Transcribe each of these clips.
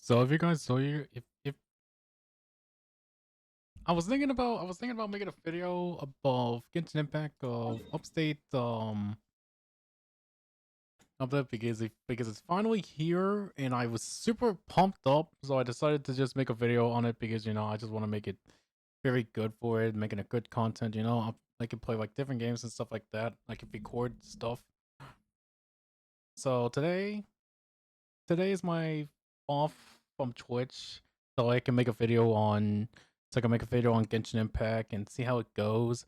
So if you guys saw you if I was thinking about making a video about Genshin Impact of Upstate update because it's finally here and I was super pumped up, so I decided to just make a video on it because I just want to make it very good for it, making a good content, I can play like different games and stuff like that. I can record stuff. So today is my off from Twitch, so I can make a video on Genshin Impact and see how it goes.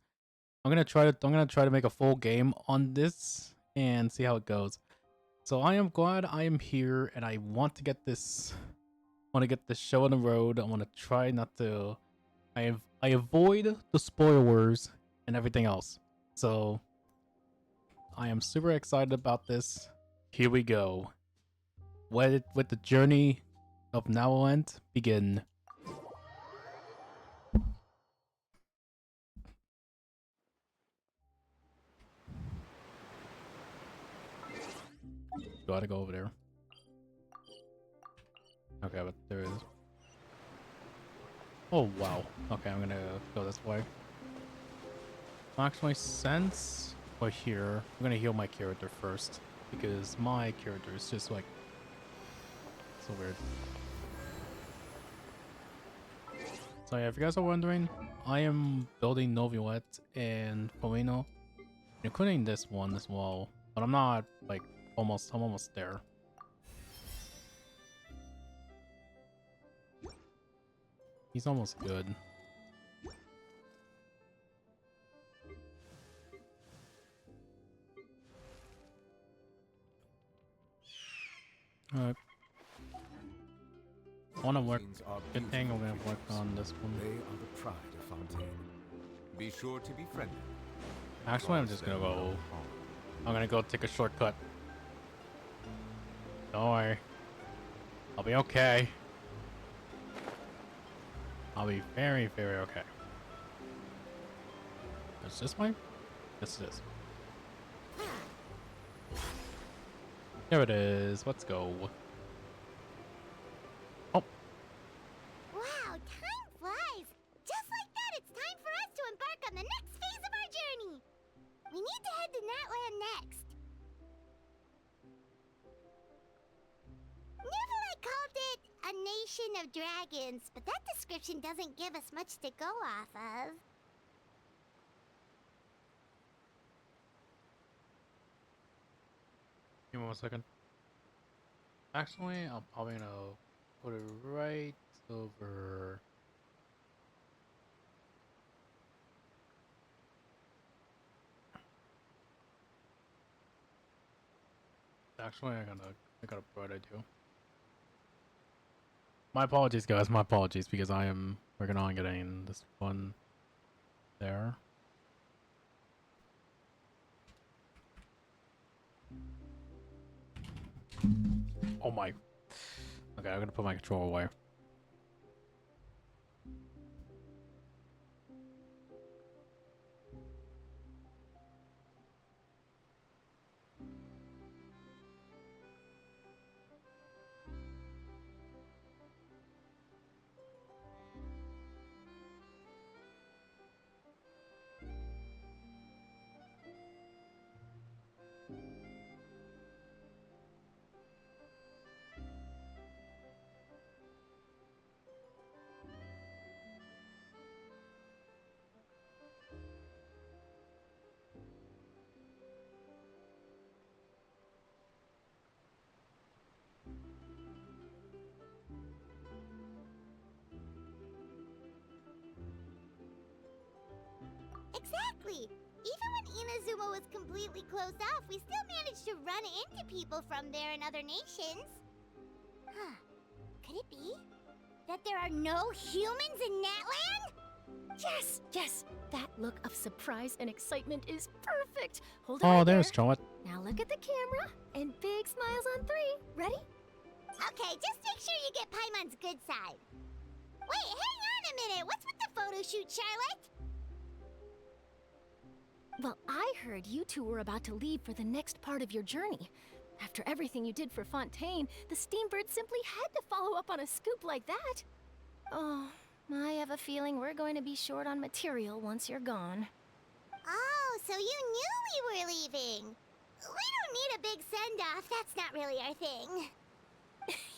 I'm gonna try to make a full game on this and see how it goes. So I am glad I am here and I want to get this show on the road. I want to try not to I avoid the spoilers and everything else. So I am super excited about this. Here we go. Let the journey of Natlan begin. Gotta go over there. Okay, but there is. Oh wow. Okay, I'm gonna go this way. Actually, since we're here, I'm gonna heal my character first because my character is just like so weird. So yeah, if you guys are wondering, I am building Novilet and Polino, including this one as well. But I'm not like I'm almost there. He's almost good. Alright. I wanna work. Good thing I'm gonna work on this one. They are the pride of Fontaine. Be sure to be friendly. Actually, I'm just gonna go. I'm gonna go take a shortcut. Don't worry. I'll be okay. I'll be very, very okay. Is this mine? Yes, it is. There it is. Let's go. Oh. Wow, time flies! Just like that, it's time for us to embark on the next phase of our journey! We need to head to Natlan next. Neverland called it a nation of dragons, but that description doesn't give us much to go off of. Give me 1 second. Actually, I'm probably gonna put it right over. Actually, I got a bright idea. My apologies, guys. My apologies because I am working on getting this one there. Oh my. Okay, I'm gonna put my controller away. Exactly! Even when Inazuma was completely closed off, we still managed to run into people from there in other nations. Huh. Could it be that there are no humans in Natlan? Yes, yes. That look of surprise and excitement is perfect. Hold it Oh, right there's there. Charlotte. Now look at the camera and big smiles on 3. Ready? Okay, just make sure you get Paimon's good side. Wait, hang on a minute. What's with the photo shoot, Charlotte? Well, I heard you two were about to leave for the next part of your journey. After everything you did for Fontaine, the Steambird simply had to follow up on a scoop like that. Oh, I have a feeling we're going to be short on material once you're gone. Oh, so you knew we were leaving. We don't need a big send-off. That's not really our thing.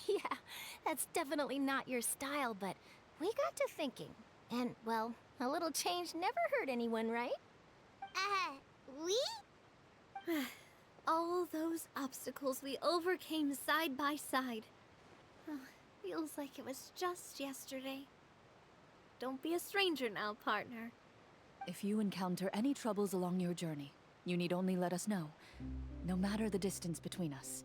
Yeah, that's definitely not your style, but we got to thinking. And, well, a little change never hurt anyone, right? We? All those obstacles we overcame side by side. Oh, feels like it was just yesterday. Don't be a stranger now, partner. If you encounter any troubles along your journey, you need only let us know, no matter the distance between us.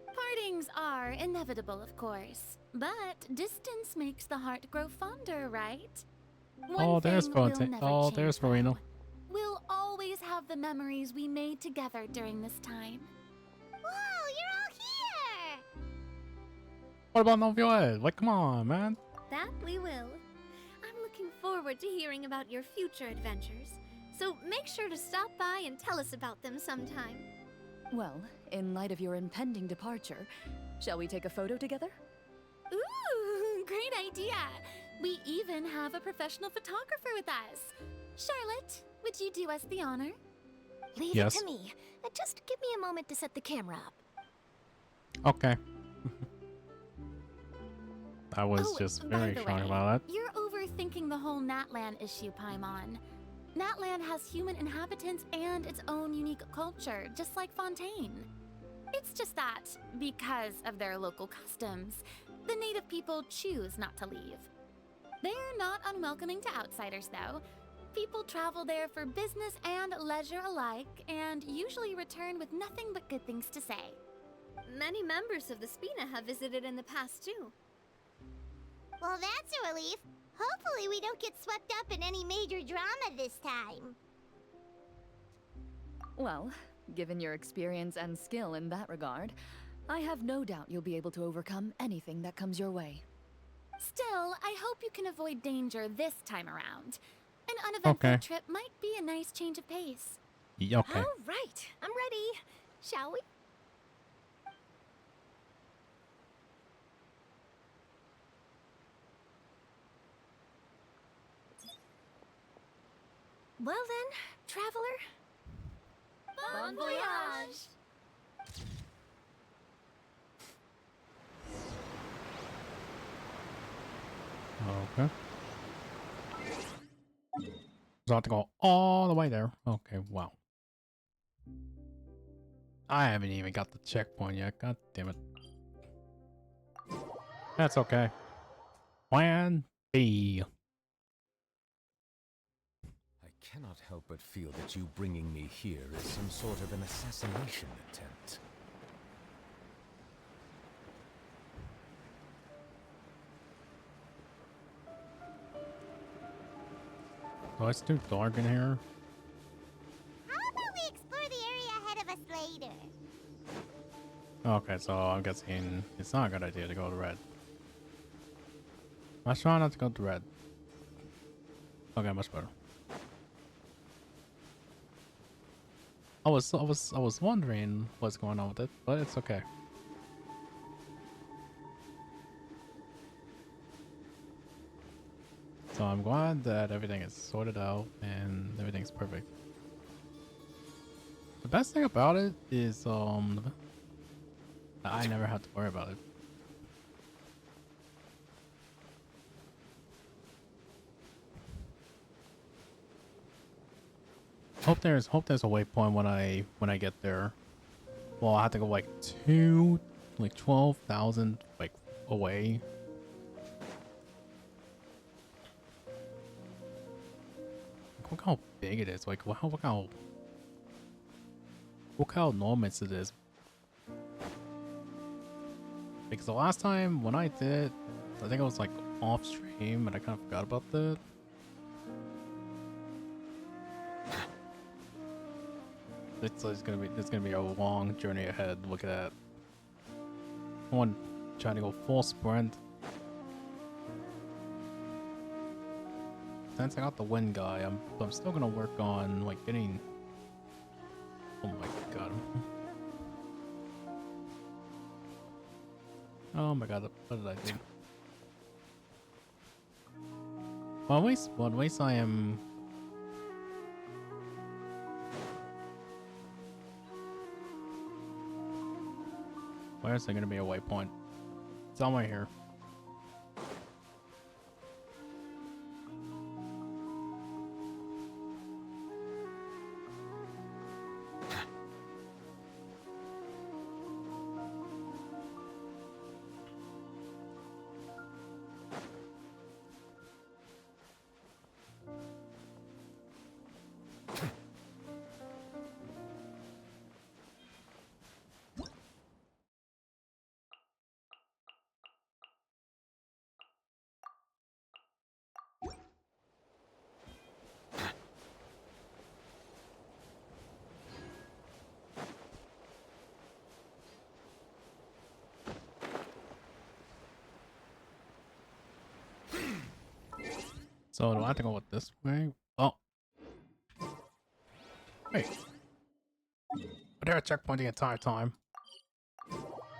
Partings are inevitable, of course, but distance makes the heart grow fonder, right? Oh, there's Fontaine. Oh, there's Marino. We'll always have the memories we made together during this time. Whoa, you're all here! What about Novioed? Like, come on, man. That we will. I'm looking forward to hearing about your future adventures, so make sure to stop by and tell us about them sometime. Well, in light of your impending departure, shall we take a photo together? Ooh, great idea! We even have a professional photographer with us. Charlotte, would you do us the honor? Leave Yes. it to me. Just give me a moment to set the camera up. Okay. I was Oh, just by very the shocked way, about that. You're overthinking the whole Natlan issue, Paimon. Natlan has human inhabitants and its own unique culture, just like Fontaine. It's just that, because of their local customs, the native people choose not to leave. They're not unwelcoming to outsiders, though. People travel there for business and leisure alike, and usually return with nothing but good things to say. Many members of the Spina have visited in the past, too. Well, that's a relief. Hopefully we don't get swept up in any major drama this time. Well, given your experience and skill in that regard, I have no doubt you'll be able to overcome anything that comes your way. Still, I hope you can avoid danger this time around. An uneventful Okay. trip might be a nice change of pace. Okay. All right, I'm ready. Shall we? Well then, traveler. Bon voyage! Okay. So I have to go all the way there. Okay, wow. I haven't even got the checkpoint yet. God damn it. That's okay. Plan B. I cannot help but feel that you bringing me here is some sort of an assassination attempt. Oh, it's too dark in here. How about we explore the area ahead of us later? Okay, so I'm guessing it's not a good idea to go to red. Let's try not to go to red. Okay, much better. I was wondering what's going on with it, but it's okay. So I'm glad that everything is sorted out and everything's perfect. The best thing about it is that I never have to worry about it. Hope there's a waypoint when I get there. Well, I have to go like 12,000 like away. Look how big it is. Like, wow, look how enormous it is. Because the last time when I did, I think it was like off stream and I kind of forgot about that. It's gonna be a long journey ahead. Look at that. One trying to go full sprint. Since I got the wind guy, I'm still gonna work on like getting. Oh my god. Oh my god, what did I do? Well, at least I am... Where is there gonna be a waypoint? Somewhere here. So do I have to go this way? Oh. Wait. But they're at checkpoint the entire time.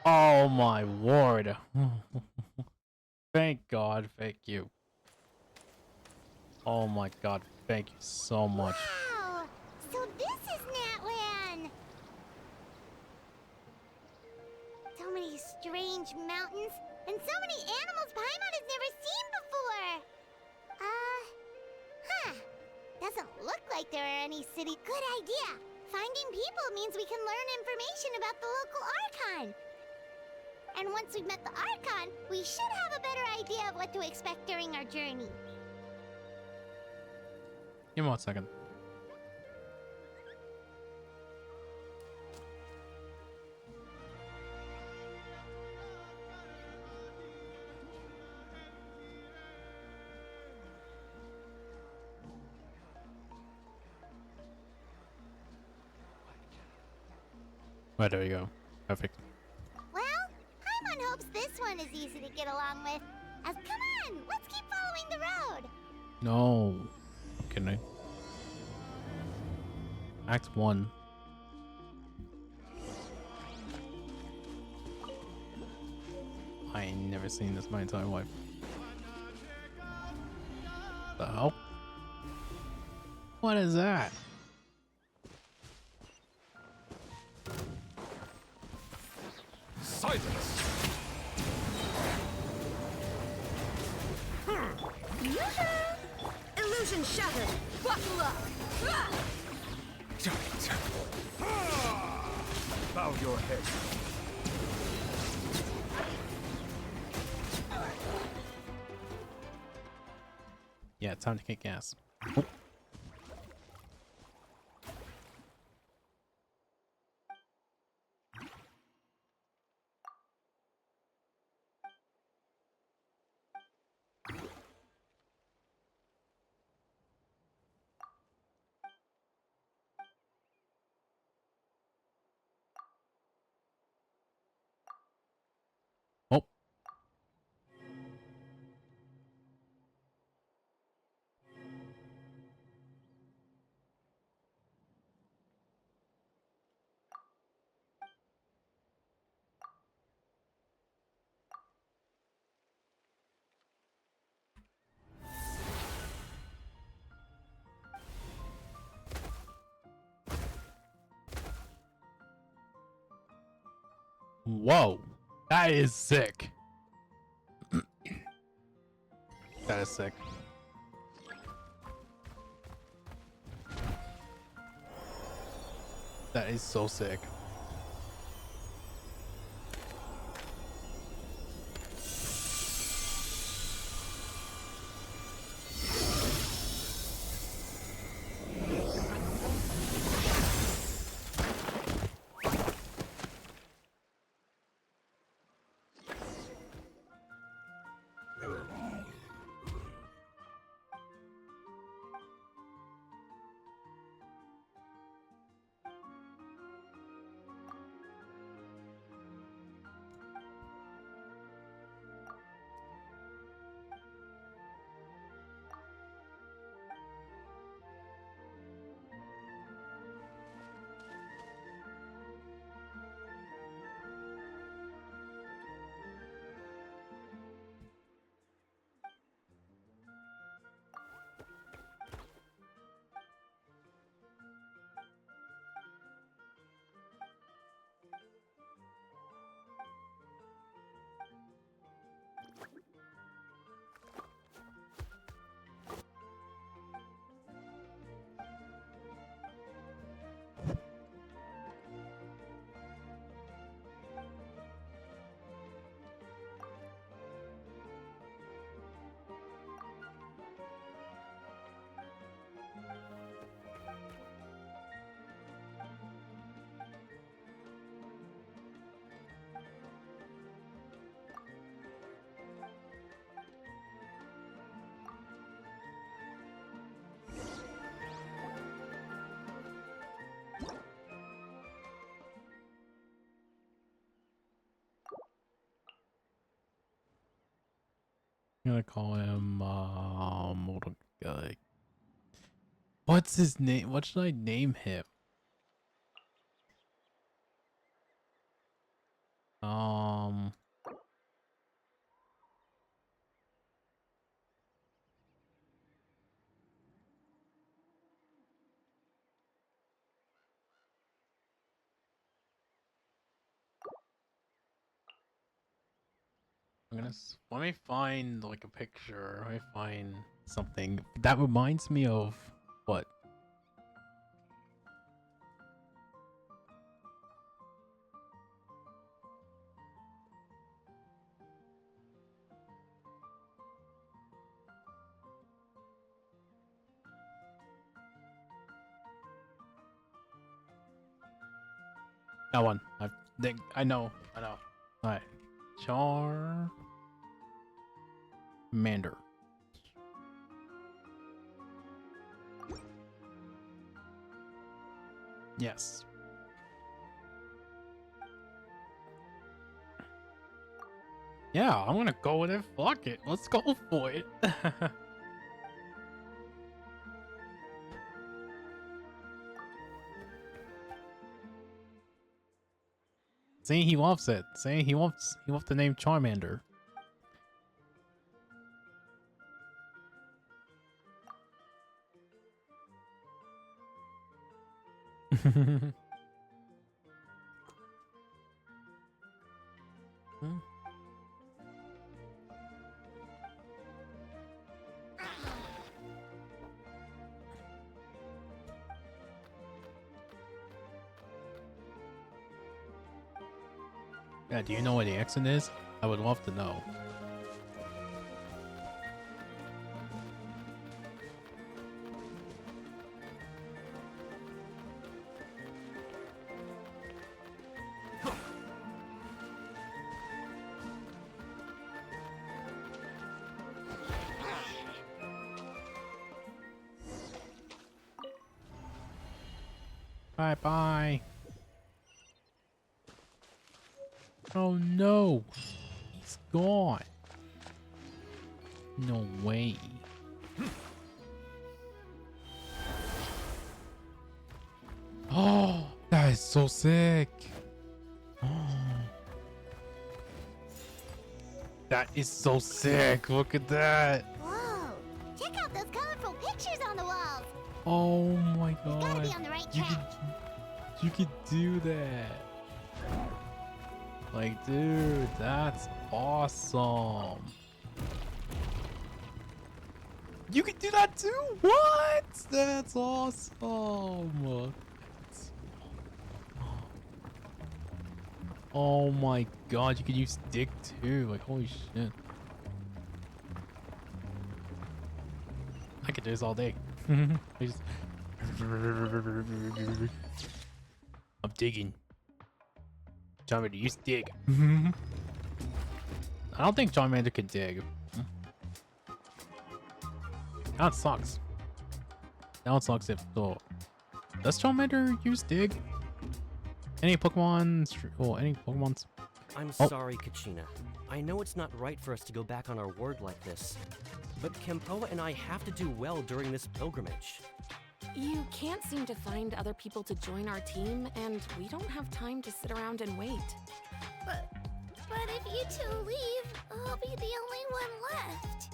Oh my lord. Thank God, thank you. Oh my God, thank you so much. Wow! So this is Natlan! So many strange mountains, and so many animals Paimon has never seen before! Doesn't look like there are any city. Good idea! Finding people means we can learn information about the local Archon. And once we've met the Archon, we should have a better idea of what to expect during our journey. Give me 1 second. Right, there you go. Perfect. Well, Paimon hopes this one is easy to get along with. Come on, let's keep following the road. No. Kidding me. Act 1. I ain't never seen this in my entire life. The hell? What is that? Silence! Illusion shattered! Buckle up! Giant! Bow your head. Yeah, it's time to kick ass. Oh. Whoa. That is sick. That is sick. That is so sick. I'm gonna call him hold on, what's his name? What should I name him? Um let me find like a picture. Let me find something that reminds me of what? That one. I know. Alright. Charmander. Yes. Yeah, I'm gonna go with it. Fuck it. Let's go for it. Saying he loves it. Saying he wants the name Charmander. Yeah, do you know where the exit is? I would love to know. Bye bye. Oh no, he's gone. No way. Oh, that is so sick. Oh, that is so sick. Look at that. Whoa! Check out those colorful pictures on the walls. Oh my We gotta be god. on the right track. You could do that. Like, dude, that's awesome. You can do that too? What? That's awesome. Oh my god, you can use stick too. Like, holy shit. I could do this all day. I just... I'm digging. Charmander, you dig. I don't think Charmander can dig. That sucks. That sucks if so. Does Charmander use dig? Any Pokemon? Oh, any Pokemons? I'm sorry, Kachina. I know it's not right for us to go back on our word like this, but Kempoa and I have to do well during this pilgrimage. You can't seem to find other people to join our team, and we don't have time to sit around and wait. But if you two leave, I'll be the only one left.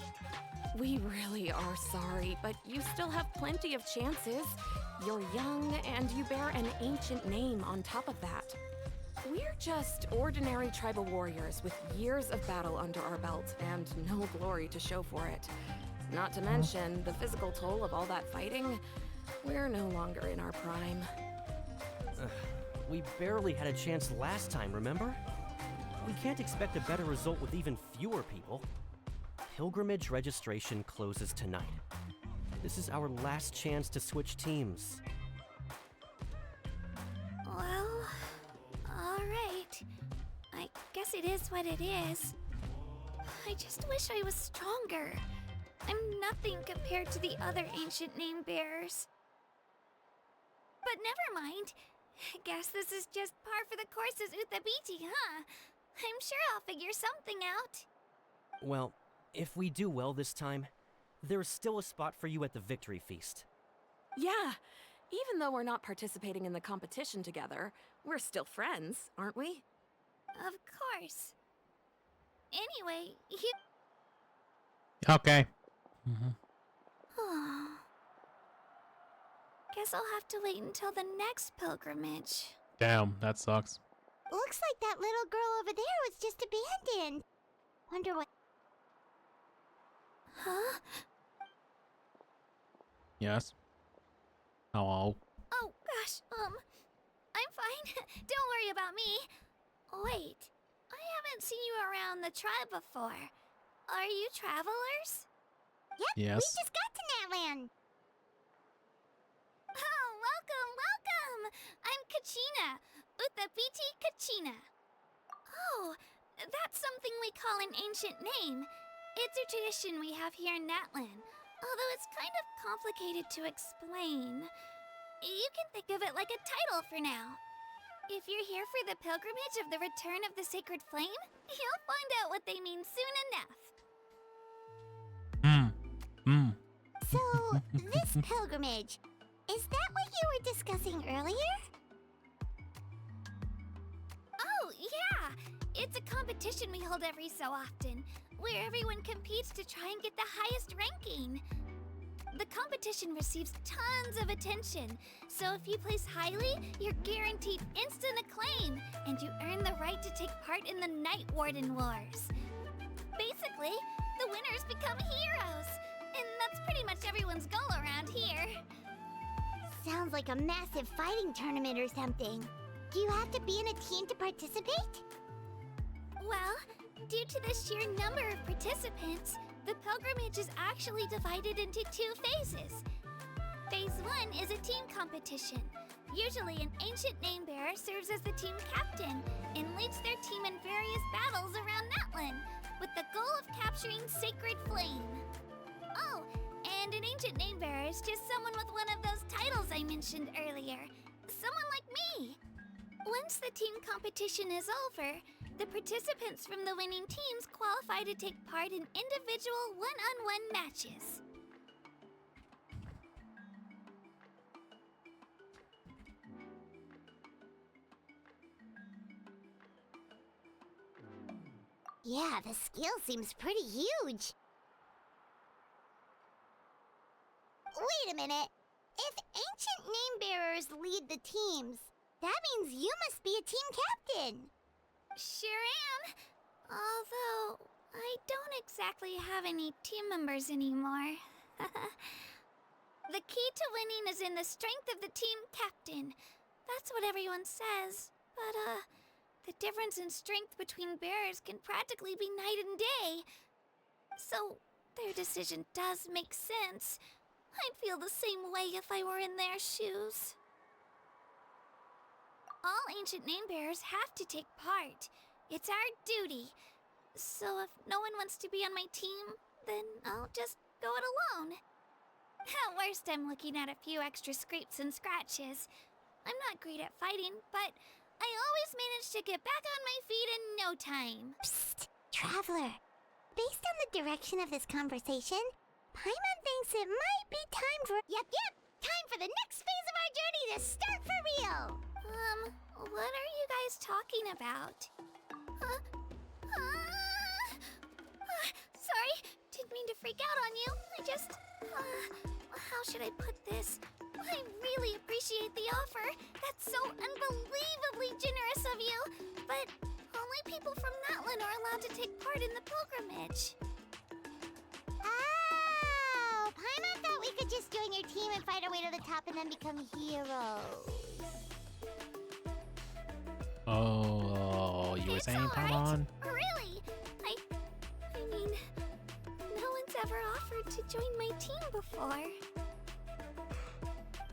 We really are sorry, but you still have plenty of chances. You're young, and you bear an ancient name on top of that. We're just ordinary tribal warriors with years of battle under our belt and no glory to show for it. Not to mention the physical toll of all that fighting. We're no longer in our prime. We barely had a chance last time, remember? We can't expect a better result with even fewer people. Pilgrimage registration closes tonight. This is our last chance to switch teams. Well, alright. I guess it is what it is. I just wish I was stronger. I'm nothing compared to the other ancient name bearers. But never mind. Guess this is just par for the course as Uthabiti, huh? I'm sure I'll figure something out. Well, If we do well this time, there's still a spot for you at the victory feast. Yeah, even though we're not participating in the competition together, we're still friends, aren't we? Of course. Anyway, you. Okay. Guess I'll have to wait until the next pilgrimage. Damn, that sucks. Looks like that little girl over there was just abandoned. Wonder what. Huh? Yes. Hello. Oh, gosh, I'm fine. Don't worry about me. Wait, I haven't seen you around the tribe before. Are you travelers? Yep, Yes. we just got to Natlan. Oh, welcome! I'm Kachina. Uthapiti Kachina. Oh, that's something we call an ancient name. It's a tradition we have here in Natlan, although it's kind of complicated to explain. You can think of it like a title for now. If you're here for the pilgrimage of the return of the sacred flame, you'll find out what they mean soon enough. So, this pilgrimage, is that what you were discussing earlier? Oh, yeah! It's a competition we hold every so often, where everyone competes to try and get the highest ranking. The competition receives tons of attention, so if you place highly, you're guaranteed instant acclaim, and you earn the right to take part in the Night Warden Wars. Basically, the winners become heroes, and that's pretty much everyone's goal around here. Sounds like a massive fighting tournament or something. Do you have to be in a team to participate? Well, due to the sheer number of participants, the pilgrimage is actually divided into 2 phases. Phase 1 is a team competition. Usually an ancient name-bearer serves as the team captain and leads their team in various battles around Natlan, with the goal of capturing Sacred Flame. Oh, and an ancient name-bearer is just someone with one of those titles I mentioned earlier. Someone like me. Once the team competition is over, the participants from the winning teams qualify to take part in individual one-on-one matches. Yeah, the skill seems pretty huge. Wait a minute. If ancient name-bearers lead the teams, that means you must be a team captain. Sure am. Although, I don't exactly have any team members anymore. The key to winning is in the strength of the team captain. That's what everyone says. But, the difference in strength between bearers can practically be night and day. So, their decision does make sense. I'd feel the same way if I were in their shoes. All ancient name-bearers have to take part. It's our duty. So if no one wants to be on my team, then I'll just go it alone. At worst, I'm looking at a few extra scrapes and scratches. I'm not great at fighting, but I always manage to get back on my feet in no time. Psst, Traveler. Based on the direction of this conversation, Paimon thinks it might be time for... Yep, time for the next phase of our journey to start for real! What are you guys talking about? Sorry, didn't mean to freak out on you. I just... how should I put this? I really appreciate the offer. That's so unbelievably generous of you. But only people from Natlan are allowed to take part in the pilgrimage. Oh, Paimon thought we could just join your team and fight our way to the top and then become heroes. Oh, you were It's saying, all right. Paimon? Really? I mean, no one's ever offered to join my team before.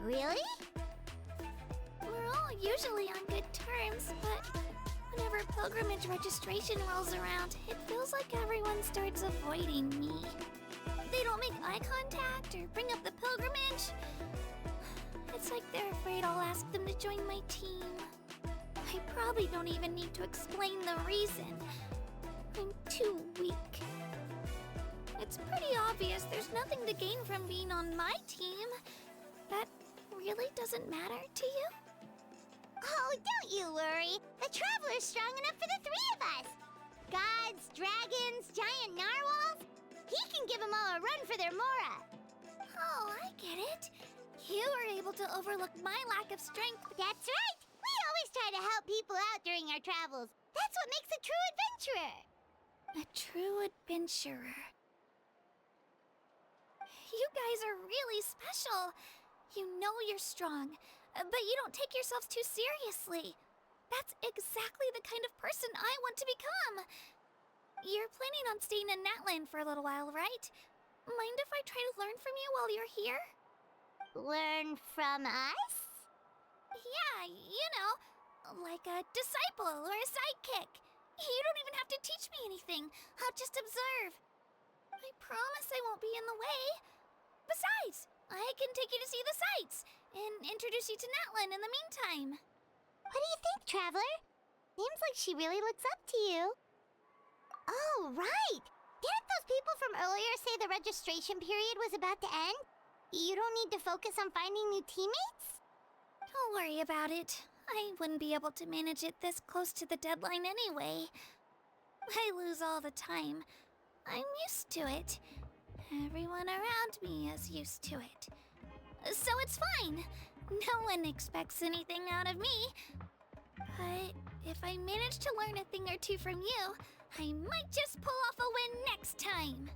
Really? We're all usually on good terms, but whenever pilgrimage registration rolls around, it feels like everyone starts avoiding me. They don't make eye contact or bring up the pilgrimage. It's like they're afraid I'll ask them to join my team. I probably don't even need to explain the reason. I'm too weak. it's pretty obvious there's nothing to gain from being on my team. That really doesn't matter to you? Oh, don't you worry. The Traveler's strong enough for the three of us. Gods, dragons, giant narwhals. He can give them all a run for their Mora. Oh, I get it. You were able to overlook my lack of strength. That's right. We always try to help people out during our travels. That's what makes a true adventurer. A true adventurer. You guys are really special. You know you're strong, but you don't take yourselves too seriously. That's exactly the kind of person I want to become. You're planning on staying in Natlan for a little while, right? Mind if I try to learn from you while you're here? Learn from us? Yeah, you know, like a disciple or a sidekick. You don't even have to teach me anything. I'll just observe. I promise I won't be in the way. Besides, I can take you to see the sights and introduce you to Natlan in the meantime. What do you think, Traveler? Seems like she really looks up to you. Oh, right! Didn't those people from earlier say the registration period was about to end? You don't need to focus on finding new teammates? Don't worry about it. I wouldn't be able to manage it this close to the deadline anyway. I lose all the time. I'm used to it. Everyone around me is used to it. So it's fine. No one expects anything out of me. But if I manage to learn a thing or two from you, I might just pull off a win next time.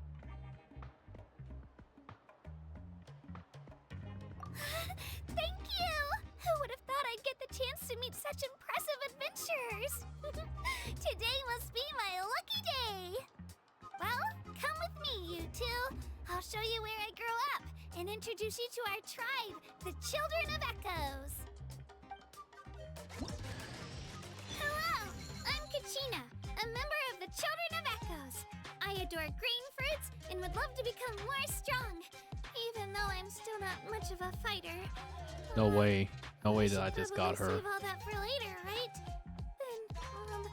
Thank you! Who would have thought I'd get the chance to meet such impressive adventurers? Today must be my lucky day! Well, come with me, you two. I'll show you where I grew up and introduce you to our tribe, the Children of Echoes. Hello, I'm Kachina, a member of the Children of Echoes. I adore green fruits and would love to become more strong, even though I'm still not much of a fighter. No way. No way should that I just got probably her. Save all that for later, right? Then,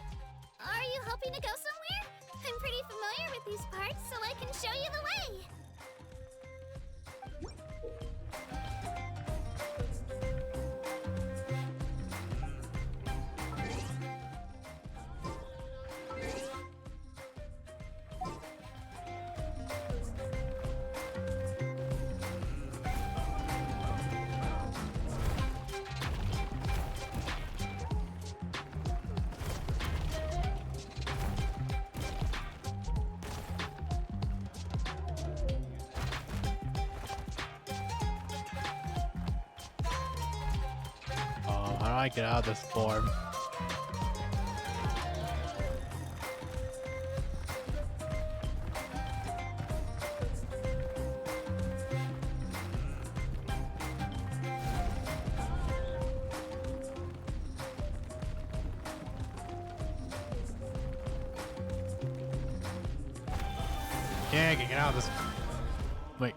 are you hoping to go somewhere? I'm pretty familiar with these parts, so I can show you the way. How do I get out of this form? Yeah, I can get out of this. Wait.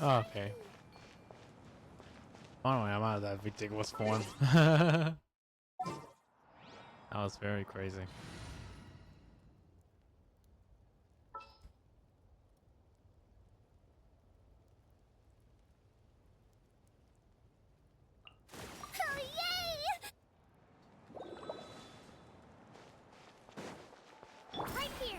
Oh, okay. Finally, I'm out of that ridiculous form. That was very crazy. Oh, yay! Right here.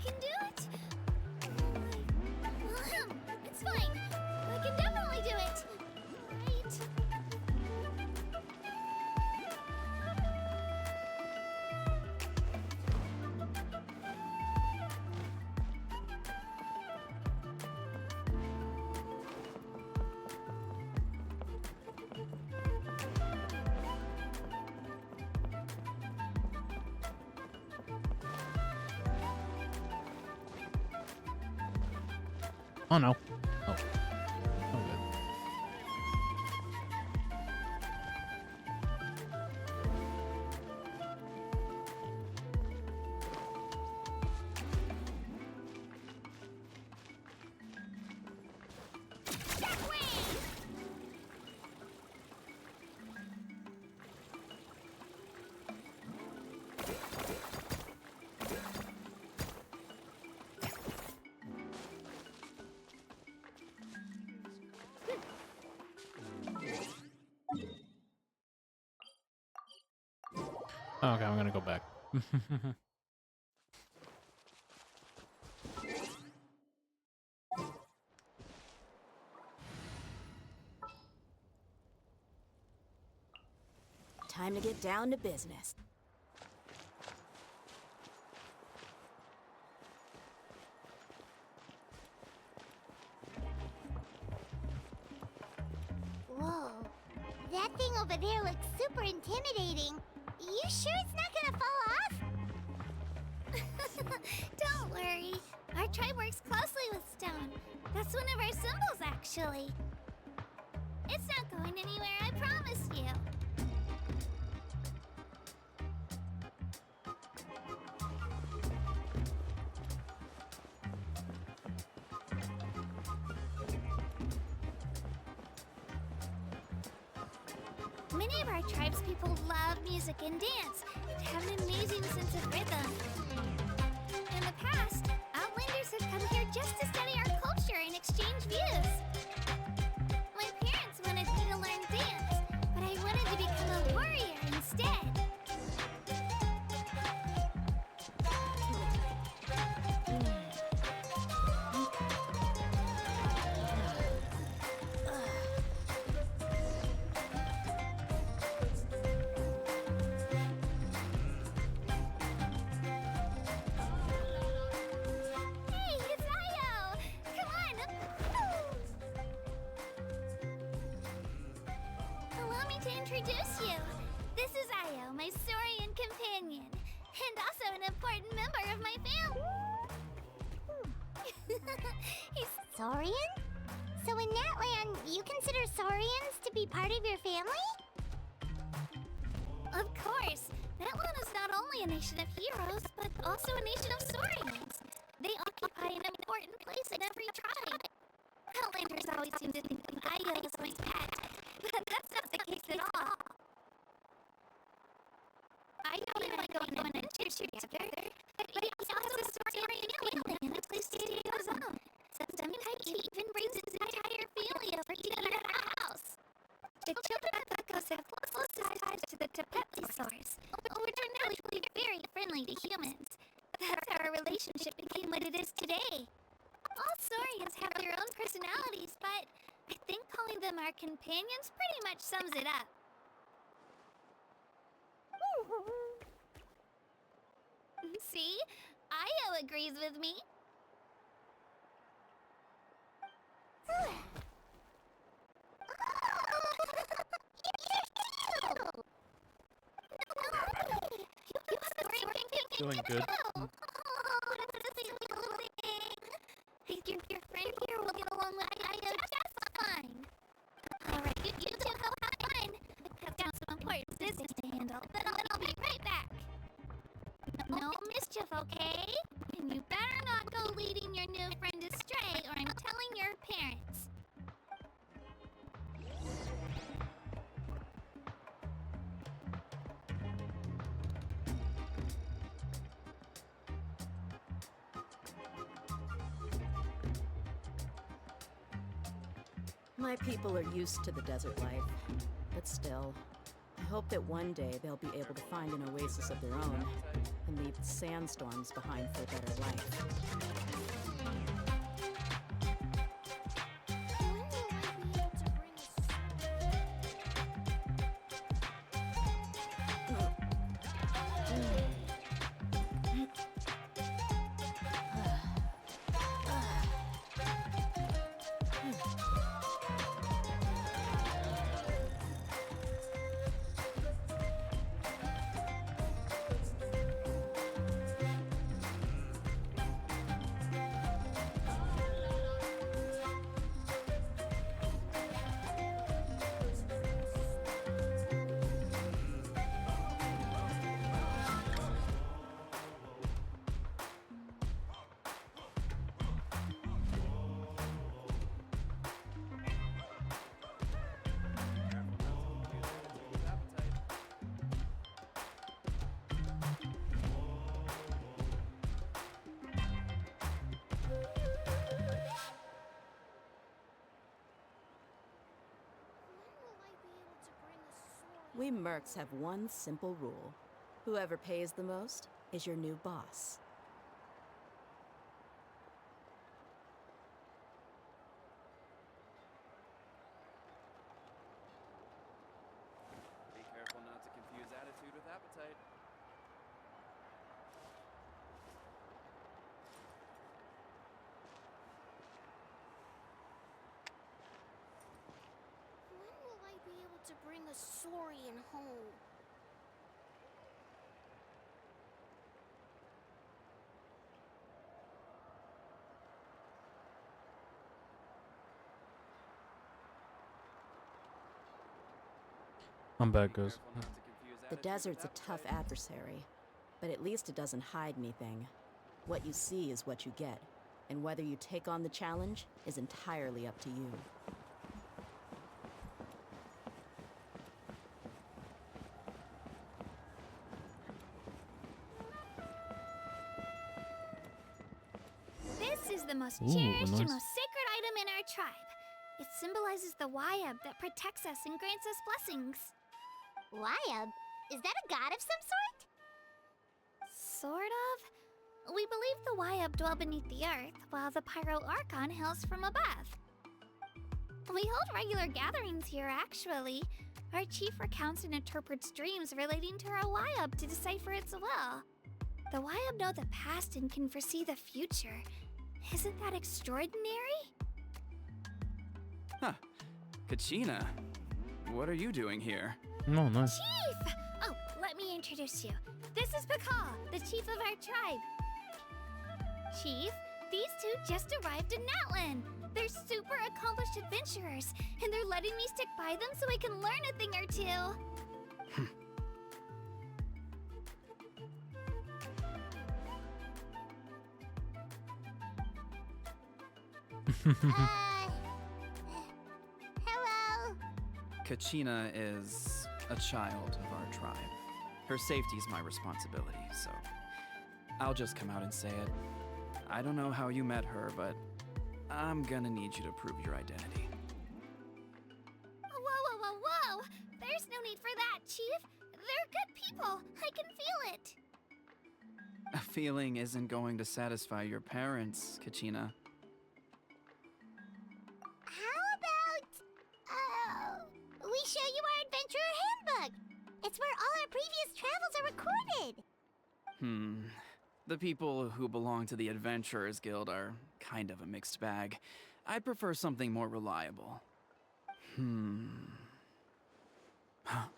can do it. It's fine. I can definitely do it. Right. Oh no. Oh. Oh good. Okay, I'm gonna go back. Time to get down to business. Whoa. That thing over there looks super intimidating. You sure it's not gonna fall off? Don't worry. Our tribe works closely with stone. That's one of our symbols, actually. It's not going anywhere, I promise you. Many of our tribespeople love music and dance and have an amazing sense of rhythm. In the past, Outlanders have come here just to study our culture and exchange views. My parents wanted me to learn dance, but I wanted to become a warrior instead. Hey, it's Io! Come on! Allow me to introduce you. This is Io, my Saurian companion, and also an important member of my family. He's Saurian? So in Natlan, you consider Saurians to be part of your family? Of course, Natlan is not only a nation of heroes, but also a nation of Saurians. They occupy an important place in every tribe. Outlanders always seem to think of Io as my pet, but that's not the case at all. Io and I go on an adventure together, but he also has a Saurian family and a place to stay on his own. Sometimes he even brings his entire family over to eat at our house. The children of Buckos have close ties to the Tepetlisaurs, which are naturally very friendly to humans. That's how our relationship became what it is today. All Saurians have their own personalities, but I think calling them our companions pretty much sums it up. See? Io agrees with me. Doing good. Your friend here will get along with Io just fine. Alright, you two go have fun. I've got some important business to handle, then I'll be right back. No mischief, okay? And you better not go leading your new friend astray, or I'm telling your parents. My people are used to the desert life, but still, I hope that one day they'll be able to find an oasis of their own and leave the sandstorms behind for a better life. We mercs have one simple rule. Whoever pays the most is your new boss. Be careful not to confuse attitude with appetite. When will I be able to bring a saurian home? I'm back, guys. The desert's a tough adversary, but at least it doesn't hide anything. What you see is what you get, and whether you take on the challenge is entirely up to you. This is the most Ooh, cherished nice. and most sacred item in our tribe. It symbolizes the Wayab that protects us and grants us blessings. Wayab? Is that a god of some sort? Sort of. We believe the Wayab dwell beneath the earth, while the Pyro Archon hails from above. We hold regular gatherings here, actually. Our chief recounts and interprets dreams relating to our Wayab to decipher its will. The Wayab know the past and can foresee the future. Isn't that extraordinary? Huh. Kachina, what are you doing here? No, nice. Chief! Oh, let me introduce you. This is Pakal, the chief of our tribe. Chief, these two just arrived in Natlan. They're super accomplished adventurers, and they're letting me stick by them so I can learn a thing or two. Hello? Kachina is a child of our tribe. Her safety is my responsibility, so I'll just come out and say it. I don't know how you met her, but I'm gonna need you to prove your identity. Whoa, whoa, whoa, whoa! There's no need for that, Chief. They're good people. I can feel it. A feeling isn't going to satisfy your parents, Kachina. How about, we show you our adventurer handbook? It's where all our previous travels are recorded. The people who belong to the Adventurers Guild are kind of a mixed bag. I'd prefer something more reliable. Huh.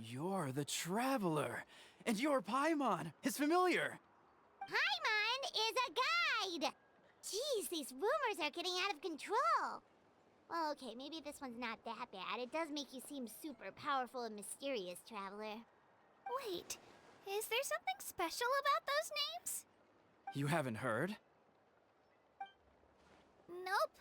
You're the Traveler, and you're Paimon, his familiar. Paimon is a guide! Jeez, these rumors are getting out of control. Well, okay, maybe this one's not that bad. It does make you seem super powerful and mysterious, Traveler. Wait, is there something special about those names? You haven't heard? Nope.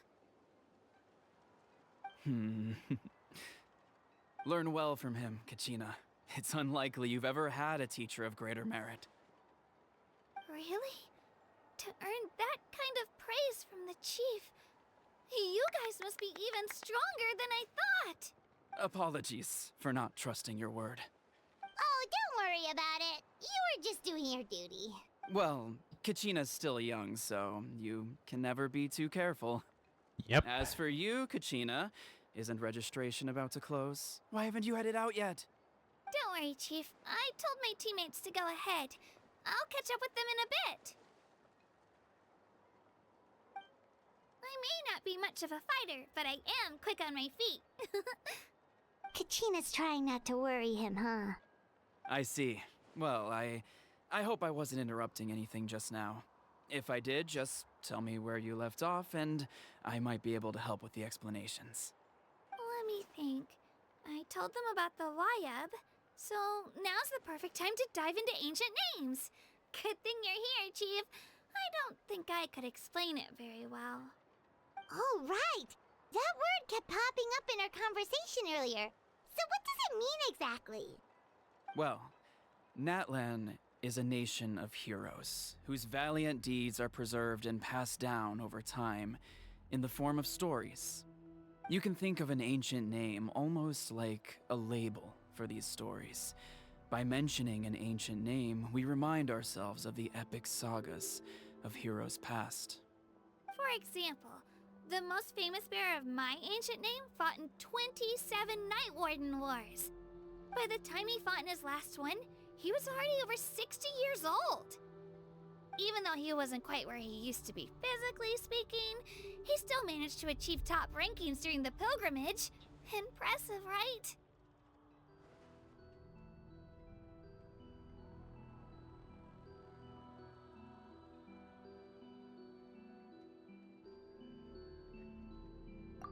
Learn well from him, Kachina. It's unlikely you've ever had a teacher of greater merit. Really? To earn that kind of praise from the chief, you guys must be even stronger than I thought. Apologies for not trusting your word. Oh, don't worry about it. You were just doing your duty. Well, Kachina's still young, so you can never be too careful. Yep. As for you, Kachina, isn't registration about to close? Why haven't you headed out yet? Don't worry, Chief. I told my teammates to go ahead. I'll catch up with them in a bit. I may not be much of a fighter, but I am quick on my feet. Kachina's trying not to worry him, huh? I see. Well, I hope I wasn't interrupting anything just now. If I did, just tell me where you left off, and I might be able to help with the explanations. Let me think. I told them about the Wayab, so now's the perfect time to dive into ancient names. Good thing you're here, Chief. I don't think I could explain it very well. Oh, right! That word kept popping up in our conversation earlier. So what does it mean exactly? Well, Natlan is a nation of heroes whose valiant deeds are preserved and passed down over time in the form of stories. You can think of an ancient name almost like a label for these stories. By mentioning an ancient name, we remind ourselves of the epic sagas of heroes past. For example, the most famous bearer of my ancient name fought in 27 Night Warden Wars. By the time he fought in his last one, he was already over 60 years old. Even though he wasn't quite where he used to be physically speaking, he still managed to achieve top rankings during the pilgrimage. Impressive, right?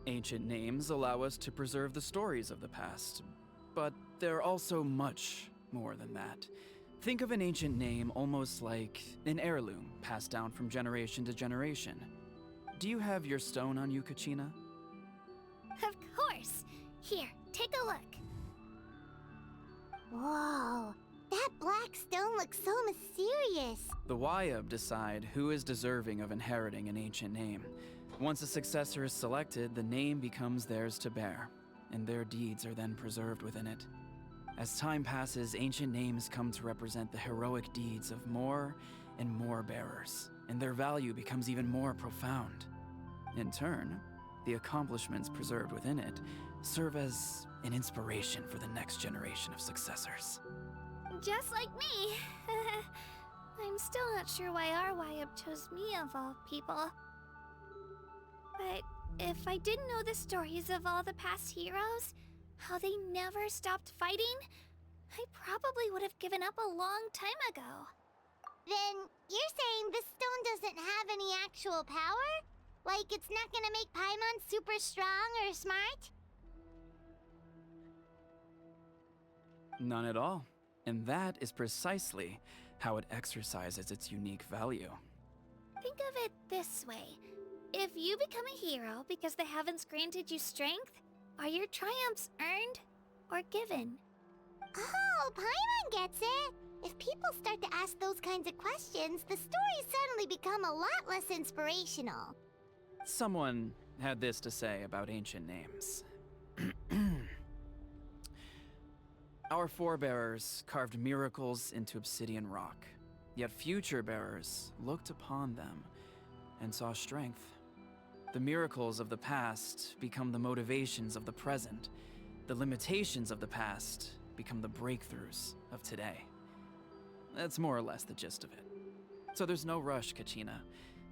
Ancient names allow us to preserve the stories of the past, but they're also much more than that. Think of an ancient name almost like an heirloom passed down from generation to generation. Do you have your stone on you, Kachina? Of course. Here, take a look. Whoa, that black stone looks so mysterious. The Wayab decide who is deserving of inheriting an ancient name. Once a successor is selected, the name becomes theirs to bear, and their deeds are then preserved within it. As time passes, ancient names come to represent the heroic deeds of more and more bearers, and their value becomes even more profound. In turn, the accomplishments preserved within it serve as an inspiration for the next generation of successors. Just like me. I'm still not sure why our Wayab chose me of all people. But if I didn't know the stories of all the past heroes, how they never stopped fighting, I probably would have given up a long time ago. Then you're saying this stone doesn't have any actual power? Like it's not gonna make Paimon super strong or smart? None at all. And that is precisely how it exercises its unique value. Think of it this way. If you become a hero because the heavens granted you strength, are your triumphs earned or given? Oh, Paimon gets it! If people start to ask those kinds of questions, the stories suddenly become a lot less inspirational. Someone had this to say about ancient names. Our forebears carved miracles into obsidian rock, yet future bearers looked upon them and saw strength. The miracles of the past become the motivations of the present. The limitations of the past become the breakthroughs of today. That's more or less the gist of it. So there's no rush, Kachina.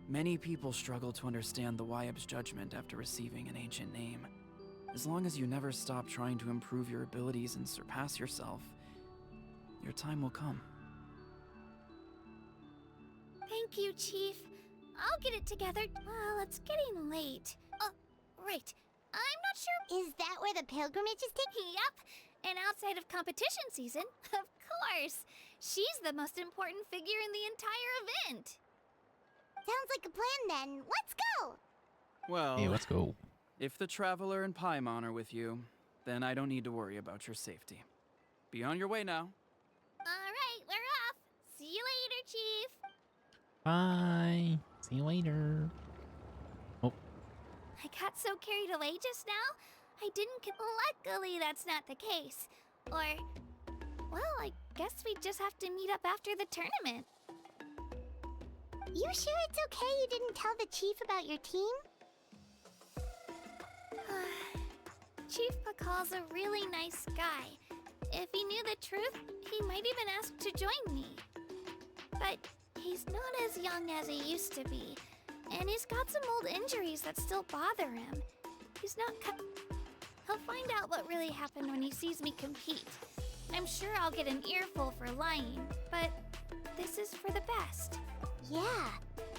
Many people struggle to understand the Wayab's judgment after receiving an ancient name. As long as you never stop trying to improve your abilities and surpass yourself, your time will come. Thank you, Chief. I'll get it together. Well, it's getting late. Oh, right. I'm not sure. Is that where the pilgrimage is taking? Yep. And outside of competition season, of course. She's the most important figure in the entire event. Sounds like a plan then. Let's go! Well, Hey, let's go. if the Traveler and Paimon are with you, then I don't need to worry about your safety. Be on your way now. All right, we're off. See you later, Chief. Bye. See you later. Oh, I got so carried away just now. I didn't. Luckily, that's not the case. Or, well, I guess we just have to meet up after the tournament. You sure it's okay you didn't tell the chief about your team? Chief Pakal's a really nice guy. If he knew the truth, he might even ask to join me. But he's not as young as he used to be, and he's got some old injuries that still bother him. He's not He'll find out what really happened when he sees me compete. I'm sure I'll get an earful for lying, but this is for the best. Yeah,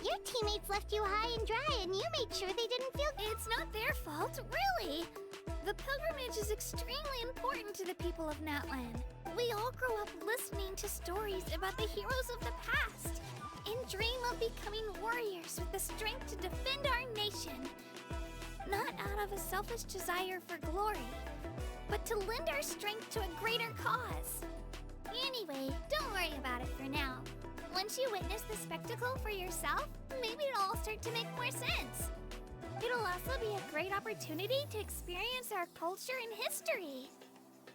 your teammates left you high and dry and you made sure they didn't feel... It's not their fault, really! The pilgrimage is extremely important to the people of Natlan. We all grow up listening to stories about the heroes of the past and dream of becoming warriors with the strength to defend our nation. Not out of a selfish desire for glory, but to lend our strength to a greater cause. Anyway, don't worry about it for now. Once you witness the spectacle for yourself, maybe it'll all start to make more sense. It'll also be a great opportunity to experience our culture and history.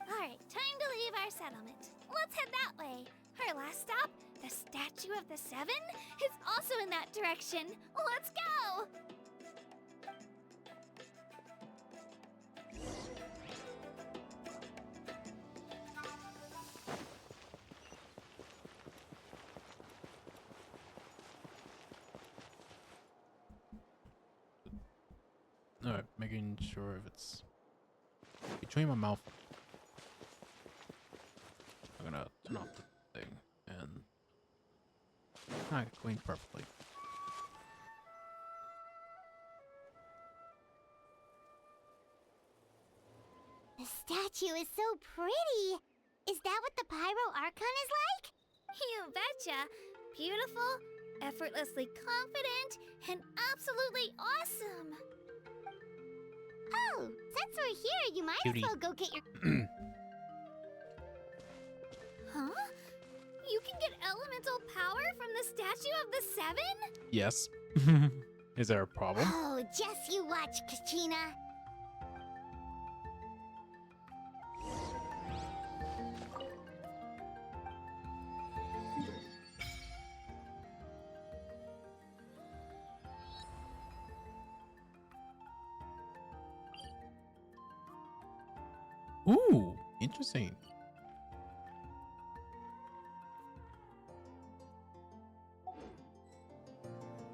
Alright, time to leave our settlement. Let's head that way. Our last stop, the Statue of the Seven, is also in that direction. Let's go! Alright, making sure if it's between my mouth. I'm gonna turn off the thing and clean perfectly. The statue is so pretty! Is that what the Pyro Archon is like? You betcha! Beautiful, effortlessly confident, and absolutely awesome! Oh, since we're here, you might Cutie. as well go get your... Huh? You can get elemental power from the Statue of the Seven? Yes. Is there a problem? Oh, just you watch, Kachina. Ooh, interesting.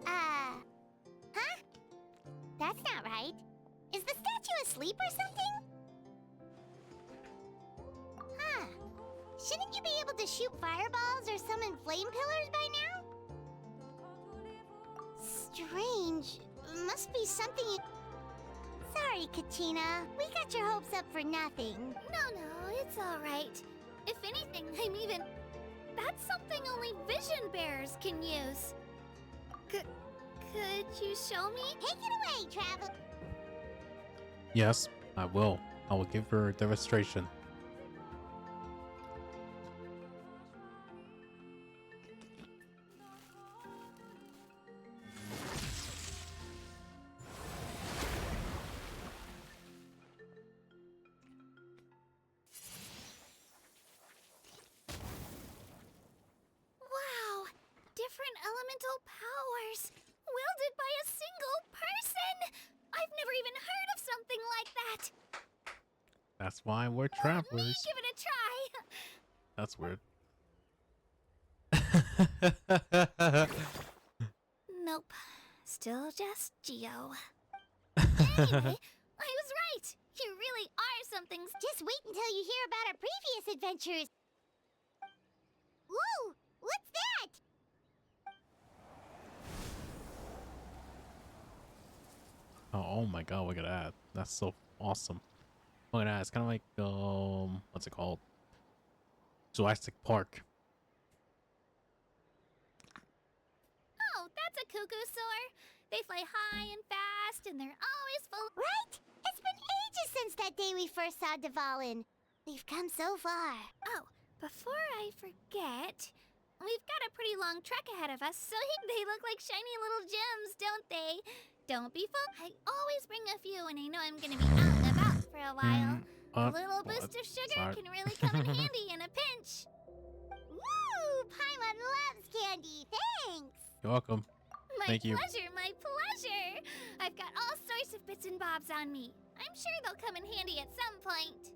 Huh? That's not right. Is the statue asleep or something? Huh. Shouldn't you be able to shoot fireballs or summon flame pillars by now? Strange. Must be something you... Sorry, Katina. We got your hopes up for nothing. No, it's alright. If anything, I'm even... That's something only vision bearers can use. Could you show me? Take it away, Travel. Yes, I will. I will give her a demonstration. Wow! Different elemental powers! Wielded by a single person! I've never even heard of something like that! That's why we're Let me travelers. give it a try! That's weird. Nope. Still just Geo. Anyway, I was right! You really are something. Just wait until you hear about our previous adventures. Whoa! What's that? Oh my god, look at that. That's so awesome. Look at that. It's kind of like, what's it called? Jurassic Park. Oh, that's a cuckoo-soar. They fly high and fast, and they're always full. Right? It's been ages since that day we first saw Dvalin. We've come so far. Oh, before I forget, we've got a pretty long trek ahead of us, so they look like shiny little gems, don't they? Don't be fooled. I always bring a few when I know I'm gonna be out and about. for a while. A little what? boost of sugar Sorry. can really come in handy in a pinch. Woo! Paimon loves candy. Thanks. You're welcome. My Thank you. pleasure, my pleasure. I've got all sorts of bits and bobs on me. I'm sure they'll come in handy at some point.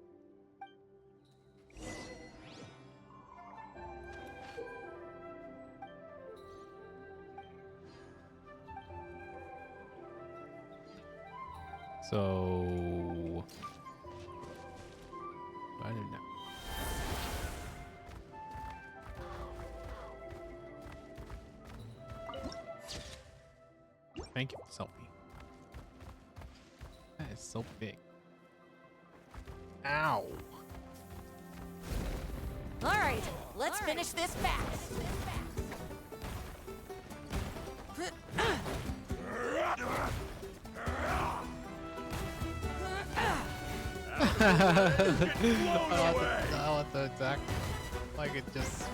So I don't know. Thank you for selfie. That is so big. Ow. All right, let's finish this fast. I want to attack like it just.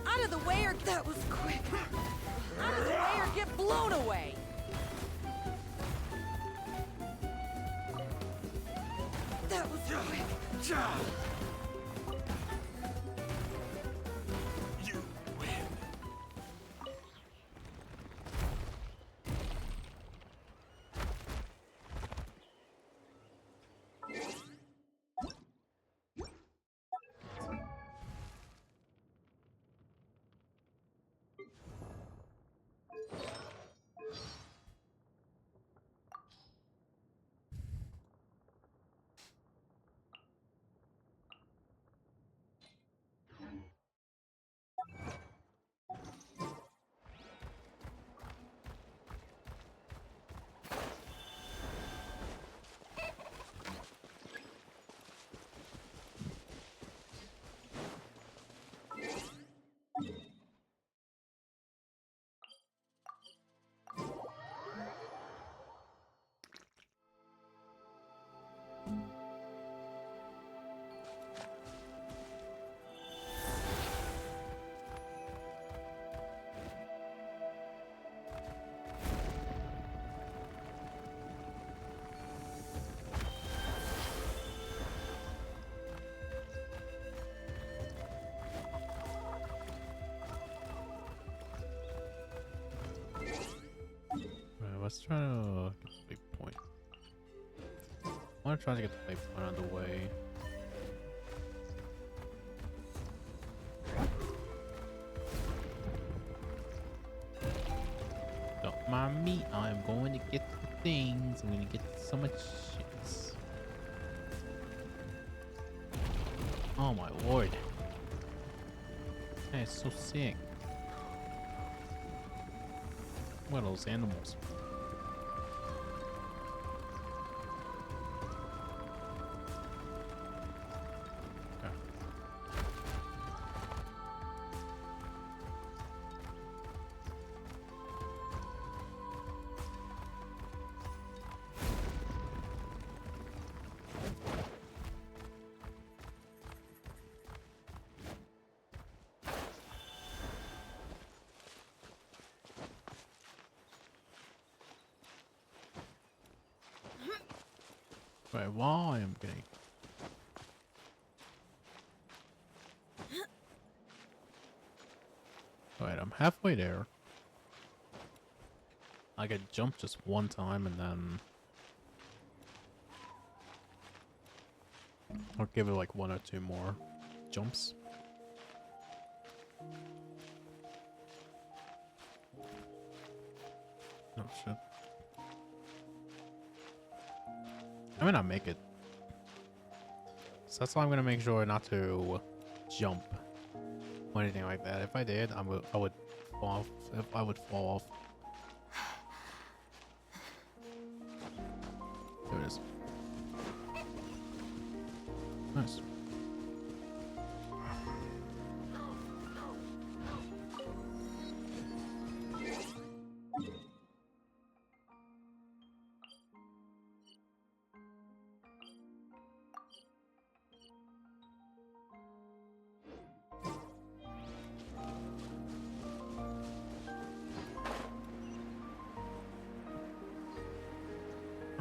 Out of the way or that was quick. Out of the way or get blown away. That was quick. You win. Let's try to get the big point. I want to try to get the big point out of the way. Don't mind me. I'm going to get the things. I'm going to get so much shit. Oh my lord. That is so sick. What are those animals? Okay. Right, while I am getting. Alright, I'm halfway there. I could jump just one time and then I'll give it like one or two more jumps. Oh shit. I may not make it. So that's why I'm gonna make sure not to jump or anything like that. If I did, I would fall off. If I would fall off. There it is. Nice.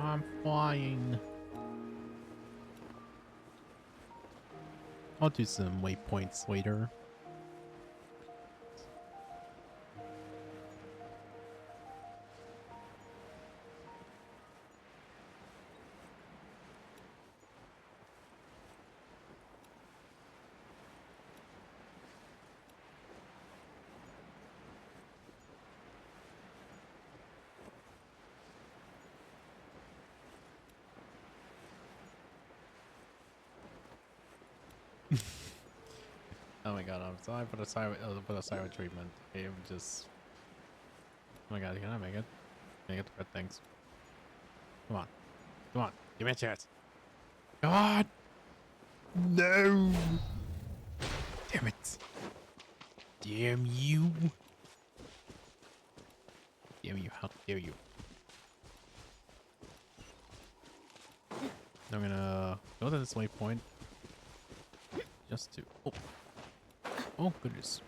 I'm flying. I'll do some waypoints later. Oh my god, I'm sorry for the silent treatment. I'm just... Oh my god, can I make it? Can I get the red things? Come on. Come on. Give me a chance. God! No! Damn it. Damn you. Damn you. How dare you. I'm gonna go to this waypoint. Just to... Oh. Oh, goodness.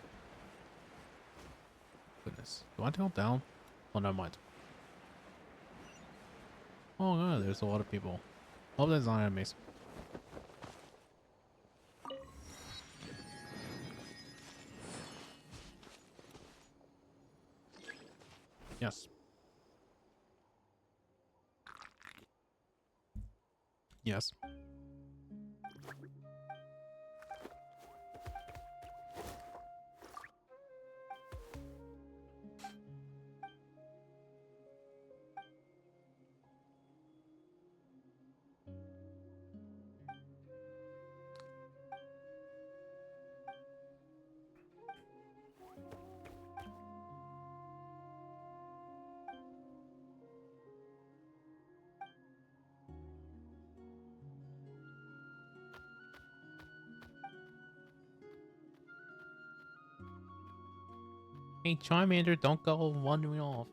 Goodness. Do I want to go down? Oh, never mind. Oh, god, there's a lot of people. Hope there's not enemies. Yes. Yes. Hey, Charmander, don't go wandering off.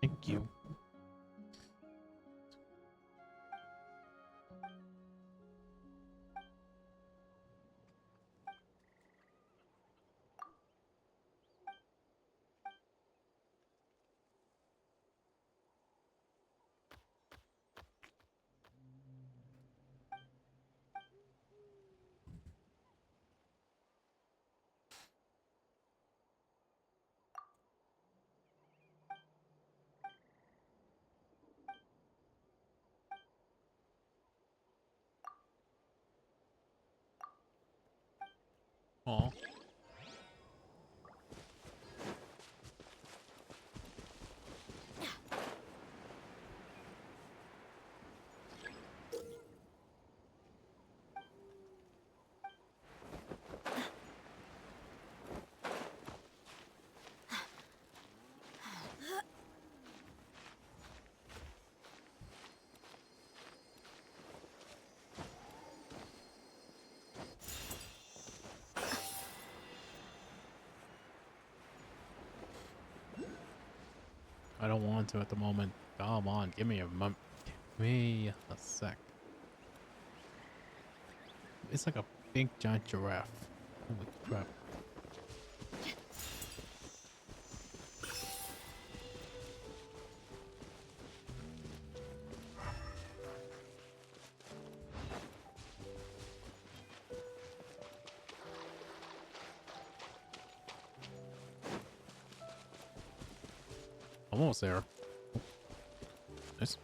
Thank you. Aw. I don't want to at the moment. Come on, give me a give me a sec. It's like a big giant giraffe. Holy crap. Almost there. Nice.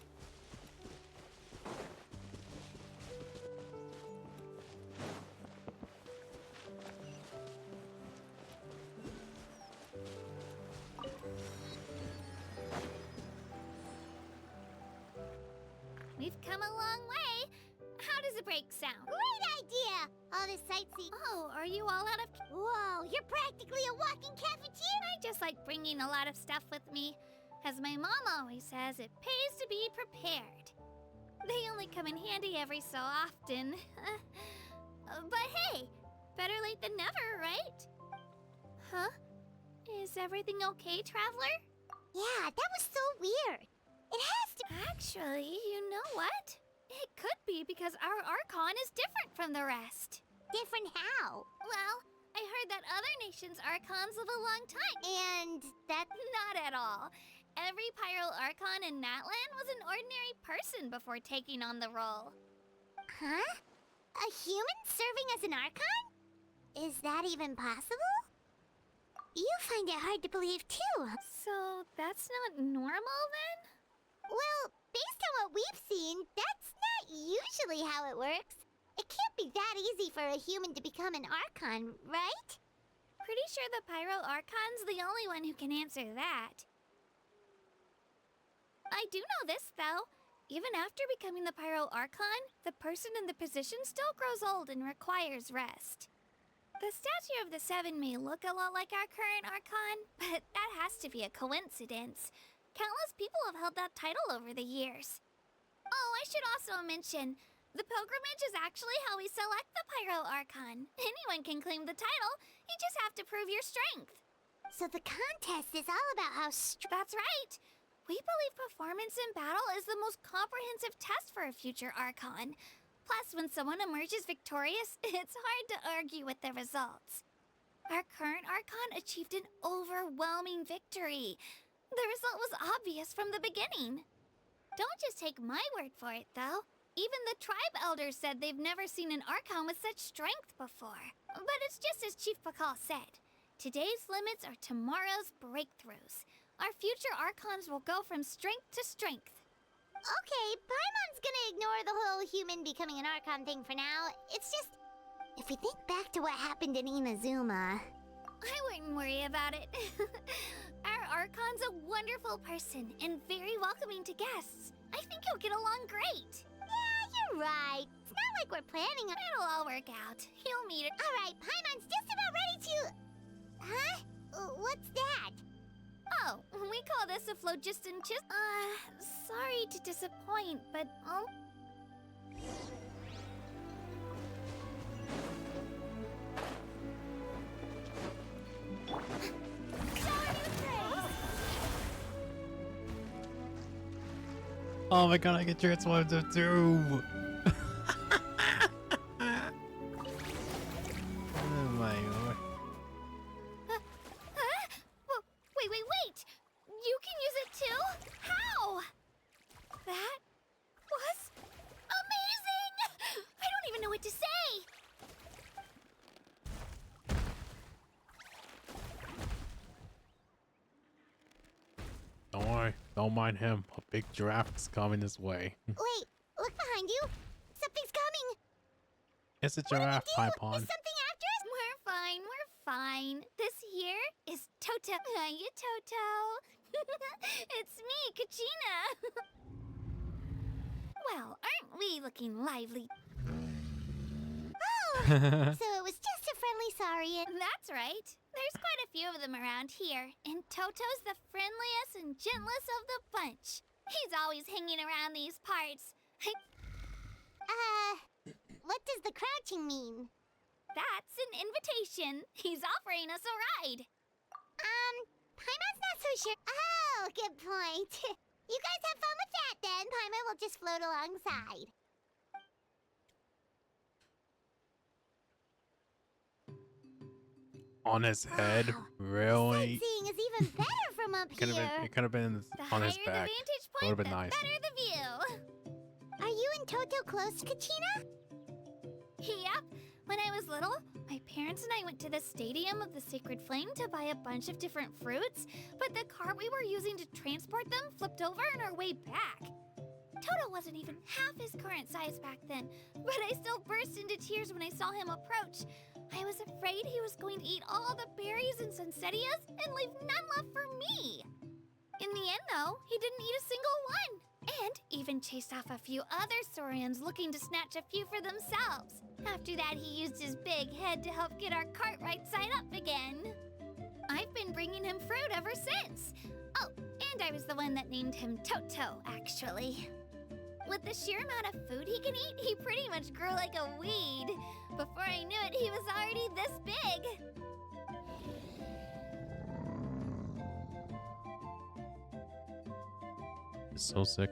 break sound. Great idea! All this sightseeing. Oh, are you all out of... Whoa, you're practically a walking cafeteria! I just like bringing a lot of stuff with me. As my mom always says, it pays to be prepared. They only come in handy every so often. But hey, better late than never, right? Huh? Is everything okay, Traveler? Yeah, that was so weird. It has to... Actually, you know what? It could be because our Archon is different from the rest. Different how? Well, I heard that other nations' Archons live a long time. And that... Not at all. Every Pyro Archon in Natlan was an ordinary person before taking on the role. Huh? A human serving as an Archon? Is that even possible? You find it hard to believe, too. So that's not normal, then? Well, based on what we've seen, that's not usually how it works. It can't be that easy for a human to become an Archon, right? Pretty sure the Pyro Archon's the only one who can answer that. I do know this, though. Even after becoming the Pyro Archon, the person in the position still grows old and requires rest. The statue of the Seven may look a lot like our current Archon, but that has to be a coincidence. Countless people have held that title over the years. Oh, I should also mention, the pilgrimage is actually how we select the Pyro Archon. Anyone can claim the title, you just have to prove your strength. So the contest is all about how That's right! We believe performance in battle is the most comprehensive test for a future Archon. Plus, when someone emerges victorious, it's hard to argue with the results. Our current Archon achieved an overwhelming victory. The result was obvious from the beginning. Don't just take my word for it, though. Even the tribe elders said they've never seen an Archon with such strength before. But it's just as Chief Pakal said. Today's limits are tomorrow's breakthroughs. Our future Archons will go from strength to strength. Okay, Paimon's gonna ignore the whole human becoming an Archon thing for now. It's just... if we think back to what happened in Inazuma... I wouldn't worry about it. Our Archon's a wonderful person and very welcoming to guests. I think he'll get along great. Yeah, you're right. It's not like we're planning on... It'll all work out. He'll meet it. Alright, Paimon's just about ready to... Huh? What's that? Oh, we call this a phlogiston sorry to disappoint, but Oh my god, I get transformed too! Oh my god. Wait! You can use it too? How? That was amazing! I don't even know what to say! Don't worry, don't mind him. A big giraffe's coming his way. Wait, look behind you. Something's coming. It's a giraffe, Paimon. Is something after us? We're fine. This here is Toto. Hiya, Toto. It's me, Kachina. Well, aren't we looking lively? Oh, so it was just a friendly sorry and... That's right. There's quite a few of them around here, and Toto's the friendliest and gentlest of the bunch. He's always hanging around these parts. What does the crouching mean? That's an invitation. He's offering us a ride. Paimon's not so sure. Oh, good point. You guys have fun with that then. Paimon will just float alongside. On his head? Wow. Really? Sightseeing is even better from up here. It could have been The on his higher back. the vantage That would point, have been the nice. better the view. Are you and Toto close, Kachina? Yep. When I was little, my parents and I went to the Stadium of the Sacred Flame to buy a bunch of different fruits, but the cart we were using to transport them flipped over on our way back. Toto wasn't even half his current size back then, but I still burst into tears when I saw him approach. I was afraid he was going to eat all the berries and sunsettias and leave none left for me. In the end, though, he didn't eat a single one, and even chased off a few other Saurians looking to snatch a few for themselves. After that, he used his big head to help get our cart right side up again. I've been bringing him fruit ever since. Oh, and I was the one that named him Toto, actually. With the sheer amount of food he can eat, he pretty much grew like a weed. Before I knew it, he was already this big. It's so sick.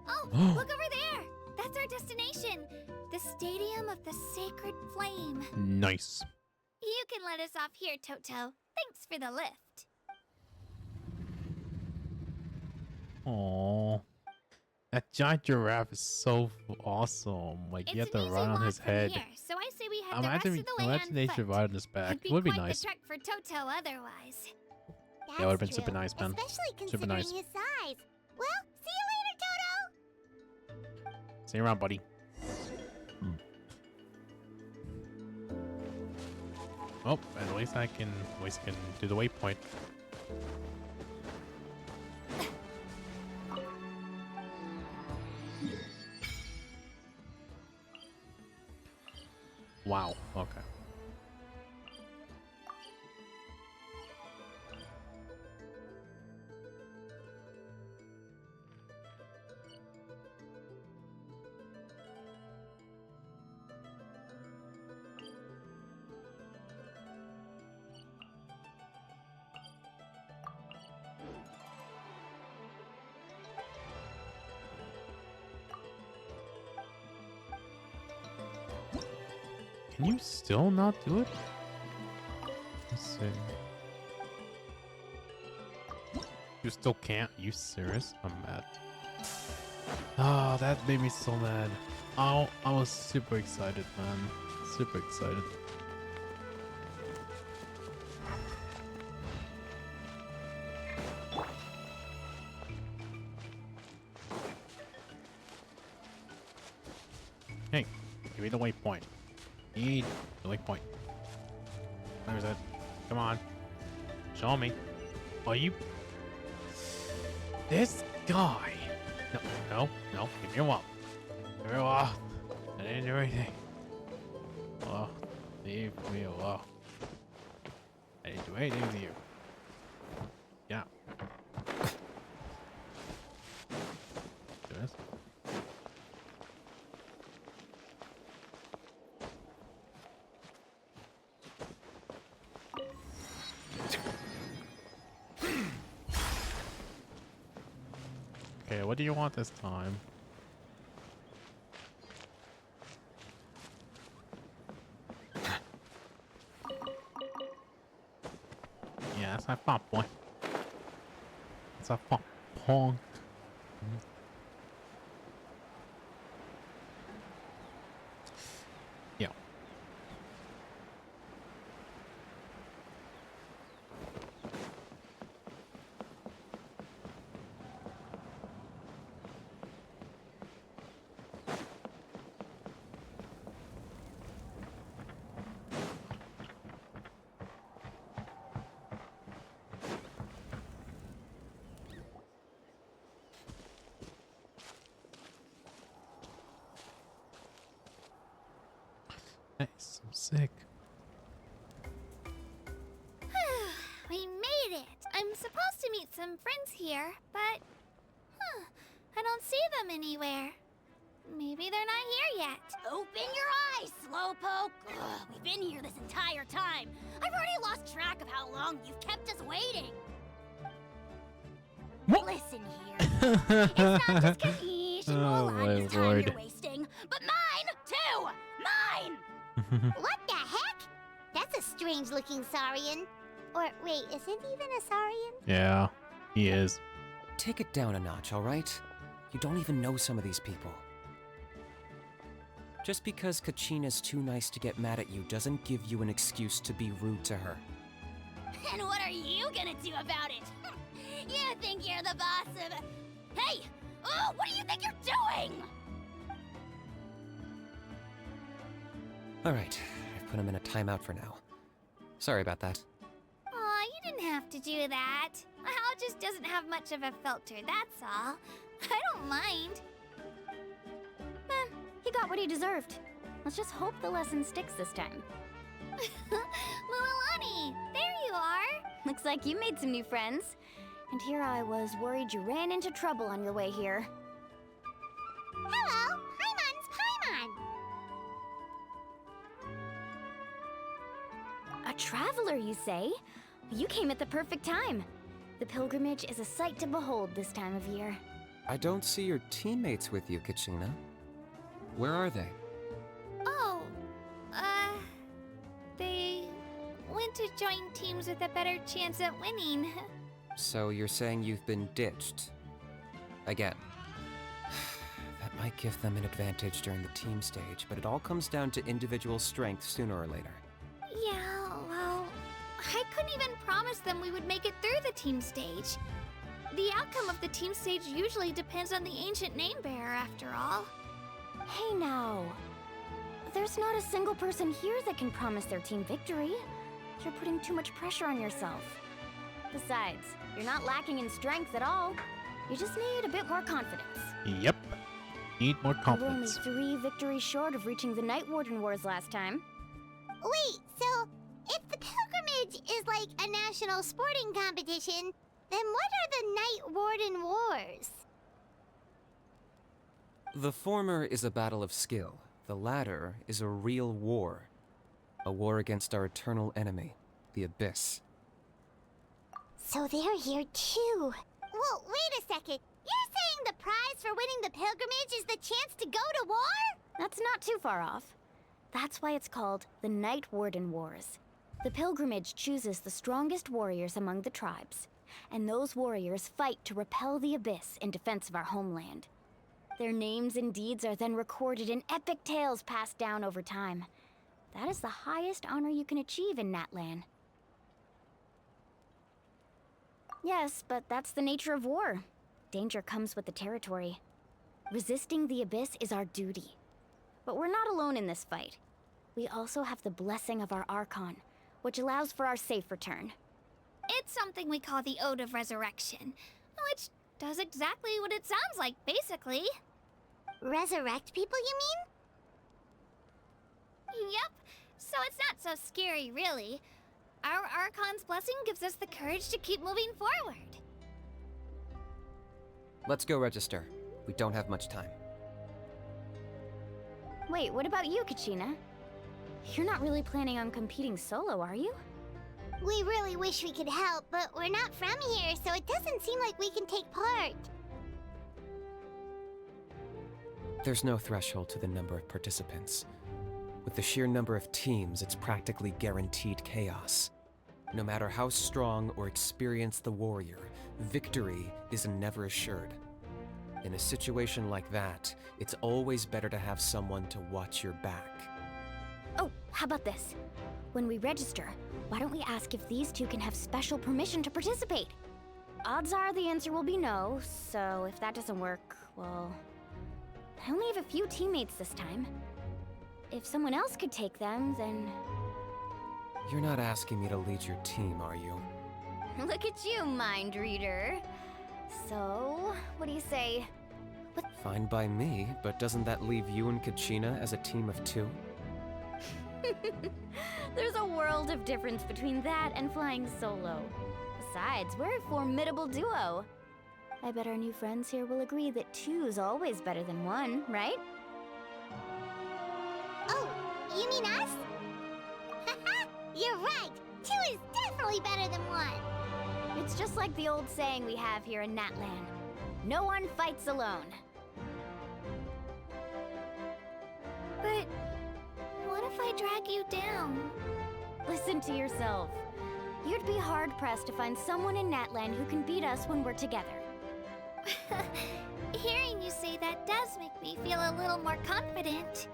Oh, look over there! That's our destination. The Stadium of the Sacred Flame. Nice. You can let us off here, Toto. Thanks for the lift. Aww. That giant giraffe is so awesome. Like, you have to ride on his head. Here, so I say we head the rest of the way Imagine on they foot. should ride on his back. It'd It would be quite nice. the trek for Toto otherwise. Yeah, it would have been super nice, man. Especially Super nice. considering his size. Well, see you later, Toto! See you around, buddy. Oh, at least I can do the waypoint. Wow. Okay. Can you still not do it? Let's see. You still can't? You serious? I'm mad. Oh, that made me so mad. Oh, I was super excited, man. Super excited. Hey, give me the waypoint. Need the waypoint. Where's it? Come on. Show me. Are you... This guy. No. Give me a wall. Give me a wall. I didn't do anything. Oh, leave me alone. I didn't do anything to you. Yeah. Do this. Okay, what do you want this time? Yeah, that's my pop boy. That's a pop pong. Yeah. Nice. I'm sick. We made it! I'm supposed to meet some friends here, but... I don't see them anywhere. Maybe they're not here yet. Open your eyes, Slowpoke! Ugh, we've been here this entire time. I've already lost track of how long you've kept us waiting. What? Listen here. It's not just occasional honest time Lord. you're wasting, but mine, too! Mine! What the heck? That's a strange-looking Saurian. Or, wait, is it even a Saurian? Yeah, he is. Take it down a notch, alright? You don't even know some of these people. Just because Kachina's too nice to get mad at you doesn't give you an excuse to be rude to her. And what are you gonna do about it? You think you're the boss of... Hey! Oh, what do you think you're doing? Alright, I've put him in a timeout for now. Sorry about that. Aw, you didn't have to do that. Hal just doesn't have much of a filter, that's all. I don't mind. He got what he deserved. Let's just hope the lesson sticks this time. Mualani, there you are. Looks like you made some new friends. And here I was worried you ran into trouble on your way here. Hello, Paimon's Paimon. A traveler, you say? You came at the perfect time. The pilgrimage is a sight to behold this time of year. I don't see your teammates with you, Kachina. Where are they? Oh, they went to join teams with a better chance at winning. So you're saying you've been ditched? Again. That might give them an advantage during the team stage, but it all comes down to individual strength sooner or later. Yeah, well, I couldn't even promise them we would make it through the team stage. The outcome of the team stage usually depends on the ancient name bearer, after all. Hey now. There's not a single person here that can promise their team victory. You're putting too much pressure on yourself. Besides, you're not lacking in strength at all. You just need a bit more confidence. Yep. Need more You were only confidence. 3 victories short of reaching the Night Warden Wars last time. Wait, so if the pilgrimage is like a national sporting competition, then what are the Night Warden Wars? The former is a battle of skill. The latter is a real war. A war against our eternal enemy, the Abyss. So they're here too. Well, wait a second. You're saying the prize for winning the pilgrimage is the chance to go to war? That's not too far off. That's why it's called the Night Warden Wars. The pilgrimage chooses the strongest warriors among the tribes, and those warriors fight to repel the Abyss in defense of our homeland. Their names and deeds are then recorded in epic tales passed down over time. That is the highest honor you can achieve in Natlan. Yes, but that's the nature of war. Danger comes with the territory. Resisting the Abyss is our duty. But we're not alone in this fight. We also have the blessing of our Archon, which allows for our safe return. It's something we call the Ode of Resurrection, which does exactly what it sounds like, basically. Resurrect people, you mean? Yep, so it's not so scary, really. Our Archon's blessing gives us the courage to keep moving forward. Let's go register. We don't have much time. Wait, what about you, Kachina? You're not really planning on competing solo, are you? We really wish we could help, but we're not from here, so it doesn't seem like we can take part. There's no threshold to the number of participants. With the sheer number of teams, it's practically guaranteed chaos. No matter how strong or experienced the warrior, victory is never assured. In a situation like that, it's always better to have someone to watch your back. Oh, how about this? When we register, why don't we ask if these two can have special permission to participate? Odds are the answer will be no, so if that doesn't work, well... I only have a few teammates this time. If someone else could take them, then... You're not asking me to lead your team, are you? Look at you, mind reader. So, what do you say? Fine by me, but doesn't that leave you and Kachina as a team of 2? There's a world of difference between that and flying solo. Besides, we're a formidable duo. I bet our new friends here will agree that 2's always better than 1, right? Oh, you mean us? You're right. 2 is definitely better than 1. It's just like the old saying we have here in Natlan. No one fights alone. But what if I drag you down? Listen to yourself. You'd be hard-pressed to find someone in Natlan who can beat us when we're together. Hearing you say that does make me feel a little more confident.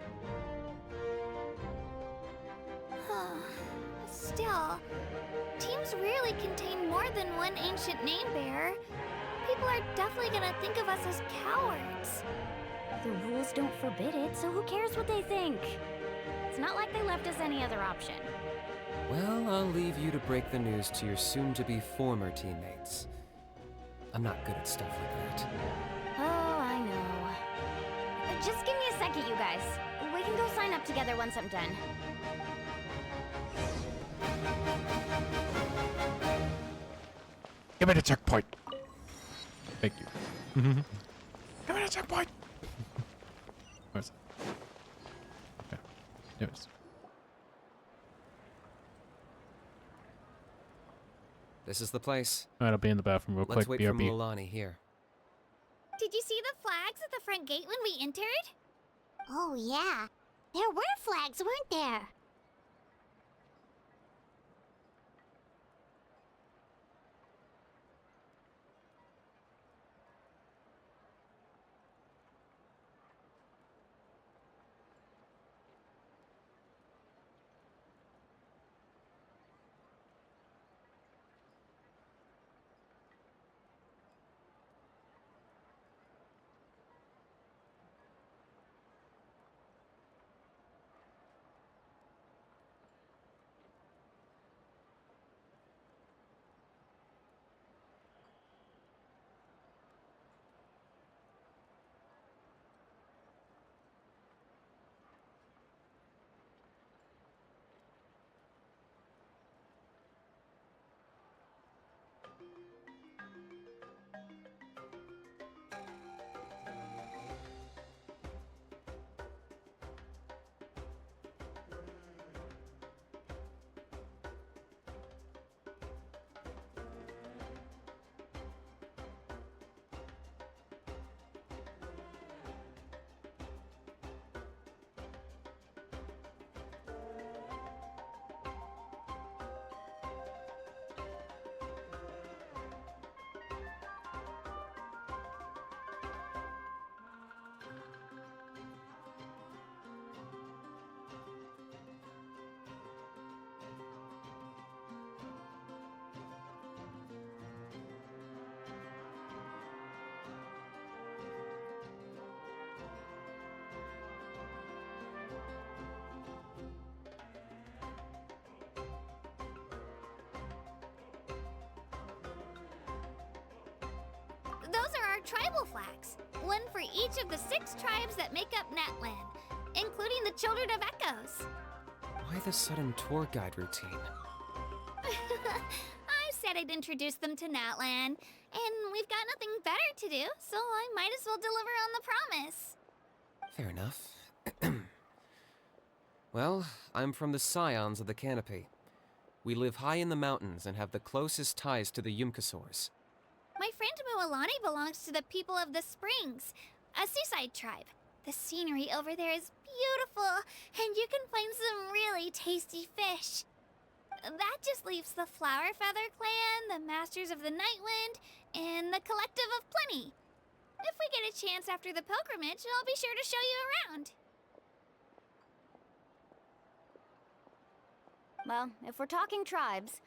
Still, teams rarely contain more than one ancient name bearer. People are definitely gonna think of us as cowards. The rules don't forbid it, so who cares what they think? It's not like they left us any other option. Well, I'll leave you to break the news to your soon-to-be former teammates. I'm not good at stuff like that. Oh, I know. Just give me a second, you guys. We can go sign up together once I'm done. Give me the checkpoint. Thank you. Give me the checkpoint. Where's it? Okay. There it is. This is the place. Alright, I'll be in the bathroom real Let's quick. wait for BRB. Mualani here. Did you see the flags at the front gate when we entered? Oh, yeah. There were flags, weren't there? Those are our tribal flags. One for each of the 6 tribes that make up Natlan, including the Children of Echoes. Why the sudden tour guide routine? I said I'd introduce them to Natlan, and we've got nothing better to do, so I might as well deliver on the promise. Fair enough. Well, I'm from the Scions of the Canopy. We live high in the mountains and have the closest ties to the Yumkasaurs. My friend Mualani belongs to the people of the Springs, a seaside tribe. The scenery over there is beautiful, and you can find some really tasty fish. That just leaves the Flower Feather Clan, the Masters of the Nightwind, and the Collective of Plenty. If we get a chance after the pilgrimage, I'll be sure to show you around. Well, if we're talking tribes,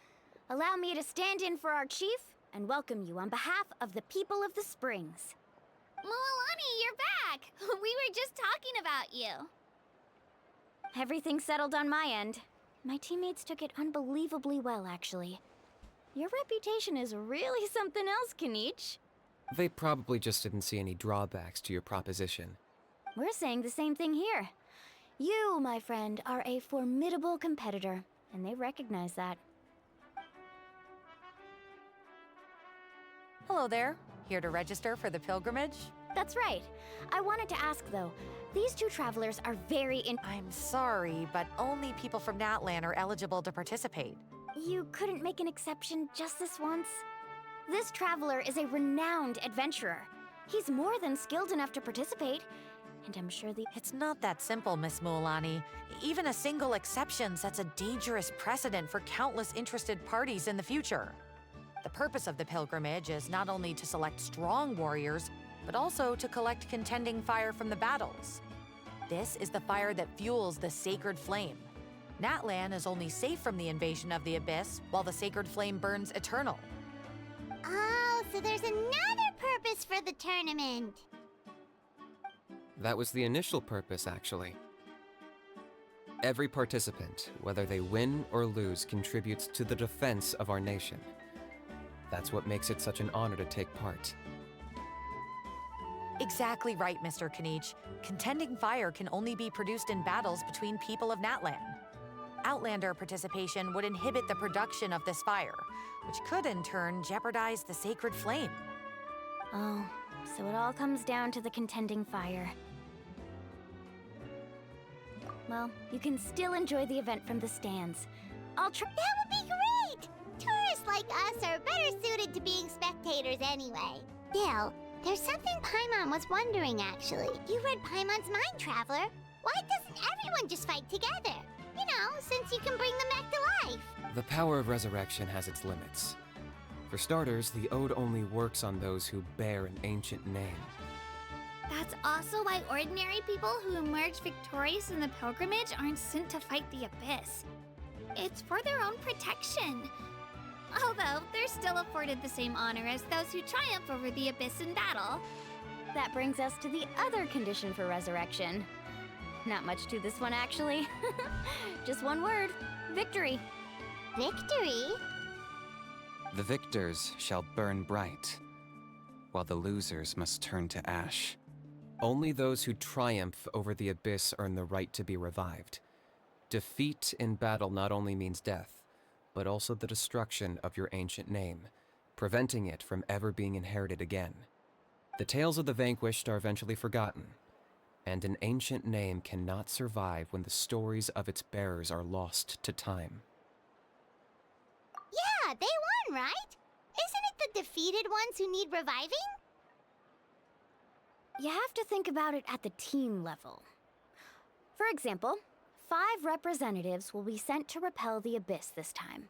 allow me to stand in for our chief and welcome you on behalf of the people of the Springs. Mualani, you're back! We were just talking about you. Everything's settled on my end. My teammates took it unbelievably well, actually. Your reputation is really something else, Kanich. They probably just didn't see any drawbacks to your proposition. We're saying the same thing here. You, my friend, are a formidable competitor, and they recognize that. Hello there. Here to register for the pilgrimage? That's right. I wanted to ask, though. These 2 travelers are I'm sorry, but only people from Natlan are eligible to participate. You couldn't make an exception just this once? This traveler is a renowned adventurer. He's more than skilled enough to participate, and I'm sure It's not that simple, Miss Mualani. Even a single exception sets a dangerous precedent for countless interested parties in the future. The purpose of the pilgrimage is not only to select strong warriors, but also to collect contending fire from the battles. This is the fire that fuels the sacred flame. Natlan is only safe from the invasion of the Abyss, while the sacred flame burns eternal. Oh, so there's another purpose for the tournament. That was the initial purpose, actually. Every participant, whether they win or lose, contributes to the defense of our nation. That's what makes it such an honor to take part. Exactly right, Mr. Kanich. Contending fire can only be produced in battles between people of Natlan. Outlander participation would inhibit the production of this fire, which could in turn jeopardize the sacred flame. Oh, so it all comes down to the contending fire. Well, you can still enjoy the event from the stands. I'll try. That would be great! Tourists like us are better suited to being spectators anyway. Still, there's something Paimon was wondering, actually. You read Paimon's Mind Traveler. Why doesn't everyone just fight together? You know, since you can bring them back to life. The power of resurrection has its limits. For starters, the ode only works on those who bear an ancient name. That's also why ordinary people who emerge victorious in the pilgrimage aren't sent to fight the Abyss. It's for their own protection. Although, they're still afforded the same honor as those who triumph over the Abyss in battle. That brings us to the other condition for resurrection. Not much to this one, actually. Just one word: victory. Victory? The victors shall burn bright, while the losers must turn to ash. Only those who triumph over the Abyss earn the right to be revived. Defeat in battle not only means death, but also the destruction of your ancient name, preventing it from ever being inherited again. The tales of the vanquished are eventually forgotten, and an ancient name cannot survive when the stories of its bearers are lost to time. Yeah, they won, right? Isn't it the defeated ones who need reviving? You have to think about it at the team level. For example, 5 representatives will be sent to repel the Abyss this time.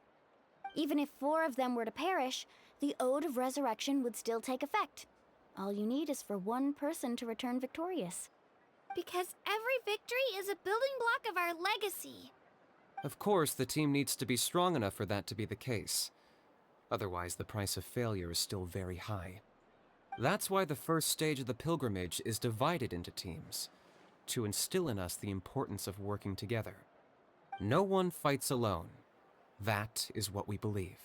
Even if 4 of them were to perish, the Ode of Resurrection would still take effect. All you need is for 1 person to return victorious. Because every victory is a building block of our legacy. Of course, the team needs to be strong enough for that to be the case. Otherwise, the price of failure is still very high. That's why the first stage of the pilgrimage is divided into teams, to instill in us the importance of working together. No one fights alone. That is what we believe.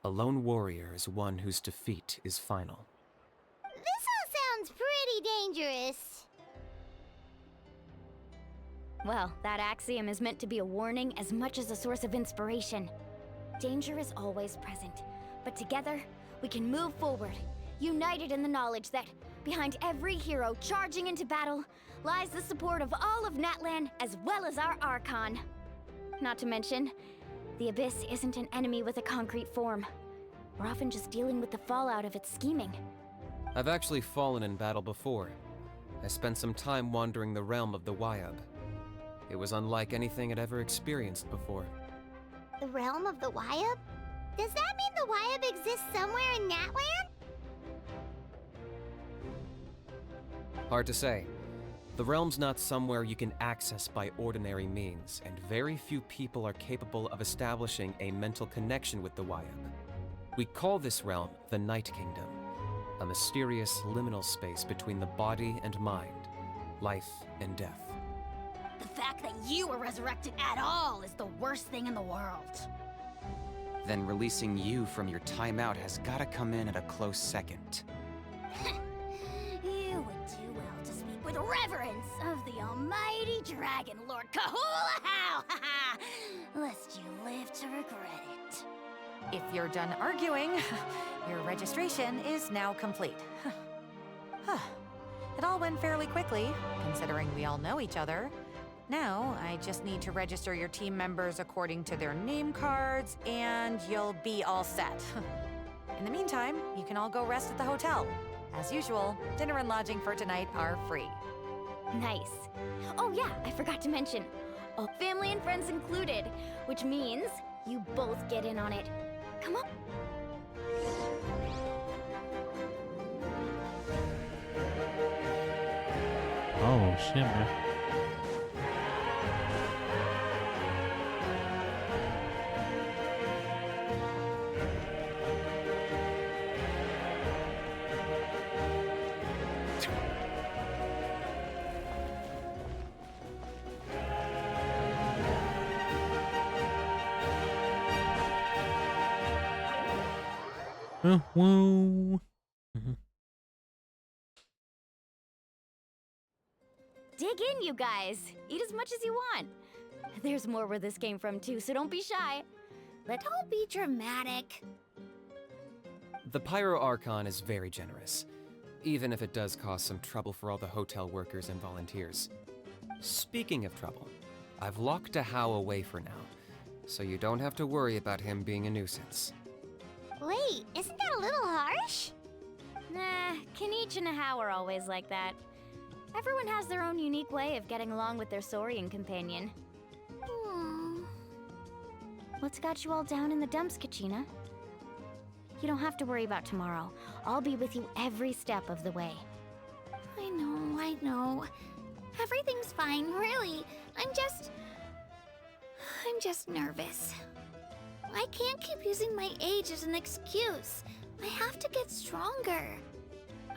A lone warrior is one whose defeat is final. This all sounds pretty dangerous. Well, that axiom is meant to be a warning as much as a source of inspiration. Danger is always present, but together, we can move forward, united in the knowledge that behind every hero charging into battle lies the support of all of Natlan as well as our Archon. Not to mention, the Abyss isn't an enemy with a concrete form. We're often just dealing with the fallout of its scheming. I've actually fallen in battle before. I spent some time wandering the realm of the Wyab. It was unlike anything I'd ever experienced before. The realm of the Wyab? Does that mean the Wyab exists somewhere in Natlan? Hard to say. The realm's not somewhere you can access by ordinary means, and very few people are capable of establishing a mental connection with the Wyab. We call this realm the Night Kingdom, a mysterious liminal space between the body and mind, life and death. The fact that you were resurrected at all is the worst thing in the world. Then releasing you from your timeout has gotta come in at a close second. You would do well to speak with reverence of the almighty Dragon Lord Kahula-How! Lest you live to regret it. If you're done arguing, your registration is now complete. It all went fairly quickly, considering we all know each other. Now, I just need to register your team members according to their name cards, and you'll be all set. In the meantime, you can all go rest at the hotel. As usual, dinner and lodging for tonight are free. Nice. Oh yeah, I forgot to mention. All family and friends included, which means you both get in on it. Come on. Oh shit, man. Whoa. Dig in, you guys. Eat as much as you want. There's more where this came from, too, so don't be shy. Don't be dramatic. The Pyro Archon is very generous, even if it does cause some trouble for all the hotel workers and volunteers. Speaking of trouble, I've locked a How away for now, so you don't have to worry about him being a nuisance. Wait, isn't that a little harsh? Nah, Kanich and How are always like that. Everyone has their own unique way of getting along with their Saurian companion. What's got you all down in the dumps, Kachina? You don't have to worry about tomorrow. I'll be with you every step of the way. I know. Everything's fine, really. I'm just nervous. I can't keep using my age as an excuse. I have to get stronger.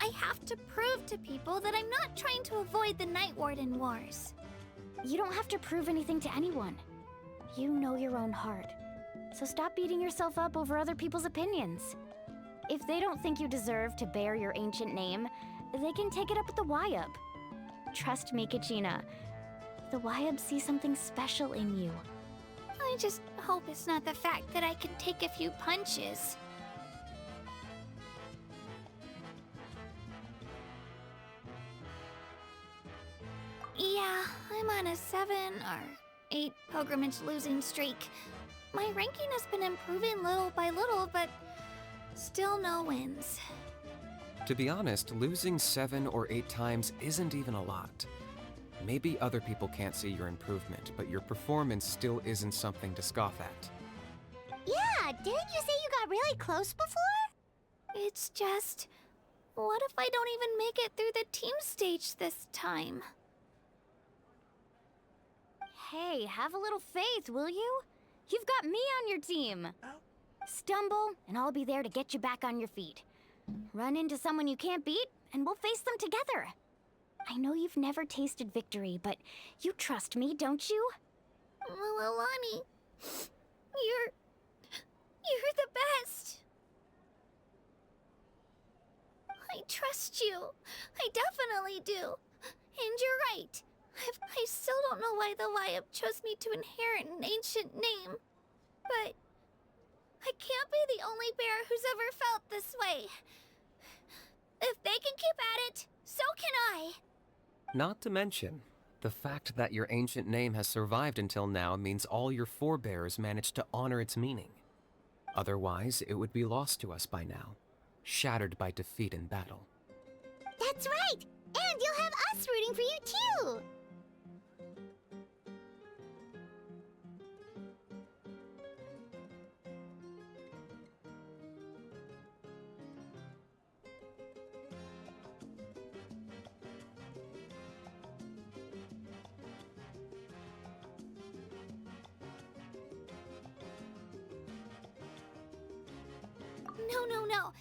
I have to prove to people that I'm not trying to avoid the Night Warden Wars. You don't have to prove anything to anyone. You know your own heart. So stop beating yourself up over other people's opinions. If they don't think you deserve to bear your ancient name, they can take it up with the Wyub. Trust me, Kachina. The Wyub see something special in you. I just hope it's not the fact that I can take a few punches. Yeah, I'm on a 7 or 8 pilgrimage losing streak. My ranking has been improving little by little, but still no wins. To be honest, losing 7 or 8 times isn't even a lot. Maybe other people can't see your improvement, but your performance still isn't something to scoff at. Yeah, didn't you say you got really close before? It's just... what if I don't even make it through the team stage this time? Hey, have a little faith, will you? You've got me on your team. Stumble, and I'll be there to get you back on your feet. Run into someone you can't beat, and we'll face them together. I know you've never tasted victory, but you trust me, don't you? Well, Alani, you're the best. I trust you. I definitely do. And you're right. I still don't know why the Wyub chose me to inherit an ancient name. But I can't be the only bear who's ever felt this way. If they can keep at it, so can I. Not to mention, the fact that your ancient name has survived until now means all your forebears managed to honor its meaning. Otherwise, it would be lost to us by now, shattered by defeat in battle. That's right! And you'll have us rooting for you too! No.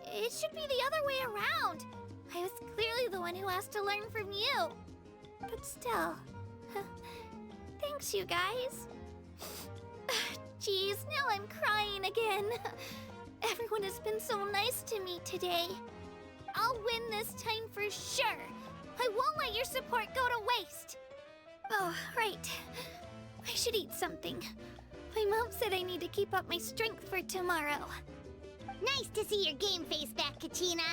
It should be the other way around. I was clearly the one who asked to learn from you. But still. Thanks, you guys. Geez, now I'm crying again. Everyone has been so nice to me today. I'll win this time for sure. I won't let your support go to waste. Oh, right. I should eat something. My mom said I need to keep up my strength for tomorrow. Nice to see your game face back, Kachina.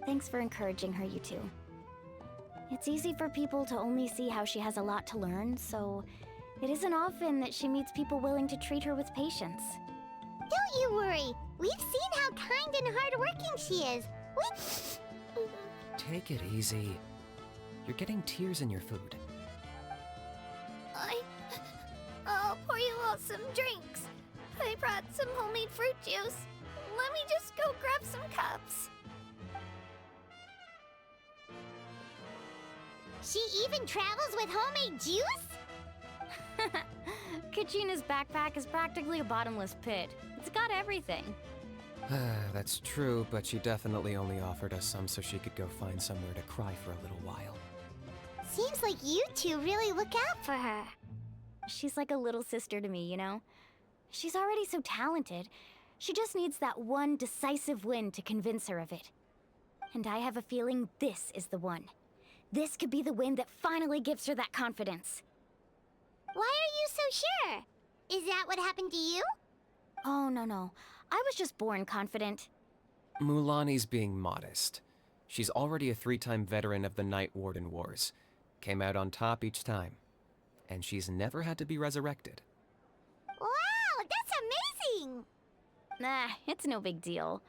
Thanks for encouraging her, you two. It's easy for people to only see how she has a lot to learn, so it isn't often that she meets people willing to treat her with patience. Don't you worry. We've seen how kind and hardworking she is. Take it easy. You're getting tears in your food. I'll pour you all some drinks. I brought some homemade fruit juice. Let me just go grab some cups. She even travels with homemade juice? Kachina's backpack is practically a bottomless pit. It's got everything. That's true, but she definitely only offered us some so she could go find somewhere to cry for a little while. Seems like you two really look out for her. She's like a little sister to me, you know? She's already so talented. She just needs that one decisive win to convince her of it. And I have a feeling this is the one. This could be the win that finally gives her that confidence. Why are you so sure? Is that what happened to you? Oh, no. I was just born confident. Mulaney's being modest. She's already a 3-time veteran of the Night Warden Wars. Came out on top each time. And she's never had to be resurrected. Wow, that's amazing! Nah, it's no big deal.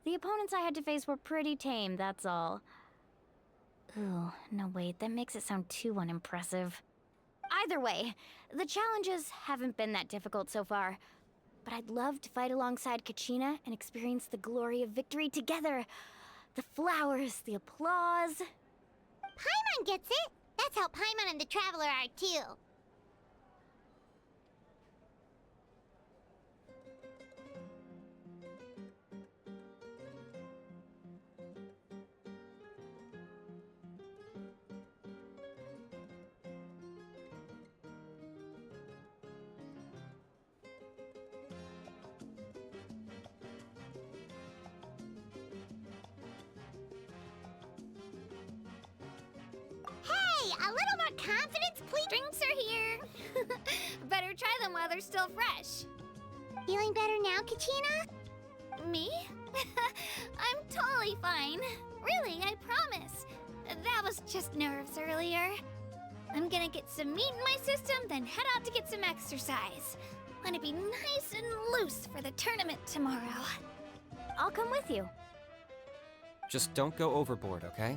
The opponents I had to face were pretty tame, that's all. Ooh, no wait, that makes it sound too unimpressive. Either way, the challenges haven't been that difficult so far. But I'd love to fight alongside Kachina and experience the glory of victory together. The flowers, the applause. Paimon gets it! That's how Paimon and the Traveler are too. Hey, a little more confidence, please. Drinks are here. Better try them while they're still fresh. Feeling better now, Kachina? Me? I'm totally fine. Really, I promise. That was just nerves earlier. I'm gonna get some meat in my system, then head out to get some exercise. Wanna be nice and loose for the tournament tomorrow. I'll come with you. Just don't go overboard, okay?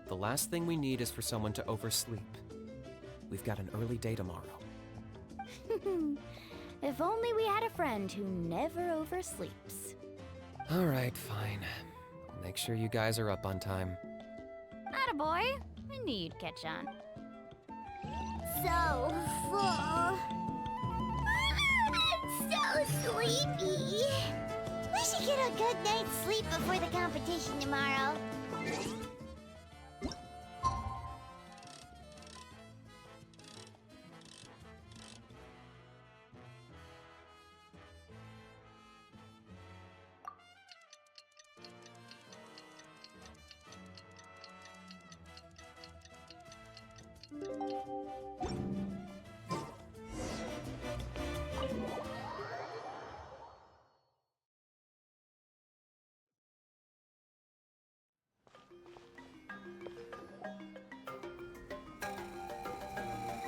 The last thing we need is for someone to oversleep. We've got an early day tomorrow. If only we had a friend who never oversleeps. Alright, fine. I'll make sure you guys are up on time. Attaboy. I knew you'd catch on. So full. I'm so sleepy. We should get a good night's sleep before the competition tomorrow.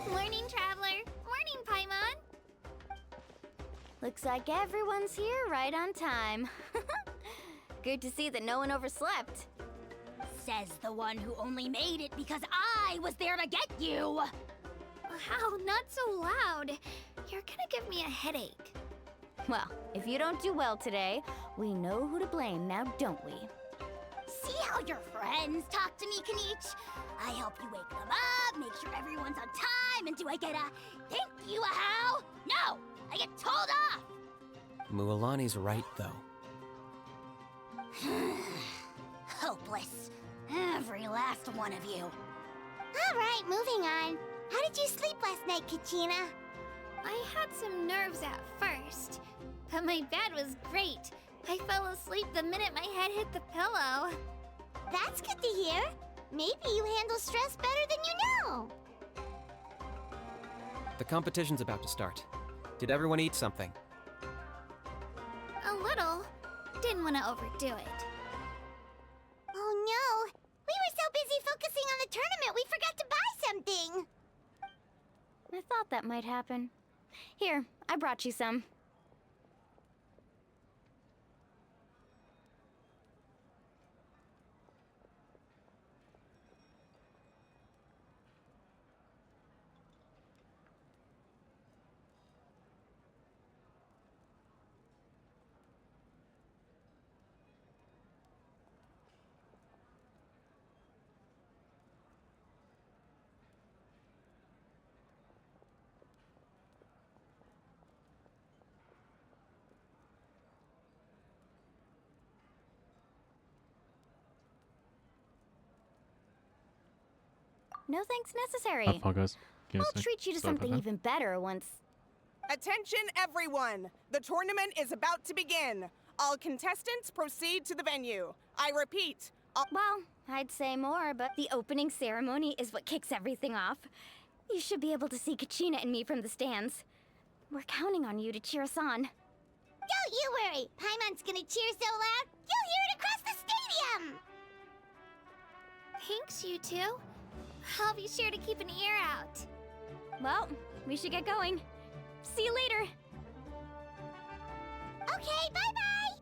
Morning, Traveler. Morning, Paimon. Looks like everyone's here right on time. Good to see that no one overslept. Says the one who only made it because I was there to get you! Wow, not so loud. You're gonna give me a headache. Well, if you don't do well today, we know who to blame now, don't we? See how your friends talk to me, Kanich? I help you wake them up, make sure everyone's on time, and do I get a thank you, a how? No! I get told off! Mualani's right, though. Hopeless. Every last one of you. All right, moving on. How did you sleep last night, Kachina? I had some nerves at first, but my bed was great. I fell asleep the minute my head hit the pillow. That's good to hear. Maybe you handle stress better than you know. The competition's about to start. Did everyone eat something? A little. Didn't want to overdo it. Oh no! We were so busy focusing on the tournament we forgot to buy something! I thought that might happen. Here, I brought you some. No thanks necessary. Have fun, guys. I'll treat you to something even better once... Attention, everyone! The tournament is about to begin. All contestants proceed to the venue. I repeat, Well, I'd say more, but the opening ceremony is what kicks everything off. You should be able to see Kachina and me from the stands. We're counting on you to cheer us on. Don't you worry! Paimon's gonna cheer so loud, you'll hear it across the stadium! Thanks, you two. I'll be sure to keep an ear out. Well, we should get going. See you later. Okay, bye-bye!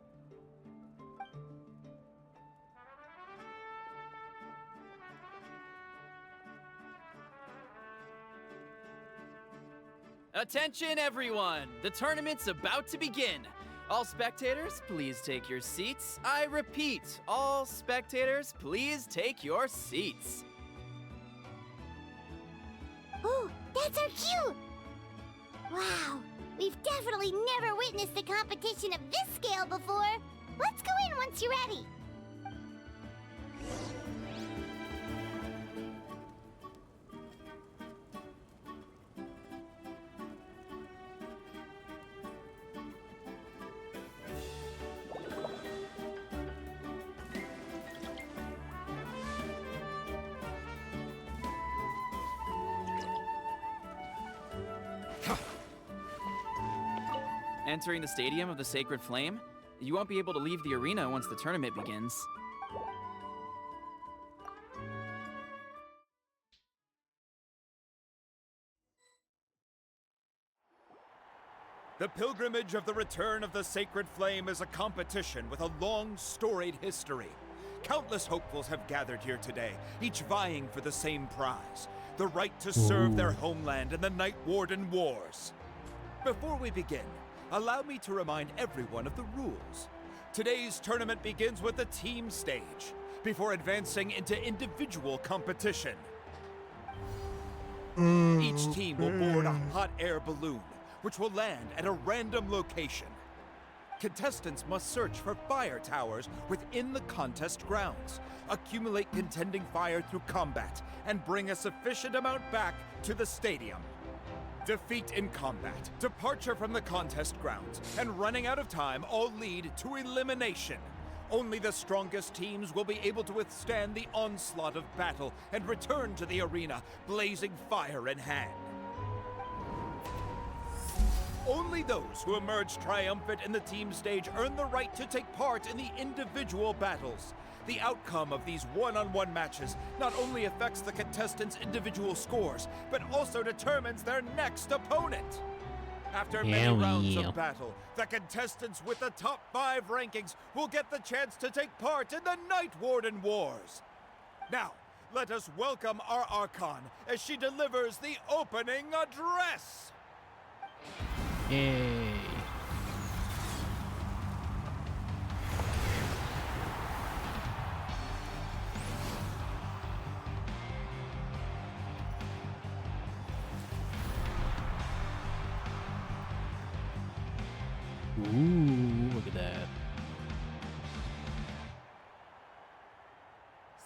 Attention, everyone! The tournament's about to begin. All spectators, please take your seats. I repeat, all spectators, please take your seats. Ooh, that's our cue! Wow, we've definitely never witnessed a competition of this scale before. Let's go in once you're ready. Entering the Stadium of the Sacred Flame, you won't be able to leave the arena once the tournament begins. The pilgrimage of the return of the Sacred Flame is a competition with a long, storied history. Countless hopefuls have gathered here today, each vying for the same prize, the right to serve their homeland in the Night Warden Wars. Before we begin, allow me to remind everyone of the rules. Today's tournament begins with the team stage, before advancing into individual competition. Each team will board a hot air balloon, which will land at a random location. Contestants must search for fire towers within the contest grounds, accumulate contending fire through combat, and bring a sufficient amount back to the stadium. Defeat in combat, departure from the contest grounds, and running out of time all lead to elimination. Only the strongest teams will be able to withstand the onslaught of battle and return to the arena, blazing fire in hand. Only those who emerge triumphant in the team stage earn the right to take part in the individual battles. The outcome of these one-on-one matches not only affects the contestants' individual scores, but also determines their next opponent. After many rounds of battle, the contestants with the top 5 rankings will get the chance to take part in the Night Warden Wars. Now, let us welcome our Archon as she delivers the opening address. Yay. Ooh, look at that.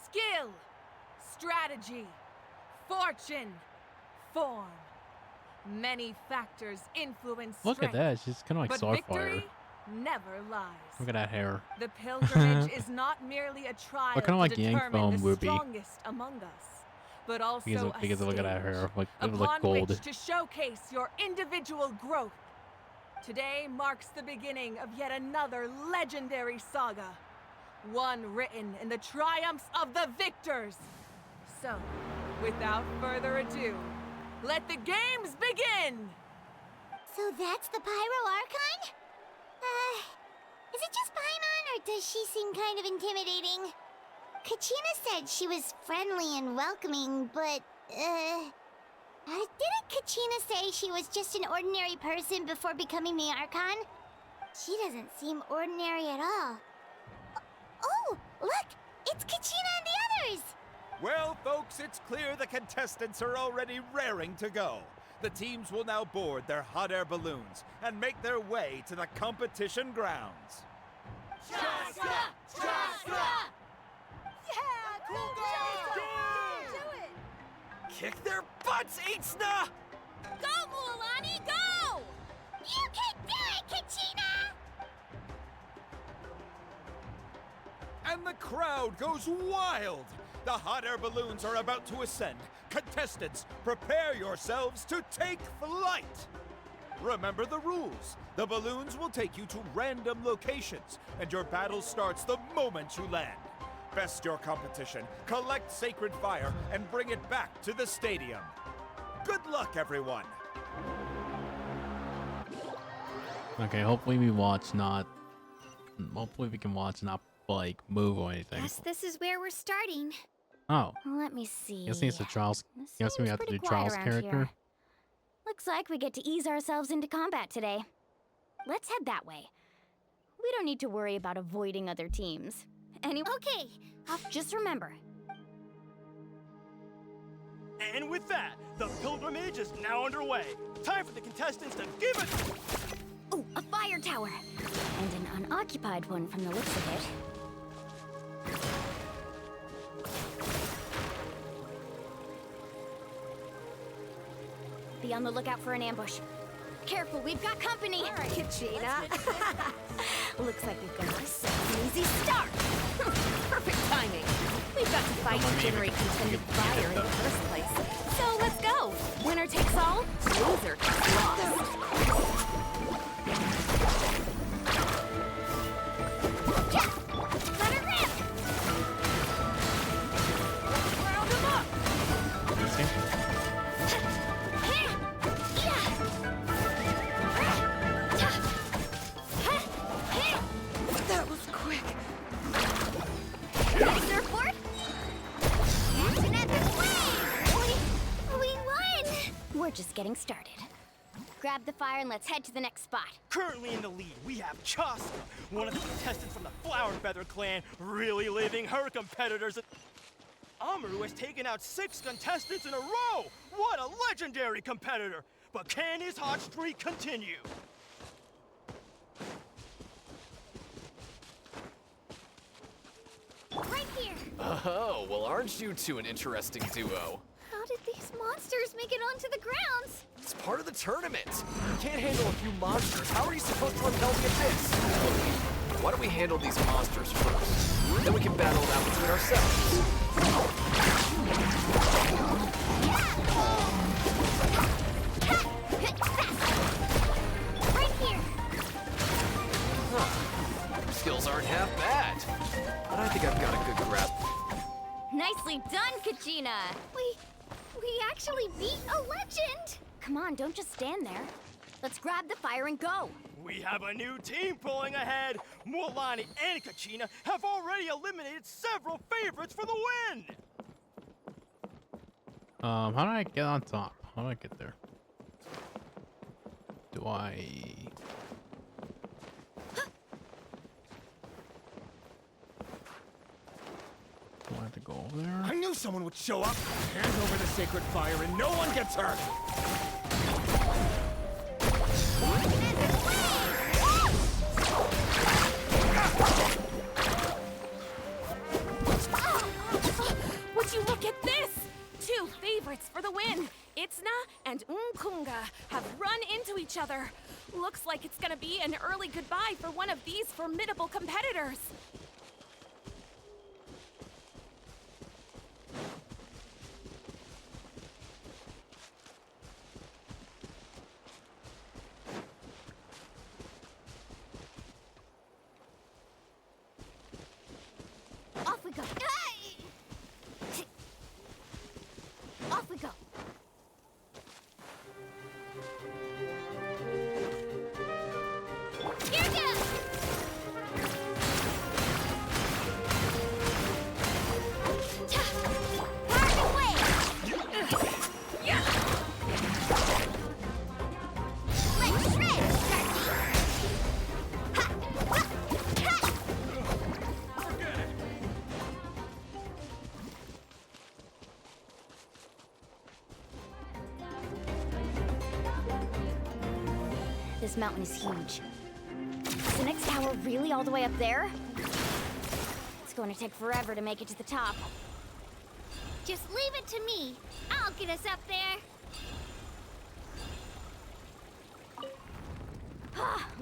Skill, strategy, fortune, form. Many factors influence Look at strength, that. She's kind of like but Starfire. victory never lies. Look at that hair. The pilgrimage is not merely a trial Look kind of like to Yang determine Foam the Whoopi. strongest among us, but also Because a look at that stage hair. Like, it upon look gold. which to showcase your individual growth. Today marks the beginning of yet another legendary saga, one written in the triumphs of the victors. So, without further ado, let the games begin! So that's the Pyro Archon? Is it just Paimon, or does she seem kind of intimidating? Kachina said she was friendly and welcoming, but, didn't Kachina say she was just an ordinary person before becoming the Archon? She doesn't seem ordinary at all. Oh, look! It's Kachina and the others! Well, folks, it's clear the contestants are already raring to go. The teams will now board their hot air balloons and make their way to the competition grounds. Chaska! Chaska! Yeah, cool girl! Do it! Kick their butts, Aitzna! Go, Mualani, go! You can do it, Kachina! And the crowd goes wild! The hot air balloons are about to ascend. Contestants, prepare yourselves to take flight! Remember the rules. The balloons will take you to random locations, and your battle starts the moment you land. Best your competition, collect sacred fire, and bring it back to the stadium. Good luck, everyone! Okay, hopefully we watch not. Hopefully we can watch not like move or anything. Guess this is where we're starting. Oh, Let me see. guess it's a Trials. Guess we have to do pretty Trials quiet around character. here. Looks like we get to ease ourselves into combat today. Let's head that way. We don't need to worry about avoiding other teams. Anyway, Okay. just remember. And with that, the pilgrimage is now underway. Time for the contestants to give it. Oh, a fire tower! And an unoccupied one from the looks of it. Be on the lookout for an ambush. Careful, we've got company! All right, Kachina. Looks like we've got ourselves an easy start! Perfect timing. We've got to fight to generate contended fire in the first place. So let's go. Winner takes all, loser gets lost. Let her rip! Round them up. That was quick. Nice surfboard! Action at the flame! We won! We're just getting started. Grab the fire and let's head to the next spot. Currently in the lead, we have Chasta, one of the contestants from the Flower Feather clan, really leaving her competitors. Amaru has taken out 6 contestants in a row. What a legendary competitor! But can his hot streak continue? Right here! Oh, well, aren't you two an interesting duo? How did these monsters make it onto the grounds? It's part of the tournament. You can't handle a few monsters. How are you supposed to repel the abyss? Why don't we handle these monsters first? Then we can battle it out between ourselves. Right here! Huh. Skills aren't half bad. But I think I've got a good grasp. Nicely done, Kachina! We actually beat a legend! Come on, don't just stand there. Let's grab the fire and go. We have a new team pulling ahead. Mulani and Kachina have already eliminated several favorites for the win. How do I get on top? How do I get there? Do I? Do I have to go over there? I knew someone would show up! Hand over the sacred fire and no one gets hurt! Would you look at this? 2 favorites for the win. Itzna and Unkunga have run into each other. Looks like it's gonna be an early goodbye for one of these formidable competitors. Off we go! Off we go! Here goes! Park away! Let's shred, This mountain is huge. Is the next tower really all the way up there? It's going to take forever to make it to the top. Just leave it to me. I'll get us up there.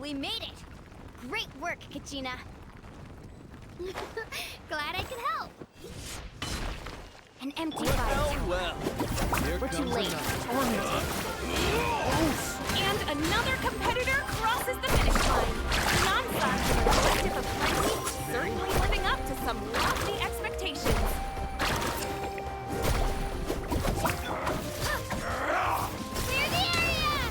We made it! Great work, Kachina. Glad I could help. An empty fire. Well, We're too late. And another competitor crosses the finish line. Non-Sun and the collective of Plenty certainly living up to some lofty expectations. Clear the area!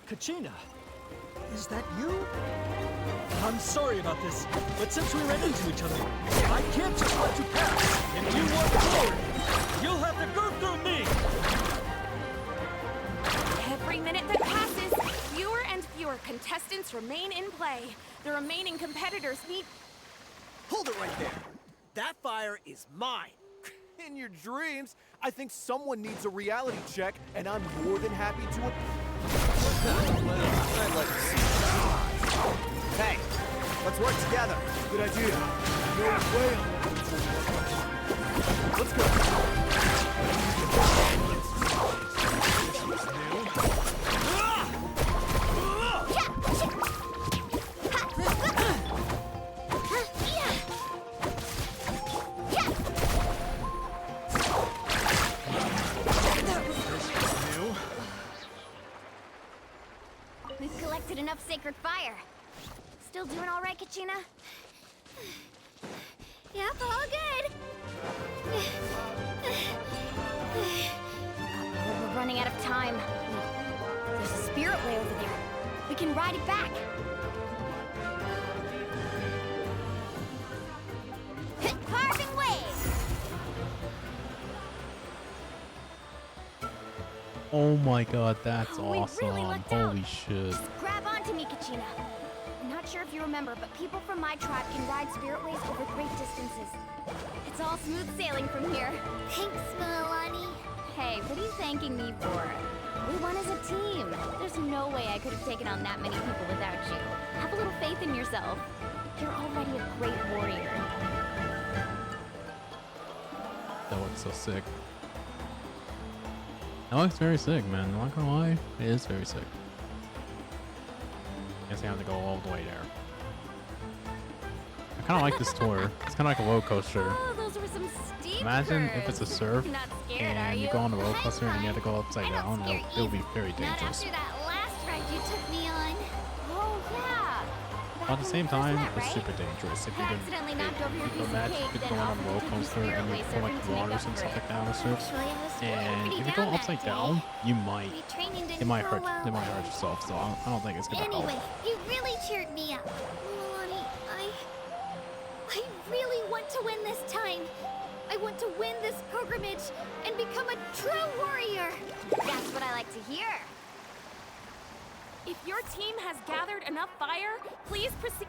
Kachina, is that you? I'm sorry about this, but since we ran into each other, I can't just let you pass. If you want forward, you'll have to go through me. Every minute that passes, fewer and fewer contestants remain in play. The remaining competitors need... Hold it right there. That fire is mine. In your dreams, I think someone needs a reality check, and I'm more than happy to... I'd like to see. Hey, let's work together. Good idea. No way. Let's go. We've collected enough sacred fire. Still doing all right, Kachina? Yep, all good. We're running out of time. There's a spirit way over there. We can ride it back. Carving wave! Oh my god, that's We awesome. really lucked out. Holy shit. Grab onto me, Kachina. I'm not sure if you remember, but people from my tribe can ride spirit ways over great distances. It's all smooth sailing from here. Thanks, Milani. Hey, what are you thanking me for? We won as a team. There's no way I could have taken on that many people without you. Have a little faith in yourself. You're already a great warrior. That looks so sick. That looks very sick, man. I'm not gonna lie. It is very sick. Guess I have to go all the way there. I kind of like this tour. It's kind of like a roller coaster. Oh, those were some steep Imagine curves. if it's a surf Not scared, are and you you? go on the roller coaster and you have to go upside down. It would be very Not dangerous. after that last ride you took me on. Oh, yeah. But at the same time, that, it's right? super dangerous. If you can, Accidentally knocked over your you piece of imagine cake, if you then go on a offered roller to take coaster spirit and you way feel like surfing to make waters up and for stuff it. like that on the surf, Actually, I was and pretty if you down go that upside day. down, you might. My training didn't It might go hurt. well. It might hurt yourself. So I don't think it's gonna Anyway, help. you really cheered me up. Milani, I really want to win this time. I want to win this pilgrimage and become a true warrior. That's what I like to hear. If your team has gathered enough fire, please proceed.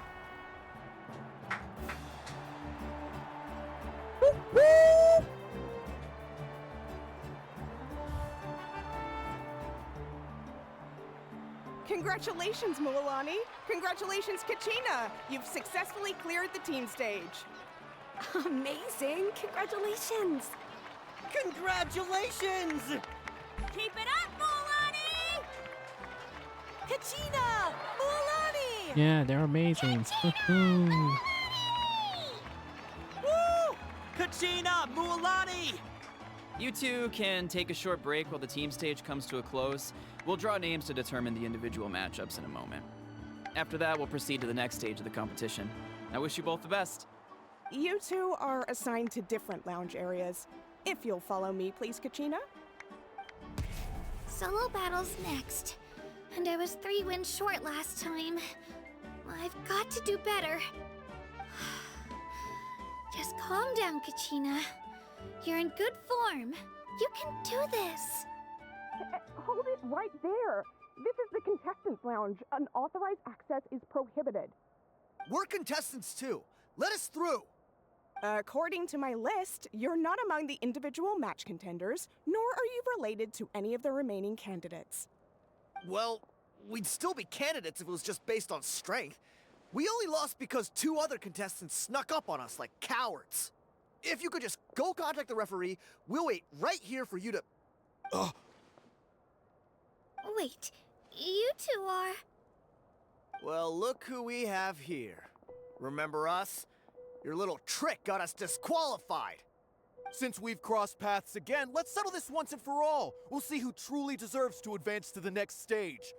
Congratulations, Milani. Congratulations, Kachina. You've successfully cleared the team stage. Amazing! Congratulations! Congratulations! Keep it up, Milani! Kachina! Milani! Yeah, they're amazing. Woohoo. Woo! Kachina! Mualani! You two can take a short break while the team stage comes to a close. We'll draw names to determine the individual matchups in a moment. After that, we'll proceed to the next stage of the competition. I wish you both the best. You two are assigned to different lounge areas. If you'll follow me, please, Kachina. Solo battle's next. And I was 3 wins short last time. I've got to do better. Just calm down, Kachina. You're in good form. You can do this. Hold it right there. This is the contestants' lounge. Unauthorized access is prohibited. We're contestants too. Let us through. According to my list, you're not among the individual match contenders, nor are you related to any of the remaining candidates. Well, we'd still be candidates if it was just based on strength. We only lost because 2 other contestants snuck up on us like cowards. If you could just go contact the referee, we'll wait right here for you to... Wait, you two are... Well, look who we have here. Remember us? Your little trick got us disqualified. Since we've crossed paths again, let's settle this once and for all. We'll see who truly deserves to advance to the next stage.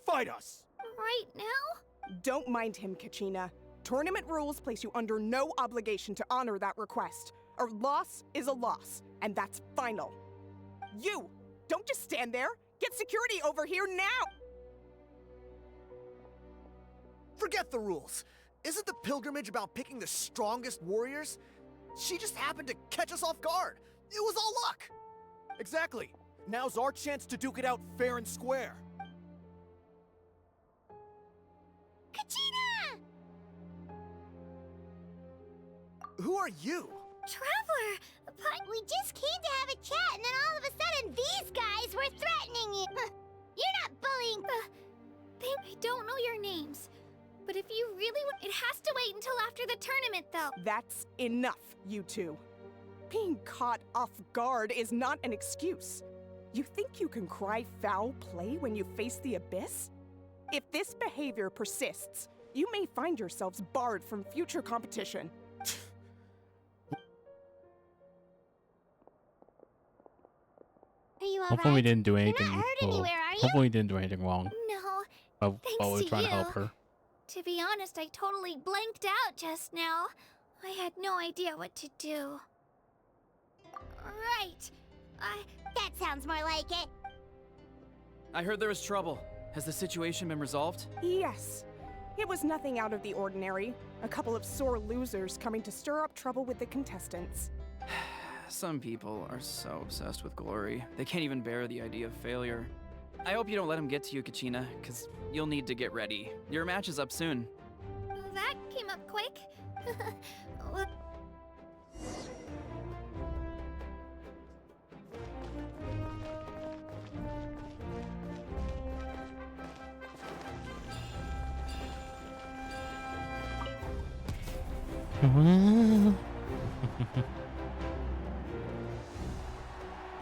Fight us! Right now? Don't mind him, Kachina. Tournament rules place you under no obligation to honor that request. A loss is a loss, and that's final. You! Don't just stand there! Get security over here now! Forget the rules. Isn't the pilgrimage about picking the strongest warriors? She just happened to catch us off guard. It was all luck. Exactly. Now's our chance to duke it out fair and square. Kachina! Who are you? Traveler! We just came to have a chat, and then all of a sudden these guys were threatening you. You're not bullying. I don't know your names. But if you really want, it has to wait until after the tournament, though. That's enough, you two. Being caught off guard is not an excuse. You think you can cry foul play when you face the abyss? If this behavior persists, you may find yourselves barred from future competition. Are you alright? Hopefully we didn't do anything. You're not hurt anywhere, are you? Hopefully we didn't do anything wrong. No. While we're trying to help you. her. To be honest, I totally blanked out just now. I had no idea what to do. Right. That sounds more like it. I heard there was trouble. Has the situation been resolved? Yes. It was nothing out of the ordinary. A couple of sore losers coming to stir up trouble with the contestants. Some people are so obsessed with glory, they can't even bear the idea of failure. I hope you don't let him get to you, Kachina, because you'll need to get ready. Your match is up soon. That came up quick. What?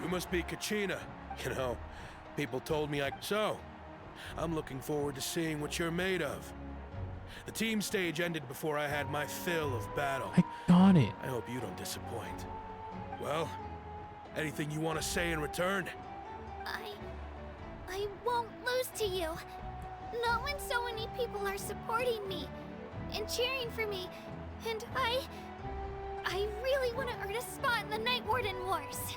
You must be Kachina. You know, people told me So, I'm looking forward to seeing what you're made of. The team stage ended before I had my fill of battle. I got it. I hope you don't disappoint. Well, anything you want to say in return? I won't lose to you. Not when so many people are supporting me and cheering for me. And I really want to earn a spot in the Night Warden Wars.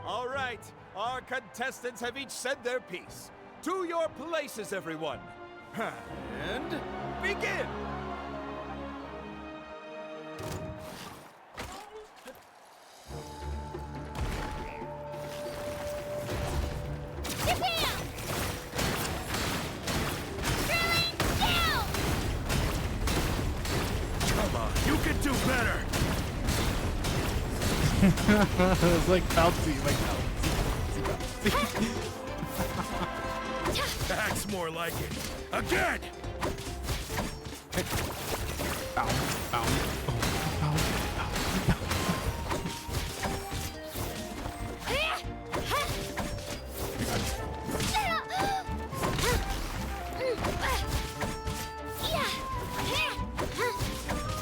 All right, our contestants have each said their piece. To your places, everyone. And begin! Come on, you can do better! It's like bouncy, bouncy. That's more like it. Again!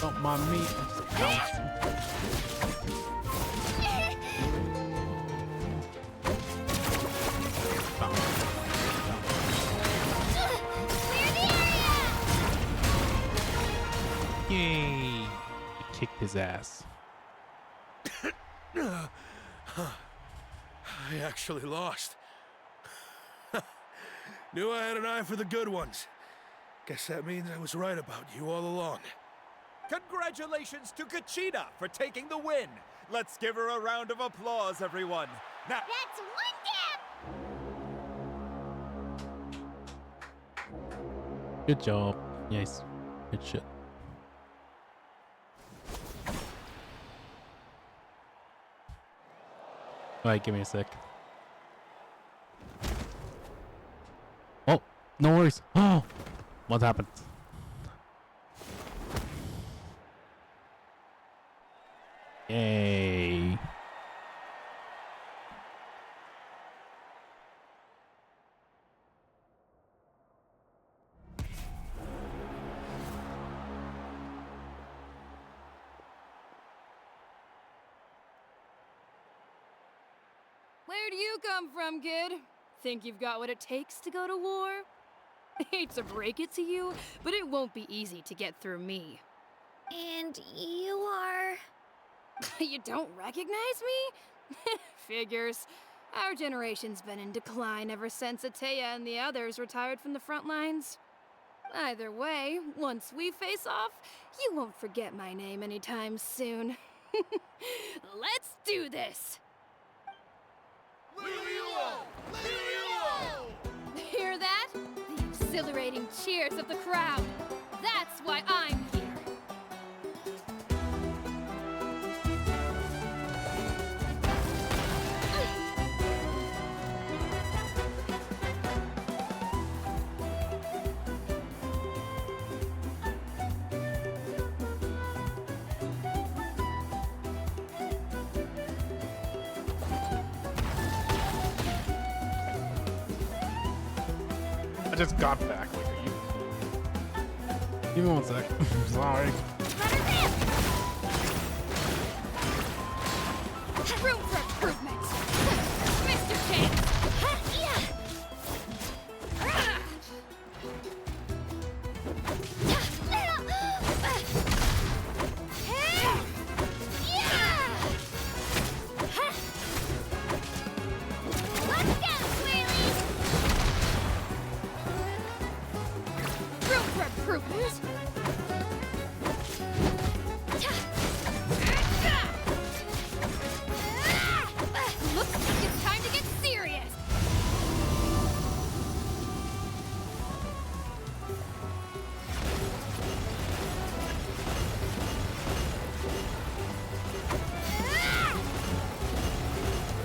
Don't mind me. Yay! He kicked his ass. I actually lost. Knew I had an eye for the good ones. Guess that means I was right about you all along. Congratulations to Kachina for taking the win. Let's give her a round of applause, everyone. Now, That's one Good job. Nice. Good shit. Alright, give me a sec. Oh, no worries. Oh, what happened? Yay. Where do you come from, kid? Think you've got what it takes to go to war? Hate to break it to you, but it won't be easy to get through me. And you are... You don't recognize me? Figures. Our generation's been in decline ever since Atea and the others retired from the front lines. Either way, once we face off, you won't forget my name anytime soon. Let's do this! Hear that? The exhilarating cheers of the crowd. That's why I'm here. I just got back. Like, are you... Give me 1 sec. Sorry. Room for improvement. Mr. Chance. Looks like it's time to get serious.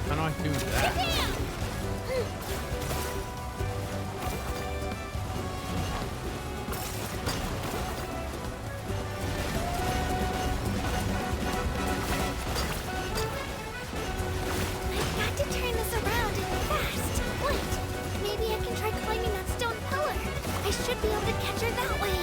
How do I do that? Got to turn this around and fast. Wait, maybe I can try climbing that stone pillar. I should be able to catch her that way.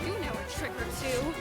You know a trick or two.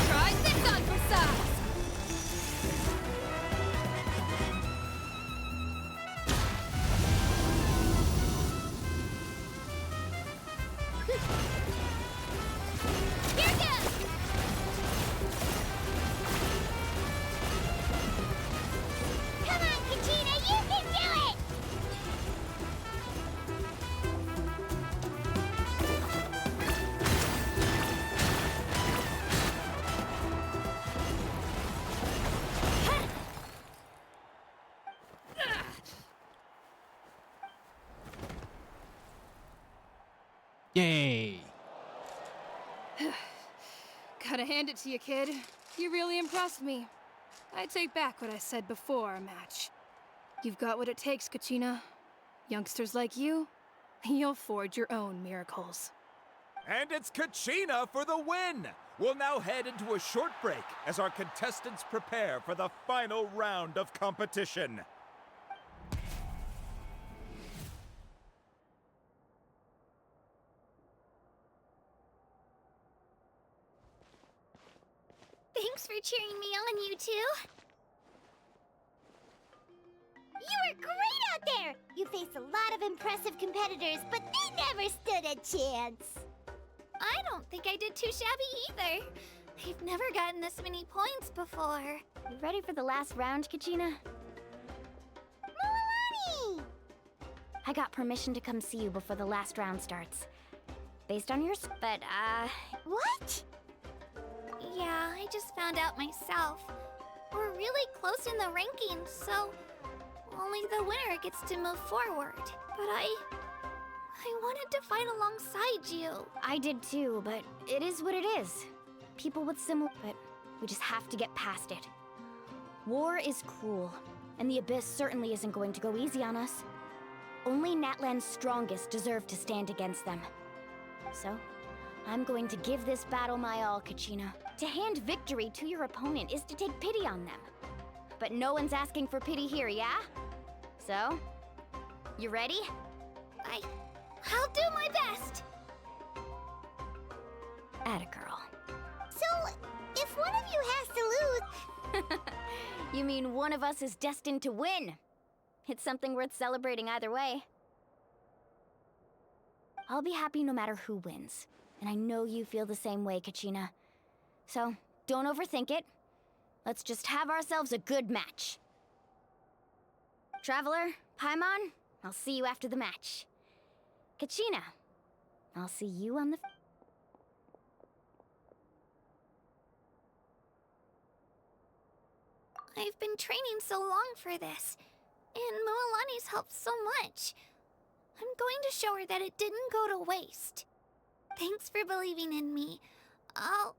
Try this on for size. Come on, Katina, you can do it! Yay! Gotta hand it to you, kid. You really impressed me. I take back what I said before our match. You've got what it takes, Kachina. Youngsters like you, you'll forge your own miracles. And it's Kachina for the win! We'll now head into a short break as our contestants prepare for the final round of competition. Thanks for cheering me on, you two. You were great out there! You faced a lot of impressive competitors, but they never stood a chance. I don't think I did too shabby either. I've never gotten this many points before. You ready for the last round, Kachina? Milani! I got permission to come see you before the last round starts. Based on yours, but, What? Yeah, I just found out myself. We're really close in the rankings, so only the winner gets to move forward. But I wanted to fight alongside you. I did too, but it is what it is. People with similar, but we just have to get past it. War is cruel, and the Abyss certainly isn't going to go easy on us. Only Natlan's strongest deserve to stand against them. So, I'm going to give this battle my all, Kachina. To hand victory to your opponent is to take pity on them. But no one's asking for pity here, yeah? So, you ready? I'll do my best! Atta girl. So, if one of you has to lose... You mean one of us is destined to win? It's something worth celebrating either way. I'll be happy no matter who wins. And I know you feel the same way, Kachina. So, don't overthink it. Let's just have ourselves a good match. Traveler, Paimon, I'll see you after the match. Kachina, I'll see you on the... I've been training so long for this, and Mualani's helped so much. I'm going to show her that it didn't go to waste. Thanks for believing in me. I'll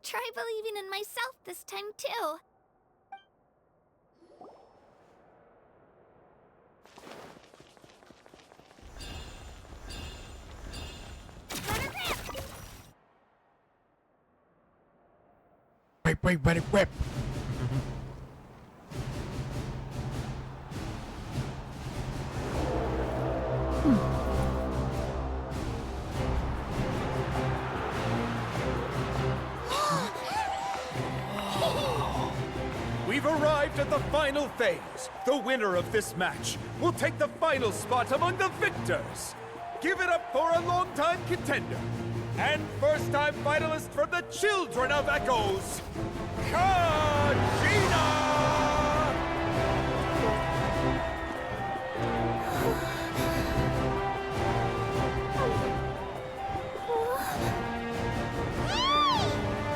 try believing in myself this time too. Wait, let it rip. We've arrived at the final phase. The winner of this match will take the final spot among the victors. Give it up for a longtime contender and first-time finalist from the Children of Echoes, Kachina!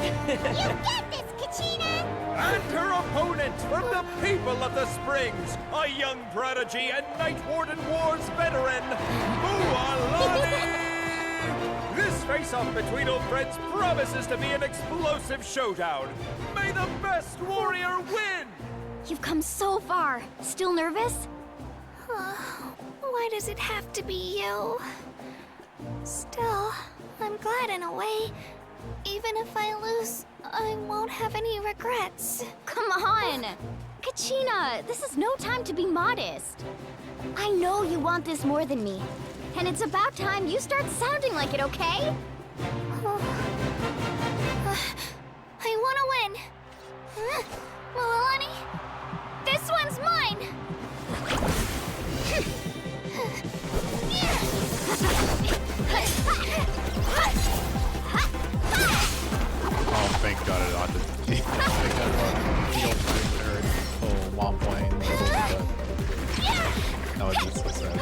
You get this, Kachina! And her opponent from the people of the Springs, a young prodigy and Night Warden Wars veteran, Mualani! This face-off between old friends promises to be an explosive showdown. May the best warrior win! You've come so far. Still nervous? Why does it have to be you? Still, I'm glad in a way. Even if I lose, I won't have any regrets. Come on! Kachina, this is no time to be modest. I know you want this more than me. And it's about time you start sounding like it, okay? I want to win. Mualani, this one's mine! Oh, thank God it ought to be. Thank God it ought to be over oh, while playing. That would be so sad.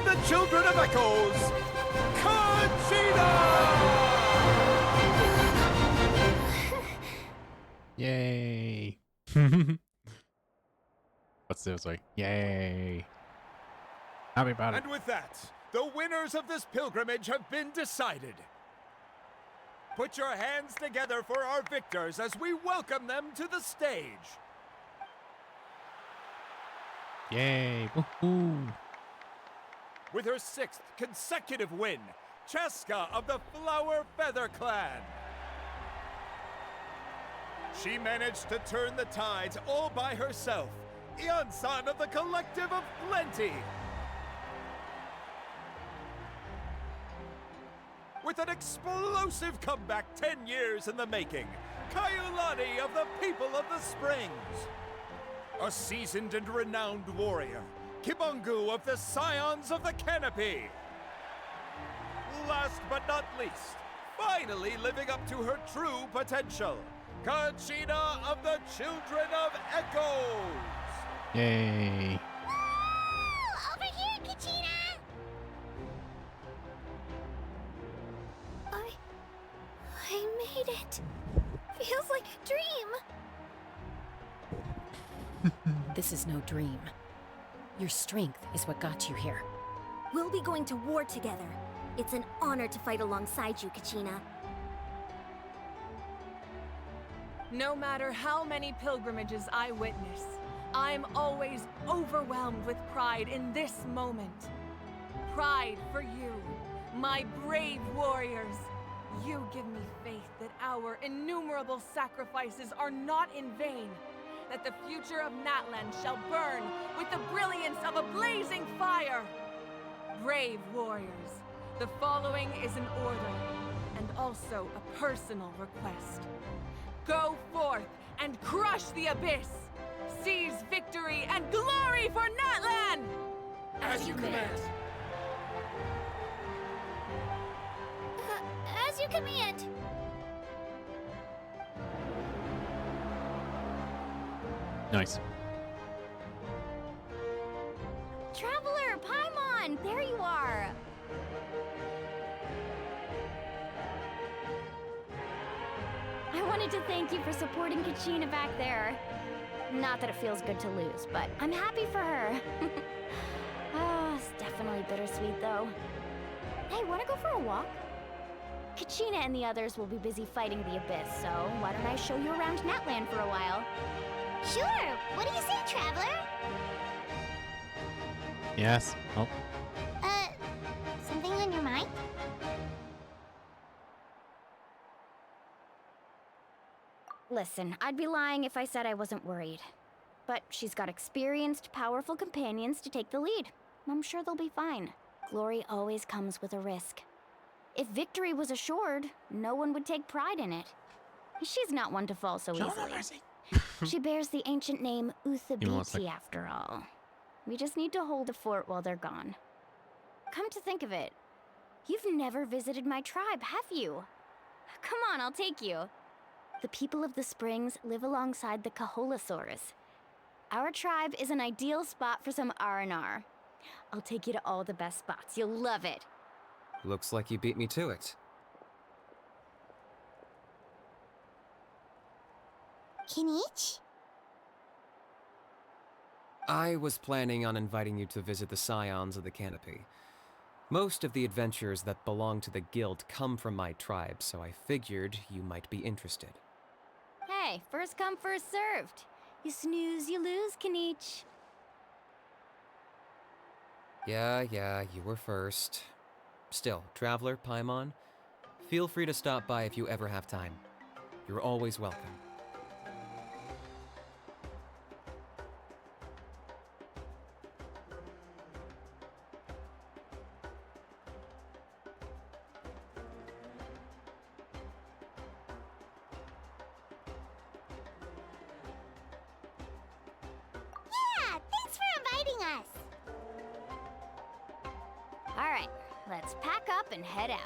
of the Children of Echoes, Conchita! Yay! What's this like? Yay! Happy about it. And with that, the winners of this pilgrimage have been decided. Put your hands together for our victors as we welcome them to the stage. Yay! Woohoo! With her 6th consecutive win, Cheska of the Flower Feather Clan. She managed to turn the tides all by herself. Ian-san of the Collective of Plenty. With an explosive comeback 10 years in the making, Kaiulani of the People of the Springs. A seasoned and renowned warrior, Kibungu of the Scions of the Canopy. Last but not least, finally living up to her true potential, Conchita of the Children of Echoes! Yay! Woo! Over here, Kachina! I made it. Feels like a dream. This is no dream. Your strength is what got you here. We'll be going to war together. It's an honor to fight alongside you, Kachina. No matter how many pilgrimages I witness, I'm always overwhelmed with pride in this moment. Pride for you, my brave warriors. You give me faith that our innumerable sacrifices are not in vain, that the future of Natlan shall burn with the brilliance of a blazing fire. Brave warriors, the following is an order, and also a personal request. Go forth and crush the abyss! Seize victory and glory for Natlan! As you command! As you command. Nice. Traveler, Paimon, there you are. I wanted to thank you for supporting Kachina back there. Not that it feels good to lose, but I'm happy for her. It's definitely bittersweet though. Hey, wanna go for a walk? Kachina and the others will be busy fighting the Abyss, so why don't I show you around Natlan for a while? Sure! What do you say, Traveler? Yes. Oh. Something on your mind? Listen, I'd be lying if I said I wasn't worried. But she's got experienced, powerful companions to take the lead. I'm sure they'll be fine. Glory always comes with a risk. If victory was assured, no one would take pride in it. She's not one to fall so easily. She bears the ancient name Uthabiti after all. We just need to hold the fort while they're gone. Come to think of it, you've never visited my tribe, have you? Come on, I'll take you. The people of the springs live alongside the Kaholasaurus. Our tribe is an ideal spot for some R&R. I'll take you to all the best spots. You'll love it. Looks like you beat me to it. Kinich? I was planning on inviting you to visit the Scions of the Canopy. Most of the adventurers that belong to the guild come from my tribe, so I figured you might be interested. Hey, first come, first served. You snooze, you lose, Kinich. Yeah, you were first. Still, Traveler, Paimon, feel free to stop by if you ever have time. You're always welcome. Yeah, thanks for inviting us. All right, let's pack up and head out.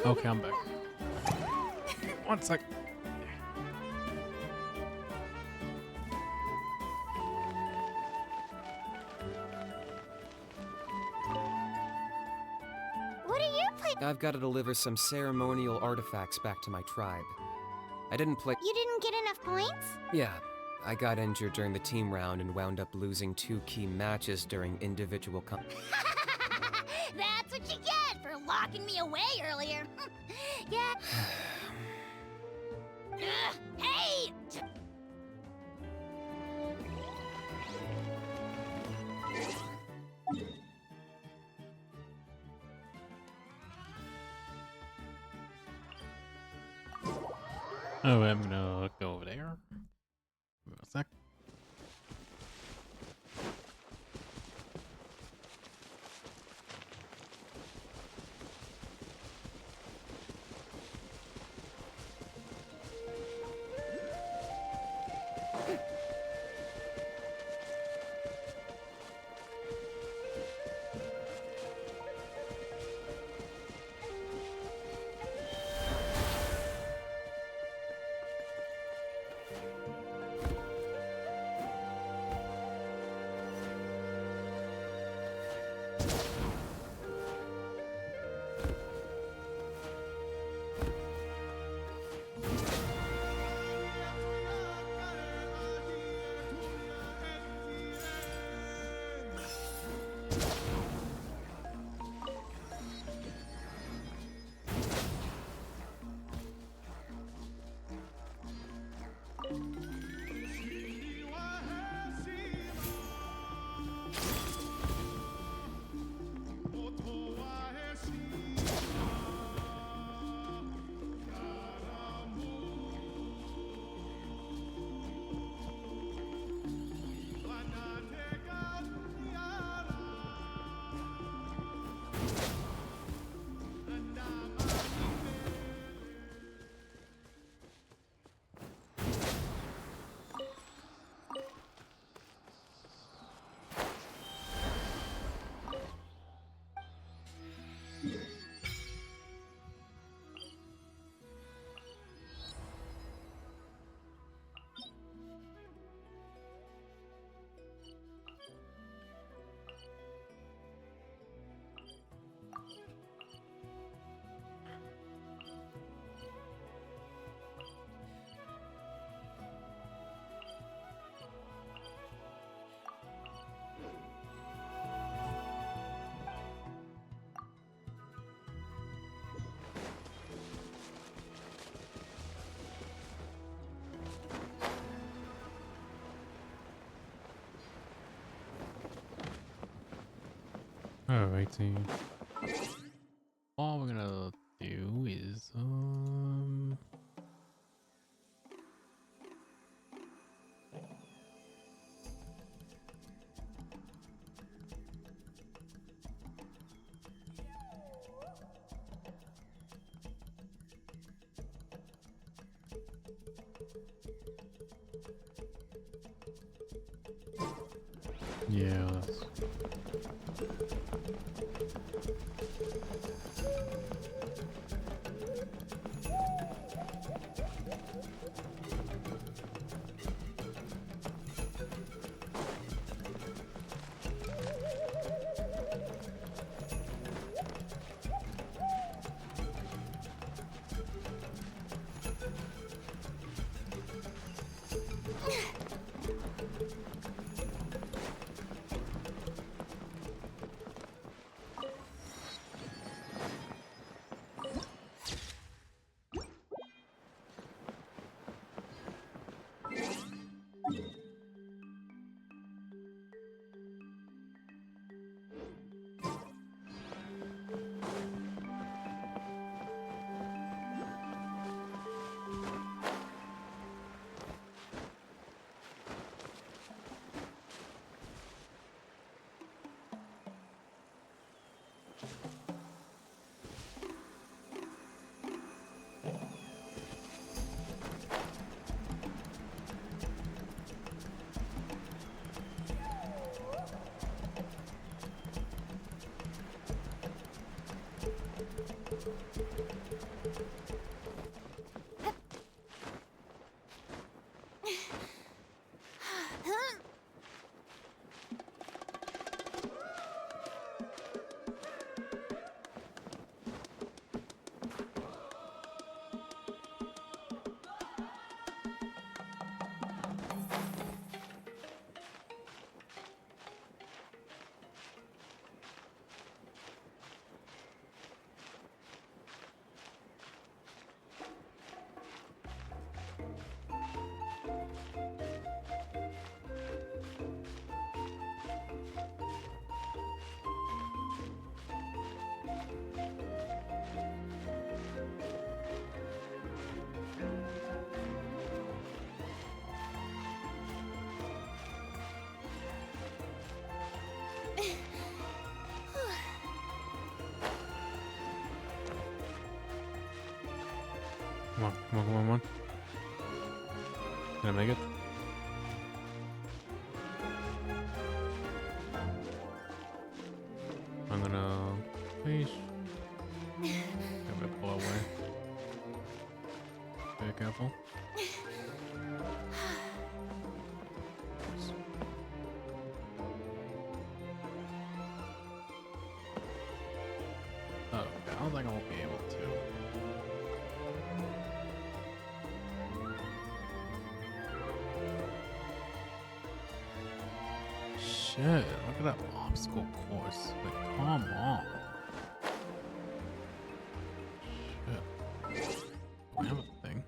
Okay, I'm back. One sec. What are you playing? I've got to deliver some ceremonial artifacts back to my tribe. I didn't play. You didn't get enough points? Yeah, I got injured during the team round and wound up losing 2 key matches during individual That's what you get for locking me away earlier. Yeah. Hey! Oh, I'm gonna go over there. Give me a sec. Alrighty. All we're gonna do is yeah. Come on, come on, come on, come on. Can I make it? I'm gonna... Please. I'm gonna pull away. Very careful. Oh, okay. I don't think I won't be able to. Shit, look at that obstacle course. Like, come on. Shit. Do I have a thing?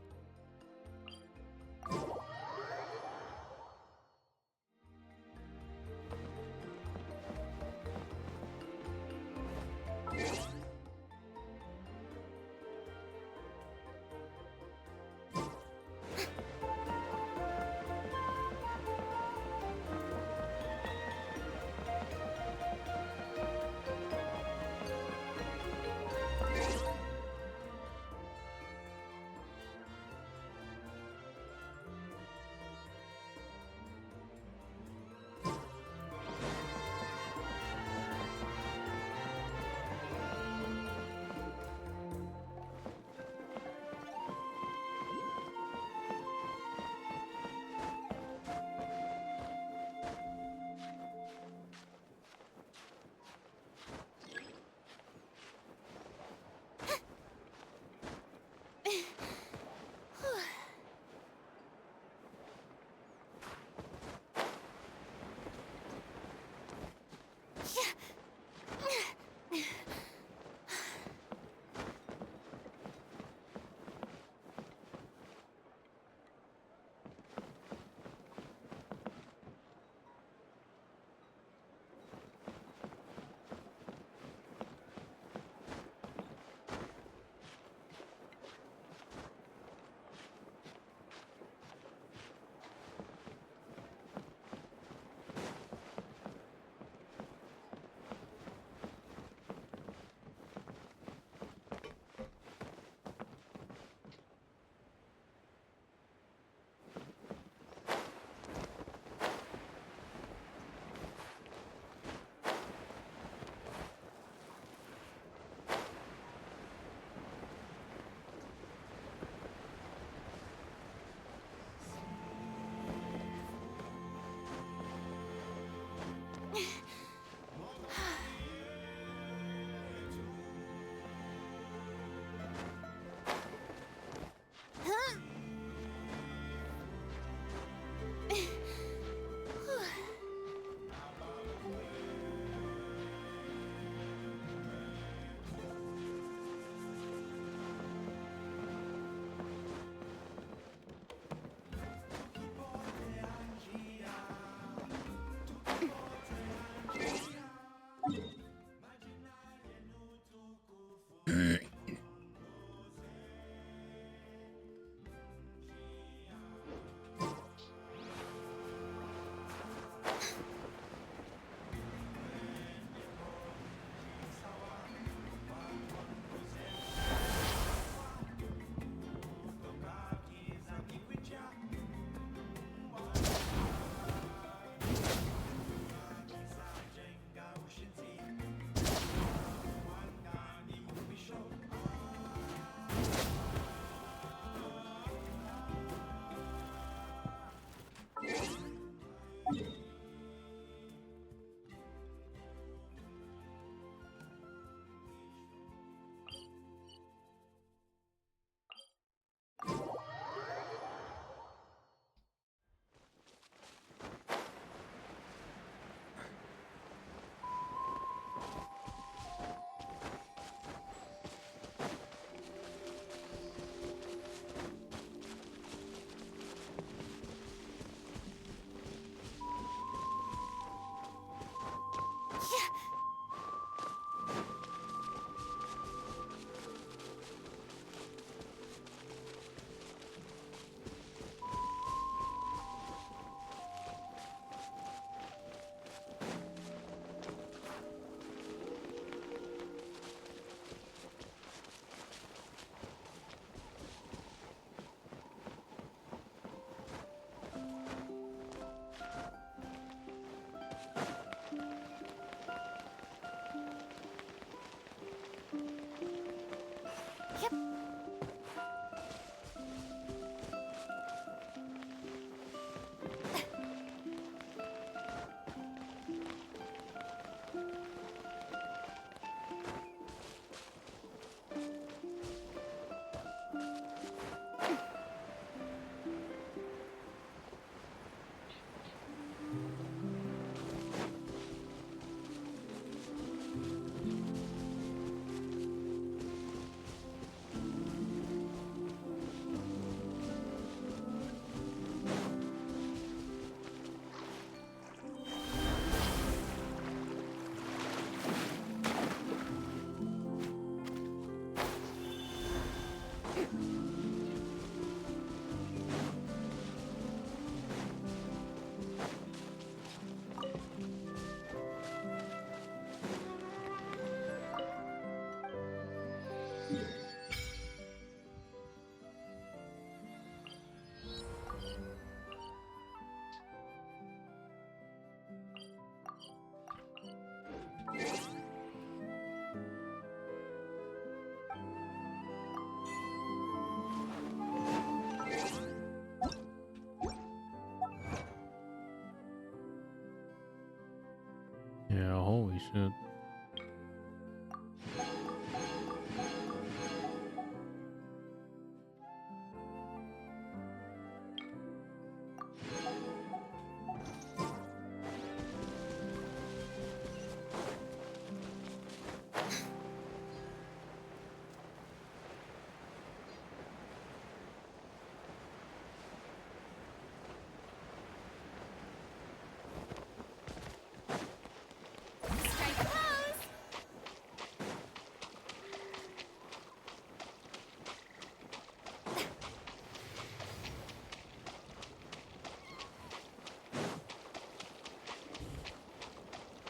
should.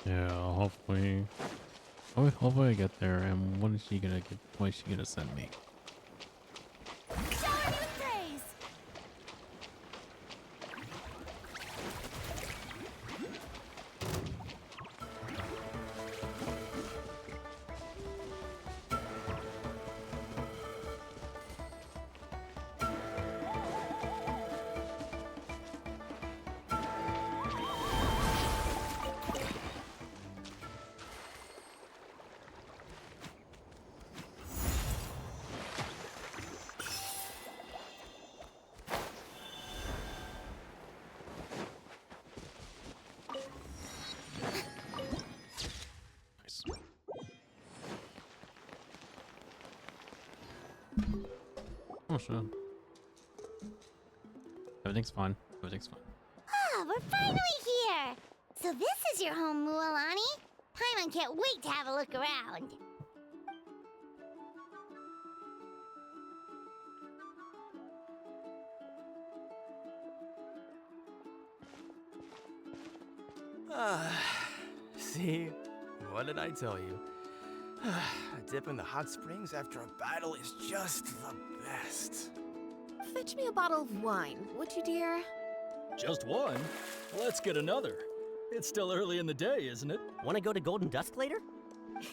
Yeah, hopefully. Hopefully I get there. And when is she gonna get? When is she gonna send me? Shower me with praise! Oh, sure. Everything's fine. Everything's fine. Ah, we're finally here! So this is your home, Mualani? Paimon can't wait to have a look around. See? What did I tell you? A dip in the hot springs after a battle is just the best. Fetch me a bottle of wine, would you, dear? Just one? Let's get another. It's still early in the day, isn't it? Want to go to Golden Dusk later?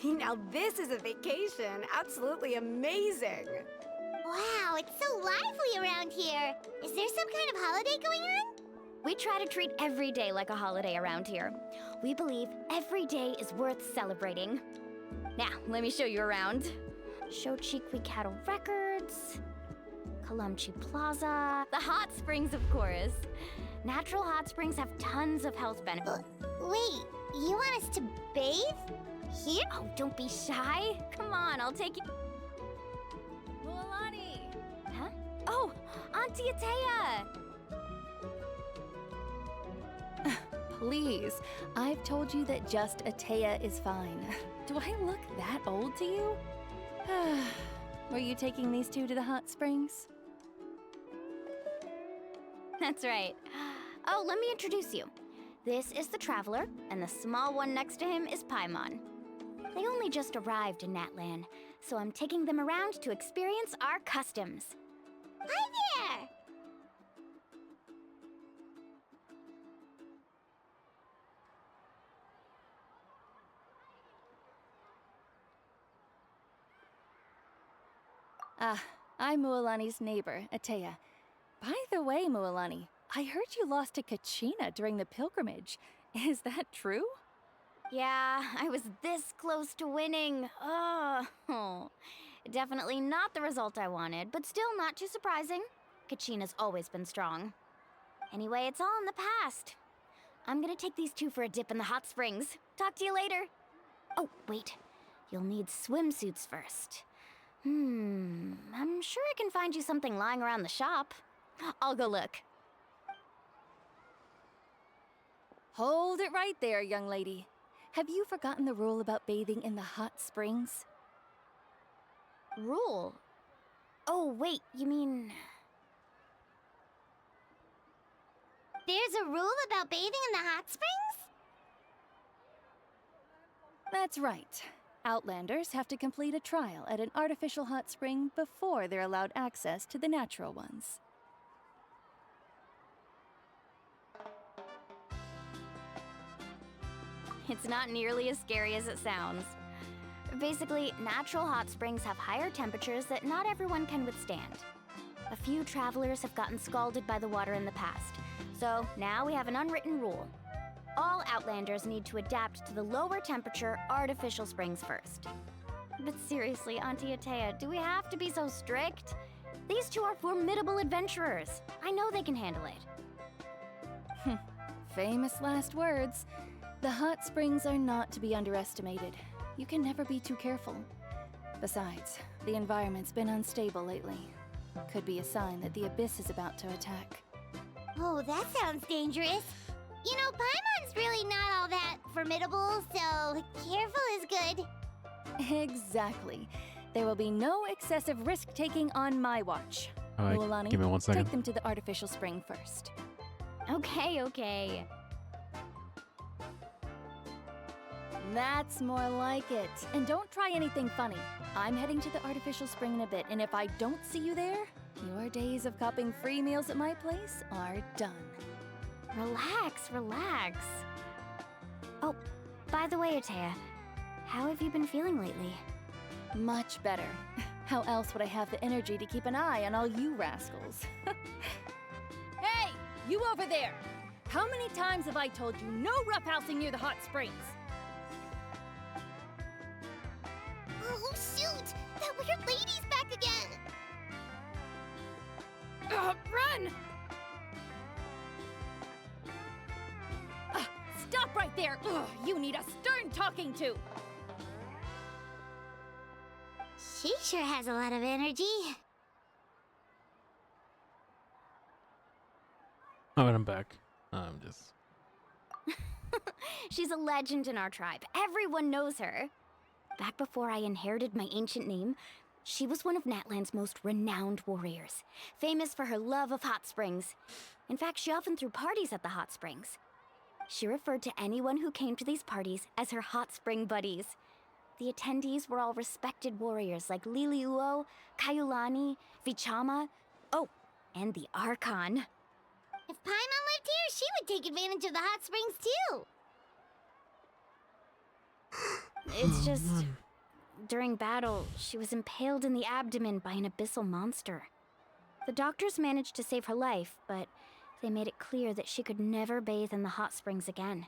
Now this is a vacation. Absolutely amazing. Wow, it's so lively around here. Is there some kind of holiday going on? We try to treat every day like a holiday around here. We believe every day is worth celebrating. Now, let me show you around. Shochiqui Cattle Records, Kalamchi Plaza, the hot springs, of course. Natural hot springs have tons of health benefits. Wait, you want us to bathe? Here? Oh, don't be shy. Come on, I'll take you. Mualani! Huh? Oh, Auntie Atea! Please, I've told you that just Atea is fine. Do I look that old to you? Were you taking these two to the hot springs? That's right. Oh, let me introduce you. This is the Traveler, and the small one next to him is Paimon. They only just arrived in Natlan, so I'm taking them around to experience our customs. Hi there! I'm Mualani's neighbor, Atea. By the way, Mualani, I heard you lost to Kachina during the pilgrimage. Is that true? Yeah, I was this close to winning. Oh, definitely not the result I wanted, but still not too surprising. Kachina's always been strong. Anyway, it's all in the past. I'm gonna take these two for a dip in the hot springs. Talk to you later. Oh, wait. You'll need swimsuits first. I'm sure I can find you something lying around the shop. I'll go look. Hold it right there, young lady. Have you forgotten the rule about bathing in the hot springs? Rule? Oh, wait, you mean... There's a rule about bathing in the hot springs? That's right. Outlanders have to complete a trial at an artificial hot spring before they're allowed access to the natural ones. It's not nearly as scary as it sounds. Basically, natural hot springs have higher temperatures that not everyone can withstand. A few travelers have gotten scalded by the water in the past, so now we have an unwritten rule. all Outlanders need to adapt to the lower temperature artificial springs first. But seriously, Auntie Atea, do we have to be so strict? These two are formidable adventurers. I know they can handle it. Famous last words. The hot springs are not to be underestimated. You can never be too careful. Besides, the environment's been unstable lately. Could be a sign that the Abyss is about to attack. Oh, that sounds dangerous. You know, Paimon's really not all that formidable, so careful is good. Exactly. There will be no excessive risk-taking on my watch. Alright, Mualani, give me 1 second. take them to the artificial spring first. Okay. That's more like it. And don't try anything funny. I'm heading to the artificial spring in a bit, and if I don't see you there, your days of copping free meals at my place are done. Relax. Oh, by the way, Atea, how have you been feeling lately? Much better. How else would I have the energy to keep an eye on all you rascals? Hey, you over there! How many times have I told you no roughhousing near the hot springs? Oh, shoot! That weird lady's back again! Run! Stop right there! Ugh, you need a stern talking to! She sure has a lot of energy. Alright, I'm back. I'm just... She's a legend in our tribe. Everyone knows her. Back before I inherited my ancient name, she was one of Natlan's most renowned warriors, famous for her love of hot springs. In fact, she often threw parties at the hot springs. She referred to anyone who came to these parties as her hot spring buddies. The attendees were all respected warriors like Liliuo, Kaiulani, Vichama, oh, and the Archon. If Paimon lived here, she would take advantage of the hot springs too. It's just, during battle, she was impaled in the abdomen by an abyssal monster. The doctors managed to save her life, but they made it clear that she could never bathe in the hot springs again.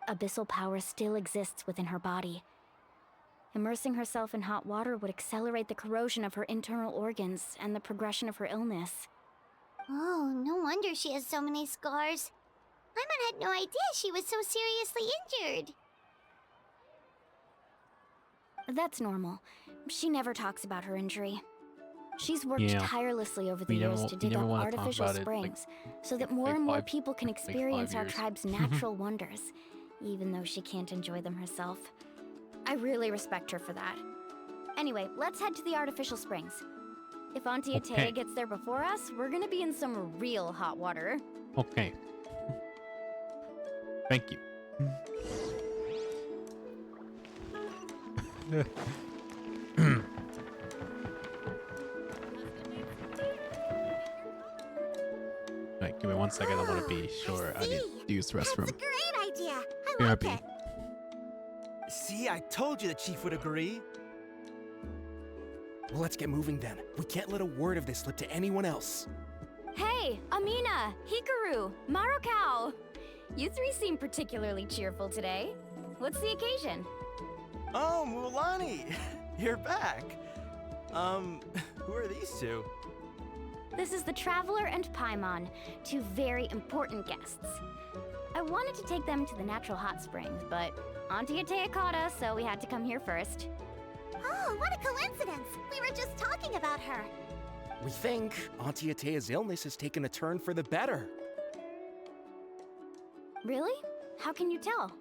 Abyssal power still exists within her body. Immersing herself in hot water would accelerate the corrosion of her internal organs and the progression of her illness. Oh, no wonder she has so many scars. Paimon had no idea she was so seriously injured. That's normal. She never talks about her injury. She's worked tirelessly over the years to dig up artificial springs so that more and more people can experience our tribe's natural wonders, even though she can't enjoy them herself. I really respect her for that. Anyway, let's head to the artificial springs. If Auntie Atea gets there before us, we're gonna be in some real hot water. Okay. Thank you. Alright, give me 1 second. I want to be sure I need to use the restroom. That's a great idea. I Yeah, like B. it. See, I told you the chief would agree. Well, let's get moving then. We can't let a word of this slip to anyone else. Hey, Amina, Hikaru, Marukao. You three seem particularly cheerful today. What's the occasion? Oh, Mualani, you're back. Who are these two? This is the Traveler and Paimon, two very important guests. I wanted to take them to the natural hot springs, but Auntie Atea caught us, so we had to come here first. Oh, what a coincidence! We were just talking about her. We think Auntie Atea's illness has taken a turn for the better. Really? How can you tell?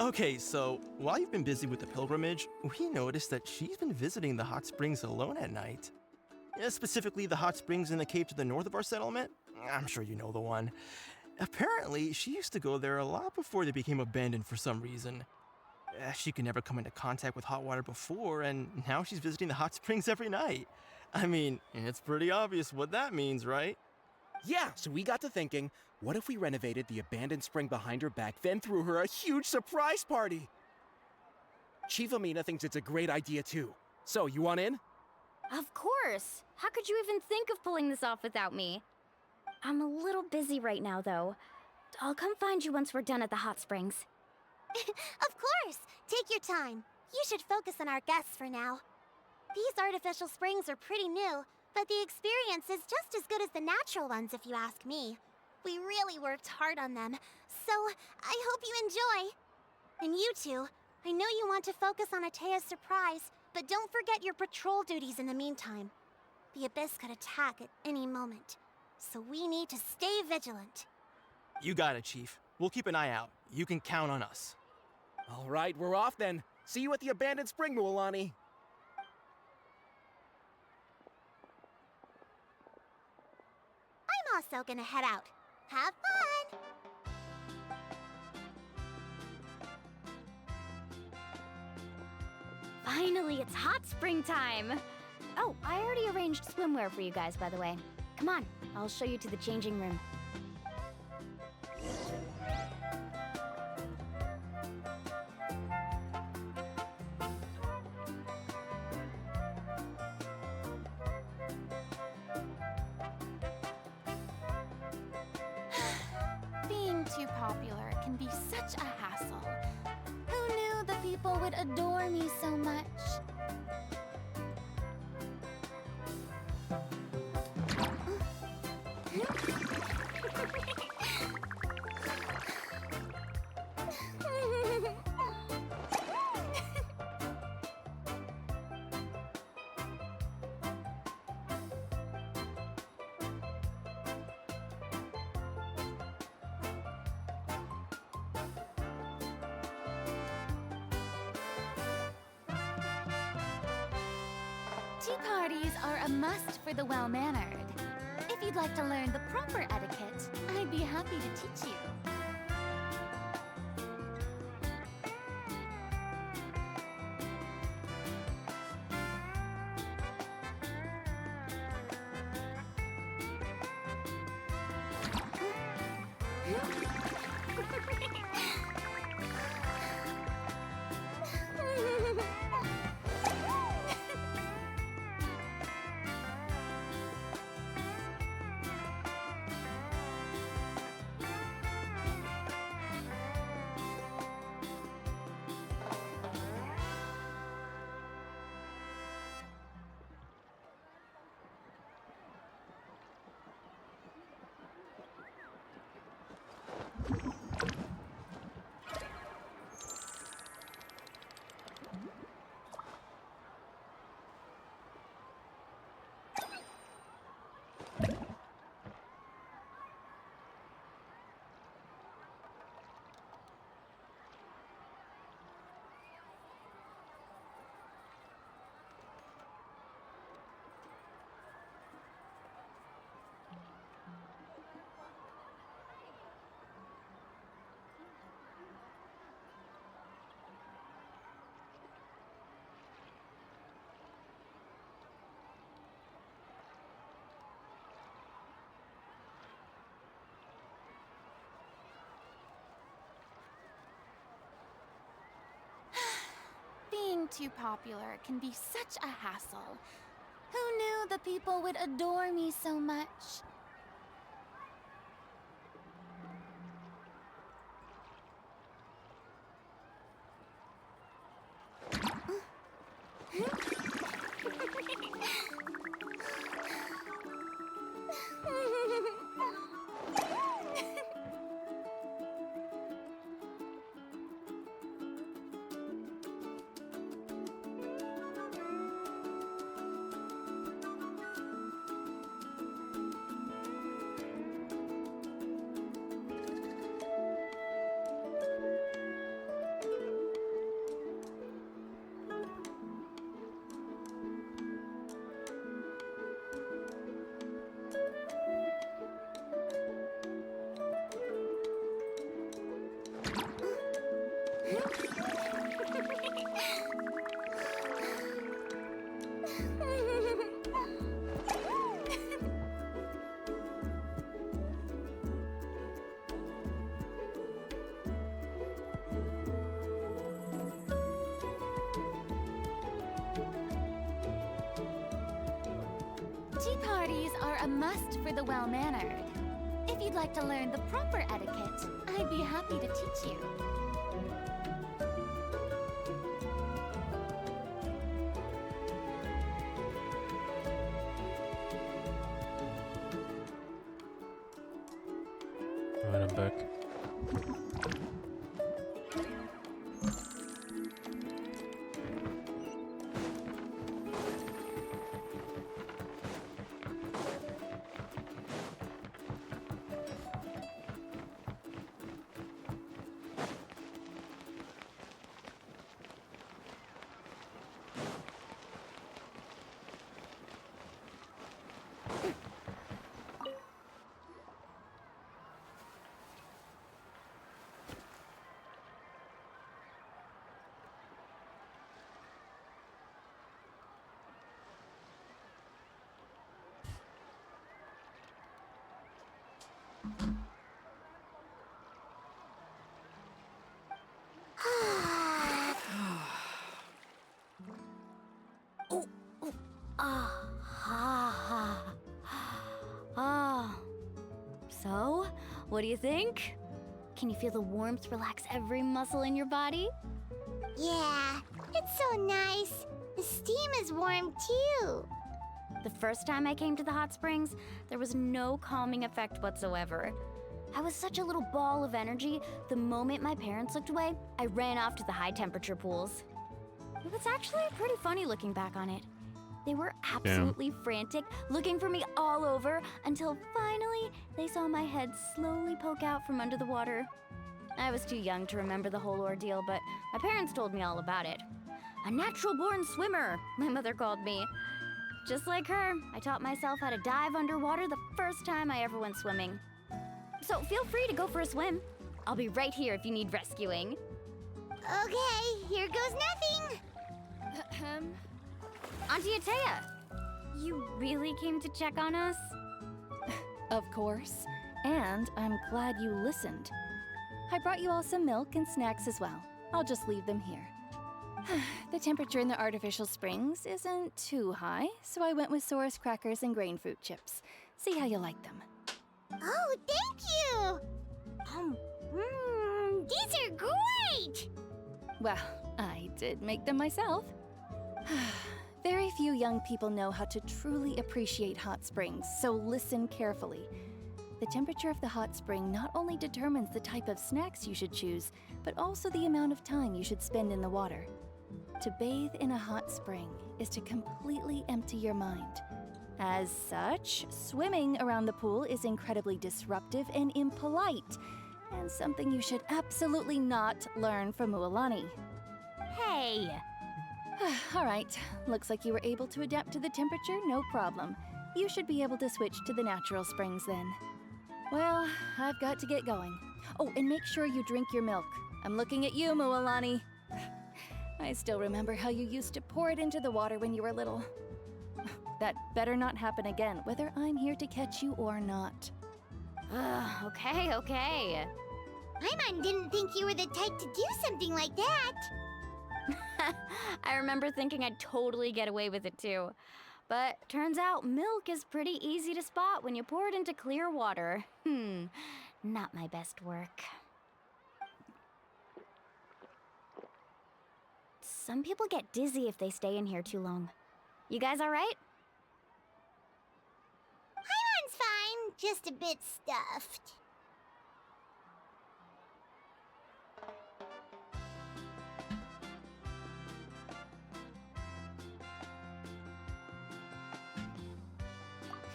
Okay, so while you've been busy with the pilgrimage, we noticed that she's been visiting the hot springs alone at night. Specifically, the hot springs in the cave to the north of our settlement. I'm sure you know the one. Apparently, she used to go there a lot before they became abandoned for some reason. She could never come into contact with hot water before, and now she's visiting the hot springs every night. I mean, it's pretty obvious what that means, right? Yeah, so we got to thinking, what if we renovated the abandoned spring behind her back, then threw her a huge surprise party? Chief Amina thinks it's a great idea too. So, you want in? Of course! How could you even think of pulling this off without me? I'm a little busy right now, though. I'll come find you once we're done at the hot springs. Of course! Take your time. You should focus on our guests for now. These artificial springs are pretty new, but the experience is just as good as the natural ones if you ask me. We really worked hard on them, so I hope you enjoy. And you two, I know you want to focus on Atea's surprise, but don't forget your patrol duties in the meantime. The Abyss could attack at any moment, so we need to stay vigilant. You got it, Chief. We'll keep an eye out. You can count on us. All right, we're off then. See you at the abandoned spring, Mualani. I'm also gonna head out. Have fun! Finally, it's hot spring time! Oh, I already arranged swimwear for you guys, by the way. Come on, I'll show you to the changing room. Being too popular can be such a hassle. Who knew the people would adore me so much? Tea parties are a must for the well-mannered. If you'd like to learn the proper etiquette, I'd be happy to teach you. Being too popular can be such a hassle. Who knew the people would adore me so much? Tea parties are a must for the well-mannered. If you'd like to learn the proper etiquette, I'd be happy to teach you. Alright, I'm back. So, what do you think? Can you feel the warmth relax every muscle in your body? Yeah, it's so nice. The steam is warm too. The first time I came to the hot springs, there was no calming effect whatsoever. I was such a little ball of energy, the moment my parents looked away, I ran off to the high temperature pools. It was actually pretty funny looking back on it. They were absolutely frantic, looking for me all over, until finally they saw my head slowly poke out from under the water. I was too young to remember the whole ordeal, but my parents told me all about it. A natural-born swimmer, my mother called me. Just like her, I taught myself how to dive underwater the first time I ever went swimming. So feel free to go for a swim. I'll be right here if you need rescuing. Okay, here goes nothing. Auntie Atea, you really came to check on us? Of course. And I'm glad you listened. I brought you all some milk and snacks as well. I'll just leave them here. The temperature in the artificial springs isn't too high, so I went with Saurus crackers and grain fruit chips. See how you like them. Oh, thank you! These are great! Well, I did make them myself. Very few young people know how to truly appreciate hot springs, so listen carefully. The temperature of the hot spring not only determines the type of snacks you should choose, but also the amount of time you should spend in the water. To bathe in a hot spring is to completely empty your mind. As such, swimming around the pool is incredibly disruptive and impolite, and something you should absolutely not learn from Mualani. Hey! All right, looks like you were able to adapt to the temperature, no problem. You should be able to switch to the natural springs then. Well, I've got to get going. Oh, and make sure you drink your milk. I'm looking at you, Mualani. I still remember how you used to pour it into the water when you were little. That better not happen again, whether I'm here to catch you or not. Okay. Paimon didn't think you were the type to do something like that. I remember thinking I'd totally get away with it too. But turns out milk is pretty easy to spot when you pour it into clear water. Not my best work. Some people get dizzy if they stay in here too long. You guys all right? Paimon's fine, just a bit stuffed.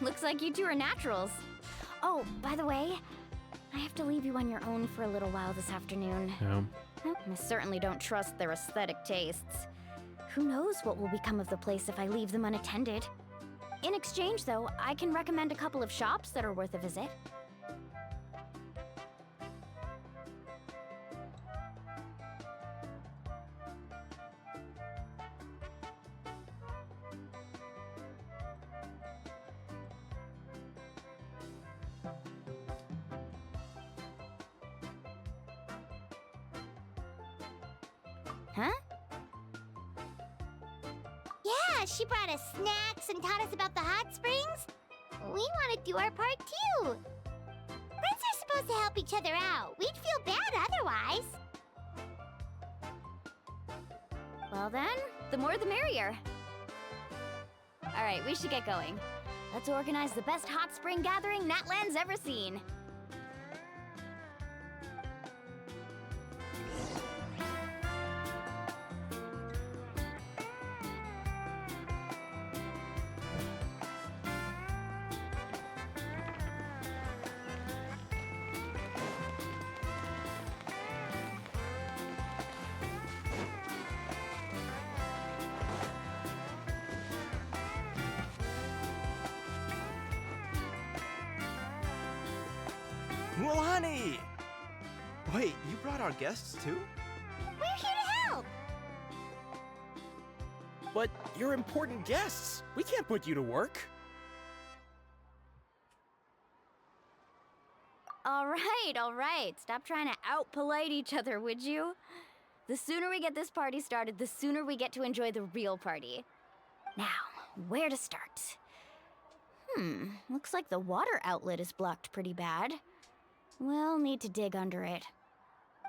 Looks like you two are naturals. Oh, by the way, I have to leave you on your own for a little while this afternoon. Yeah. I certainly don't trust their aesthetic tastes. Who knows what will become of the place if I leave them unattended? In exchange, though, I can recommend a couple of shops that are worth a visit. Huh? Yeah, she brought us snacks and taught us about the hot springs. We want to do our part too. Friends are supposed to help each other out. We'd feel bad otherwise. Well then, the more the merrier. Alright, we should get going. Let's organize the best hot spring gathering Natlan's ever seen. Mualani! Wait, you brought our guests too? We're here to help. But you're important guests. We can't put you to work. All right. Stop trying to out-polite each other, would you? The sooner we get this party started, the sooner we get to enjoy the real party. Now, where to start? Looks like the water outlet is blocked pretty bad. We'll need to dig under it.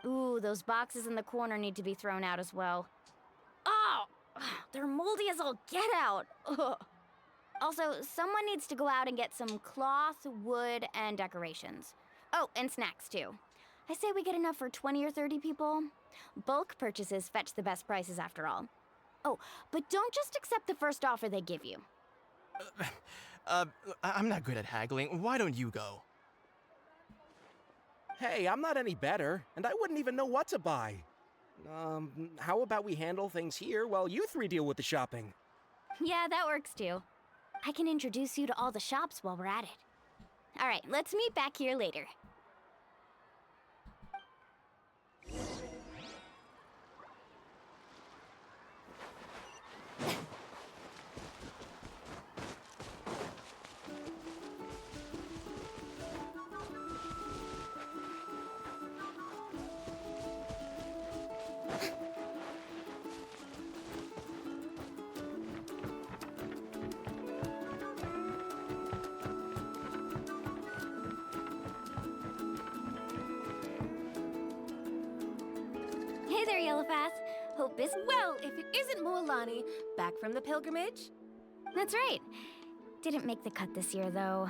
Ooh, those boxes in the corner need to be thrown out as well. Oh! They're moldy as all get out! Ugh. Also, someone needs to go out and get some cloth, wood, and decorations. Oh, and snacks too. I say we get enough for 20 or 30 people. Bulk purchases fetch the best prices after all. Oh, but don't just accept the first offer they give you. I'm not good at haggling. Why don't you go? Hey, I'm not any better, and I wouldn't even know what to buy. How about we handle things here while you three deal with the shopping? Yeah, that works too. I can introduce you to all the shops while we're at it. All right, let's meet back here later. Hey there, Yellowfast. Hope this... Well, if it isn't Mualani, back from the pilgrimage? That's right. Didn't make the cut this year, though.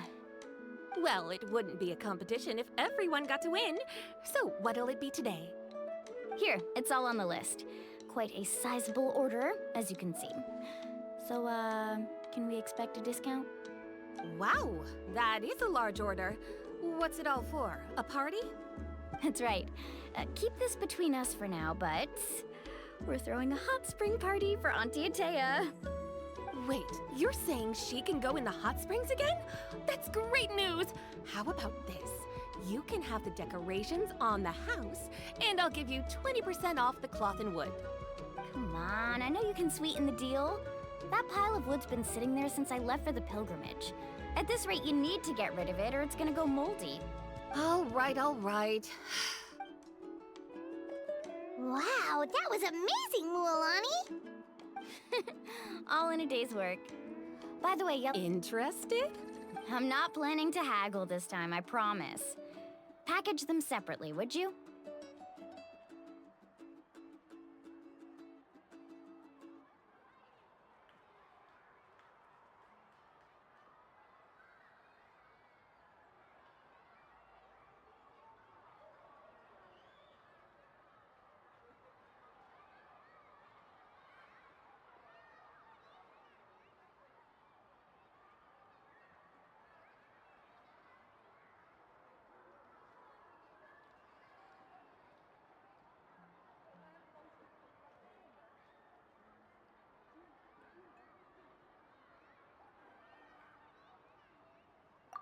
Well, it wouldn't be a competition if everyone got to win. So, what'll it be today? Here, it's all on the list. Quite a sizable order, as you can see. So, can we expect a discount? Wow, that is a large order. What's it all for? A party? That's right. Keep this between us for now, but we're throwing a hot spring party for Auntie Atea. Wait, you're saying she can go in the hot springs again? That's great news! How about this? You can have the decorations on the house, and I'll give you 20% off the cloth and wood. Come on, I know you can sweeten the deal. That pile of wood's been sitting there since I left for the pilgrimage. At this rate, you need to get rid of it or it's gonna go moldy. All right. Wow, that was amazing, Mualani! All in a day's work. By the way, Interested? I'm not planning to haggle this time, I promise. Package them separately, would you?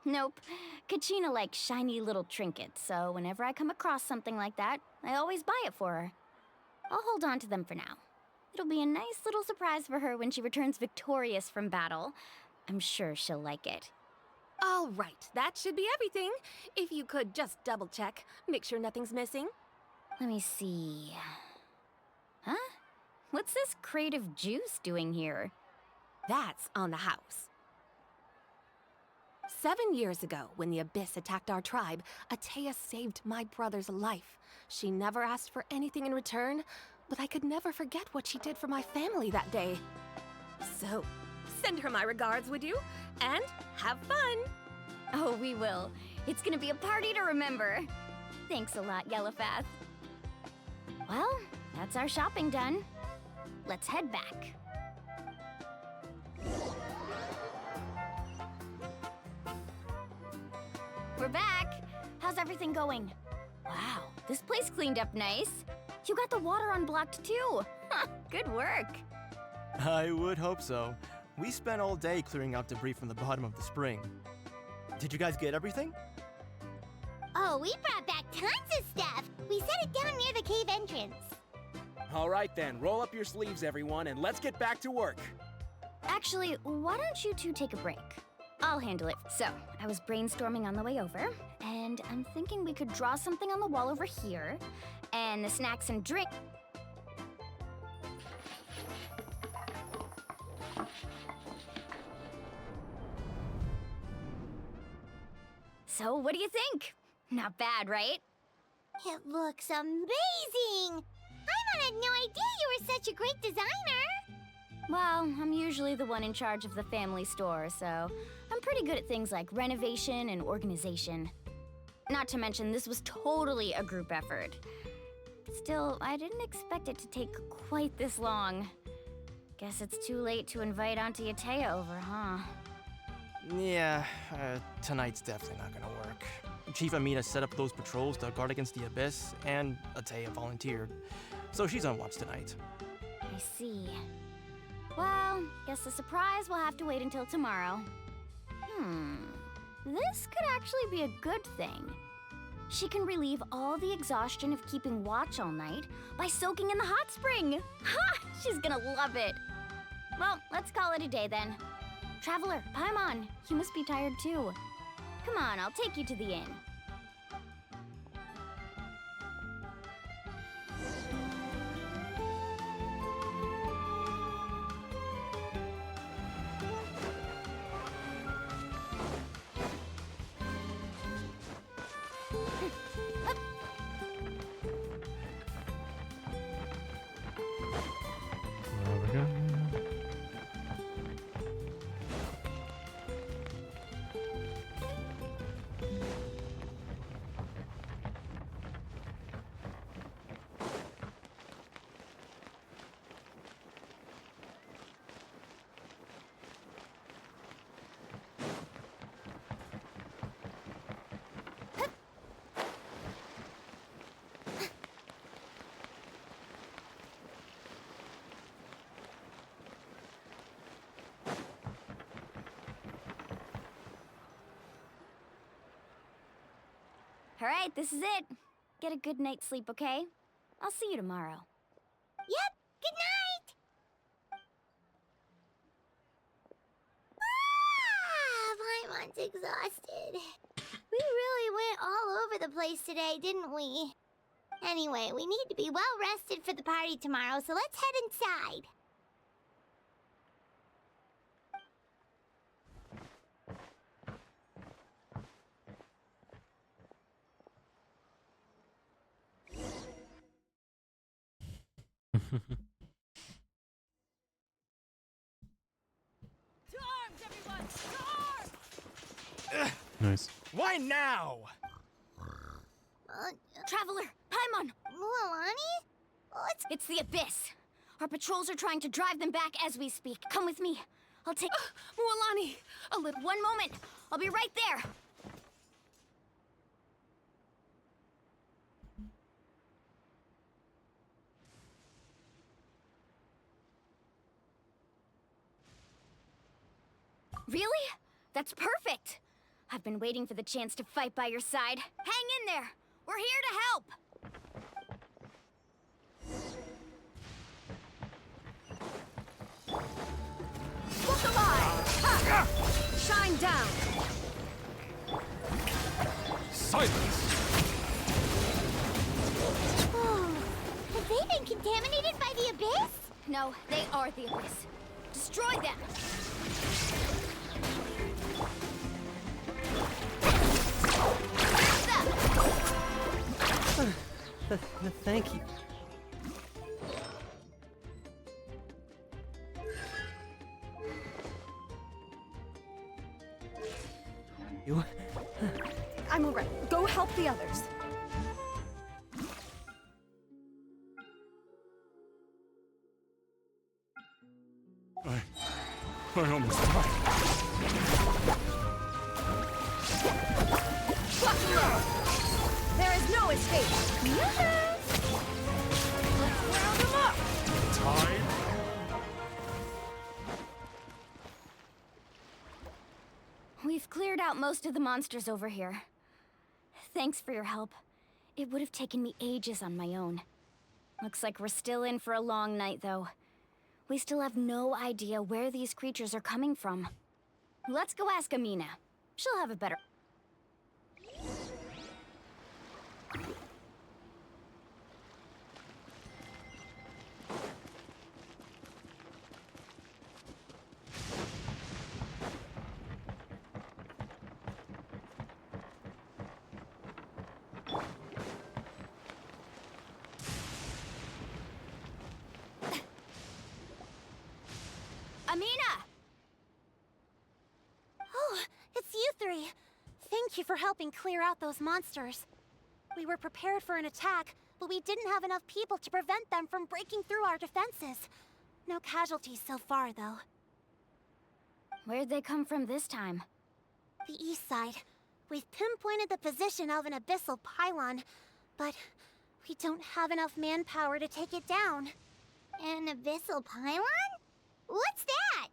Nope. Kachina likes shiny little trinkets, so whenever I come across something like that, I always buy it for her. I'll hold on to them for now. It'll be a nice little surprise for her when she returns victorious from battle. I'm sure she'll like it. All right, that should be everything. If you could just double check, make sure nothing's missing. Let me see. Huh? What's this crate of juice doing here? That's on the house. 7 years ago, when the Abyss attacked our tribe, Atea saved my brother's life. She never asked for anything in return, but I could never forget what she did for my family that day. So, send her my regards, would you? And have fun! Oh, we will. It's gonna be a party to remember. Thanks a lot, Yellowfath. Well, that's our shopping done. Let's head back. We're back! How's everything going? Wow, this place cleaned up nice. You got the water unblocked too. Good work. I would hope so. We spent all day clearing out debris from the bottom of the spring. Did you guys get everything? Oh, we brought back tons of stuff. We set it down near the cave entrance. All right then, roll up your sleeves, everyone, and let's get back to work. Actually, why don't you two take a break? I'll handle it. So, I was brainstorming on the way over, and I'm thinking we could draw something on the wall over here, and the snacks and drink. So, what do you think? Not bad, right? It looks amazing! I had no idea you were such a great designer! Well, I'm usually the one in charge of the family store, so I'm pretty good at things like renovation and organization. Not to mention, this was totally a group effort. Still, I didn't expect it to take quite this long. Guess it's too late to invite Auntie Atea over, huh? Yeah, tonight's definitely not gonna work. Chief Amina set up those patrols to guard against the Abyss, and Atea volunteered. So she's on watch tonight. I see. Well, guess the surprise will have to wait until tomorrow. This could actually be a good thing. She can relieve all the exhaustion of keeping watch all night by soaking in the hot spring. Ha! She's gonna love it. Well, let's call it a day then. Traveler, Paimon, you must be tired too. Come on, I'll take you to the inn. All right, this is it. Get a good night's sleep, okay? I'll see you tomorrow. Yep, good night! Paimon's exhausted. We really went all over the place today, didn't we? Anyway, we need to be well rested for the party tomorrow, so let's head inside. To arms, everyone! To arms! Nice. Why now? Traveler, Paimon! Mualani? It's the Abyss. Our patrols are trying to drive them back as we speak. Come with me. I'll take... Mualani! One moment. I'll be right there. Really? That's perfect. I've been waiting for the chance to fight by your side. Hang in there. We're here to help. Look alive! Ha! Shine down! Silence! Oh, have they been contaminated by the Abyss? No, they are the Abyss. Destroy them! Thank you. I'm alright. Go help the others. I almost died. There is no escape. Let's round them up. Time. We've cleared out most of the monsters over here. Thanks for your help. It would have taken me ages on my own. Looks like we're still in for a long night, though. We still have no idea where these creatures are coming from. Let's go ask Amina. She'll have a better... Amina! Oh, it's you three. Thank you for helping clear out those monsters. We were prepared for an attack, but we didn't have enough people to prevent them from breaking through our defenses. No casualties so far, though. Where'd they come from this time? The east side. We've pinpointed the position of an abyssal pylon, but we don't have enough manpower to take it down. An abyssal pylon? What's that?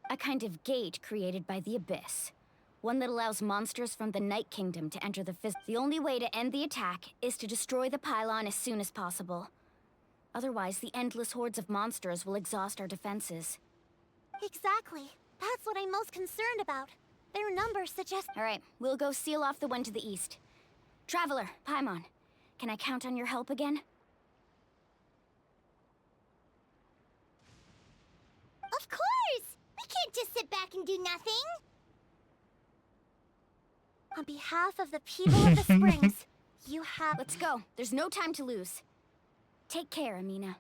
A kind of gate created by the Abyss. One that allows monsters from the Night Kingdom to enter the The only way to end the attack is to destroy the pylon as soon as possible. Otherwise, the endless hordes of monsters will exhaust our defenses. Exactly. That's what I'm most concerned about. Their numbers suggest... Alright, we'll go seal off the one to the east. Traveler, Paimon, can I count on your help again? Of course! We can't just sit back and do nothing! On behalf of the people of the Springs, you have... Let's go. There's no time to lose. Take care, Amina.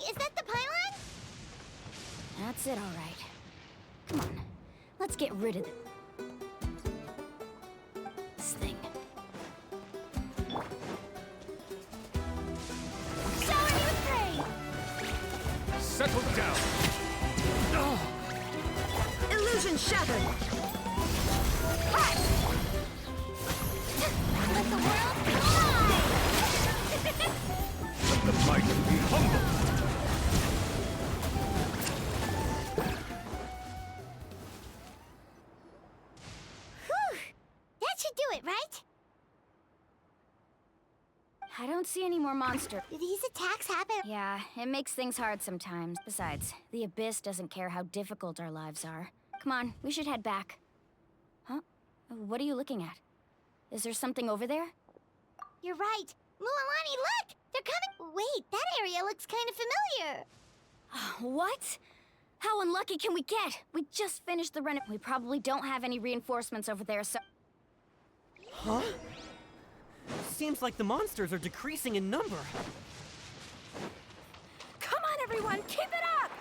Is that the pylon? That's it, all right. Come on, let's get rid of this thing. Shower me with praise! Settle down! Illusion shattered! Let the world fly! Let the mighty be humble! I don't see any more monsters. Do these attacks happen? Yeah, it makes things hard sometimes. Besides, the Abyss doesn't care how difficult our lives are. Come on, we should head back. Huh? What are you looking at? Is there something over there? You're right. Mualani, look! They're coming. Wait, that area looks kind of familiar. What? How unlucky can we get? We just finished the run. We probably don't have any reinforcements over there, so... Huh? Seems like the monsters are decreasing in number. Come on, everyone! Keep it up!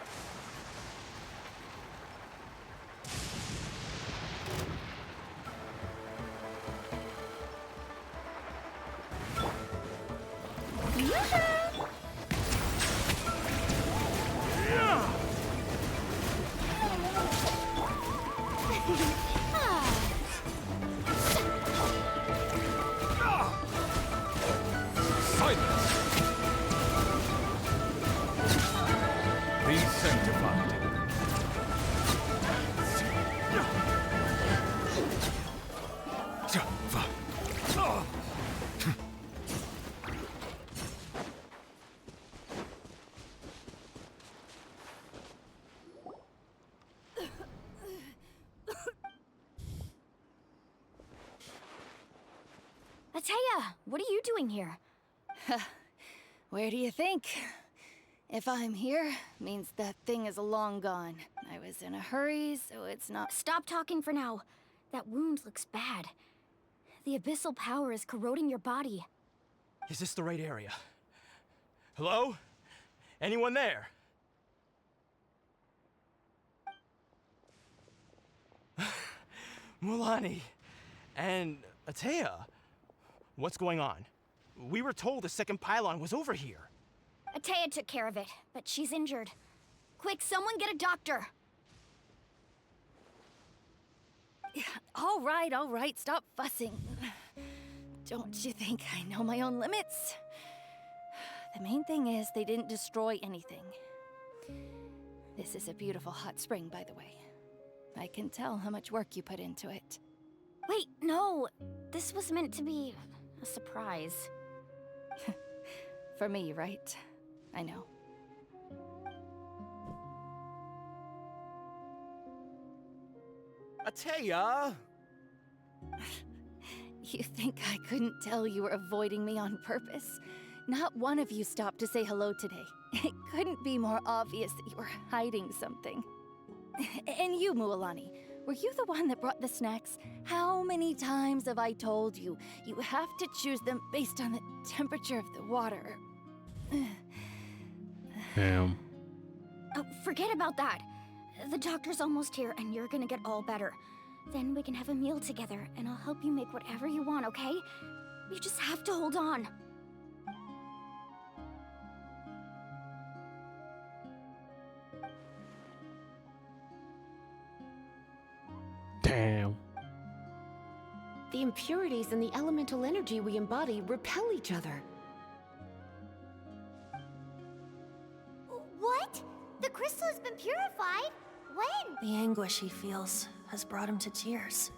Atea, what are you doing here? Where do you think? If I'm here, means that thing is long gone. I was in a hurry, so it's not— Stop talking for now. That wound looks bad. The abyssal power is corroding your body. Is this the right area? Hello? Anyone there? Mulani and Atea, what's going on? We were told the second pylon was over here. Atea took care of it, but she's injured. Quick, someone get a doctor! All right, stop fussing. Don't you think I know my own limits? The main thing is they didn't destroy anything. This is a beautiful hot spring, by the way. I can tell how much work you put into it. Wait, no! This was meant to be a surprise. For me, right? I know. Atea! You think I couldn't tell you were avoiding me on purpose? Not one of you stopped to say hello today. It couldn't be more obvious that you were hiding something. And you, Mualani, were you the one that brought the snacks? How many times have I told you, you have to choose them based on the temperature of the water? Damn. Oh, forget about that. The doctor's almost here, and you're gonna get all better. Then we can have a meal together, and I'll help you make whatever you want, okay? You just have to hold on. Damn. The impurities and the elemental energy we embody repel each other. What? The crystal has been purified? When? The anguish he feels has brought him to tears.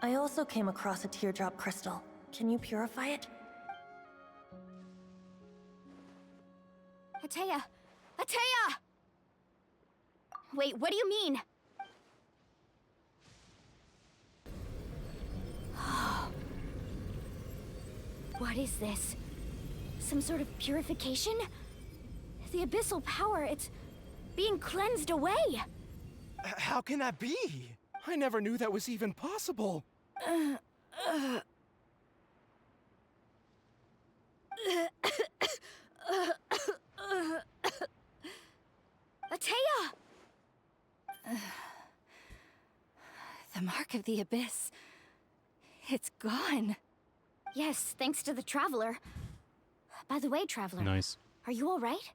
I also came across a teardrop crystal. Can you purify it? Atea! Atea! Wait, what do you mean? What is this? Some sort of purification? The abyssal power, it's being cleansed away! How can that be? I never knew that was even possible. Atea! The mark of the abyss. It's gone. Yes, thanks to the Traveler. By the way, Traveler. Nice. Are you alright?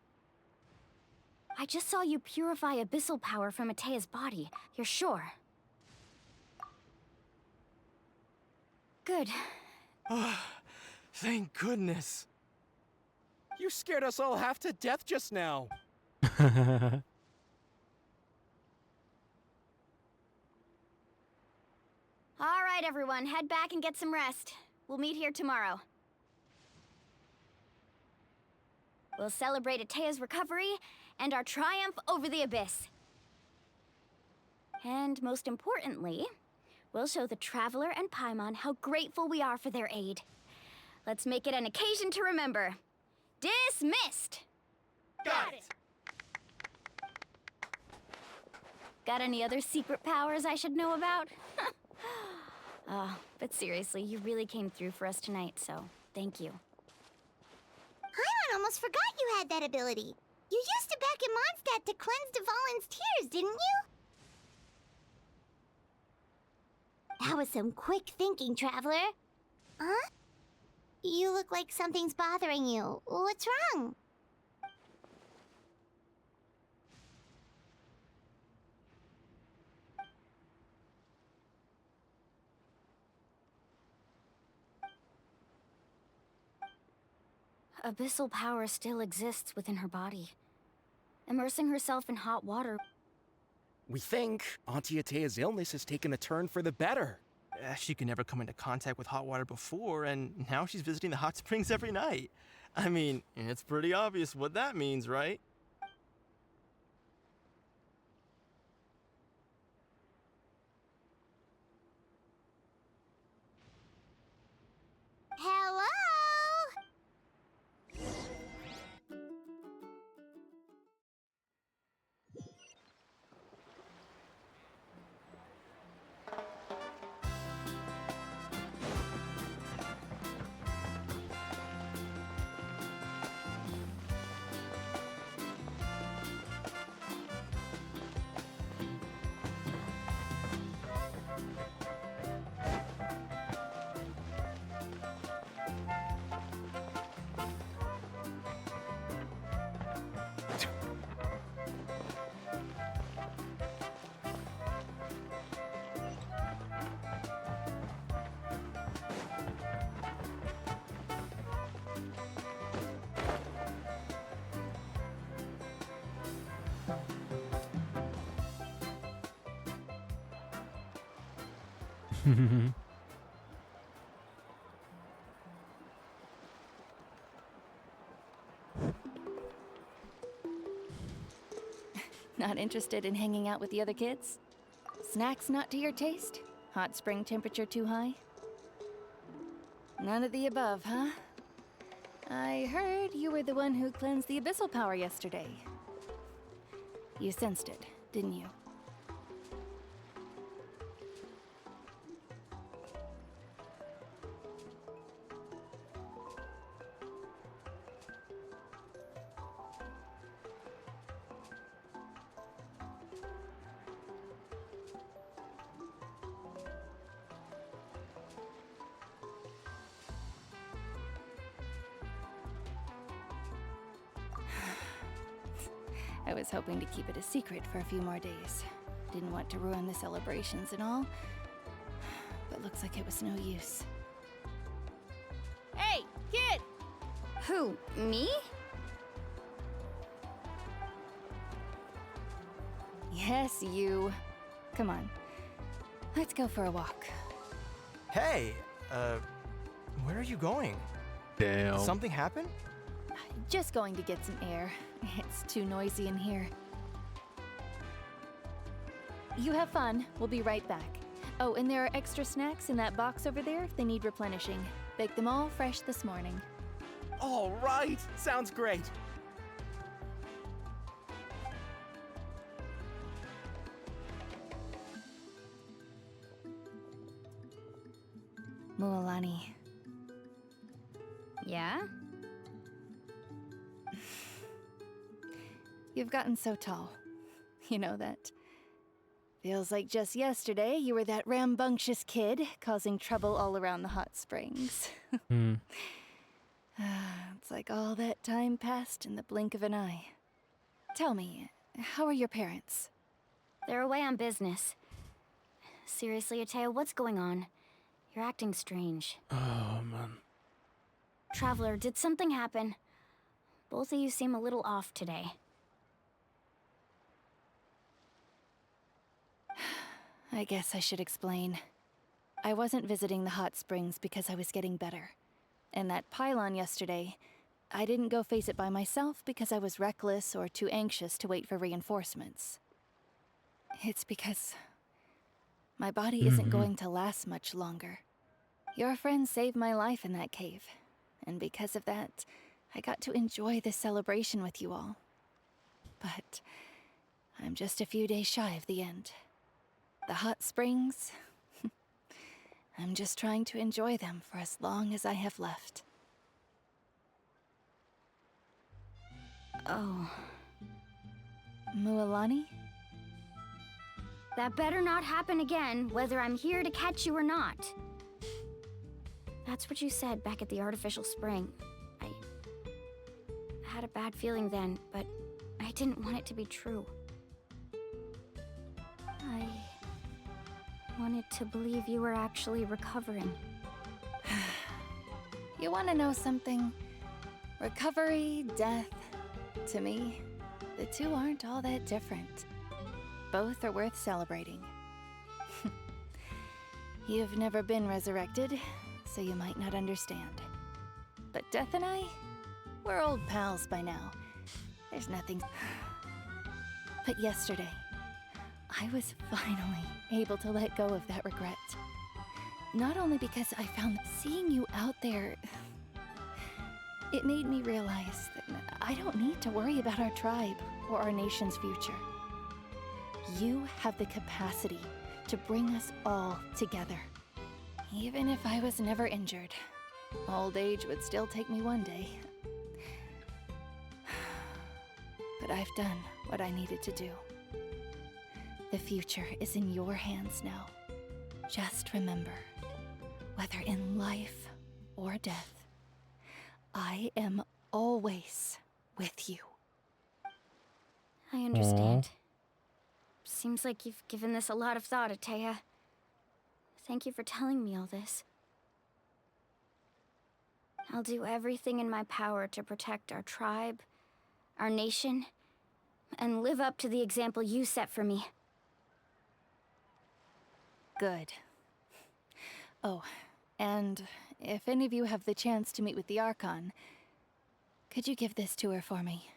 I just saw you purify abyssal power from Atea's body. You're sure? Good. Thank goodness. You scared us all half to death just now. Alright, everyone, head back and get some rest. We'll meet here tomorrow. We'll celebrate Atea's recovery and our triumph over the abyss. And most importantly, we'll show the Traveler and Paimon how grateful we are for their aid. Let's make it an occasion to remember. Dismissed! Got it! Got any other secret powers I should know about? But seriously, you really came through for us tonight, so thank you. Paimon almost forgot you had that ability. You used it back in Mondstadt to cleanse Dvalin's tears, didn't you? That was some quick thinking, Traveler. Huh? You look like something's bothering you. What's wrong? Abyssal power still exists within her body. Immersing herself in hot water. We think Auntie Atea's illness has taken a turn for the better. She could never come into contact with hot water before, and now she's visiting the hot springs every night. I mean, it's pretty obvious what that means, right? Hello? Not interested in hanging out with the other kids? Snacks not to your taste? Hot spring temperature too high? None of the above, huh? I heard you were the one who cleansed the abyssal power yesterday. You sensed it, didn't you? I was hoping to keep it a secret for a few more days. Didn't want to ruin the celebrations and all. But looks like it was no use. Hey, kid! Who, me? Yes, you. Come on. Let's go for a walk. Hey, where are you going? Damn. Something happened? Just going to get some air. It's too noisy in here. You have fun. We'll be right back. Oh, and there are extra snacks in that box over there if they need replenishing. Baked them all fresh this morning. All right, sounds great. Mualani. Yeah? You've gotten so tall. You know that. Feels like just yesterday you were that rambunctious kid causing trouble all around the hot springs. It's like all that time passed in the blink of an eye. Tell me, how are your parents? They're away on business. Seriously, Atea, what's going on? You're acting strange. Oh, man. Traveler, did something happen? Both of you seem a little off today. I guess I should explain. I wasn't visiting the hot springs because I was getting better. And that pylon yesterday, I didn't go face it by myself because I was reckless or too anxious to wait for reinforcements. It's because my body isn't going to last much longer. Your friend saved my life in that cave, and because of that, I got to enjoy this celebration with you all. But I'm just a few days shy of the end. The hot springs, I'm just trying to enjoy them for as long as I have left. Oh. Mualani? That better not happen again, whether I'm here to catch you or not. That's what you said back at the artificial spring. I had a bad feeling then, but I didn't want it to be true. I wanted to believe you were actually recovering. You want to know something? Recovery, death, to me, the two aren't all that different. Both are worth celebrating. You've never been resurrected, so you might not understand. But Death and I, we're old pals by now. There's nothing... But yesterday, I was finally able to let go of that regret. Not only because I found seeing you out there, it made me realize that I don't need to worry about our tribe or our nation's future. You have the capacity to bring us all together. Even if I was never injured, old age would still take me one day. But I've done what I needed to do. The future is in your hands now. Just remember, whether in life or death, I am always with you. I understand. Seems like you've given this a lot of thought, Atea. Thank you for telling me all this. I'll do everything in my power to protect our tribe, our nation, and live up to the example you set for me. Good. Oh, and if any of you have the chance to meet with the Archon, could you give this to her for me?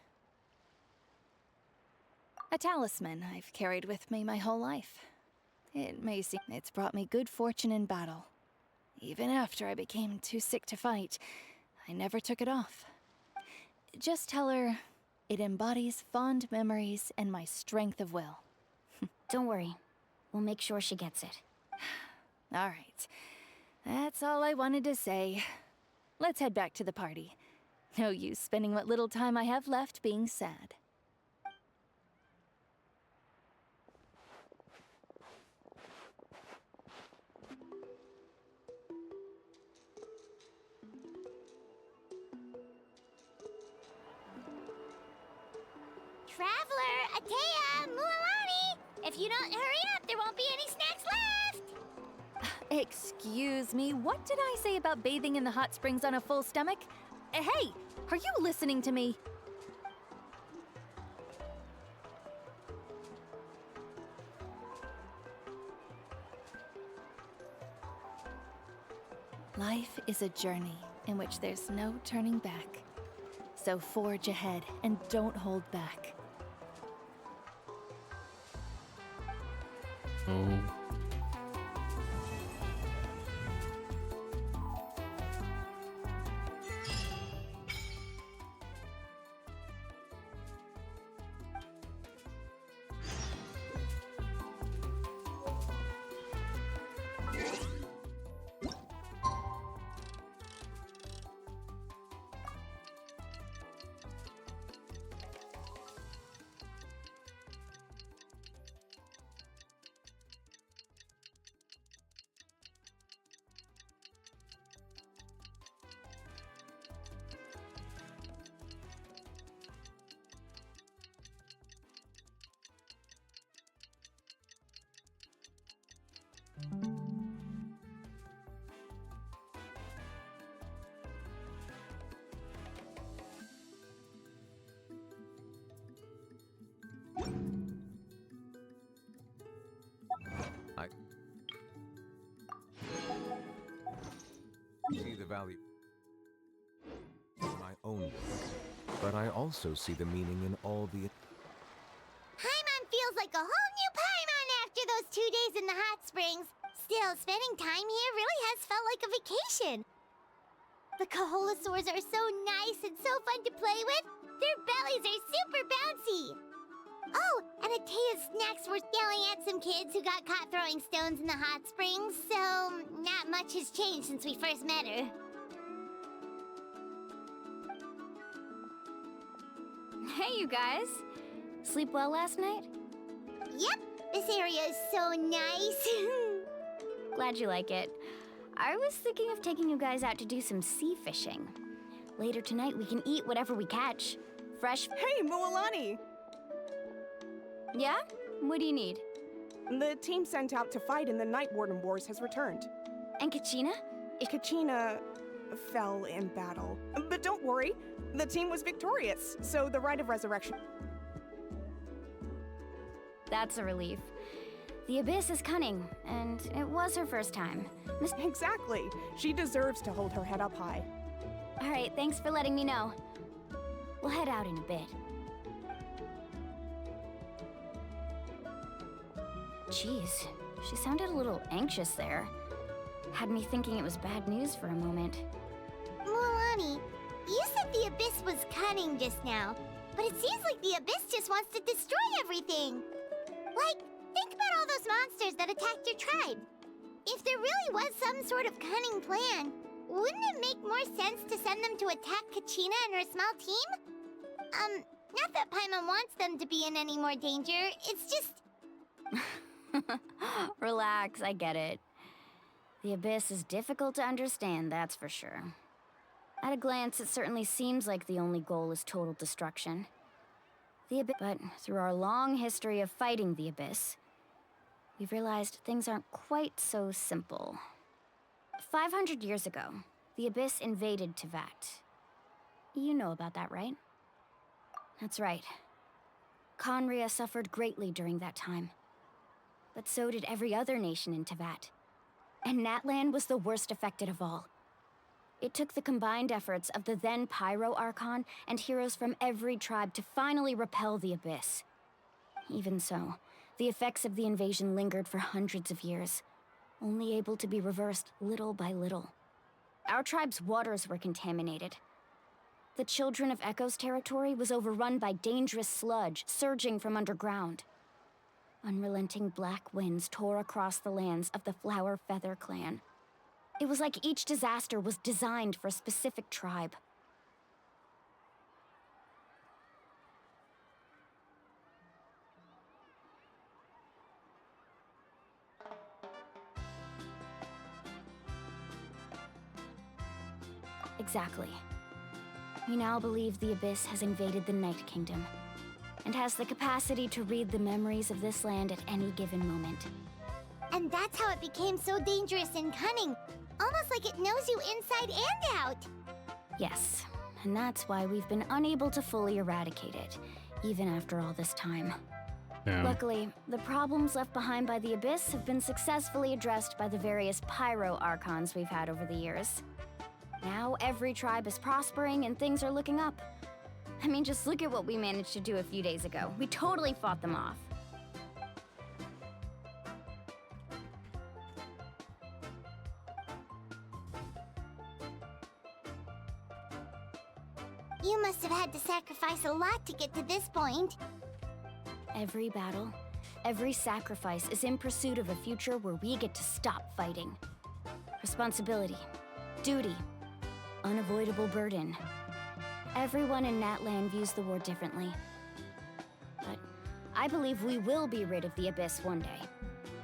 A talisman I've carried with me my whole life. It may seem it's brought me good fortune in battle. Even after I became too sick to fight, I never took it off. Just tell her it embodies fond memories and my strength of will. Don't worry. We'll make sure she gets it. All right. That's all I wanted to say. Let's head back to the party. No use spending what little time I have left being sad. Traveler, Atea, Mualani! If you don't hurry up, there won't be any snacks left! Excuse me, what did I say about bathing in the hot springs on a full stomach? Hey, are you listening to me? Life is a journey in which there's no turning back. So forge ahead and don't hold back. Oh. I see the value in my own work, but I also see the meaning in all the... Paimon feels like a whole new Paimon after those 2 days in the hot springs. Still, spending time here really has felt like a vacation. The Kaholasaurs are so nice and so fun to play with. Their bellies are super bouncy. Oh, and Atea's snacks were yelling at some kids who got caught throwing stones in the hot springs, so not much has changed since we first met her. Hey, you guys. Sleep well last night? Yep, this area is so nice. Glad you like it. I was thinking of taking you guys out to do some sea fishing. Later tonight, we can eat whatever we catch. Fresh... Hey, Mualani! Yeah? What do you need? The team sent out to fight in the Night Warden Wars has returned. And Kachina? Kachina fell in battle. But don't worry, the team was victorious, so the rite of resurrection... That's a relief. The Abyss is cunning, and it was her first time. Exactly. She deserves to hold her head up high. All right, thanks for letting me know. We'll head out in a bit. Jeez, she sounded a little anxious there. Had me thinking it was bad news for a moment. Mualani, you said the Abyss was cunning just now, but it seems like the Abyss just wants to destroy everything. Like, think about all those monsters that attacked your tribe. If there really was some sort of cunning plan, wouldn't it make more sense to send them to attack Kachina and her small team? Not that Paimon wants them to be in any more danger, it's just... Relax, I get it. The Abyss is difficult to understand, that's for sure. At a glance, it certainly seems like the only goal is total destruction. But through our long history of fighting the Abyss, we've realized things aren't quite so simple. 500 years ago, the Abyss invaded Teyvat. You know about that, right? That's right. Khaenri'ah suffered greatly during that time. But so did every other nation in Teyvat. And Natlan was the worst affected of all. It took the combined efforts of the then Pyro Archon and heroes from every tribe to finally repel the Abyss. Even so, the effects of the invasion lingered for hundreds of years, only able to be reversed little by little. Our tribe's waters were contaminated. The Children of Echo's territory was overrun by dangerous sludge surging from underground. Unrelenting black winds tore across the lands of the Flower Feather clan. It was like each disaster was designed for a specific tribe. Exactly. We now believe the Abyss has invaded the Night Kingdom, and has the capacity to read the memories of this land at any given moment. And that's how it became so dangerous and cunning. Almost like it knows you inside and out. Yes, and that's why we've been unable to fully eradicate it, even after all this time. Yeah. Luckily, the problems left behind by the Abyss have been successfully addressed by the various Pyro Archons we've had over the years. Now every tribe is prospering and things are looking up. I mean, just look at what we managed to do a few days ago. We totally fought them off. You must have had to sacrifice a lot to get to this point. Every battle, every sacrifice is in pursuit of a future where we get to stop fighting. Responsibility, duty, unavoidable burden. Everyone in Natlan views the war differently. But I believe we will be rid of the Abyss one day.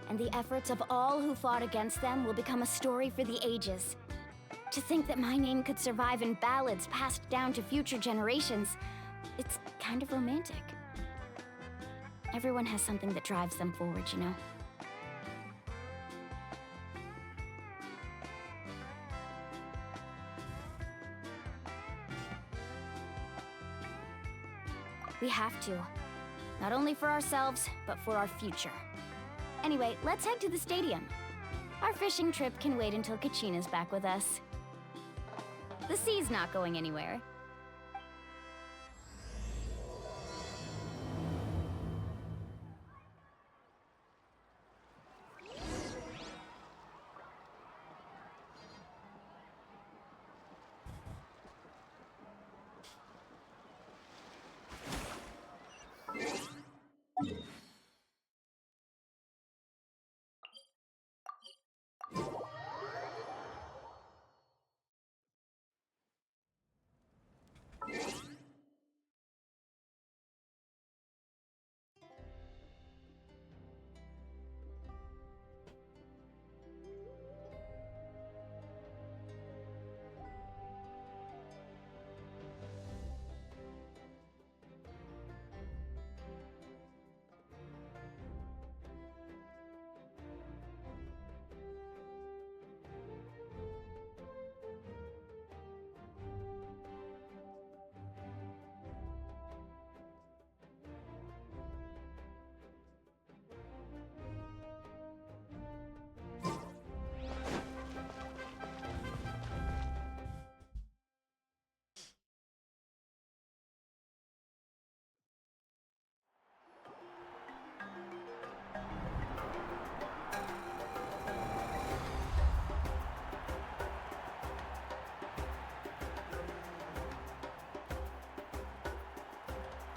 And the efforts of all who fought against them will become a story for the ages. To think that my name could survive in ballads passed down to future generations, it's kind of romantic. Everyone has something that drives them forward, you know? We have to. Not only for ourselves, but for our future. Anyway, let's head to the stadium. Our fishing trip can wait until Kachina's back with us. The sea's not going anywhere.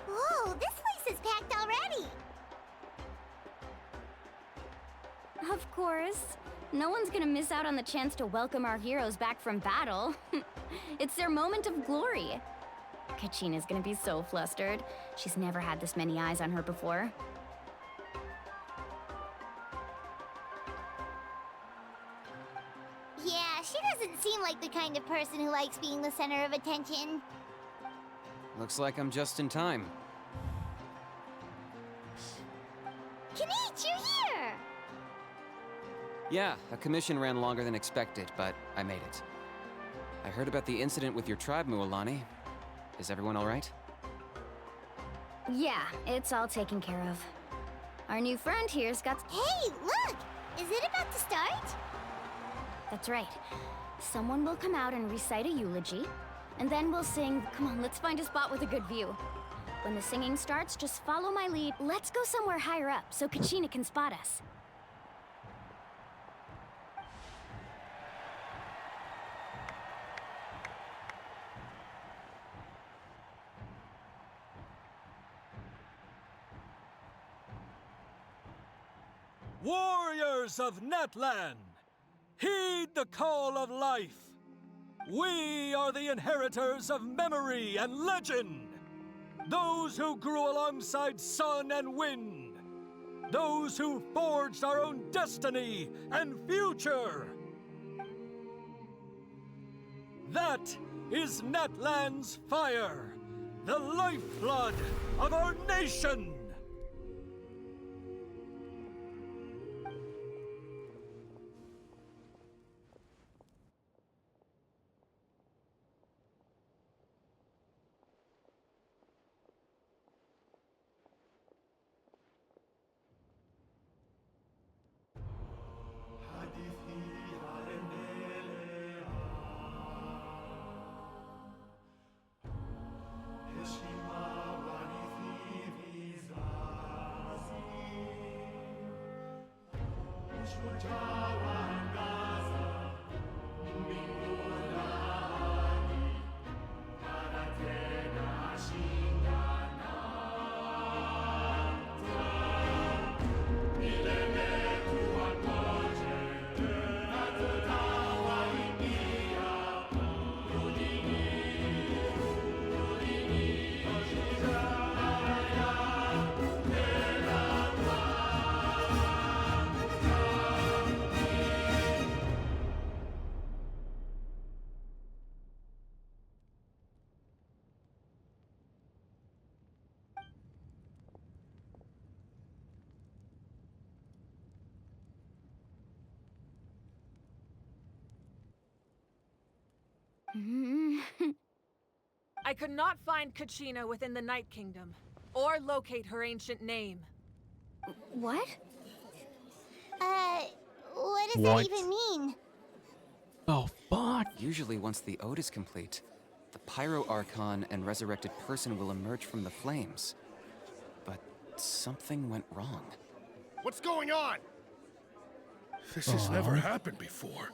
Whoa, this place is packed already. Of course. No one's gonna miss out on the chance to welcome our heroes back from battle. It's their moment of glory. Kachina's gonna be so flustered. She's never had this many eyes on her before. Yeah, she doesn't seem like the kind of person who likes being the center of attention. Looks like I'm just in time. Kinich, you're here! Yeah, a commission ran longer than expected, but I made it. I heard about the incident with your tribe, Mualani. Is everyone all right? Yeah, it's all taken care of. Our new friend here's got... Hey, look! Is it about to start? That's right. Someone will come out and recite a eulogy, and then we'll sing. Come on, let's find a spot with a good view. When the singing starts, just follow my lead. Let's go somewhere higher up so Kachina can spot us. Warriors of Natlan, heed the call of life. We are the inheritors of memory and legend. Those who grew alongside sun and wind. Those who forged our own destiny and future. That is Natlan's fire, the lifeblood of our nation. I could not find Kachina within the Night Kingdom, or locate her ancient name. What? What does that even mean? Oh, fuck. Usually once the ode is complete, the Pyro Archon and resurrected person will emerge from the flames. But something went wrong. What's going on? This has never happened before.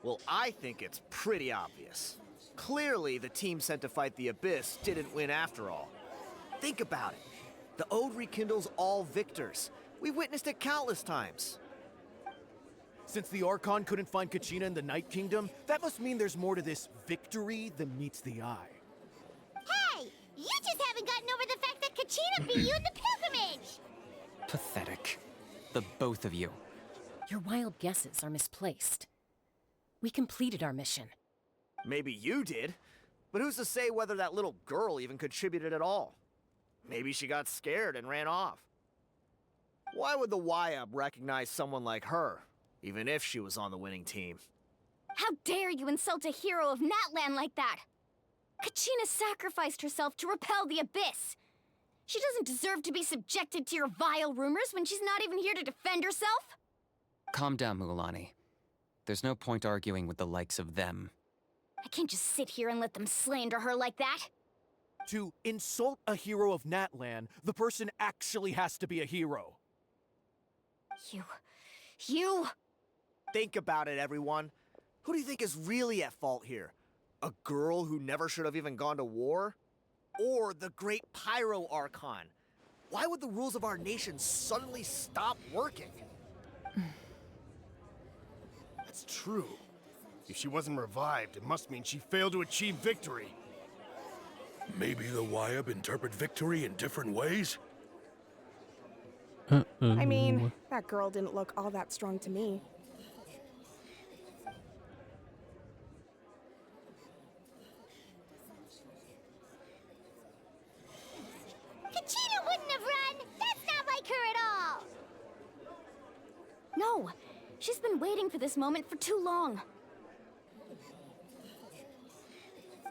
Well, I think it's pretty obvious. Clearly, the team sent to fight the Abyss didn't win after all. Think about it. The Ode rekindles all victors. We've witnessed it countless times. Since the Archon couldn't find Kachina in the Night Kingdom, that must mean there's more to this victory than meets the eye. Hey! You just haven't gotten over the fact that Kachina beat you in the pilgrimage! Pathetic. The both of you. Your wild guesses are misplaced. We completed our mission. Maybe you did, but who's to say whether that little girl even contributed at all? Maybe she got scared and ran off. Why would the YUB recognize someone like her, even if she was on the winning team? How dare you insult a hero of Natlan like that? Kachina sacrificed herself to repel the Abyss. She doesn't deserve to be subjected to your vile rumors when she's not even here to defend herself. Calm down, Mulan. There's no point arguing with the likes of them. I can't just sit here and let them slander her like that. To insult a hero of Natlan, the person actually has to be a hero. You... Think about it, everyone. Who do you think is really at fault here? A girl who never should have even gone to war? Or the great Pyro Archon? Why would the rules of our nation suddenly stop working? That's true. If she wasn't revived, it must mean she failed to achieve victory. Maybe the YUB interpret victory in different ways? I mean, that girl didn't look all that strong to me. Kachina wouldn't have run! That's not like her at all! No, she's been waiting for this moment for too long.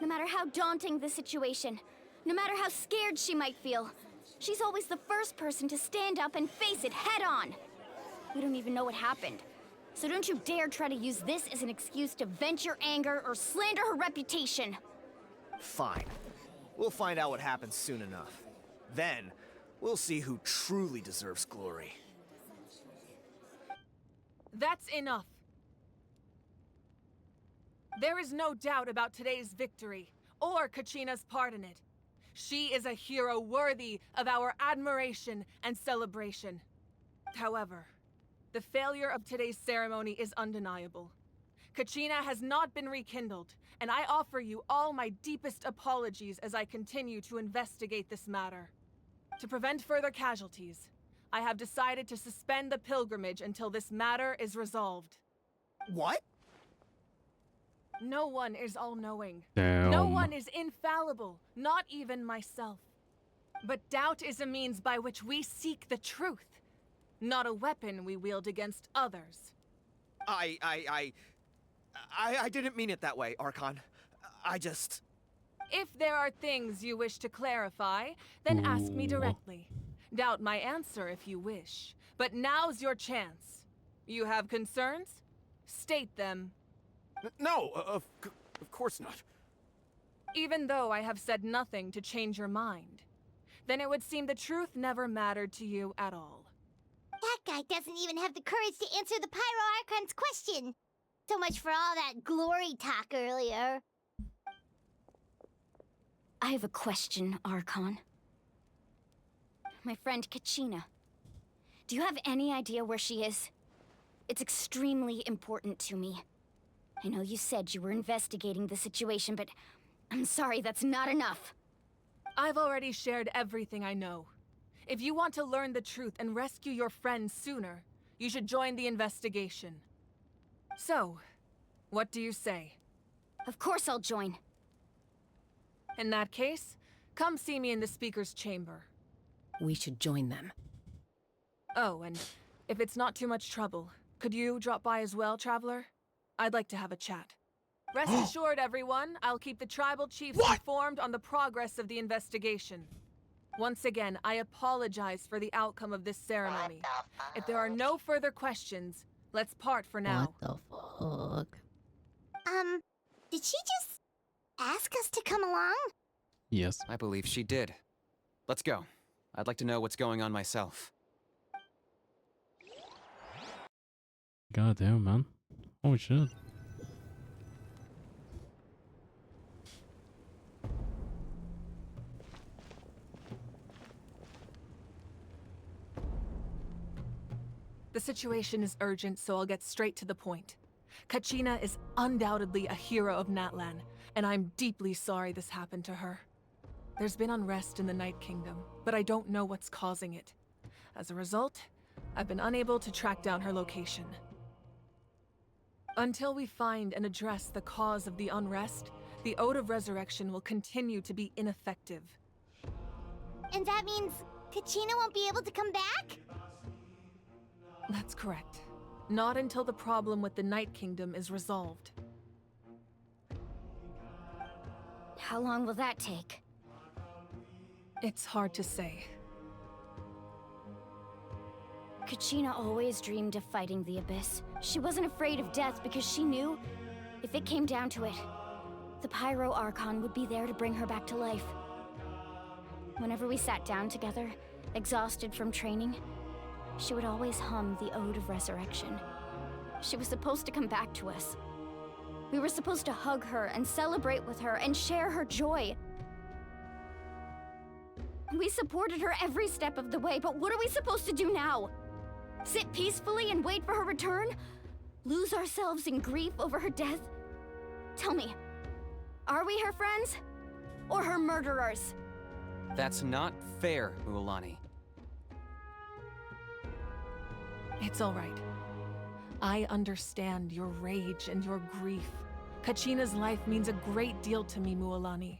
No matter how daunting the situation, no matter how scared she might feel, she's always the first person to stand up and face it head on. We don't even know what happened. So don't you dare try to use this as an excuse to vent your anger or slander her reputation. Fine. We'll find out what happens soon enough. Then, we'll see who truly deserves glory. That's enough. There is no doubt about today's victory, or Kachina's part in it. She is a hero worthy of our admiration and celebration. However, the failure of today's ceremony is undeniable. Kachina has not been rekindled, and I offer you all my deepest apologies as I continue to investigate this matter. To prevent further casualties, I have decided to suspend the pilgrimage until this matter is resolved. What? No one is all-knowing. Damn. No one is infallible, not even myself. But doubt is a means by which we seek the truth, not a weapon we wield against others. I didn't mean it that way, Archon. I just... If there are things you wish to clarify, then ask me directly. Doubt my answer if you wish. But now's your chance. You have concerns? State them. No, of course not. Even though I have said nothing to change your mind, then it would seem the truth never mattered to you at all. That guy doesn't even have the courage to answer the Pyro Archon's question. So much for all that glory talk earlier. I have a question, Archon. My friend Kachina. Do you have any idea where she is? It's extremely important to me. I know you said you were investigating the situation, but I'm sorry, that's not enough. I've already shared everything I know. If you want to learn the truth and rescue your friend sooner, you should join the investigation. So, what do you say? Of course I'll join. In that case, come see me in the speaker's chamber. We should join them. Oh, and if it's not too much trouble, could you drop by as well, Traveler? I'd like to have a chat. Rest assured, everyone, I'll keep the tribal chiefs informed on the progress of the investigation. Once again, I apologize for the outcome of this ceremony. If there are no further questions, let's part for now. What the fuck? Did she just ask us to come along? Yes. I believe she did. Let's go. I'd like to know what's going on myself. God damn, man. Holy shit. The situation is urgent, so I'll get straight to the point. Kachina is undoubtedly a hero of Natlan, and I'm deeply sorry this happened to her. There's been unrest in the Night Kingdom, but I don't know what's causing it. As a result, I've been unable to track down her location. Until we find and address the cause of the unrest, the Ode of Resurrection will continue to be ineffective. And that means Kachina won't be able to come back? That's correct. Not until the problem with the Night Kingdom is resolved. How long will that take? It's hard to say. Kachina always dreamed of fighting the Abyss. She wasn't afraid of death because she knew, if it came down to it, the Pyro Archon would be there to bring her back to life. Whenever we sat down together, exhausted from training, she would always hum the Ode of Resurrection. She was supposed to come back to us. We were supposed to hug her and celebrate with her and share her joy. We supported her every step of the way, but what are we supposed to do now? Sit peacefully and wait for her return? Lose ourselves in grief over her death? Tell me, are we her friends? Or her murderers? That's not fair, Mualani. It's all right. I understand your rage and your grief. Kachina's life means a great deal to me, Mualani.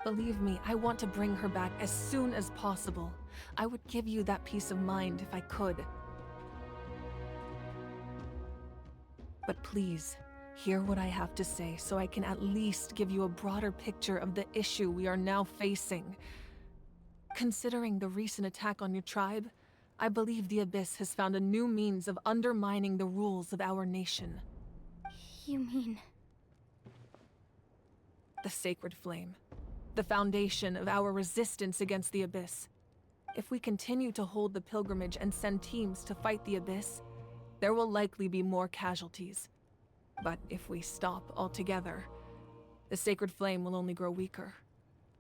Believe me, I want to bring her back as soon as possible. I would give you that peace of mind if I could. But please, hear what I have to say so I can at least give you a broader picture of the issue we are now facing. Considering the recent attack on your tribe, I believe the Abyss has found a new means of undermining the rules of our nation. You mean... The Sacred Flame. The foundation of our resistance against the Abyss. If we continue to hold the pilgrimage and send teams to fight the Abyss, there will likely be more casualties. But if we stop altogether, the Sacred Flame will only grow weaker.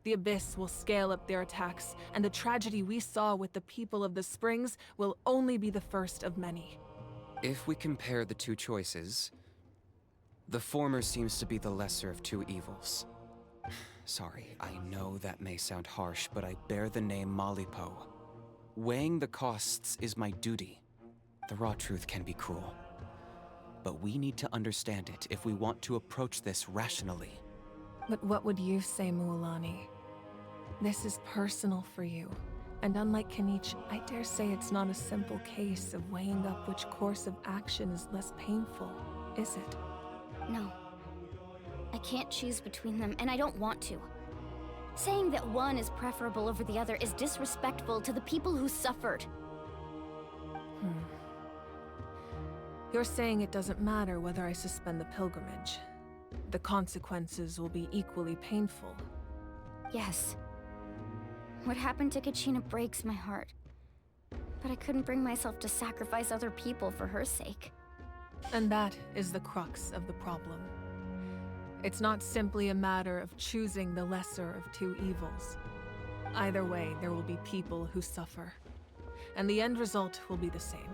The Abyss will scale up their attacks, and the tragedy we saw with the people of the Springs will only be the first of many. If we compare the two choices, the former seems to be the lesser of two evils. Sorry, I know that may sound harsh, but I bear the name Malipo. Weighing the costs is my duty. The raw truth can be cruel. But we need to understand it if we want to approach this rationally. But what would you say, Mualani? This is personal for you. And unlike Kenichi, I dare say it's not a simple case of weighing up which course of action is less painful, is it? No. I can't choose between them, and I don't want to. Saying that one is preferable over the other is disrespectful to the people who suffered. You're saying it doesn't matter whether I suspend the pilgrimage. The consequences will be equally painful. Yes. What happened to Kachina breaks my heart. But I couldn't bring myself to sacrifice other people for her sake. And that is the crux of the problem. It's not simply a matter of choosing the lesser of two evils. Either way, there will be people who suffer. And the end result will be the same.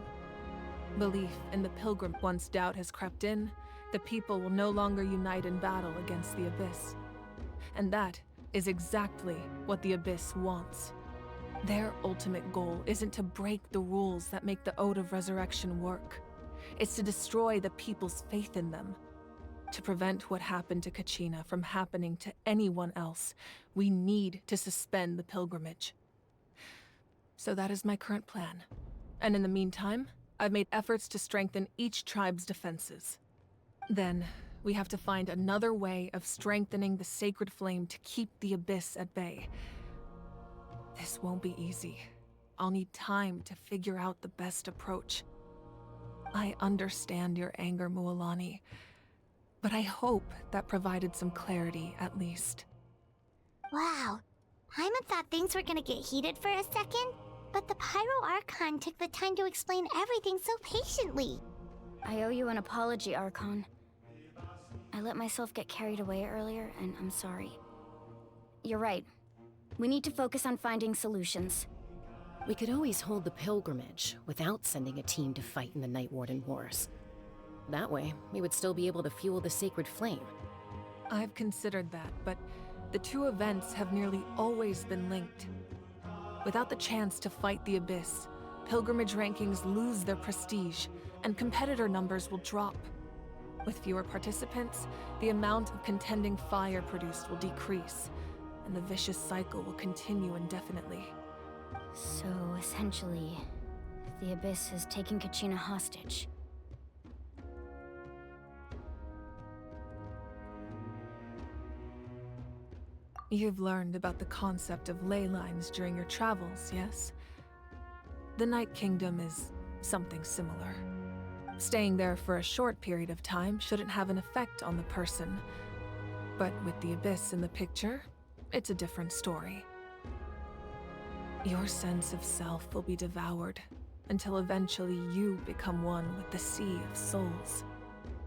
Belief in the pilgrim. Once doubt has crept in, the people will no longer unite in battle against the Abyss. And that is exactly what the Abyss wants. Their ultimate goal isn't to break the rules that make the Ode of Resurrection work. It's to destroy the people's faith in them. To prevent what happened to Kachina from happening to anyone else, we need to suspend the pilgrimage. So that is my current plan. And in the meantime, I've made efforts to strengthen each tribe's defenses. Then, we have to find another way of strengthening the Sacred Flame to keep the Abyss at bay. This won't be easy. I'll need time to figure out the best approach. I understand your anger, Mualani, but I hope that provided some clarity, at least. Wow. Hyman thought things were gonna get heated for a second, but the Pyro Archon took the time to explain everything so patiently. I owe you an apology, Archon. I let myself get carried away earlier, and I'm sorry. You're right. We need to focus on finding solutions. We could always hold the pilgrimage without sending a team to fight in the Night Warden Wars. That way, we would still be able to fuel the Sacred Flame. I've considered that, but the two events have nearly always been linked. Without the chance to fight the Abyss, pilgrimage rankings lose their prestige, and competitor numbers will drop. With fewer participants, the amount of contending fire produced will decrease, and the vicious cycle will continue indefinitely. So, essentially, the Abyss has taken Kachina hostage. You've learned about the concept of ley lines during your travels, yes? The Night Kingdom is something similar. Staying there for a short period of time shouldn't have an effect on the person. But with the Abyss in the picture, it's a different story. Your sense of self will be devoured, until eventually you become one with the Sea of Souls.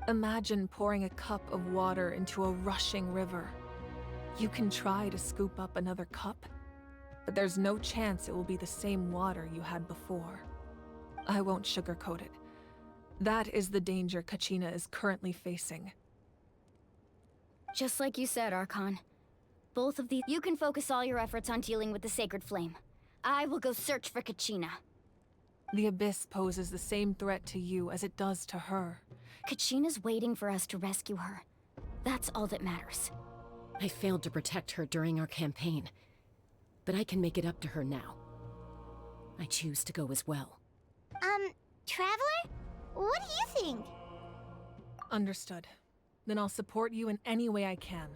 Imagine pouring a cup of water into a rushing river. You can try to scoop up another cup, but there's no chance it will be the same water you had before. I won't sugarcoat it. That is the danger Kachina is currently facing. Just like you said, Archon. Both of these... You can focus all your efforts on dealing with the Sacred Flame. I will go search for Kachina. The Abyss poses the same threat to you as it does to her. Kachina's waiting for us to rescue her. That's all that matters. I failed to protect her during our campaign, but I can make it up to her now. I choose to go as well. Traveler? What do you think? Understood. Then I'll support you in any way I can.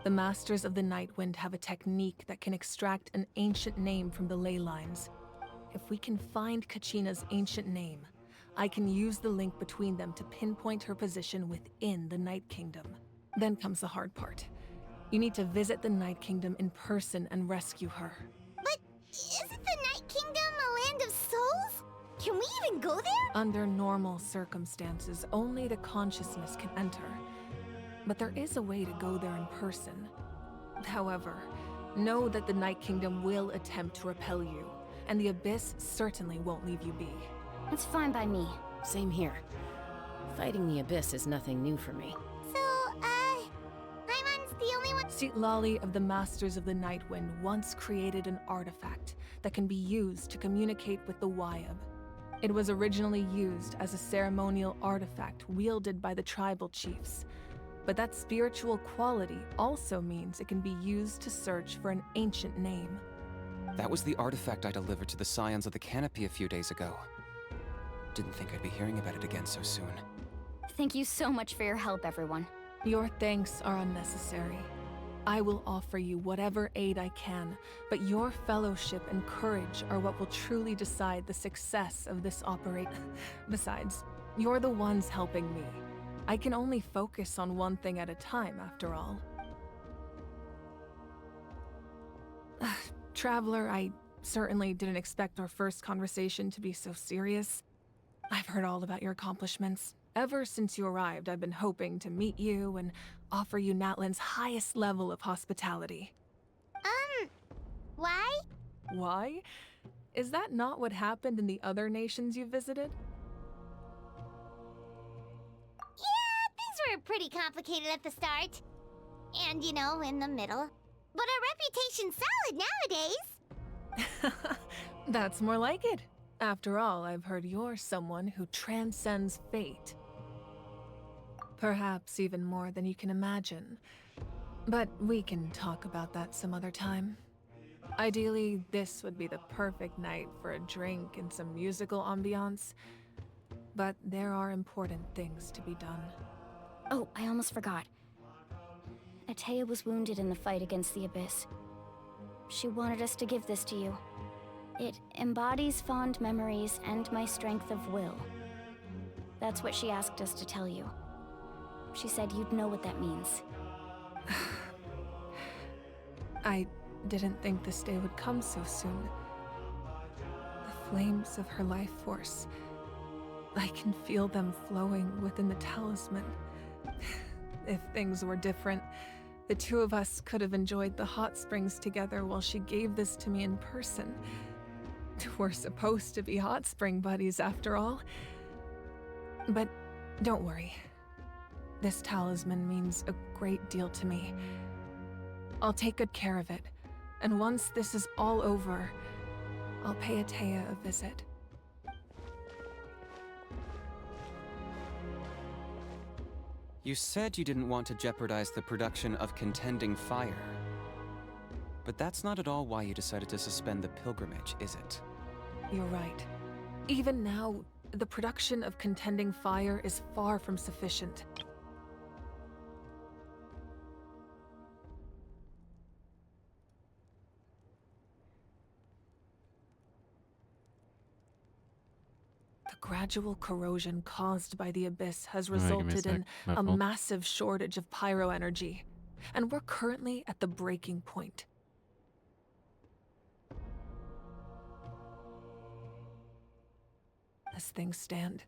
The Masters of the Night Wind have a technique that can extract an ancient name from the ley lines. if we can find Kachina's ancient name, I can use the link between them to pinpoint her position within the Night Kingdom. Then comes the hard part. You need to visit the Night Kingdom in person and rescue her. But isn't the Night Kingdom a land of souls? Can we even go there? Under normal circumstances, only the consciousness can enter. But there is a way to go there in person. However, know that the Night Kingdom will attempt to repel you, and the Abyss certainly won't leave you be. It's fine by me. Same here. Fighting the Abyss is nothing new for me. So, Paimon's the only one. Lali of the Masters of the Nightwind once created an artifact that can be used to communicate with the Wyab. It was originally used as a ceremonial artifact wielded by the tribal chiefs. But that spiritual quality also means it can be used to search for an ancient name. That was the artifact I delivered to the Scions of the Canopy a few days ago. Didn't think I'd be hearing about it again so soon. Thank you so much for your help, everyone. Your thanks are unnecessary. I will offer you whatever aid I can, but your fellowship and courage are what will truly decide the success of this operation. Besides, you're the ones helping me. I can only focus on one thing at a time, after all. Traveler, I certainly didn't expect our first conversation to be so serious. I've heard all about your accomplishments. Ever since you arrived, I've been hoping to meet you and offer you Natlan's highest level of hospitality. Why? Why? Is that not what happened in the other nations you visited? Yeah, things were pretty complicated at the start. And, you know, in the middle. But our reputation's solid nowadays. That's more like it. After all, I've heard you're someone who transcends fate. Perhaps even more than you can imagine. But we can talk about that some other time. Ideally, this would be the perfect night for a drink and some musical ambiance. But there are important things to be done. Oh, I almost forgot. Atea was wounded in the fight against the Abyss. She wanted us to give this to you. It embodies fond memories and my strength of will. That's what she asked us to tell you. She said you'd know what that means. I didn't think this day would come so soon. The flames of her life force. I can feel them flowing within the talisman. If things were different, the two of us could have enjoyed the hot springs together while she gave this to me in person. We're supposed to be hot spring buddies after all. But don't worry. This talisman means a great deal to me. I'll take good care of it, and once this is all over, I'll pay Atea a visit. You said you didn't want to jeopardize the production of Contending Fire. But that's not at all why you decided to suspend the pilgrimage, is it? You're right. Even now, the production of Contending Fire is far from sufficient. The gradual corrosion caused by the Abyss has resulted in a massive shortage of pyro energy, and we're currently at the breaking point. As things stand,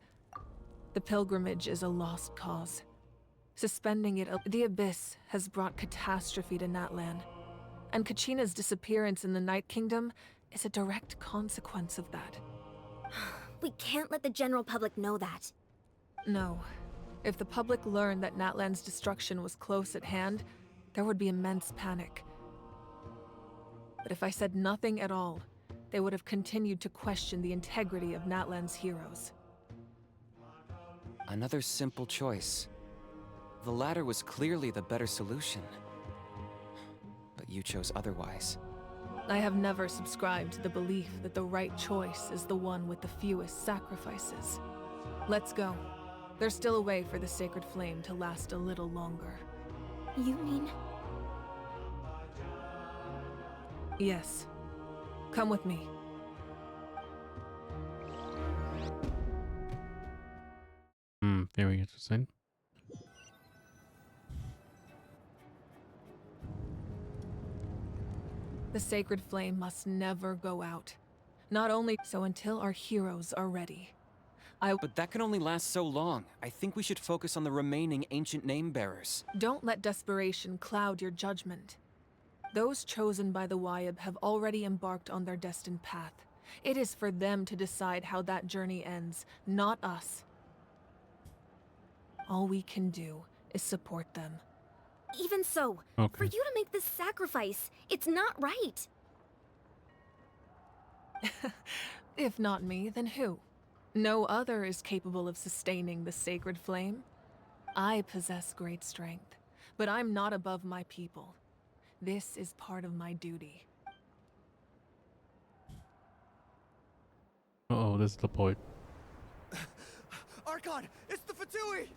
the pilgrimage is a lost cause. Suspending it, the Abyss has brought catastrophe to Natlan, and Kachina's disappearance in the Night Kingdom is a direct consequence of that. We can't let the general public know that. No. If the public learned that Natlan's destruction was close at hand, there would be immense panic. But if I said nothing at all, they would have continued to question the integrity of Natlan's heroes. Another simple choice. The latter was clearly the better solution. But you chose otherwise. I have never subscribed to the belief that the right choice is the one with the fewest sacrifices. Let's go. There's still a way for the sacred flame to last a little longer. You mean? Yes. Come with me. Very interesting. The sacred flame must never go out. Not only so until our heroes are ready. But that can only last so long. I think we should focus on the remaining ancient name bearers. Don't let desperation cloud your judgment. Those chosen by the Wyab have already embarked on their destined path. It is for them to decide how that journey ends, not us. All we can do is support them. Even so, for you to make this sacrifice, it's not right. If not me, then who? No other is capable of sustaining the sacred flame. I possess great strength, but I'm not above my people. This is part of my duty. Uh-oh, this is the point. Archon, it's the Fatui!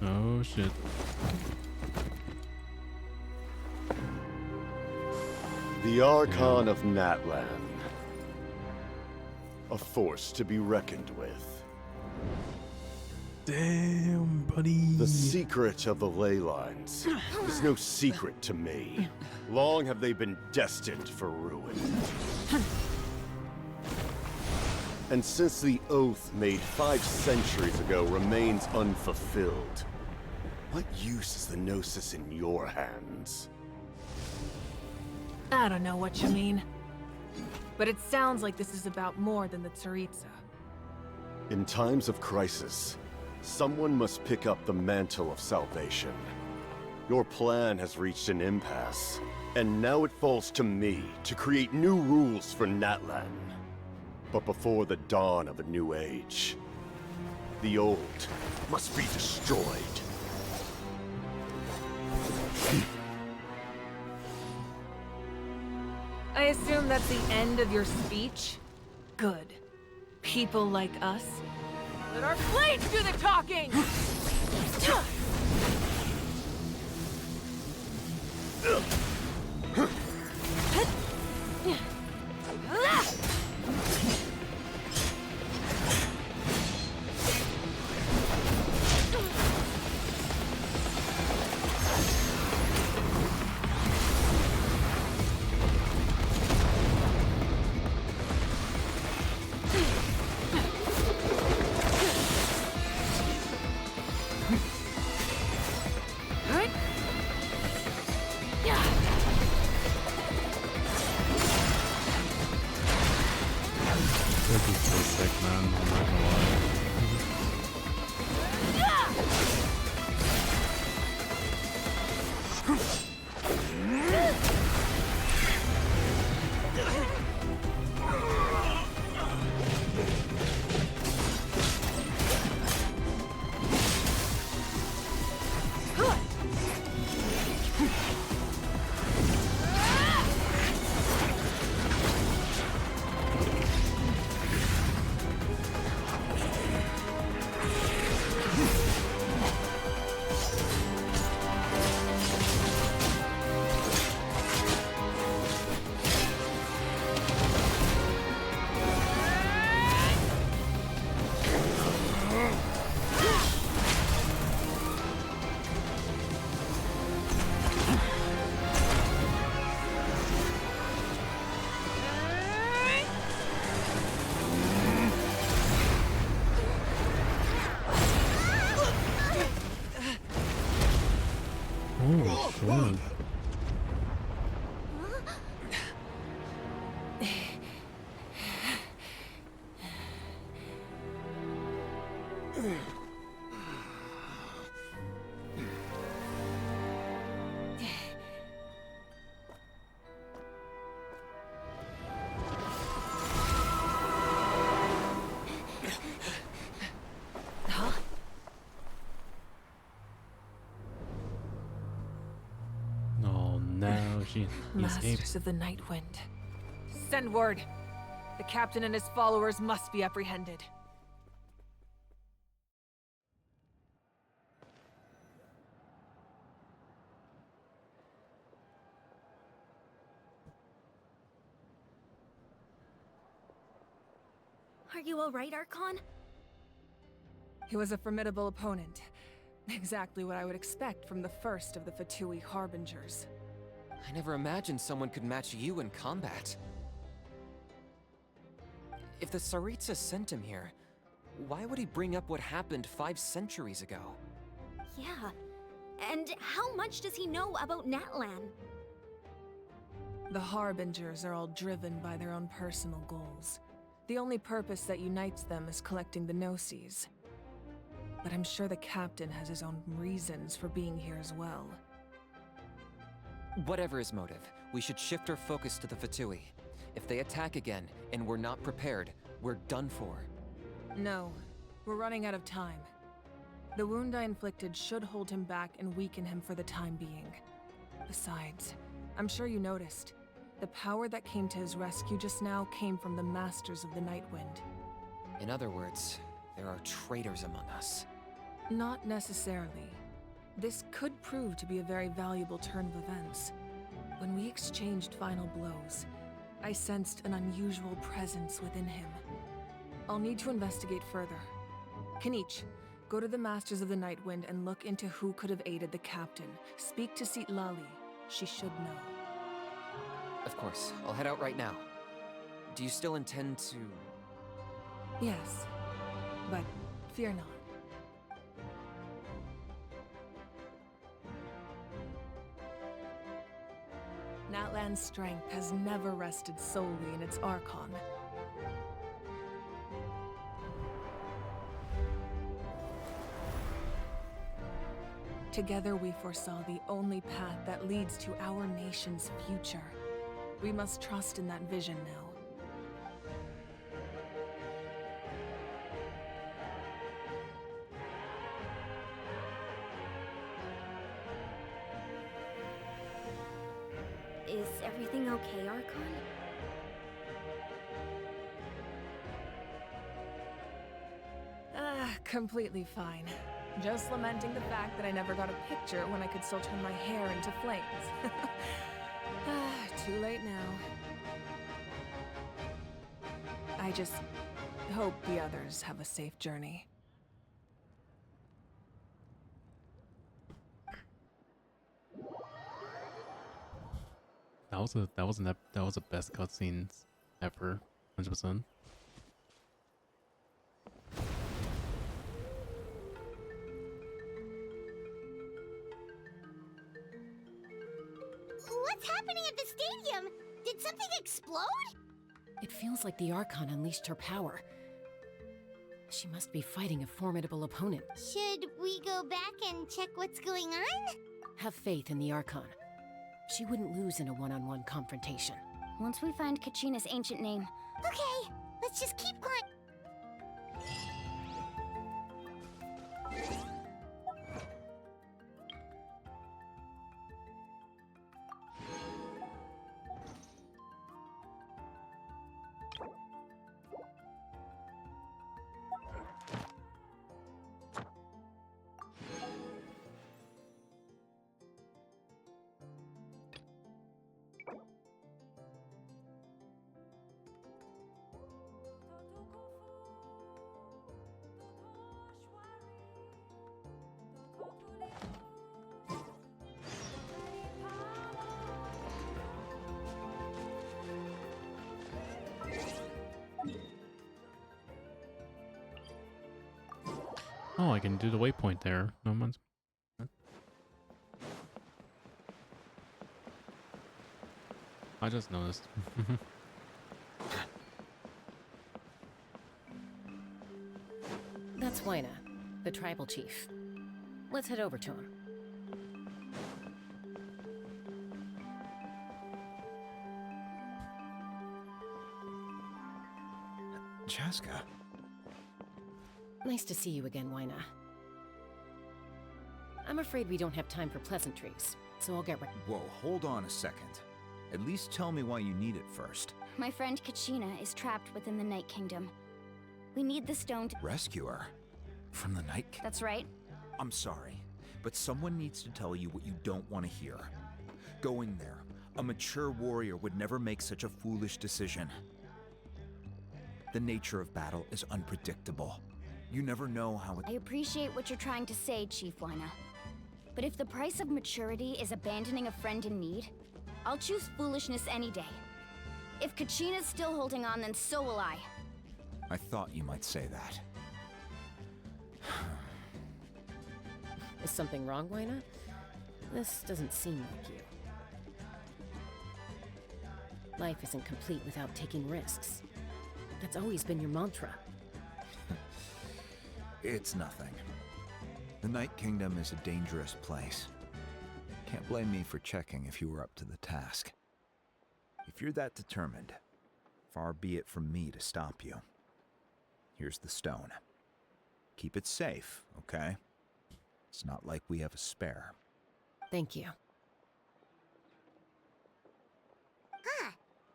Oh shit. The Archon of Natlan. A force to be reckoned with. Damn, buddy. The secret of the ley lines is no secret to me. Long have they been destined for ruin. And since the oath made 5 centuries ago remains unfulfilled, what use is the Gnosis in your hands? I don't know what you mean. But it sounds like this is about more than the Tsaritsa. In times of crisis, someone must pick up the mantle of salvation. Your plan has reached an impasse, and now it falls to me to create new rules for Natlan. But before the dawn of a new age, the old must be destroyed. I assume that's the end of your speech? Good. People like us. Let our blades do the talking! This is so sick, man. I'm not gonna lie. Oh, shit. Oh no, he Masters escaped. of the Night Wind. Send word. The captain and his followers must be apprehended. Are you alright, Archon? He was a formidable opponent. Exactly what I would expect from the first of the Fatui Harbingers. I never imagined someone could match you in combat. If the Tsaritsa sent him here, why would he bring up what happened 5 centuries ago? Yeah. And how much does he know about Natlan? The Harbingers are all driven by their own personal goals. The only purpose that unites them is collecting the Gnosis. But I'm sure the captain has his own reasons for being here as well. Whatever his motive, we should shift our focus to the Fatui. If they attack again, and we're not prepared, we're done for. No, we're running out of time. The wound I inflicted should hold him back and weaken him for the time being. Besides, I'm sure you noticed, the power that came to his rescue just now came from the Masters of the Nightwind. In other words, there are traitors among us. Not necessarily. This could prove to be a very valuable turn of events. When we exchanged final blows, I sensed an unusual presence within him. I'll need to investigate further. Kenichi, go to the Masters of the Nightwind and look into who could have aided the captain. Speak to Citlali. She should know. Of course, I'll head out right now. Do you still intend to... Yes, but fear not. Natlan's strength has never rested solely in its Archon. Together we foresaw the only path that leads to our nation's future. We must trust in that vision now. Is everything okay, Archon? Completely fine. Just lamenting the fact that I never got a picture when I could still turn my hair into flames. Too late now. I just hope the others have a safe journey. That was the best cutscenes ever, 100%. What's happening at the stadium? Did something explode? It feels like the Archon unleashed her power. She must be fighting a formidable opponent. Should we go back and check what's going on? Have faith in the Archon. She wouldn't lose in a one-on-one confrontation. Once we find Kachina's ancient name. Okay, let's just keep quiet. Oh, I can do the waypoint there. No one's... I just noticed. That's Waina, the tribal chief. Let's head over to him. Chaska. Nice to see you again, Waina. I'm afraid we don't have time for pleasantries, so I'll get right. Whoa, hold on a second. At least tell me why you need it first. My friend Kachina is trapped within the Night Kingdom. We need the stone to Rescue her? From the Night Kingdom? That's right. I'm sorry, but someone needs to tell you what you don't want to hear. Going there, a mature warrior would never make such a foolish decision. The nature of battle is unpredictable. You never know how I appreciate what you're trying to say, Chief Wyna. But if the price of maturity is abandoning a friend in need, I'll choose foolishness any day. If Kachina's still holding on, then so will I. I thought you might say that. Is something wrong, Wyna? This doesn't seem like you. Life isn't complete without taking risks. That's always been your mantra. It's nothing. The Night Kingdom is a dangerous place. Can't blame me for checking if you were up to the task. If you're that determined, far be it from me to stop you. Here's the stone. Keep it safe, okay? It's not like we have a spare. Thank you. Huh.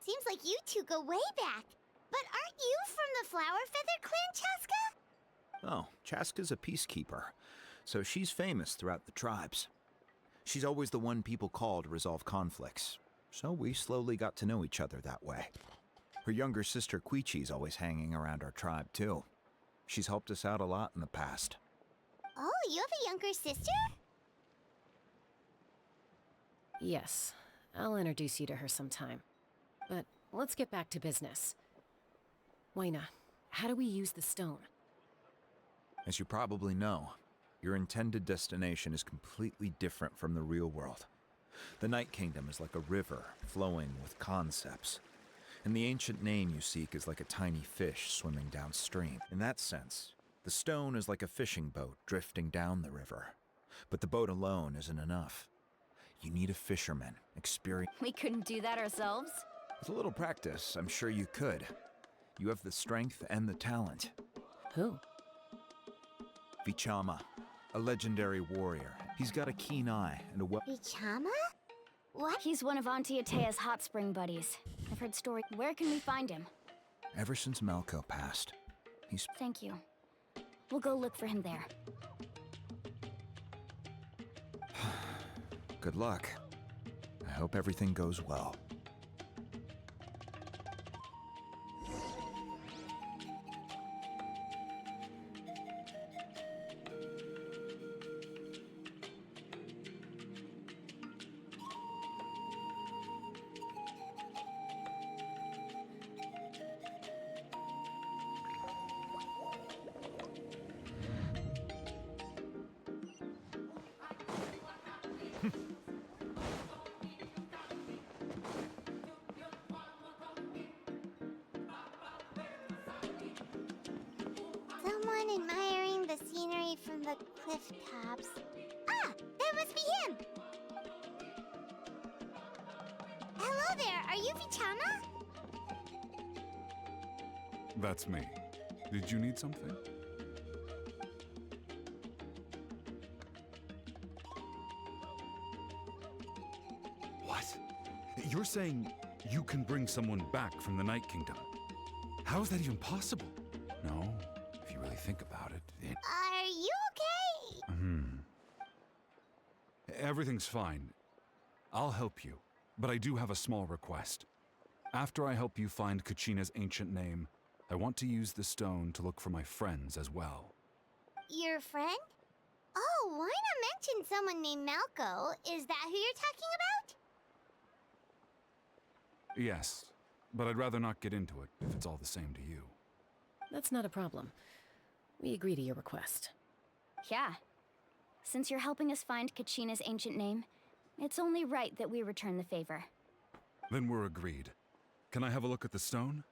Seems like you two go way back. But aren't you from the Flower Feather Clan, Chaska? Oh, Chaska's a peacekeeper, so she's famous throughout the tribes. She's always the one people call to resolve conflicts, so we slowly got to know each other that way. Her younger sister Quichi's always hanging around our tribe, too. She's helped us out a lot in the past. Oh, you have a younger sister? Yes, I'll introduce you to her sometime. But let's get back to business. Wyna, how do we use the stone? As you probably know, your intended destination is completely different from the real world. The Night Kingdom is like a river flowing with concepts. And the ancient name you seek is like a tiny fish swimming downstream. In that sense, the stone is like a fishing boat drifting down the river. But the boat alone isn't enough. You need a fisherman, experienced. We couldn't do that ourselves? With a little practice, I'm sure you could. You have the strength and the talent. Who? Vichama, a legendary warrior. He's got a keen eye and a Vichama? What? He's one of Auntie Atea's hot spring buddies. I've heard stories. Where can we find him? Ever since Malco passed, he's... Thank you. We'll go look for him there. Good luck. I hope everything goes well. Someone admiring the scenery from the cliff tops. Ah, that must be him! Hello there, are you Vichama? That's me. Did you need something? What? You're saying you can bring someone back from the Night Kingdom? How is that even possible? No, if you really think about it, Are you okay? Everything's fine. I'll help you, but I do have a small request. After I help you find Kachina's ancient name, I want to use the stone to look for my friends as well. Your friend? Oh, Wyna mentioned someone named Malco. Is that who you're talking about? Yes, but I'd rather not get into it if it's all the same to you. That's not a problem. We agree to your request. Yeah. Since you're helping us find Kachina's ancient name, it's only right that we return the favor. Then we're agreed. Can I have a look at the stone?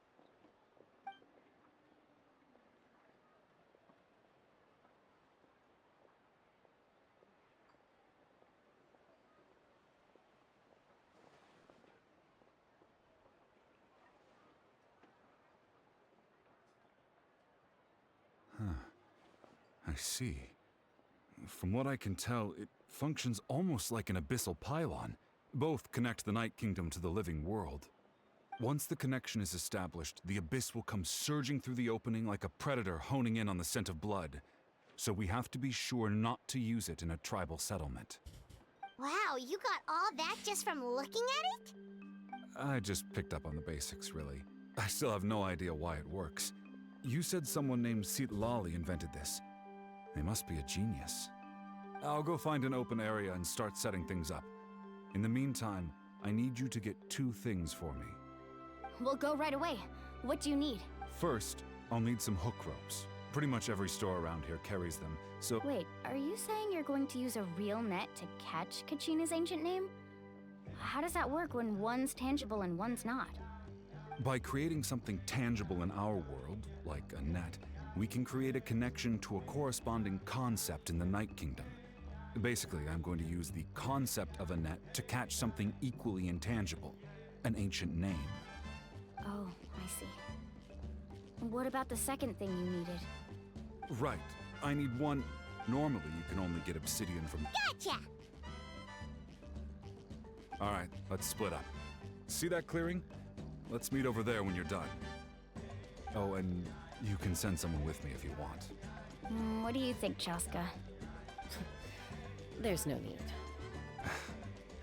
I see. From what I can tell, it functions almost like an abyssal pylon. Both connect the Night Kingdom to the living world. Once the connection is established, the abyss will come surging through the opening like a predator honing in on the scent of blood. So we have to be sure not to use it in a tribal settlement. Wow, you got all that just from looking at it? I just picked up on the basics, really. I still have no idea why it works. You said someone named Lali invented this. They must be a genius. I'll go find an open area and start setting things up. In the meantime, I need you to get 2 things for me. We'll go right away. What do you need? First, I'll need some hook ropes. Pretty much every store around here carries them, so... Wait, are you saying you're going to use a real net to catch Kachina's ancient name? How does that work when one's tangible and one's not? By creating something tangible in our world, like a net, we can create a connection to a corresponding concept in the Night Kingdom. Basically, I'm going to use the concept of a net to catch something equally intangible, an ancient name. Oh, I see. What about the second thing you needed? Right. I need one. Normally, you can only get obsidian from... Gotcha! Alright, let's split up. See that clearing? Let's meet over there when you're done. Oh, and you can send someone with me if you want. What do you think, Chaska? There's no need.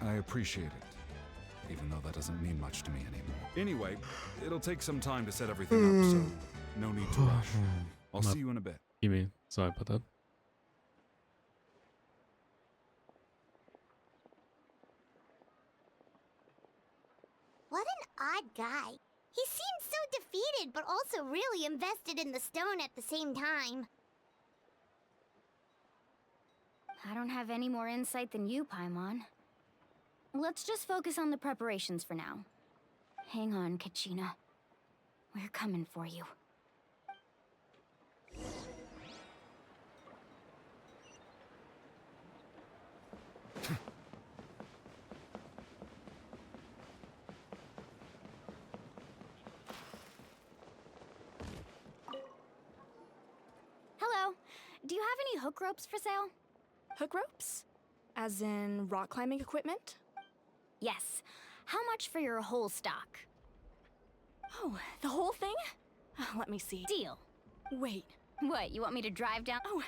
I appreciate it, even though that doesn't mean much to me anymore. Anyway, it'll take some time to set everything up, so no need to rush. I'll see you in a bit. Kimi, sorry about that. What an odd guy. He seemed so defeated, but also really invested in the stone at the same time. I don't have any more insight than you, Paimon. Let's just focus on the preparations for now. Hang on, Kachina. We're coming for you. Hello. Do you have any hook ropes for sale? Hook ropes? As in rock climbing equipment? Yes. How much for your whole stock? Oh, the whole thing? Let me see. Deal. Wait. What, you want me to drive down? Oh,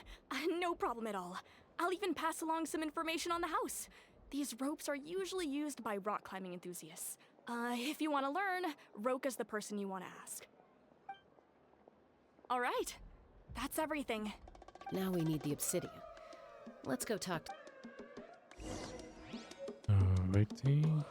no problem at all. I'll even pass along some information on the house. These ropes are usually used by rock climbing enthusiasts. If you want to learn, Roka's the person you want to ask. All right. That's everything. Now we need the obsidian. Let's go talk to... Alrighty.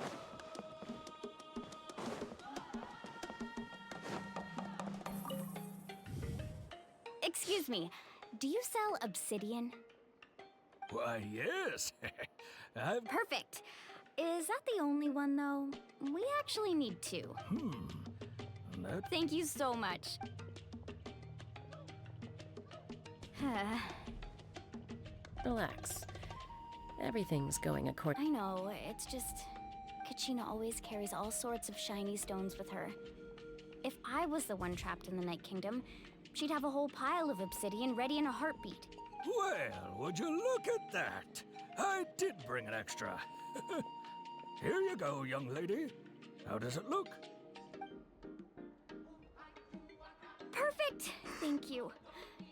Excuse me, do you sell obsidian? Why, yes. Perfect. Is that the only one, though? We actually need 2. Thank you so much. Relax. Everything's going according... I know, it's just... Kachina always carries all sorts of shiny stones with her. If I was the one trapped in the Night Kingdom, she'd have a whole pile of obsidian ready in a heartbeat. Well, would you look at that? I did bring an extra. Here you go, young lady. How does it look? Perfect! Thank you.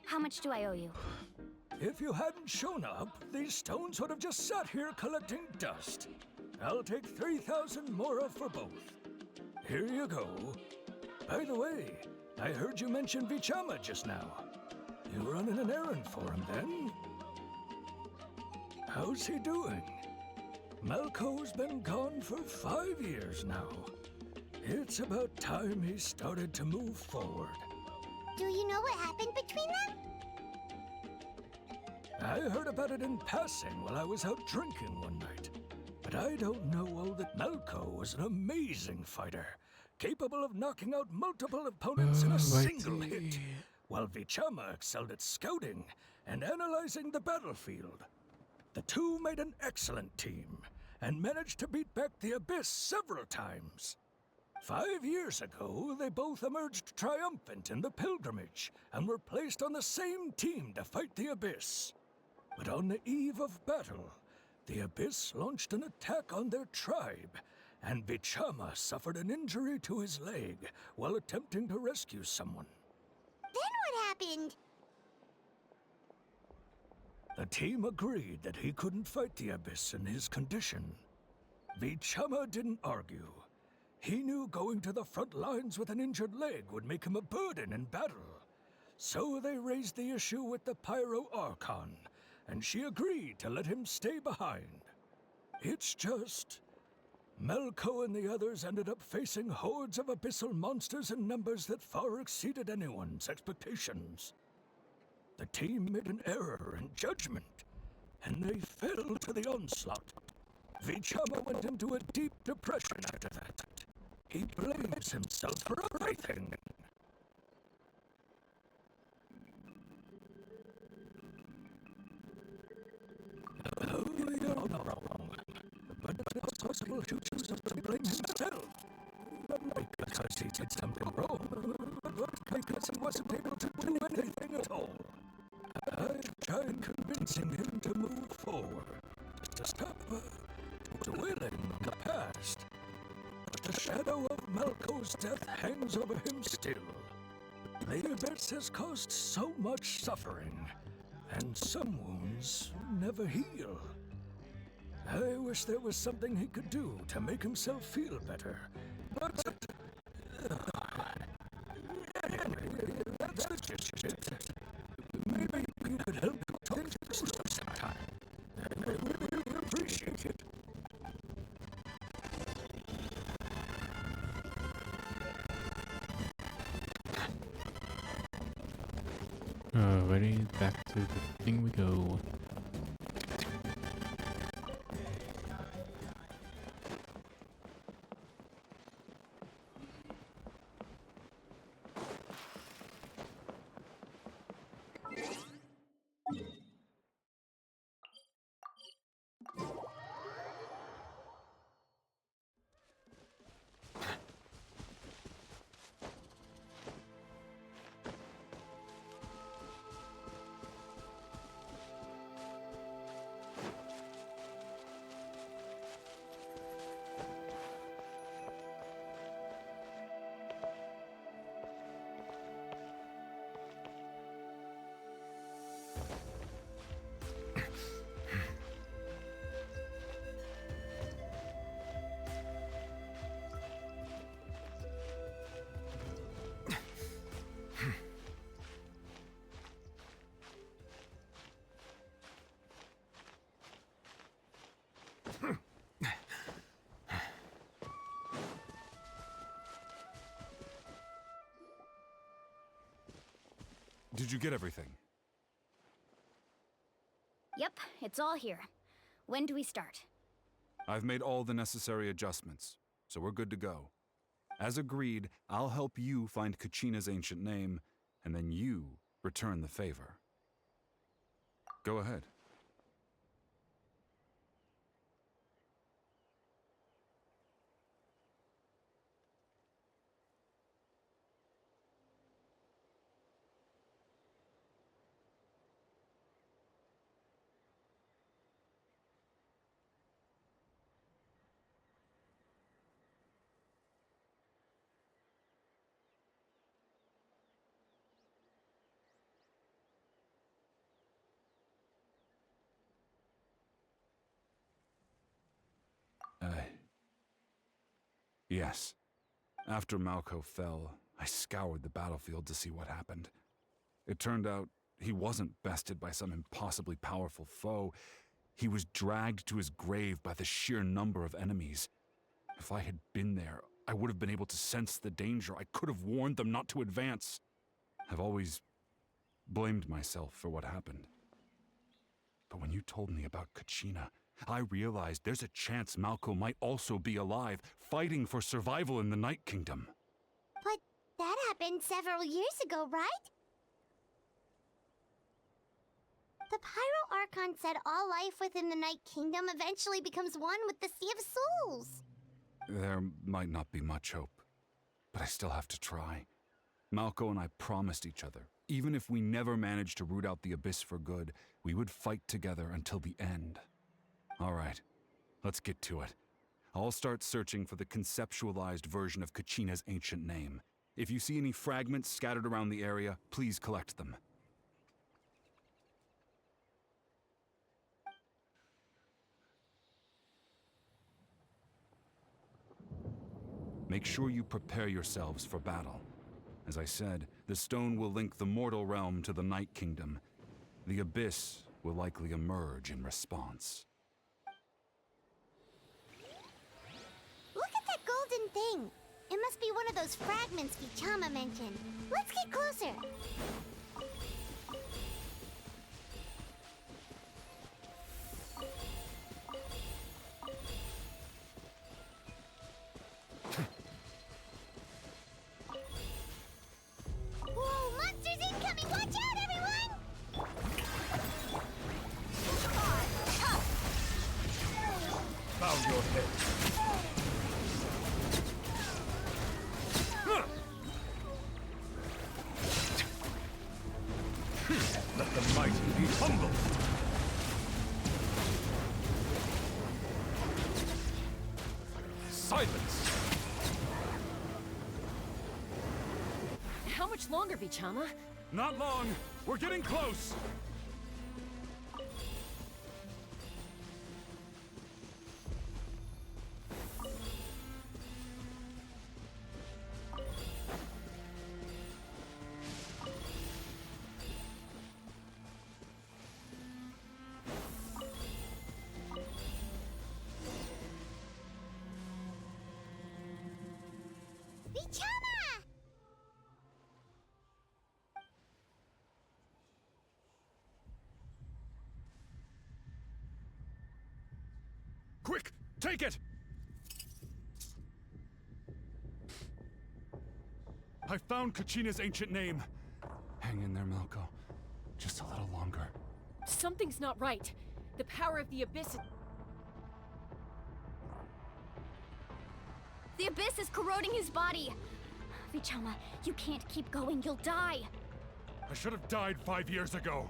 How much do I owe you? If you hadn't shown up, these stones would have just sat here collecting dust. I'll take 3,000 mora for both. Here you go. By the way, I heard you mention Vichama just now. You running an errand for him, then? How's he doing? Malco's been gone for 5 years now. It's about time he started to move forward. Do you know what happened between them? I heard about it in passing while I was out drinking one night. But I don't know all that Malco was an amazing fighter, capable of knocking out multiple opponents in a single hit, while Vichama excelled at scouting and analyzing the battlefield. The two made an excellent team, and managed to beat back the Abyss several times. 5 years ago, they both emerged triumphant in the pilgrimage, and were placed on the same team to fight the Abyss. But on the eve of battle, the Abyss launched an attack on their tribe, and Vichama suffered an injury to his leg while attempting to rescue someone. Then what happened? The team agreed that he couldn't fight the Abyss in his condition. Vichama didn't argue. He knew going to the front lines with an injured leg would make him a burden in battle, So they raised the issue with the Pyro Archon, and she agreed to let him stay behind. It's just... Melko and the others ended up facing hordes of abyssal monsters in numbers that far exceeded anyone's expectations. The team made an error in judgment, and they fell to the onslaught. Vichama went into a deep depression after that. He blames himself for everything. Oh, you're not wrong. But it's possible to choose to blame himself. Not because he did something wrong, but because he wasn't able to do anything at all. I've tried convincing him to move forward, to stop dwelling on the past. But the shadow of Malco's death hangs over him still. The abyss has caused so much suffering, and some wounds never heal. I wish there was something he could do to make himself feel better, but... anyway, that's the gist of it. Maybe you could help talk things through sometime. I really appreciate it. Alrighty, back to the thing we go. Did you get everything? Yep, it's all here. When do we start? I've made all the necessary adjustments, so we're good to go. As agreed, I'll help you find Kachina's ancient name, and then you return the favor. Go ahead. Yes. After Malco fell, I scoured the battlefield to see what happened. It turned out he wasn't bested by some impossibly powerful foe. He was dragged to his grave by the sheer number of enemies. If I had been there, I would have been able to sense the danger. I could have warned them not to advance. I've always blamed myself for what happened. But when you told me about Kachina, I realized there's a chance Malco might also be alive, fighting for survival in the Night Kingdom. But that happened several years ago, right? The Pyro Archon said all life within the Night Kingdom eventually becomes one with the Sea of Souls. There might not be much hope, but I still have to try. Malco and I promised each other, even if we never managed to root out the Abyss for good, we would fight together until the end. All right, let's get to it. I'll start searching for the conceptualized version of Kachina's ancient name. If you see any fragments scattered around the area, please collect them. Make sure you prepare yourselves for battle. As I said, the stone will link the mortal realm to the Night Kingdom. The Abyss will likely emerge in response. Look at that golden thing. It must be one of those fragments Vichama mentioned. Let's get closer. Whoa, monsters incoming! Watch out, everyone! Bow your head. Let the mighty be humble. Silence! How much longer, Vichama? Not long! We're getting close! Vichama! Quick! Take it! I found Kachina's ancient name. Hang in there, Malko. Just a little longer. Something's not right. The power of the Abyss is... The Abyss is corroding his body! Vichama, you can't keep going, you'll die! I should have died 5 years ago.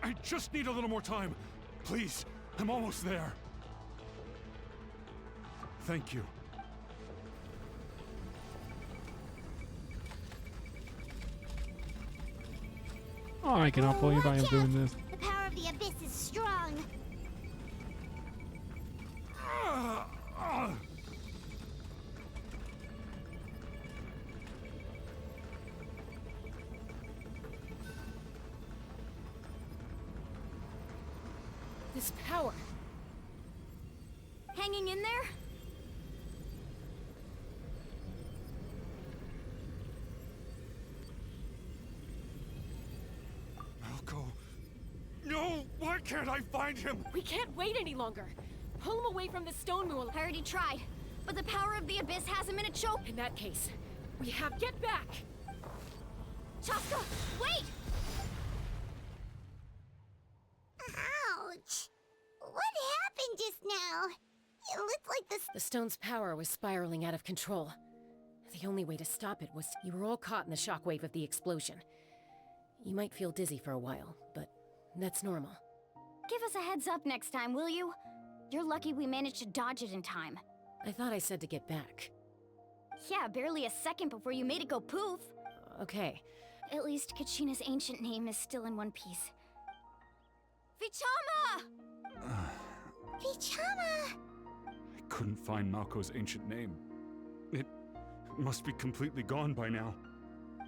I just need a little more time. Please, I'm almost there. Thank you. Oh, I cannot believe I am doing this. The power of the Abyss is strong. This power... Hanging in there? Malko. No! Why can't I find him? We can't wait any longer. Pull him away from the stone mool. I already tried, but the power of the Abyss has him in a choke. In that case, we have... Get back! Chaska, wait! Ouch! What happened just now? It looked like this. The stone's power was spiraling out of control. The only way to stop it was... You were all caught in the shockwave of the explosion. You might feel dizzy for a while, but that's normal. Give us a heads up next time, will you? You're lucky we managed to dodge it in time. I thought I said to get back. Yeah, barely a second before you made it go poof. Okay. At least Kachina's ancient name is still in one piece. Vichama! Vichama! I couldn't find Malko's ancient name. It must be completely gone by now.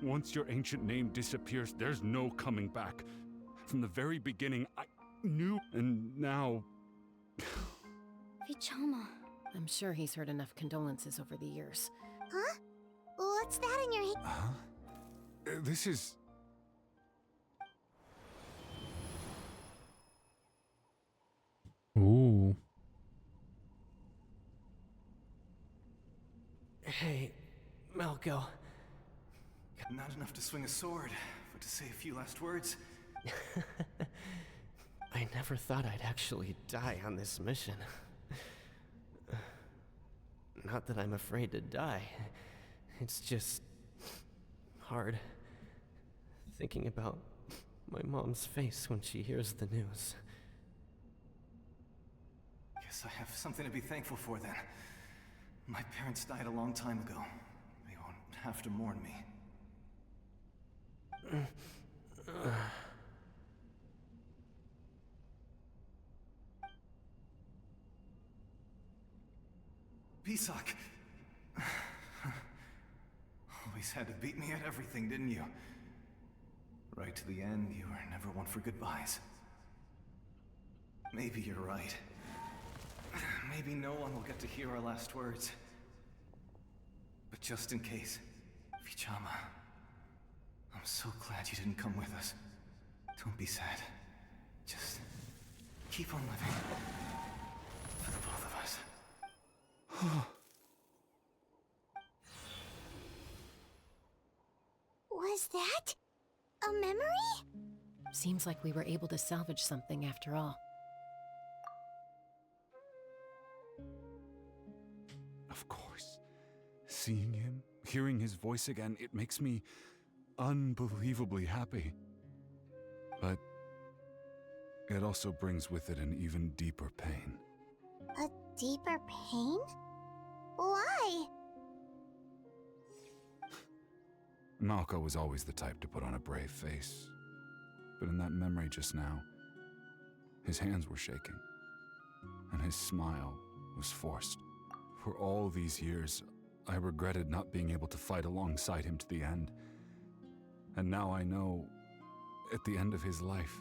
Once your ancient name disappears, there's no coming back. From the very beginning, I knew, and now... Vichama. I'm sure he's heard enough condolences over the years. Huh? What's that in your hand? Huh? This is... Ooh. Hey, Malko. Not enough to swing a sword, but to say a few last words. I never thought I'd actually die on this mission. Not that I'm afraid to die. It's just... hard. Thinking about my mom's face when she hears the news. Guess I have something to be thankful for then. My parents died a long time ago. They won't have to mourn me. Pisak. always had to beat me at everything, didn't you? Right to the end, you were never one for goodbyes. Maybe you're right. Maybe no one will get to hear our last words. But just in case, Vichama, I'm so glad you didn't come with us. Don't be sad. Just keep on living. For the both of us. Was that a memory? Seems like we were able to salvage something after all. Of course. Seeing him, hearing his voice again, it makes me unbelievably happy. But it also brings with it an even deeper pain. A deeper pain? Why? Malko was always the type to put on a brave face. But in that memory just now, his hands were shaking, and his smile was forced. For all these years, I regretted not being able to fight alongside him to the end. And now I know, at the end of his life,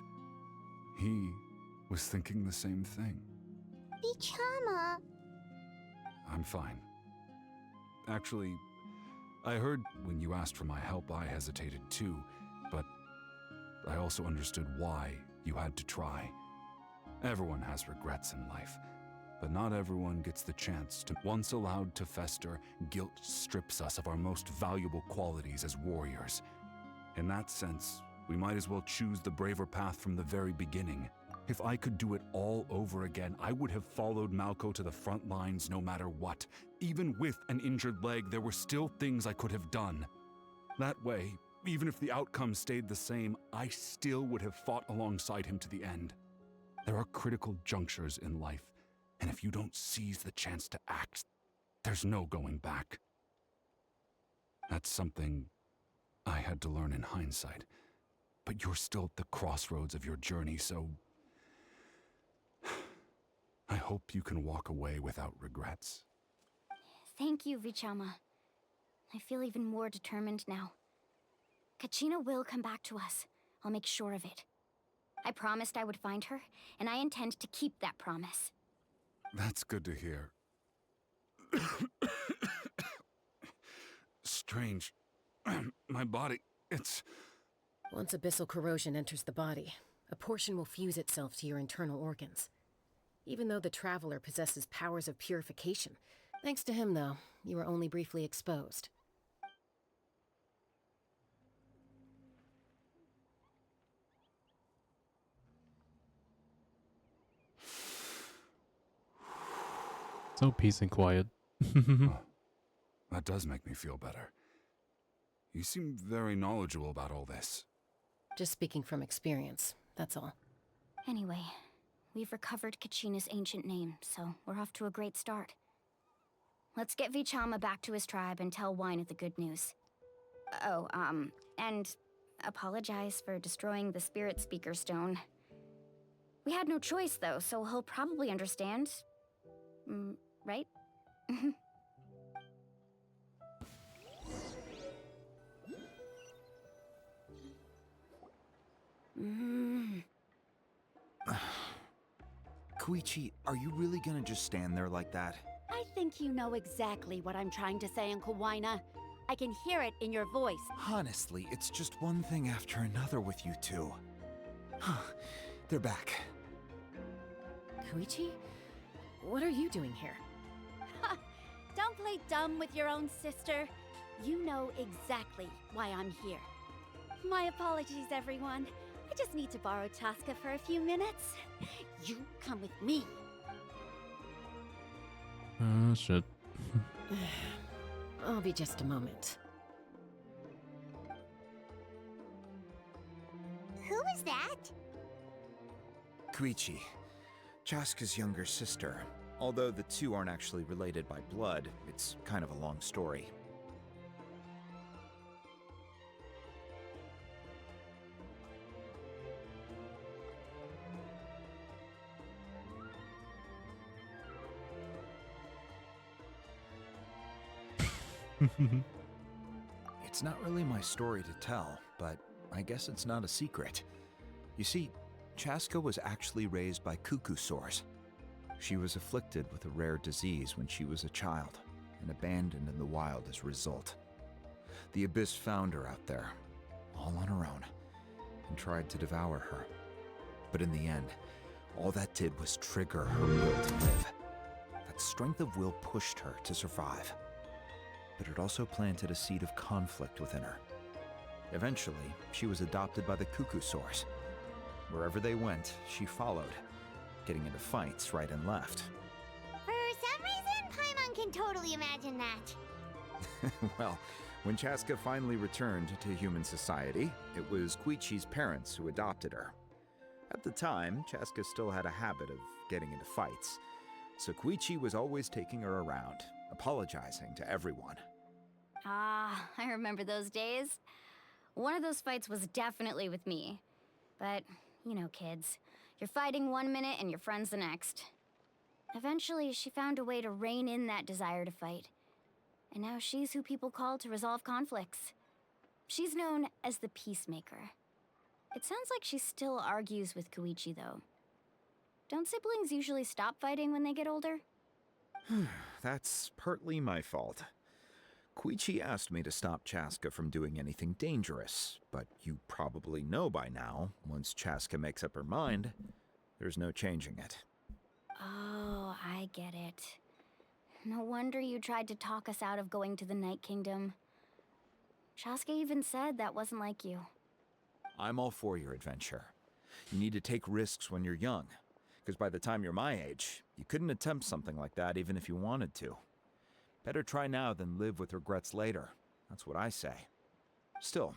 he was thinking the same thing. Vichama. I'm fine. Actually, I heard when you asked for my help I hesitated too, but I also understood why you had to try. Everyone has regrets in life, but not everyone gets the chance to. Once allowed to fester, guilt strips us of our most valuable qualities as warriors. In that sense, we might as well choose the braver path from the very beginning. If I could do it all over again, I would have followed Malko to the front lines no matter what. Even with an injured leg, there were still things I could have done. That way, even if the outcome stayed the same, I still would have fought alongside him to the end. There are critical junctures in life, and if you don't seize the chance to act, there's no going back. That's something I had to learn in hindsight. But you're still at the crossroads of your journey, so I hope you can walk away without regrets. Thank you, Vichama. I feel even more determined now. Kachina will come back to us. I'll make sure of it. I promised I would find her, and I intend to keep that promise. That's good to hear. Strange. My body, it's... Once abyssal corrosion enters the body, a portion will fuse itself to your internal organs. Even though the Traveler possesses powers of purification, thanks to him, though, you were only briefly exposed. So peace and quiet. That does make me feel better. You seem very knowledgeable about all this. Just speaking from experience, that's all. Anyway, we've recovered Kachina's ancient name, so we're off to a great start. Let's get Vichama back to his tribe and tell Wyneth the good news. Oh, and apologize for destroying the Spirit Speaker Stone. We had no choice, though, so he'll probably understand. Right? Koichi, are you really gonna just stand there like that? I think you know exactly what I'm trying to say, Uncle Wyna. I can hear it in your voice. Honestly, it's just one thing after another with you two. They're back. Koichi? What are you doing here? Don't play dumb with your own sister. You know exactly why I'm here. My apologies, everyone. I just need to borrow Chaska for a few minutes. You come with me. Shit. I'll be just a moment. Who is that? Koichi, Chaska's younger sister. Although the two aren't actually related by blood, it's kind of a long story. It's not really my story to tell, but I guess it's not a secret. You see, Chaska was actually raised by cuckoo sores. She was afflicted with a rare disease when she was a child and abandoned in the wild as a result. The Abyss found her out there, all on her own, and tried to devour her. But in the end, all that did was trigger her will to live. That strength of will pushed her to survive. But it also planted a seed of conflict within her. Eventually, she was adopted by the cuckoo sores. Wherever they went, she followed, getting into fights right and left. For some reason, Paimon can totally imagine that. Well, when Chaska finally returned to human society, it was Koichi's parents who adopted her. At the time, Chaska still had a habit of getting into fights, so Koichi was always taking her around, apologizing to everyone. Ah, I remember those days. One of those fights was definitely with me. But, you know, kids. You're fighting one minute and your friend's the next. Eventually, she found a way to rein in that desire to fight. And now she's who people call to resolve conflicts. She's known as the Peacemaker. It sounds like she still argues with Koichi, though. Don't siblings usually stop fighting when they get older? That's partly my fault. Koichi asked me to stop Chaska from doing anything dangerous, but you probably know by now, once Chaska makes up her mind, there's no changing it. Oh, I get it. No wonder you tried to talk us out of going to the Night Kingdom. Chaska even said that wasn't like you. I'm all for your adventure. You need to take risks when you're young, because by the time you're my age, you couldn't attempt something like that even if you wanted to. Better try now than live with regrets later. That's what I say. Still,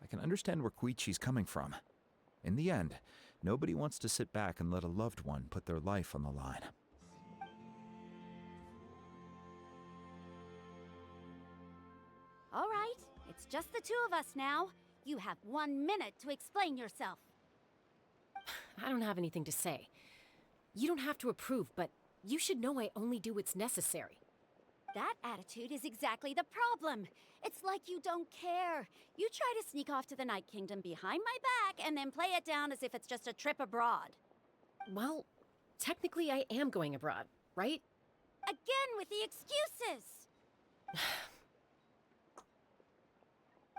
I can understand where Koichi's coming from. In the end, nobody wants to sit back and let a loved one put their life on the line. All right, it's just the two of us now. You have 1 minute to explain yourself. I don't have anything to say. You don't have to approve, but you should know I only do what's necessary. That attitude is exactly the problem. It's like you don't care. You try to sneak off to the Night Kingdom behind my back and then play it down as if it's just a trip abroad. Well, technically I am going abroad, right? Again with the excuses!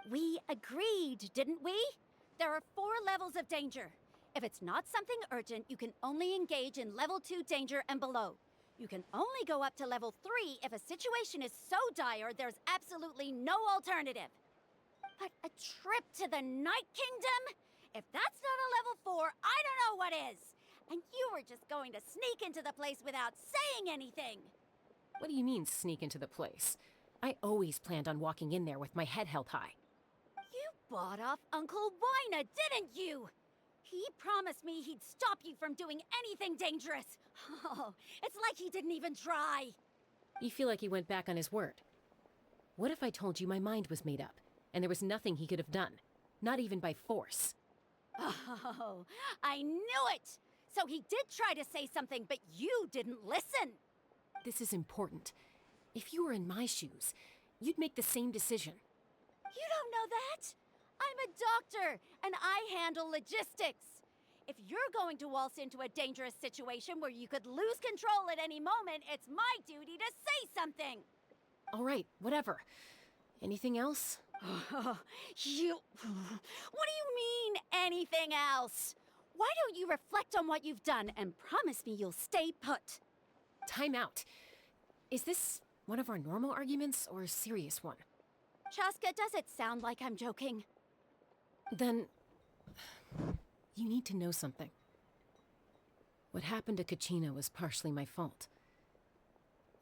We agreed, didn't we? There are 4 levels of danger. If it's not something urgent, you can only engage in level 2 danger and below. You can only go up to level 3 if a situation is so dire there's absolutely no alternative. But a trip to the Night Kingdom? If that's not a level 4, I don't know what is. And you were just going to sneak into the place without saying anything. What do you mean, sneak into the place? I always planned on walking in there with my head held high. You bought off Uncle Wina, didn't you? He promised me he'd stop you from doing anything dangerous. Oh, it's like he didn't even try. You feel like he went back on his word. What if I told you my mind was made up, and there was nothing he could have done? Not even by force. Oh, I knew it! So he did try to say something, but you didn't listen. This is important. If you were in my shoes, you'd make the same decision. You don't know that? I'm a doctor, and I handle logistics. If you're going to waltz into a dangerous situation where you could lose control at any moment, it's my duty to say something. All right, whatever. Anything else? What do you mean, anything else? Why don't you reflect on what you've done and promise me you'll stay put? Time out. Is this one of our normal arguments or a serious one? Chaska, does it sound like I'm joking? Then, you need to know something. What happened to Kachina was partially my fault.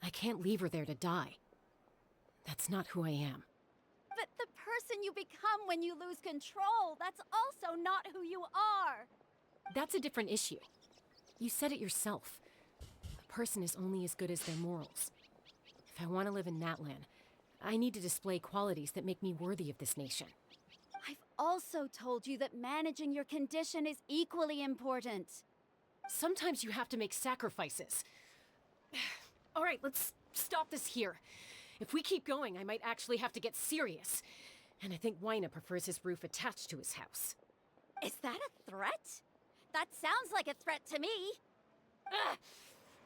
I can't leave her there to die. That's not who I am. But the person you become when you lose control, that's also not who you are. That's a different issue. You said it yourself. A person is only as good as their morals. If I want to live in Natlan, I need to display qualities that make me worthy of this nation. I've also told you that managing your condition is equally important. Sometimes you have to make sacrifices. All right, let's stop this here. If we keep going, I might actually have to get serious. And I think Wyna prefers his roof attached to his house. Is that a threat? That sounds like a threat to me.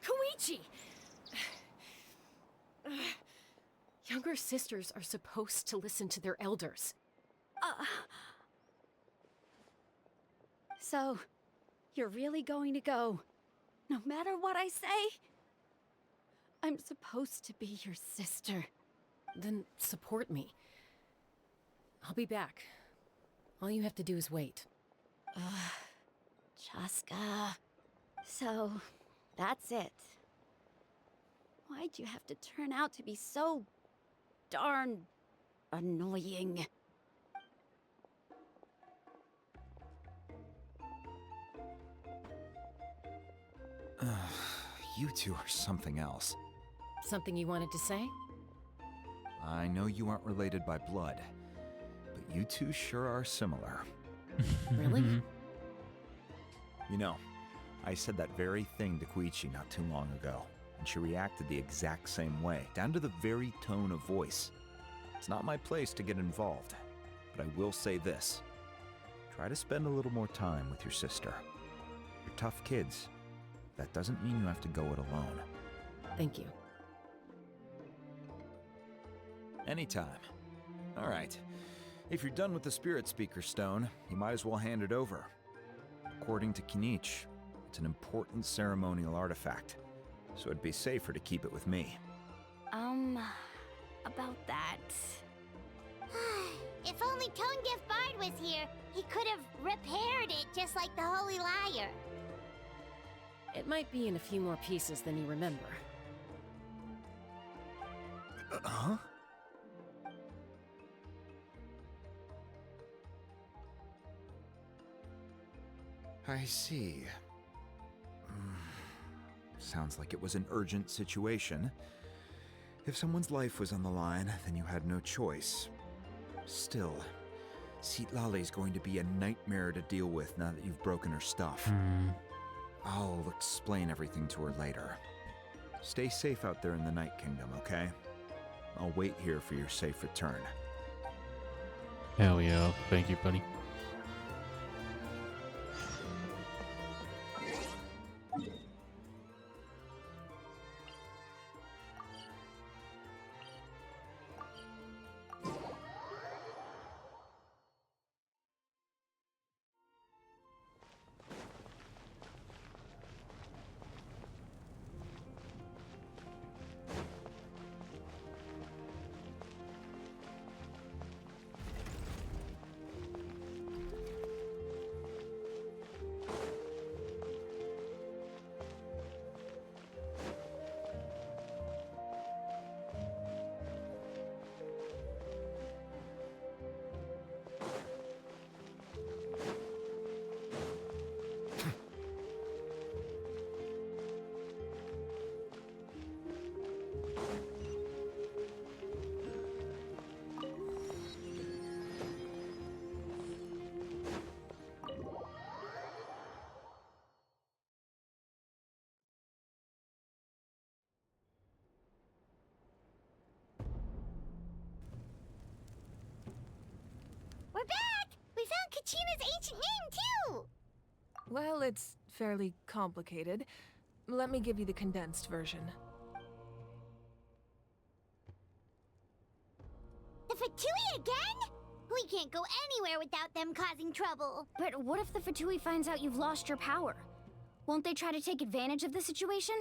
Koichi! Younger sisters are supposed to listen to their elders. So, you're really going to go, no matter what I say? I'm supposed to be your sister. Then support me. I'll be back. All you have to do is wait. Chaska. So, that's it. Why'd you have to turn out to be so darn annoying? You two are something else. Something you wanted to say? I know you aren't related by blood, but you two sure are similar. Really? You know, I said that very thing to Koichi not too long ago, and she reacted the exact same way, down to the very tone of voice. It's not my place to get involved, but I will say this. Try to spend a little more time with your sister. You're tough kids. That doesn't mean you have to go it alone. Thank you. Anytime. All right. If you're done with the Spirit Speaker Stone, you might as well hand it over. According to Kinich, it's an important ceremonial artifact, so it'd be safer to keep it with me. About that. If only Tonegif Bard was here, he could have repaired it just like the Holy Liar. It might be in a few more pieces than you remember. Huh? I see. Sounds like it was an urgent situation. If someone's life was on the line, then you had no choice. Still, Citlali's going to be a nightmare to deal with now that you've broken her stuff. I'll explain everything to her later. Stay safe out there in the Night Kingdom, okay? I'll wait here for your safe return. Hell yeah. Thank you, buddy. We're back! We found Kachina's ancient name, too! Well, it's fairly complicated. Let me give you the condensed version. The Fatui again? We can't go anywhere without them causing trouble. But what if the Fatui finds out you've lost your power? Won't they try to take advantage of the situation?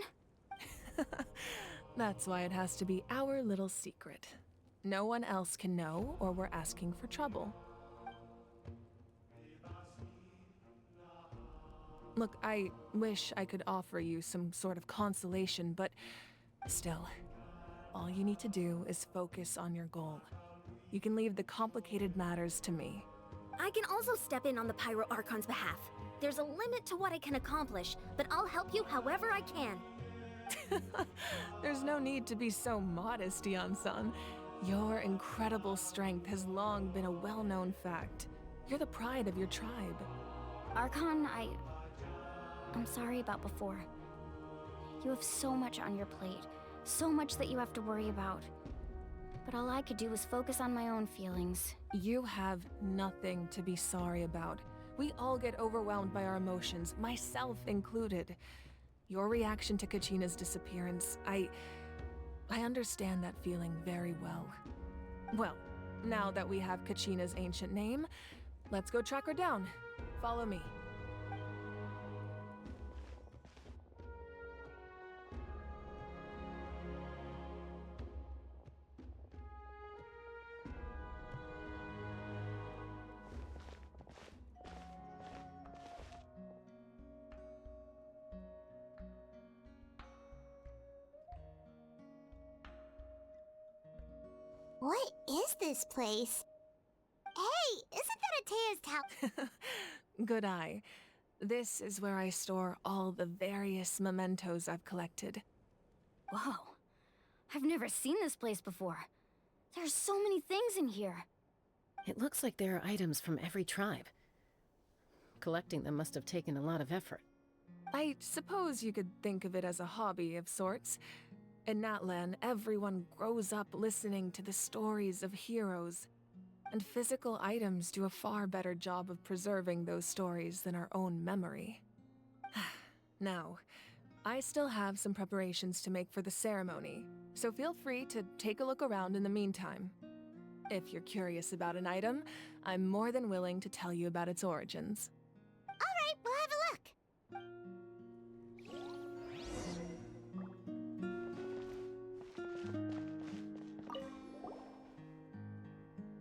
That's why it has to be our little secret. No one else can know, or we're asking for trouble. Look, I wish I could offer you some sort of consolation, but still, all you need to do is focus on your goal. You can leave the complicated matters to me. I can also step in on the Pyro Archon's behalf. There's a limit to what I can accomplish, but I'll help you however I can. There's no need to be so modest, Yan-san. Your incredible strength has long been a well-known fact. You're the pride of your tribe. Archon, I'm sorry about before. You have so much on your plate, so much that you have to worry about. but all I could do was focus on my own feelings. You have nothing to be sorry about. We all get overwhelmed by our emotions, myself included. Your reaction to Kachina's disappearance, I understand that feeling very well. Well, now that we have Kachina's ancient name, let's go track her down. Follow me. What is this place? Hey, isn't that Atea's tower? Good eye. This is where I store all the various mementos I've collected. Whoa. I've never seen this place before. There's so many things in here. It looks like there are items from every tribe. Collecting them must have taken a lot of effort. I suppose you could think of it as a hobby of sorts. In Natlan, everyone grows up listening to the stories of heroes, and physical items do a far better job of preserving those stories than our own memory. Now, I still have some preparations to make for the ceremony, so feel free to take a look around in the meantime. If you're curious about an item, I'm more than willing to tell you about its origins. Alright, we'll have a look.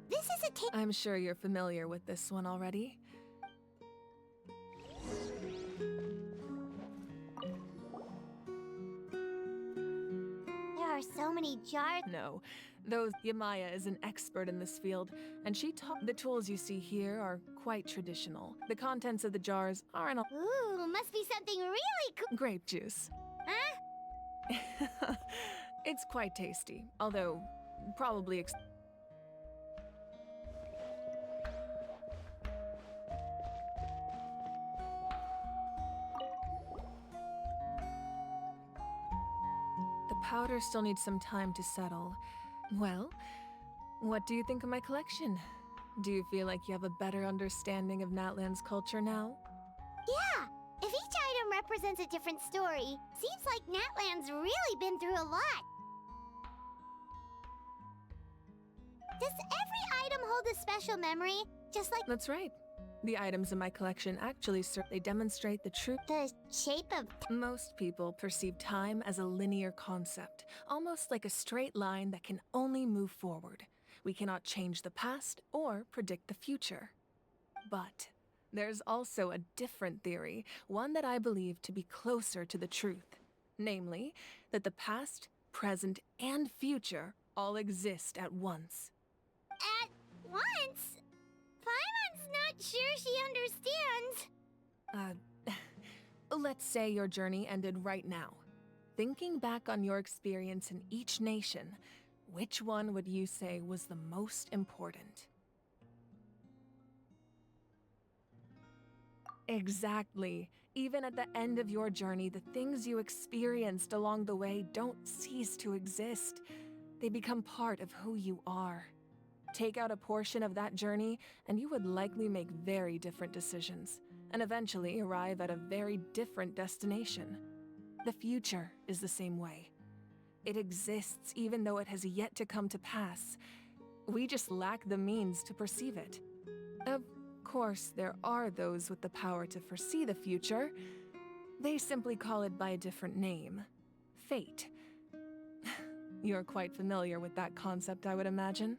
This is I'm sure you're familiar with this one already. There are so many jars. No, Yamaya is an expert in this field, and she taught the tools you see here are quite traditional. The contents of the jars aren't all— Ooh, must be something really cool. Grape juice. Huh? It's quite tasty, although probably the powder still needs some time to settle. Well, what do you think of my collection? Do you feel like you have a better understanding of Natlan's culture now? Yeah! If each item represents a different story, seems like Natlan's really been through a lot. Does every item hold a special memory? Just like— That's right. The items in my collection actually they demonstrate the shape of— Most people perceive time as a linear concept, almost like a straight line that can only move forward. We cannot change the past or predict the future. But there's also a different theory, one that I believe to be closer to the truth. Namely, that the past, present, and future all exist at once. At once? Paimon's not sure she understands. Let's say your journey ended right now. Thinking back on your experience in each nation, which one would you say was the most important? Exactly. Even at the end of your journey, the things you experienced along the way don't cease to exist. They become part of who you are. Take out a portion of that journey, and you would likely make very different decisions, and eventually arrive at a very different destination. The future is the same way. It exists even though it has yet to come to pass. We just lack the means to perceive it. Of course, there are those with the power to foresee the future. They simply call it by a different name. Fate. You're quite familiar with that concept, I would imagine.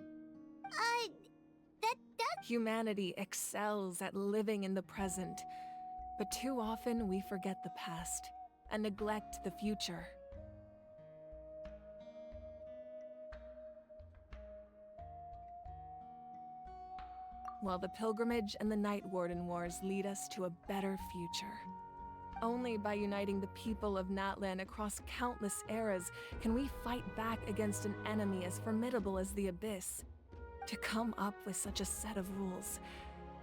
Humanity excels at living in the present, but too often we forget the past and neglect the future. While the pilgrimage and the Night Warden Wars lead us to a better future. Only by uniting the people of Natlan across countless eras can we fight back against an enemy as formidable as the Abyss. To come up with such a set of rules,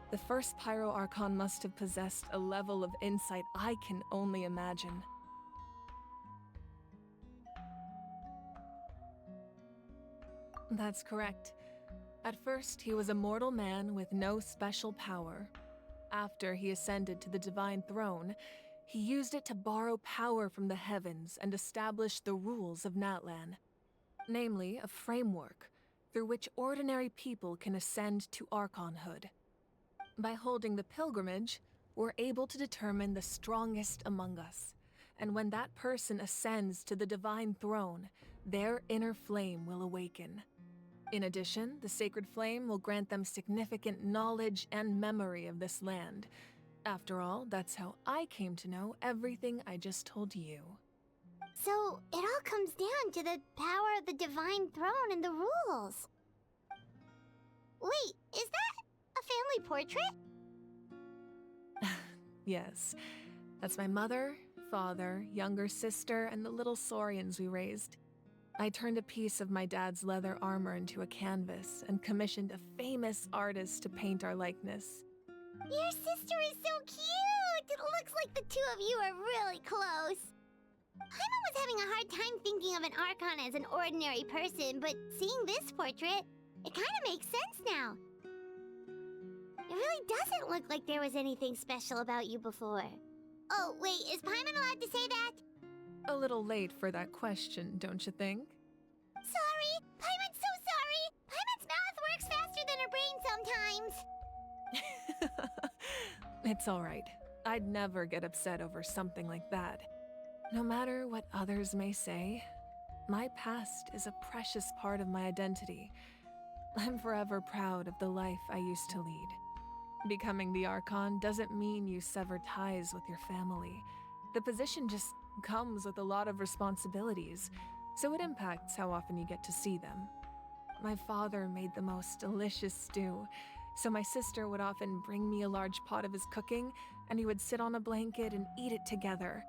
the first Pyro Archon must have possessed a level of insight I can only imagine. That's correct. At first, he was a mortal man with no special power. After he ascended to the divine throne, he used it to borrow power from the heavens and establish the rules of Natlan. Namely, a framework through which ordinary people can ascend to Archonhood. By holding the pilgrimage, we're able to determine the strongest among us. And when that person ascends to the divine throne, their inner flame will awaken. In addition, the sacred flame will grant them significant knowledge and memory of this land. After all, that's how I came to know everything I just told you. So, it all comes down to the power of the divine throne and the rules. Wait, is that a family portrait? Yes, that's my mother, father, younger sister, and the little saurians we raised. I turned a piece of my dad's leather armor into a canvas and commissioned a famous artist to paint our likeness. Your sister is so cute! It looks like the two of you are really close. Paimon was having a hard time thinking of an Archon as an ordinary person, but seeing this portrait, it kind of makes sense now. It really doesn't look like there was anything special about you before. Oh, wait, is Paimon allowed to say that? A little late for that question, don't you think? Sorry! Paimon's so sorry! Paimon's mouth works faster than her brain sometimes! It's all right. I'd never get upset over something like that. No matter what others may say, my past is a precious part of my identity. I'm forever proud of the life I used to lead. Becoming the Archon doesn't mean you sever ties with your family. The position just comes with a lot of responsibilities, so it impacts how often you get to see them. My father made the most delicious stew, so my sister would often bring me a large pot of his cooking, and we would sit on a blanket and eat it together.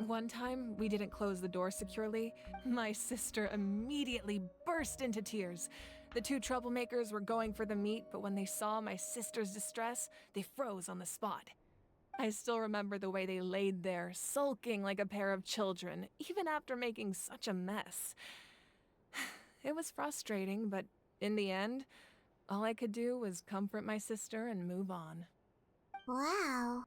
One time, we didn't close the door securely. My sister immediately burst into tears. The two troublemakers were going for the meat, but when they saw my sister's distress, they froze on the spot. I still remember the way they laid there, sulking like a pair of children, even after making such a mess. It was frustrating, but in the end, all I could do was comfort my sister and move on. Wow.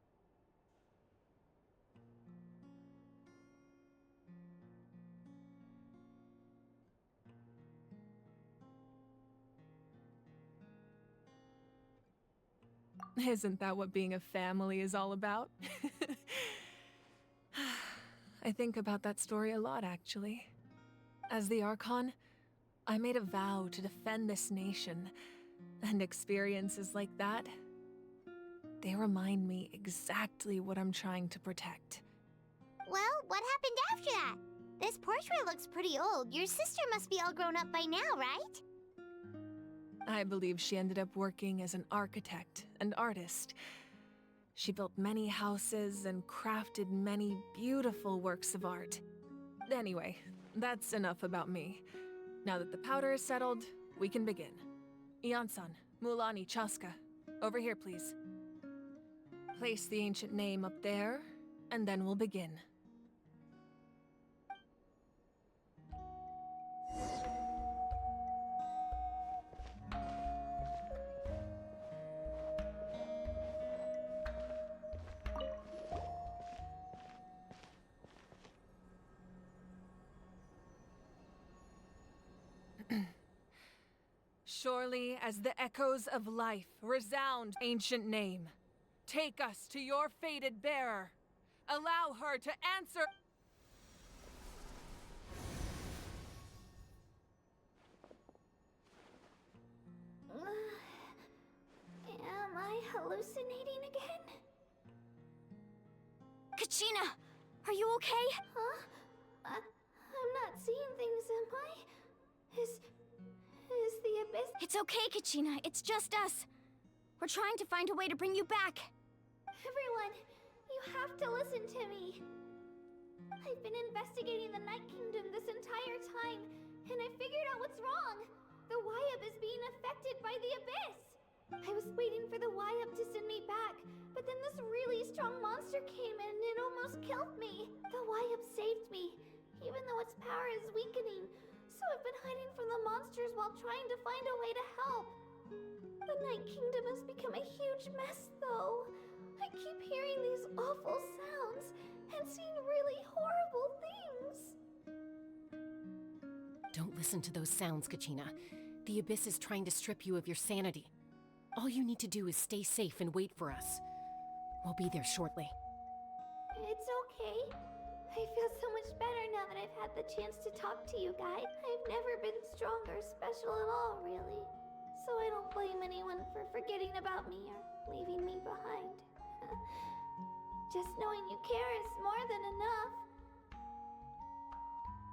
Isn't that what being a family is all about? I think about that story a lot, actually. As the Archon, I made a vow to defend this nation, and experiences like that, they remind me exactly what I'm trying to protect. Well, what happened after that? This portrait looks pretty old. Your sister must be all grown up by now, right? I believe she ended up working as an architect and artist. She built many houses and crafted many beautiful works of art. Anyway, that's enough about me. Now that the powder is settled, we can begin. Ian-san, Mulani, Chaska, over here please. Place the ancient name up there, and then we'll begin. Surely as the echoes of life resound, ancient name, take us to your fated bearer. Allow her to answer. Am I hallucinating again? Kachina! Are you okay? Huh? I'm not seeing things, am I? Is the abyss... It's okay, Kachina. It's just us. We're trying to find a way to bring you back. Everyone, you have to listen to me. I've been investigating the Night Kingdom this entire time, and I figured out what's wrong. The Wyab is being affected by the abyss. I was waiting for the Wyab to send me back, but then this really strong monster came in and it almost killed me. The Wyab saved me, even though its power is weakening. So I've been hiding from the monsters while trying to find a way to help. The Night Kingdom has become a huge mess, though. I keep hearing these awful sounds and seeing really horrible things. Don't listen to those sounds, Kachina. The Abyss is trying to strip you of your sanity. All you need to do is stay safe and wait for us. We'll be there shortly. It's okay. I feel so much better now that I've had the chance to talk to you guys. I've never been strong or special at all, really. So I don't blame anyone for forgetting about me or leaving me behind. Just knowing you care is more than enough.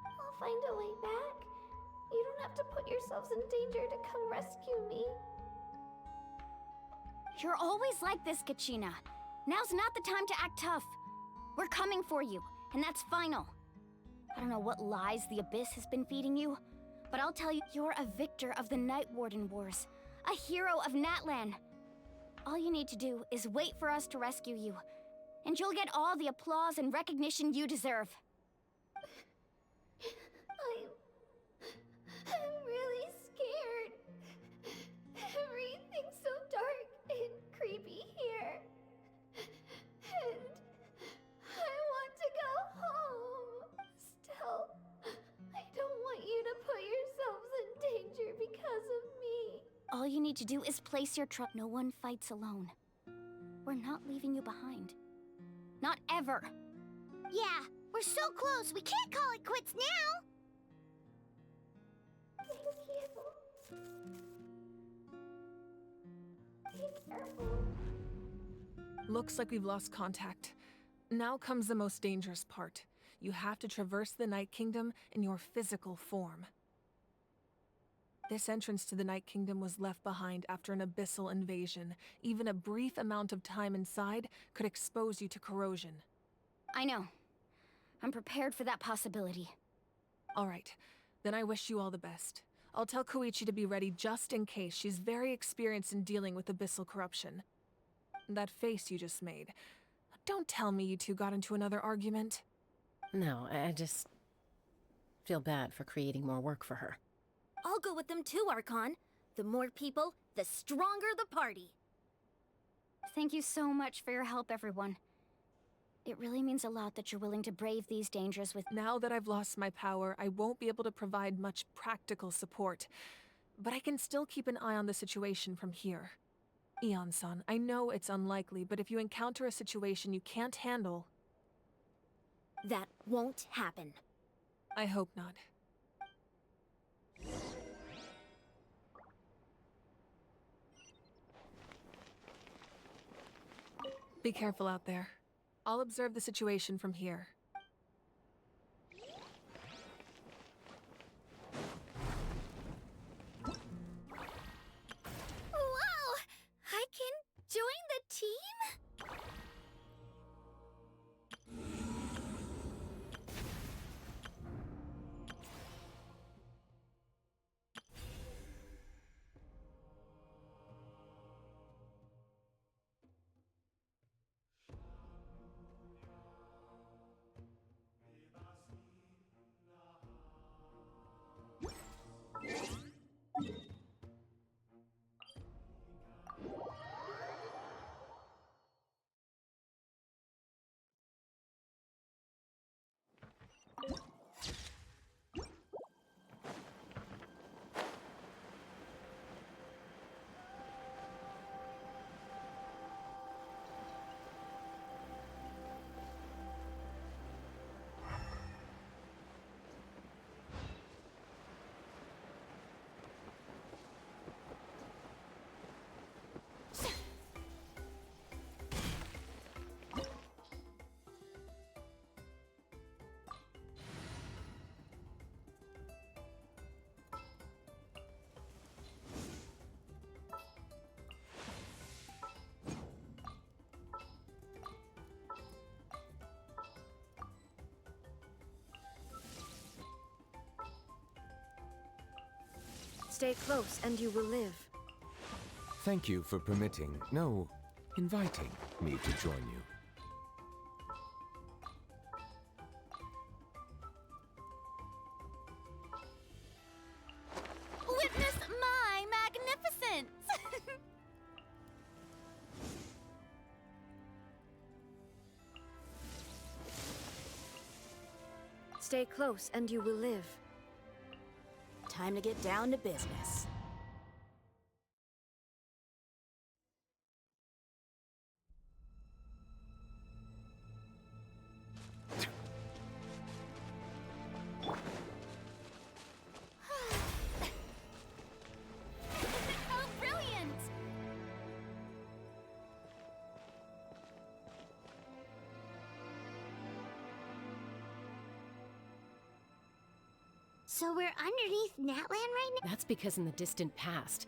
I'll find a way back. You don't have to put yourselves in danger to come rescue me. You're always like this, Kachina. Now's not the time to act tough. We're coming for you, and that's final. I don't know what lies the Abyss has been feeding you, but I'll tell you, you're a victor of the Night Warden Wars, a hero of Natlan. All you need to do is wait for us to rescue you, and you'll get all the applause and recognition you deserve. I'm really scared. Everything's so dark and creepy here. And I want to go home. Still, I don't want you to put yourselves in danger because of me. All you need to do is place your trust. No one fights alone. We're not leaving you behind. Not ever. Yeah, we're so close. We can't call it quits now. Thank you. Be careful. Looks like we've lost contact. Now comes the most dangerous part. You have to traverse the Night Kingdom in your physical form. This entrance to the Night Kingdom was left behind after an abyssal invasion. Even a brief amount of time inside could expose you to corrosion. I know. I'm prepared for that possibility. All right, then I wish you all the best. I'll tell Koichi to be ready just in case. She's very experienced in dealing with abyssal corruption. That face you just made. Don't tell me you two got into another argument. No, I just feel bad for creating more work for her. I'll go with them too, Archon. The more people, the stronger the party. Thank you so much for your help, everyone. It really means a lot that you're willing to brave these dangers with— Now that I've lost my power, I won't be able to provide much practical support. But I can still keep an eye on the situation from here. Eon-san, I know it's unlikely, but if you encounter a situation you can't handle— That won't happen. I hope not. Be careful out there. I'll observe the situation from here. Wow! I can join the team? Stay close and you will live. Thank you for permitting, no, inviting me to join you. Stay close and you will live. Time to get down to business. Oh, brilliant! So we're underneath Natlan right now? That's because in the distant past,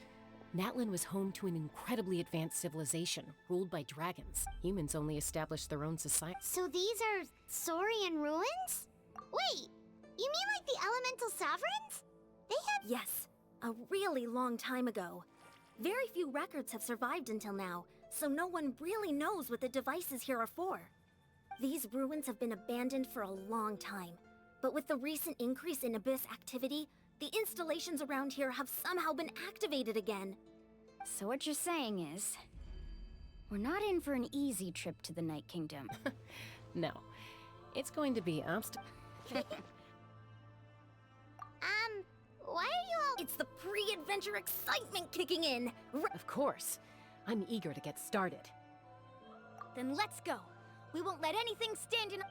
Natlan was home to an incredibly advanced civilization ruled by dragons. Humans only established their own society. So these are Saurian ruins? Wait, you mean like the elemental sovereigns? They had— Yes, a really long time ago. Very few records have survived until now, so no one really knows what the devices here are for. These ruins have been abandoned for a long time, but with the recent increase in Abyss activity, the installations around here have somehow been activated again. So what you're saying is, we're not in for an easy trip to the Night Kingdom. No, it's going to be Why are you all— It's the pre-adventure excitement kicking in! Of course. I'm eager to get started. Then let's go. We won't let anything stand in—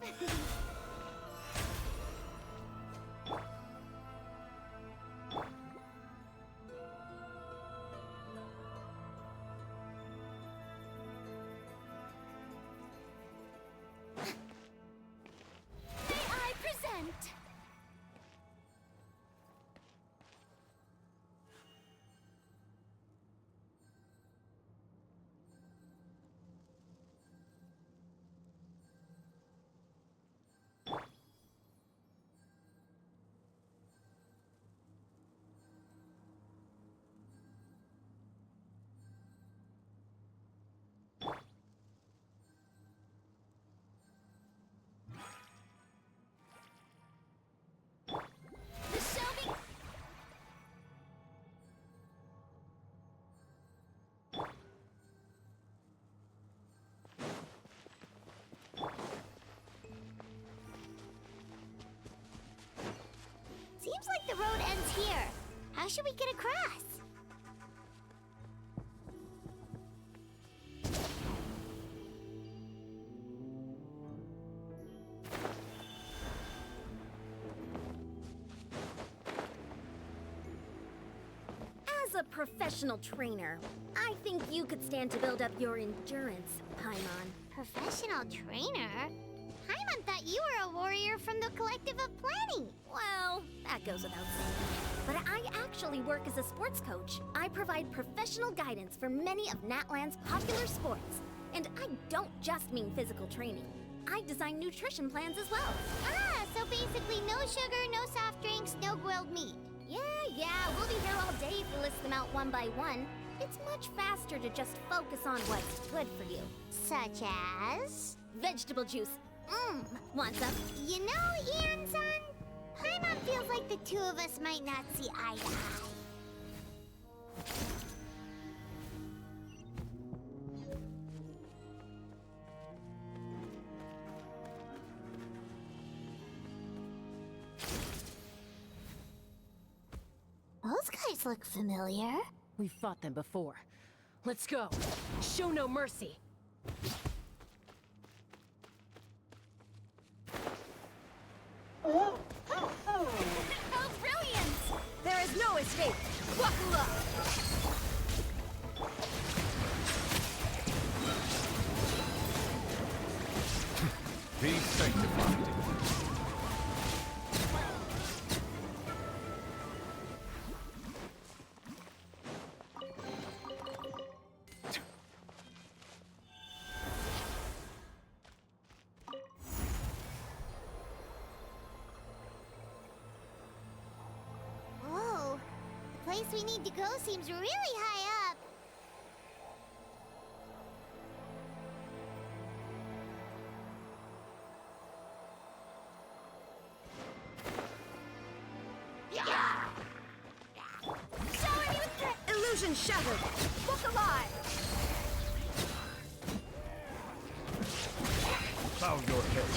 May I present? The shelving— Seems like the road ends here. How should we get across? As a professional trainer, I think you could stand to build up your endurance, Paimon. Professional trainer? Paimon thought you were a warrior from the Collective of Planning. Well, that goes without saying. But I actually work as a sports coach. I provide professional guidance for many of Natlan's popular sports. And I don't just mean physical training. I design nutrition plans as well. Ah, so basically no sugar, no soft drinks, no grilled meat. Yeah, we'll be here all day if you list them out one by one. It's much faster to just focus on what's good for you. Such as? Vegetable juice. Want some? You know, Ian-san, Paimon feels like the two of us might not see eye to eye. Those guys look familiar. We've fought them before. Let's go. Show no mercy. Oh, brilliant! There is no escape. Buckle up! Be sanctified. Whoa, the place we need to go seems really high up. Illusion shattered. Look alive. bow your head.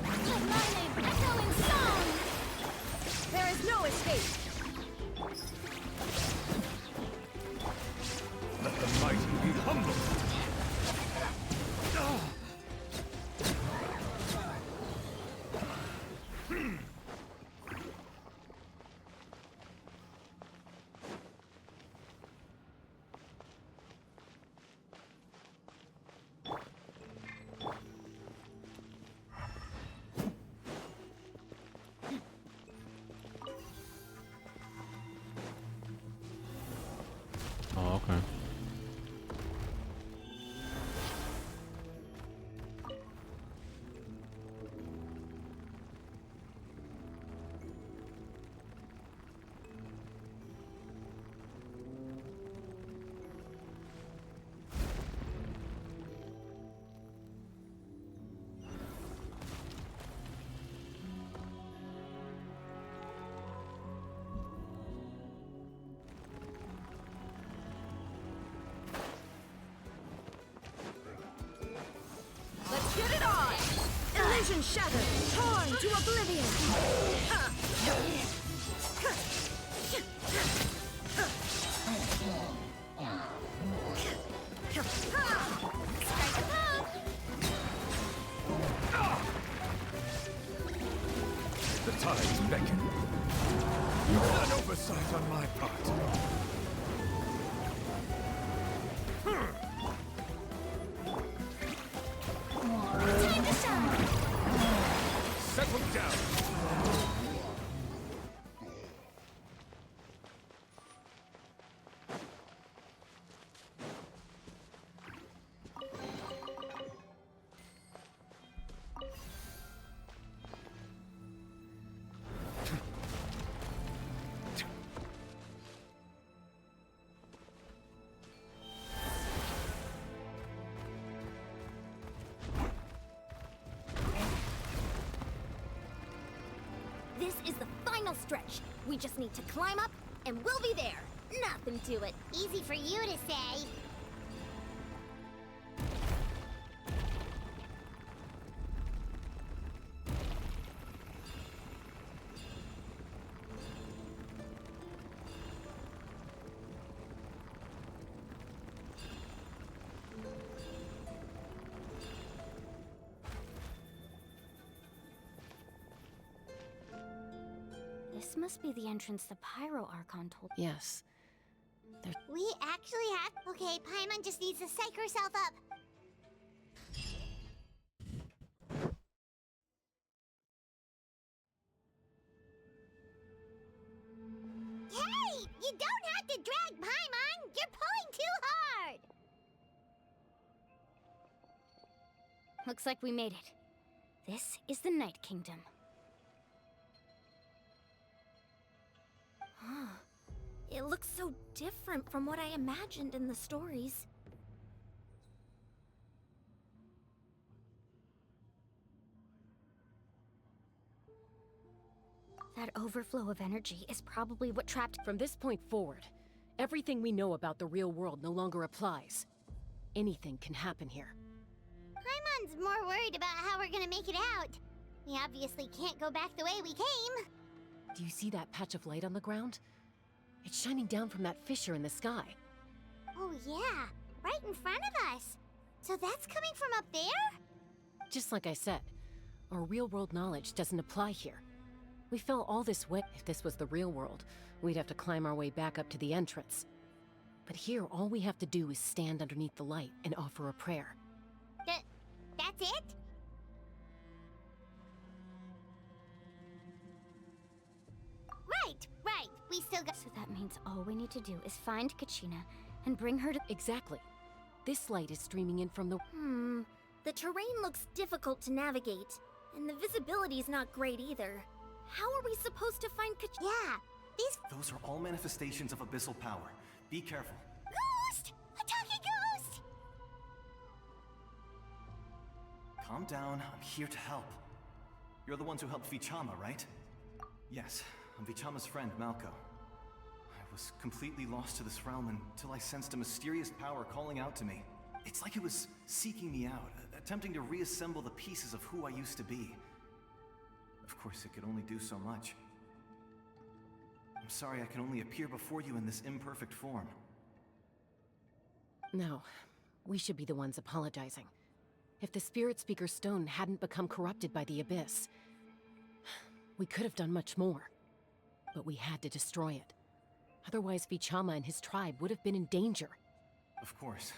Let my name echo in song! There is no escape! Let the mighty be humble. Oh, okay. Let's get it on! Illusion shattered, torn to oblivion! Strike a pose! The tides beckon. An oversight on my part. Time to shine! Settle down. This is the final stretch. We just need to climb up, and we'll be there. Nothing to it. Easy for you to say. This must be the entrance the Pyro Archon told. Yes. We actually have... Okay, Paimon just needs to psych herself up. Hey! You don't have to drag Paimon! You're pulling too hard! Looks like we made it. This is the Night Kingdom. It looks so different from what I imagined in the stories. That overflow of energy is probably what trapped... From this point forward, everything we know about the real world no longer applies. Anything can happen here. Paimon's more worried about how we're gonna make it out. We obviously can't go back the way we came. Do you see that patch of light on the ground? It's shining down from that fissure in the sky. Oh yeah, right in front of us. So that's coming from up there? Just like I said, our real-world knowledge doesn't apply here. We fell all this way. If this was the real world, we'd have to climb our way back up to the entrance. But here, all we have to do is stand underneath the light and offer a prayer. That's it? Right. We still got... So that means all we need to do is find Kachina and bring her to... Exactly. This light is streaming in from the... The terrain looks difficult to navigate, and the visibility's not great either. How are we supposed to find Yeah, these... Those are all manifestations of abyssal power. Be careful. Ghost! A talking ghost! Calm down, I'm here to help. You're the ones who helped Vichama, right? Yes, I'm Vichama's friend, Malco. I was completely lost to this realm until I sensed a mysterious power calling out to me. It's like it was seeking me out, attempting to reassemble the pieces of who I used to be. Of course, it could only do so much. I'm sorry I can only appear before you in this imperfect form. No, we should be the ones apologizing. If the Spirit Speaker's stone hadn't become corrupted by the Abyss, we could have done much more. But we had to destroy it. Otherwise, Vichama and his tribe would have been in danger. Of course.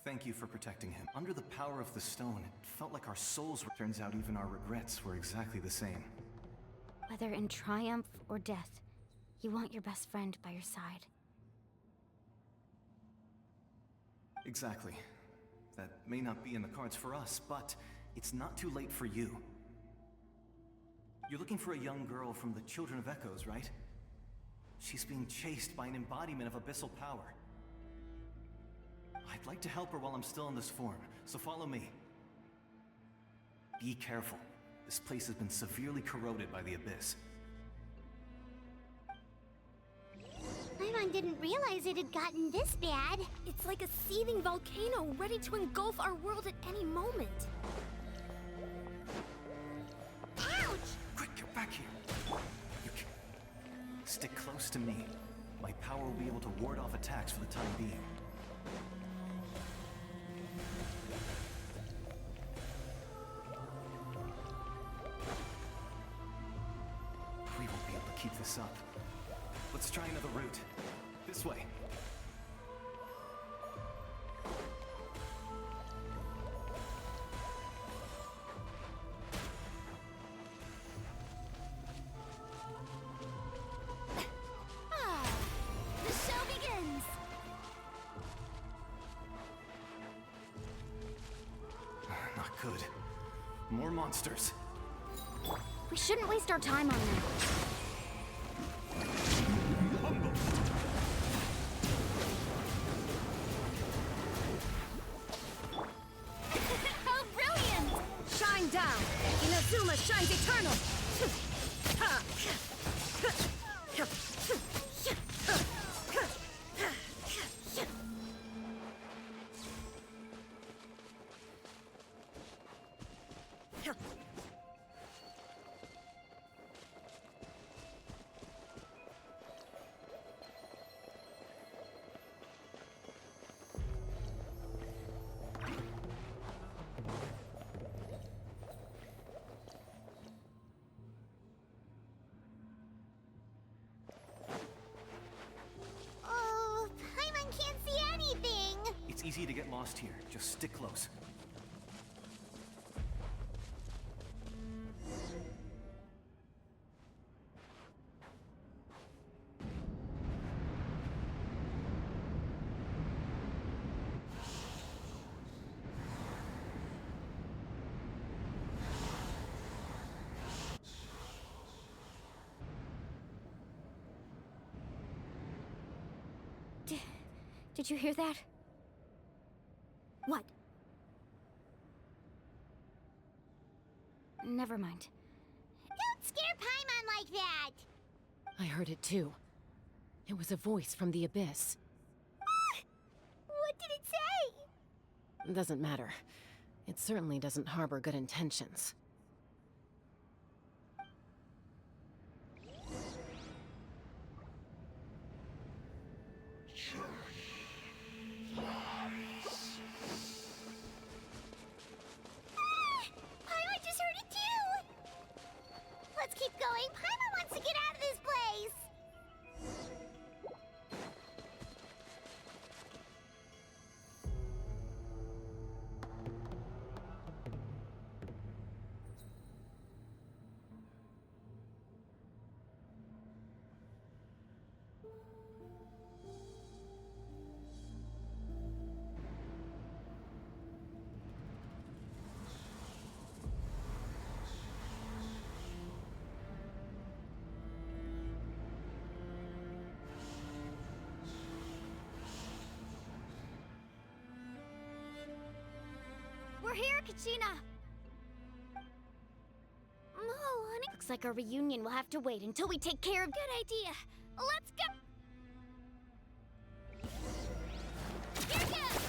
Thank you for protecting him. Under the power of the stone, it felt like our souls were... Turns out even our regrets were exactly the same. Whether in triumph or death, you want your best friend by your side. Exactly. That may not be in the cards for us, but it's not too late for you. You're looking for a young girl from the Children of Echoes, right? She's being chased by an embodiment of abyssal power. I'd like to help her while I'm still in this form, so follow me. Be careful. This place has been severely corroded by the Abyss. Paimon didn't realize it had gotten this bad. It's like a seething volcano ready to engulf our world at any moment. Ouch! Quick, get back here! You can... Stick close to me. My power will be able to ward off attacks for the time being. We won't be able to keep this up. Let's try another route. This way. The show begins! Not good. More monsters. We shouldn't waste our time on them. How brilliant! Shine down! Inazuma shines eternal! Oh, Paimon can't see anything! It's easy to get lost here. Just stick close. Did you hear that? What? Never mind. Don't scare Paimon like that! I heard it too. It was a voice from the Abyss. What did it say? Doesn't matter. It certainly doesn't harbor good intentions. Paimon just heard it too! Let's keep going. Paimon wants to get out of this place! We're here, Kachina! Oh, honey. Looks like our reunion will have to wait until we take care of— Good idea. Let's go! Here goes!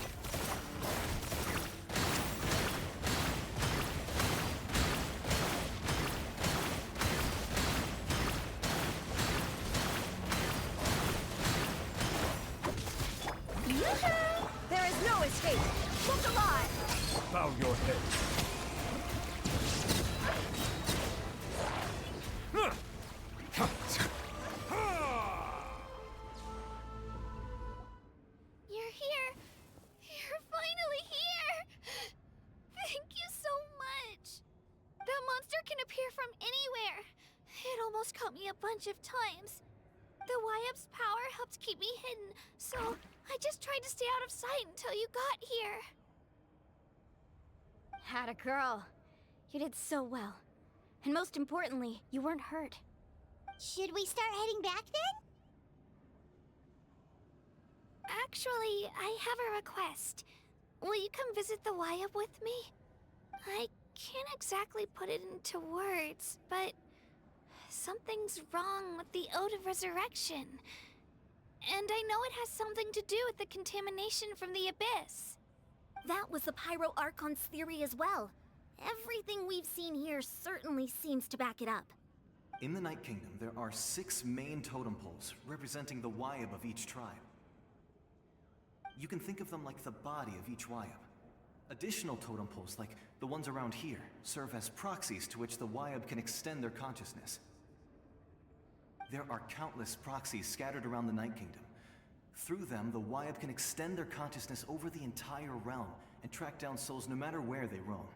escape! Look alive! Bow your head. You're here. You're finally here. Thank you so much. That monster can appear from anywhere. It almost caught me a bunch of times. The Wyab's power helped keep me hidden, so I just tried to stay out of sight until you got here. Had a girl. You did so well. And most importantly, you weren't hurt. Should we start heading back then? Actually, I have a request. Will you come visit the Wyab with me? I can't exactly put it into words, but something's wrong with the Ode of Resurrection. And I know it has something to do with the contamination from the Abyss. That was the Pyro Archon's theory as well. Everything we've seen here certainly seems to back it up. In the Night Kingdom, there are 6 main totem poles representing the Wyab of each tribe. You can think of them like the body of each Wyab. Additional totem poles, like the ones around here, serve as proxies to which the Wyab can extend their consciousness. There are countless proxies scattered around the Night Kingdom. Through them, the Wyab can extend their consciousness over the entire realm and track down souls no matter where they roam.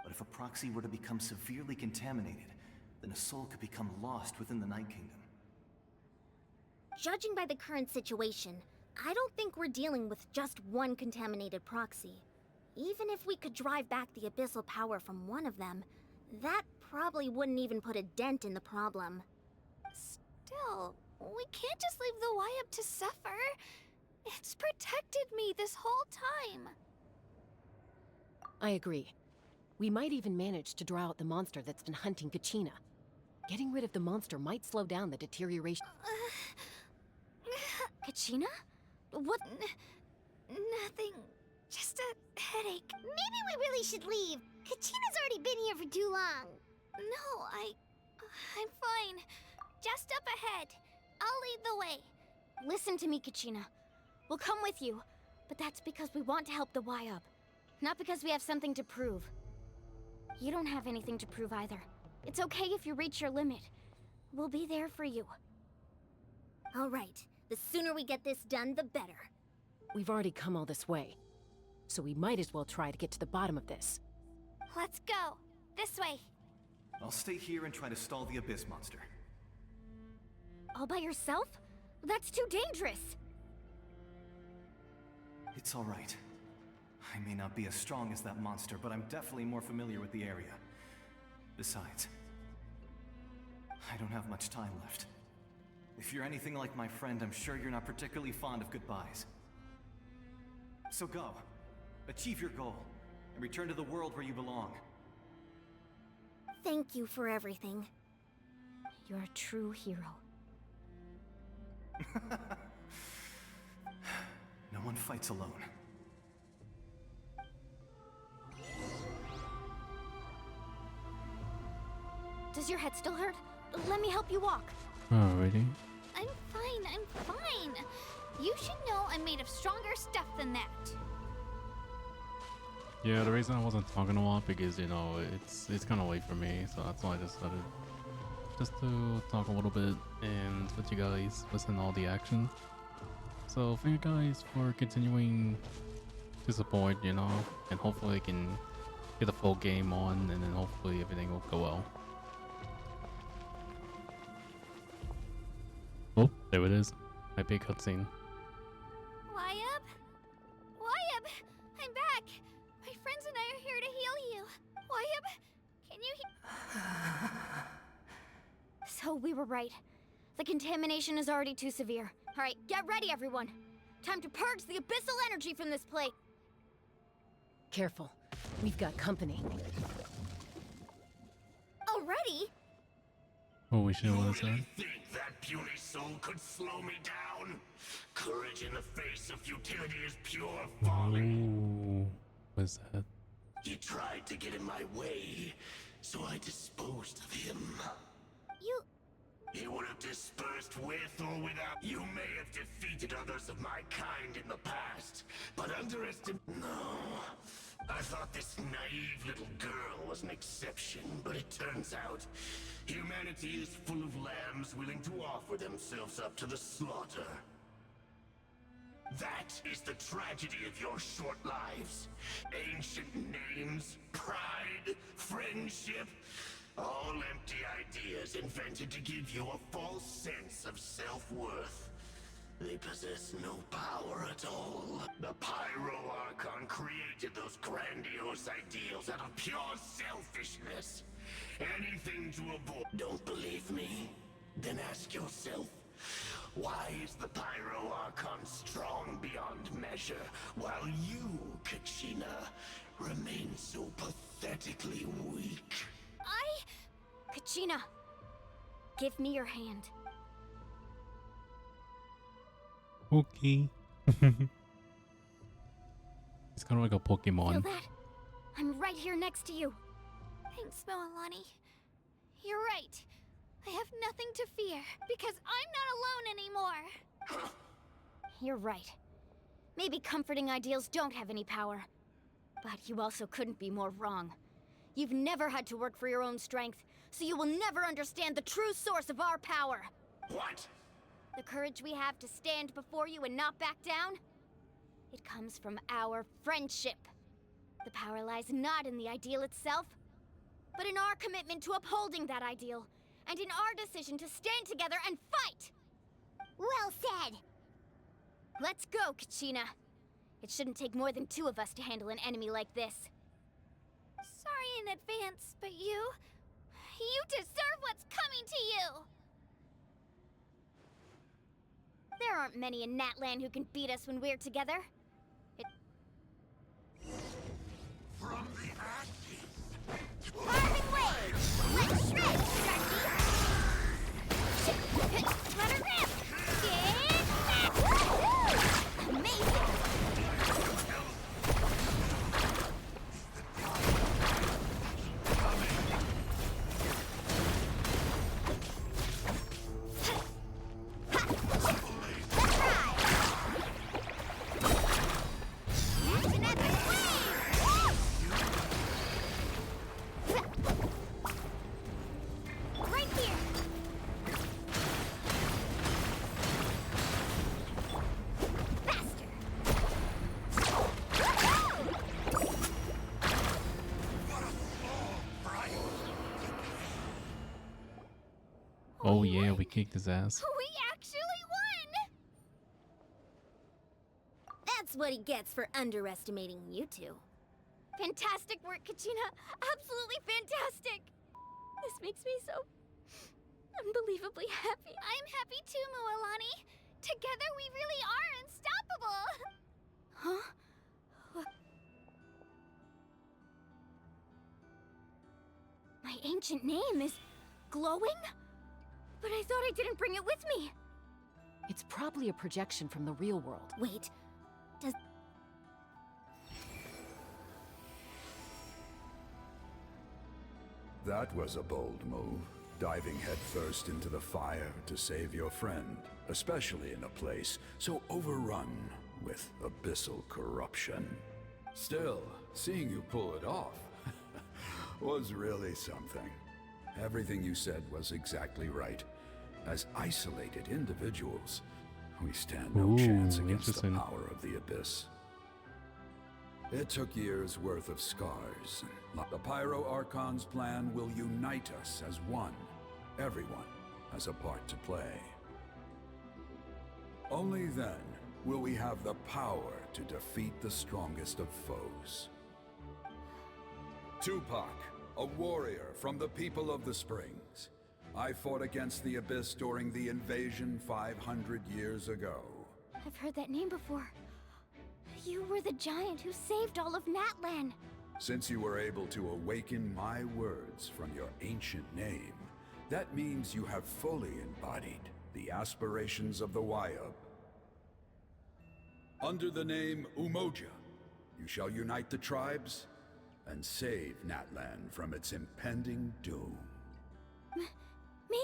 But if a proxy were to become severely contaminated, then a soul could become lost within the Night Kingdom. Judging by the current situation, I don't think we're dealing with just one contaminated proxy. Even if we could drive back the abyssal power from one of them, that probably wouldn't even put a dent in the problem. Still, we can't just leave the Wyab to suffer. It's protected me this whole time. I agree. We might even manage to draw out the monster that's been hunting Kachina. Getting rid of the monster might slow down the deterioration. Kachina? What? Nothing. Just a headache. Maybe we really should leave. Kachina's already been here for too long. No, I'm fine. Just up ahead. I'll lead the way. Listen to me, Kachina. We'll come with you, but that's because we want to help the Wyab. Not because we have something to prove. You don't have anything to prove either. It's okay if you reach your limit. We'll be there for you. All right. The sooner we get this done, the better. We've already come all this way, so we might as well try to get to the bottom of this. Let's go. This way. I'll stay here and try to stall the Abyss monster. All by yourself? That's too dangerous. It's all right. I may not be as strong as that monster, but I'm definitely more familiar with the area. Besides, I don't have much time left. If you're anything like my friend, I'm sure you're not particularly fond of goodbyes. So go. Achieve your goal, and return to the world where you belong. Thank you for everything. You're a true hero. No one fights alone. Does your head still hurt? Let me help you walk. Alrighty. I'm fine. You should know I'm made of stronger stuff than that. Yeah, the reason I wasn't talking a lot because it's kind of late for me, so that's why I decided just to talk a little bit and let you guys listen to all the action. So thank you guys for continuing to support, and hopefully I can get the full game on, and then hopefully everything will go well. Oh, there it is. Might be a cutscene. Wyab? Wyab! I'm back! My friends and I are here to heal you. Wyab, can you So we were right. The contamination is already too severe. Alright, get ready everyone. Time to purge the abyssal energy from this place. Careful. We've got company. Already? Holy shit, what is that? Think that puny soul could slow me down? Courage in the face of futility is pure folly. Ooh, what's that? He tried to get in my way, so I disposed of him. You... He would have dispersed cursed with or without. You may have defeated others of my kind in the past, but No. I thought this naive little girl was an exception, but it turns out humanity is full of lambs willing to offer themselves up to the slaughter. That is the tragedy of your short lives. Ancient names, pride, friendship, all empty ideas invented to give you a false sense of self-worth. They possess no power at all. The Pyro Archon created those grandiose ideals out of pure selfishness. Anything to avoid. Don't believe me? Then ask yourself, why is the Pyro Archon strong beyond measure, while you, Kachina, remain so pathetically weak? Kachina, give me your hand. Okay. It's kind of like a Pokemon. Feel that? I'm right here next to you. Thanks, Moalani. You're right. I have nothing to fear, because I'm not alone anymore. You're right. Maybe comforting ideals don't have any power. But you also couldn't be more wrong. You've never had to work for your own strength, so you will never understand the true source of our power. What? The courage we have to stand before you and not back down? It comes from our friendship. The power lies not in the ideal itself, but in our commitment to upholding that ideal, and in our decision to stand together and fight! Well said! Let's go, Kachina. It shouldn't take more than 2 of us to handle an enemy like this. Sorry in advance, but you deserve what's coming to you! There aren't many in Natlan who can beat us when we're together. From the ashes! Carving waves! Let's shred, Sharky! Rudder grip! Get back! Woohoo! Amazing! Oh yeah, we kicked his ass. We actually won! That's what he gets for underestimating you 2. Fantastic work, Kachina! Absolutely fantastic! This makes me so unbelievably happy. I'm happy too, Moalani. Together we really are unstoppable! Huh? My ancient name is glowing? But I thought I didn't bring it with me. It's probably a projection from the real world. Wait, does... That was a bold move, diving headfirst into the fire to save your friend, especially in a place so overrun with abyssal corruption. Still, seeing you pull it off was really something. Everything you said was exactly right. As isolated individuals, we stand no chance against the power of the Abyss. It took years' worth of scars. The Pyro Archon's plan will unite us as one. Everyone has a part to play. Only then will we have the power to defeat the strongest of foes. Tupac, a warrior from the people of the Springs. I fought against the Abyss during the invasion 500 years ago. I've heard that name before. You were the giant who saved all of Natlan. Since you were able to awaken my words from your ancient name, that means you have fully embodied the aspirations of the Wayub. Under the name Umoja, you shall unite the tribes and save Natlan from its impending doom. Me?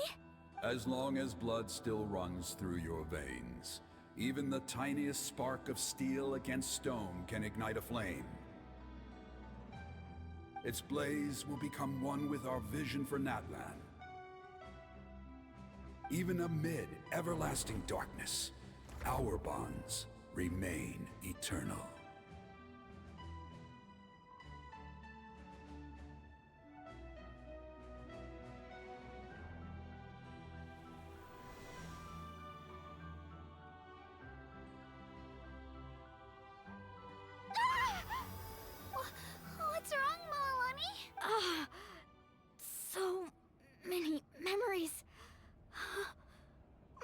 As long as blood still runs through your veins, even the tiniest spark of steel against stone can ignite a flame. Its blaze will become one with our vision for Natlan. Even amid everlasting darkness, our bonds remain eternal. What's wrong, Malani? Ah, so many memories.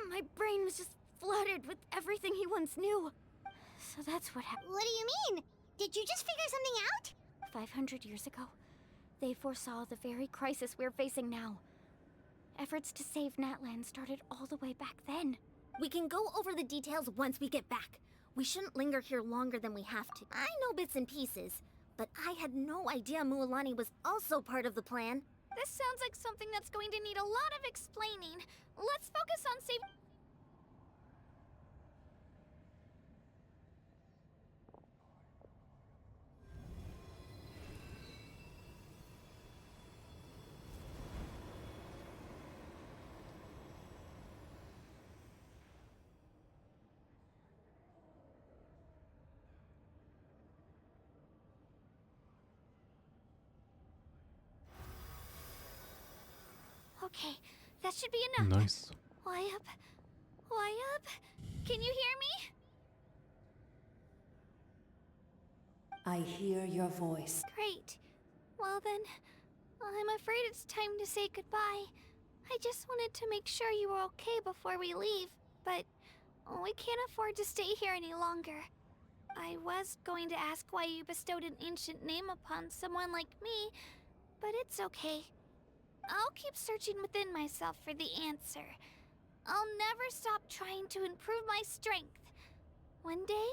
My brain was just flooded with everything he once knew. So that's what happened. What do you mean? Did you just figure something out? 500 years ago, they foresaw the very crisis we're facing now. Efforts to save Natlan started all the way back then. We can go over the details once we get back. We shouldn't linger here longer than we have to. I know bits and pieces, but I had no idea Mualani was also part of the plan. This sounds like something that's going to need a lot of explaining. Let's focus on saving... Okay, that should be enough. Nice. Why up? Why up? Can you hear me? I hear your voice. Great. Well then, I'm afraid it's time to say goodbye. I just wanted to make sure you were okay before we leave, but we can't afford to stay here any longer. I was going to ask why you bestowed an ancient name upon someone like me, but it's okay. I'll keep searching within myself for the answer. I'll never stop trying to improve my strength. One day,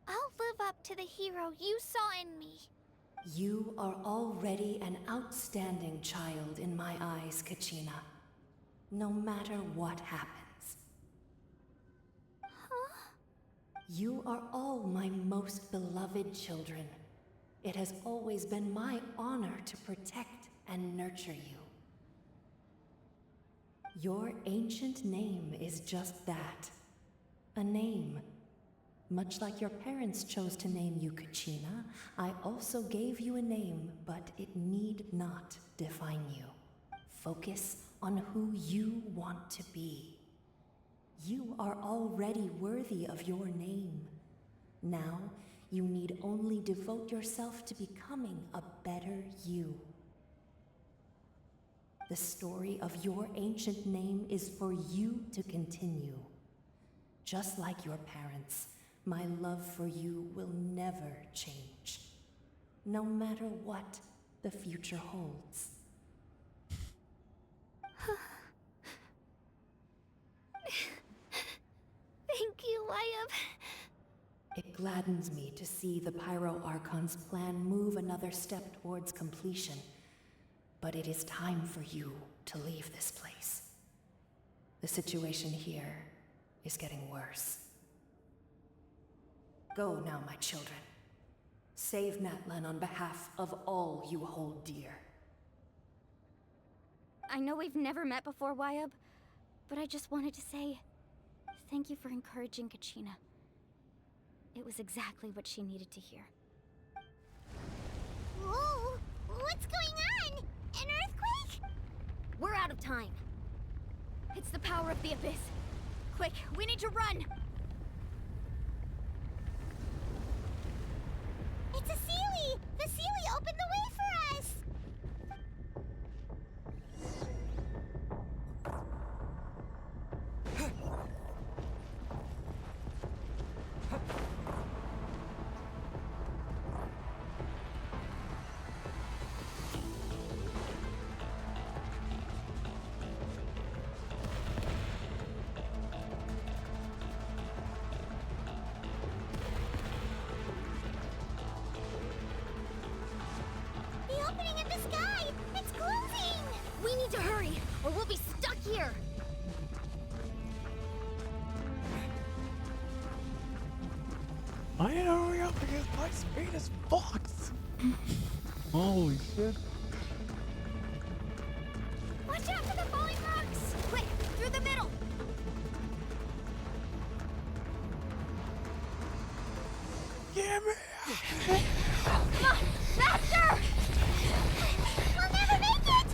I'll live up to the hero you saw in me. You are already an outstanding child in my eyes, Kachina. No matter what happens. Huh? You are all my most beloved children. It has always been my honor to protect and nurture you. Your ancient name is just that. A name. Much like your parents chose to name you Kachina, I also gave you a name, but it need not define you. Focus on who you want to be. You are already worthy of your name. Now, you need only devote yourself to becoming a better you. The story of your ancient name is for you to continue. Just like your parents, my love for you will never change, no matter what the future holds. Thank you, Wyatt. It gladdens me to see the Pyro Archon's plan move another step towards completion. But it is time for you to leave this place. The situation here is getting worse. Go now, my children. Save Natlan on behalf of all you hold dear. I know we've never met before, Wyatt, but I just wanted to say thank you for encouraging Kachina. It was exactly what she needed to hear. Whoa! What's going on? An earthquake? We're out of time. It's the power of the Abyss. Quick, we need to run! It's a Seelie! The Seelie opened the way for us! The opening in the sky! It's closing! We need to hurry, or we'll be stuck here! I need to hurry up because my speed is fucked. Holy shit. Watch out for the falling rocks! Quick, through the middle! Give me! Come on, faster! We'll never make it!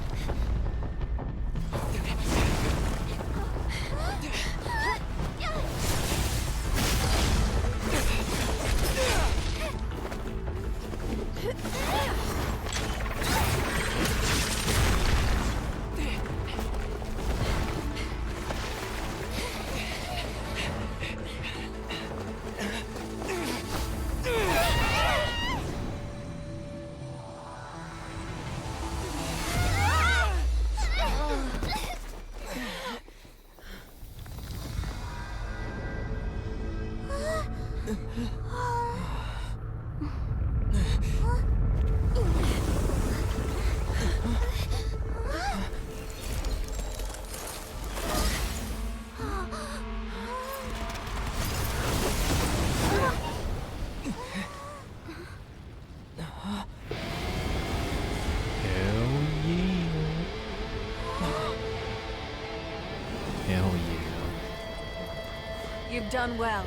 You've done well.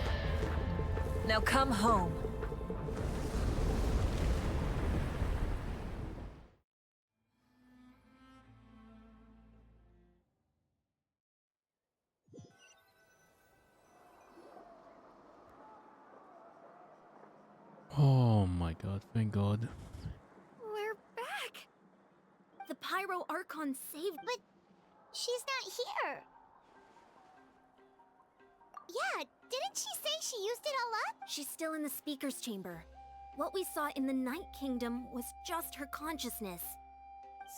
Now come home. Oh my god, thank god. We're back! The Pyro Archon saved. But she's not here. Yeah, didn't she say she used it all up? She's still in the speaker's chamber. What we saw in the Night Kingdom was just her consciousness.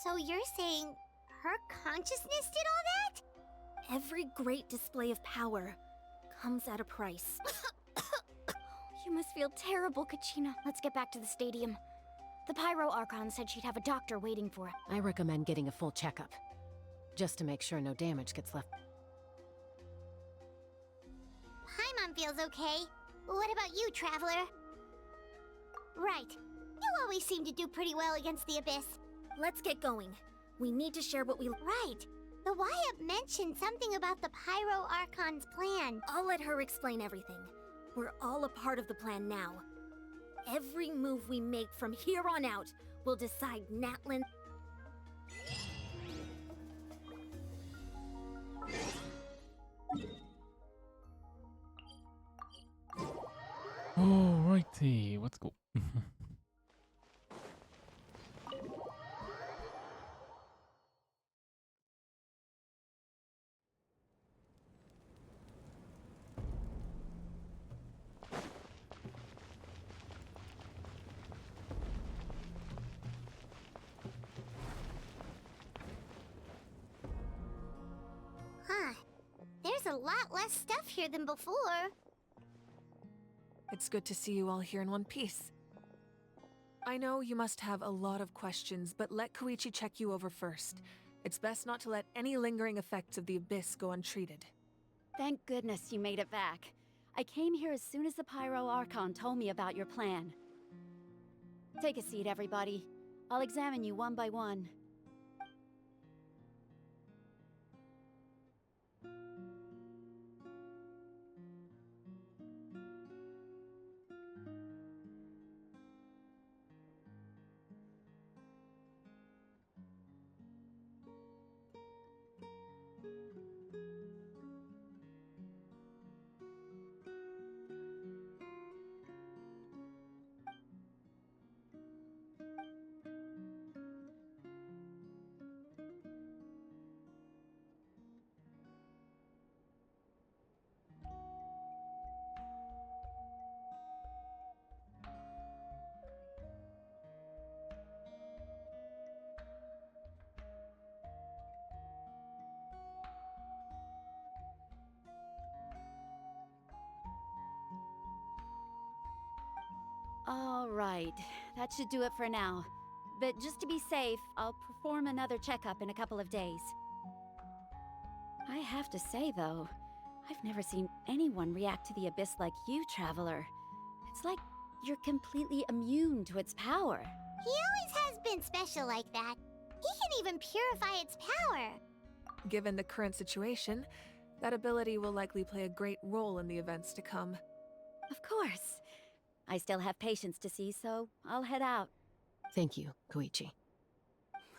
So you're saying her consciousness did all that? Every great display of power comes at a price. You must feel terrible, Kachina. Let's get back to the stadium. The Pyro Archon said she'd have a doctor waiting for it. I recommend getting a full checkup, just to make sure no damage gets left. Paimon feels okay. What about you, Traveler? Right. You always seem to do pretty well against the Abyss. Let's get going. We need to share what we... Right. The Wyatt mentioned something about the Pyro Archon's plan. I'll let her explain everything. We're all a part of the plan now. Every move we make from here on out will decide Natlan... Alrighty, let's go. Huh. There's a lot less stuff here than before. It's good to see you all here in one piece. I know you must have a lot of questions, but let Koichi check you over first. It's best not to let any lingering effects of the Abyss go untreated. Thank goodness you made it back. I came here as soon as the Pyro Archon told me about your plan. Take a seat, everybody. I'll examine you one by one. All right, that should do it for now. But just to be safe, I'll perform another checkup in a couple of days. I have to say, though, I've never seen anyone react to the Abyss like you, Traveler. It's like you're completely immune to its power. He always has been special like that. He can even purify its power. Given the current situation, that ability will likely play a great role in the events to come. Of course. I still have patience to see, so I'll head out. Thank you, Koichi.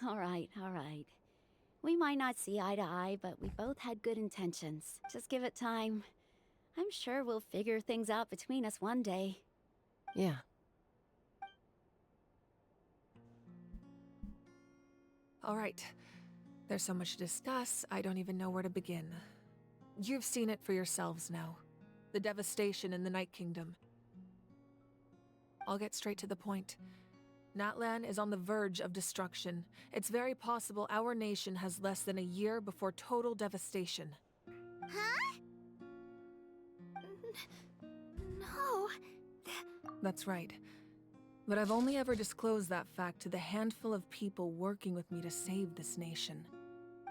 All right, all right. We might not see eye to eye, but we both had good intentions. Just give it time. I'm sure we'll figure things out between us one day. Yeah. All right. There's so much to discuss, I don't even know where to begin. You've seen it for yourselves now. The devastation in the Night Kingdom. I'll get straight to the point. Natlan is on the verge of destruction. It's very possible our nation has less than a year before total devastation. Huh? No. That's right. But I've only ever disclosed that fact to the handful of people working with me to save this nation.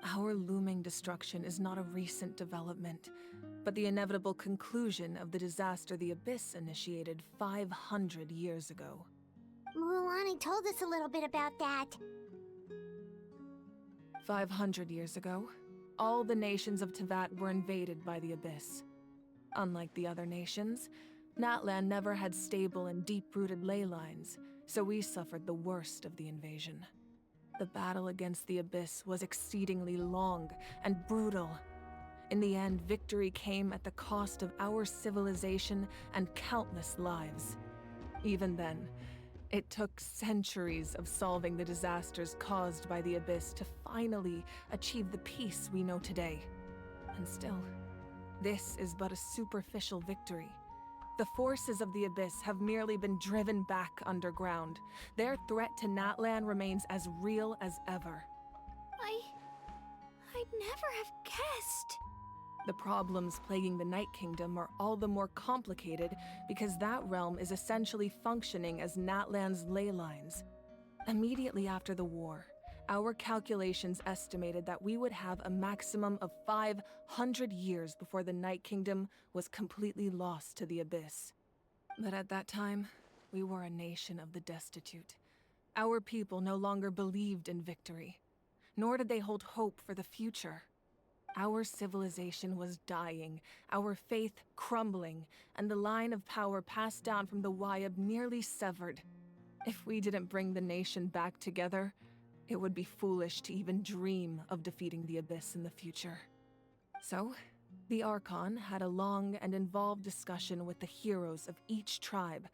Our looming destruction is not a recent development, but the inevitable conclusion of the disaster the Abyss initiated 500 years ago. Mualani told us a little bit about that. 500 years ago, all the nations of Teyvat were invaded by the Abyss. Unlike the other nations, Natlan never had stable and deep-rooted ley lines, so we suffered the worst of the invasion. The battle against the Abyss was exceedingly long and brutal. In the end, victory came at the cost of our civilization and countless lives. Even then, it took centuries of solving the disasters caused by the Abyss to finally achieve the peace we know today. And still, this is but a superficial victory. The forces of the Abyss have merely been driven back underground. Their threat to Natlan remains as real as ever. I'd never have guessed. The problems plaguing the Night Kingdom are all the more complicated because that realm is essentially functioning as Natlan's ley lines. Immediately after the war, our calculations estimated that we would have a maximum of 500 years before the Night Kingdom was completely lost to the Abyss. But at that time, we were a nation of the destitute. Our people no longer believed in victory, nor did they hold hope for the future. Our civilization was dying, our faith crumbling, and the line of power passed down from the Wayab nearly severed. If we didn't bring the nation back together, it would be foolish to even dream of defeating the Abyss in the future. So, the Archon had a long and involved discussion with the heroes of each tribe,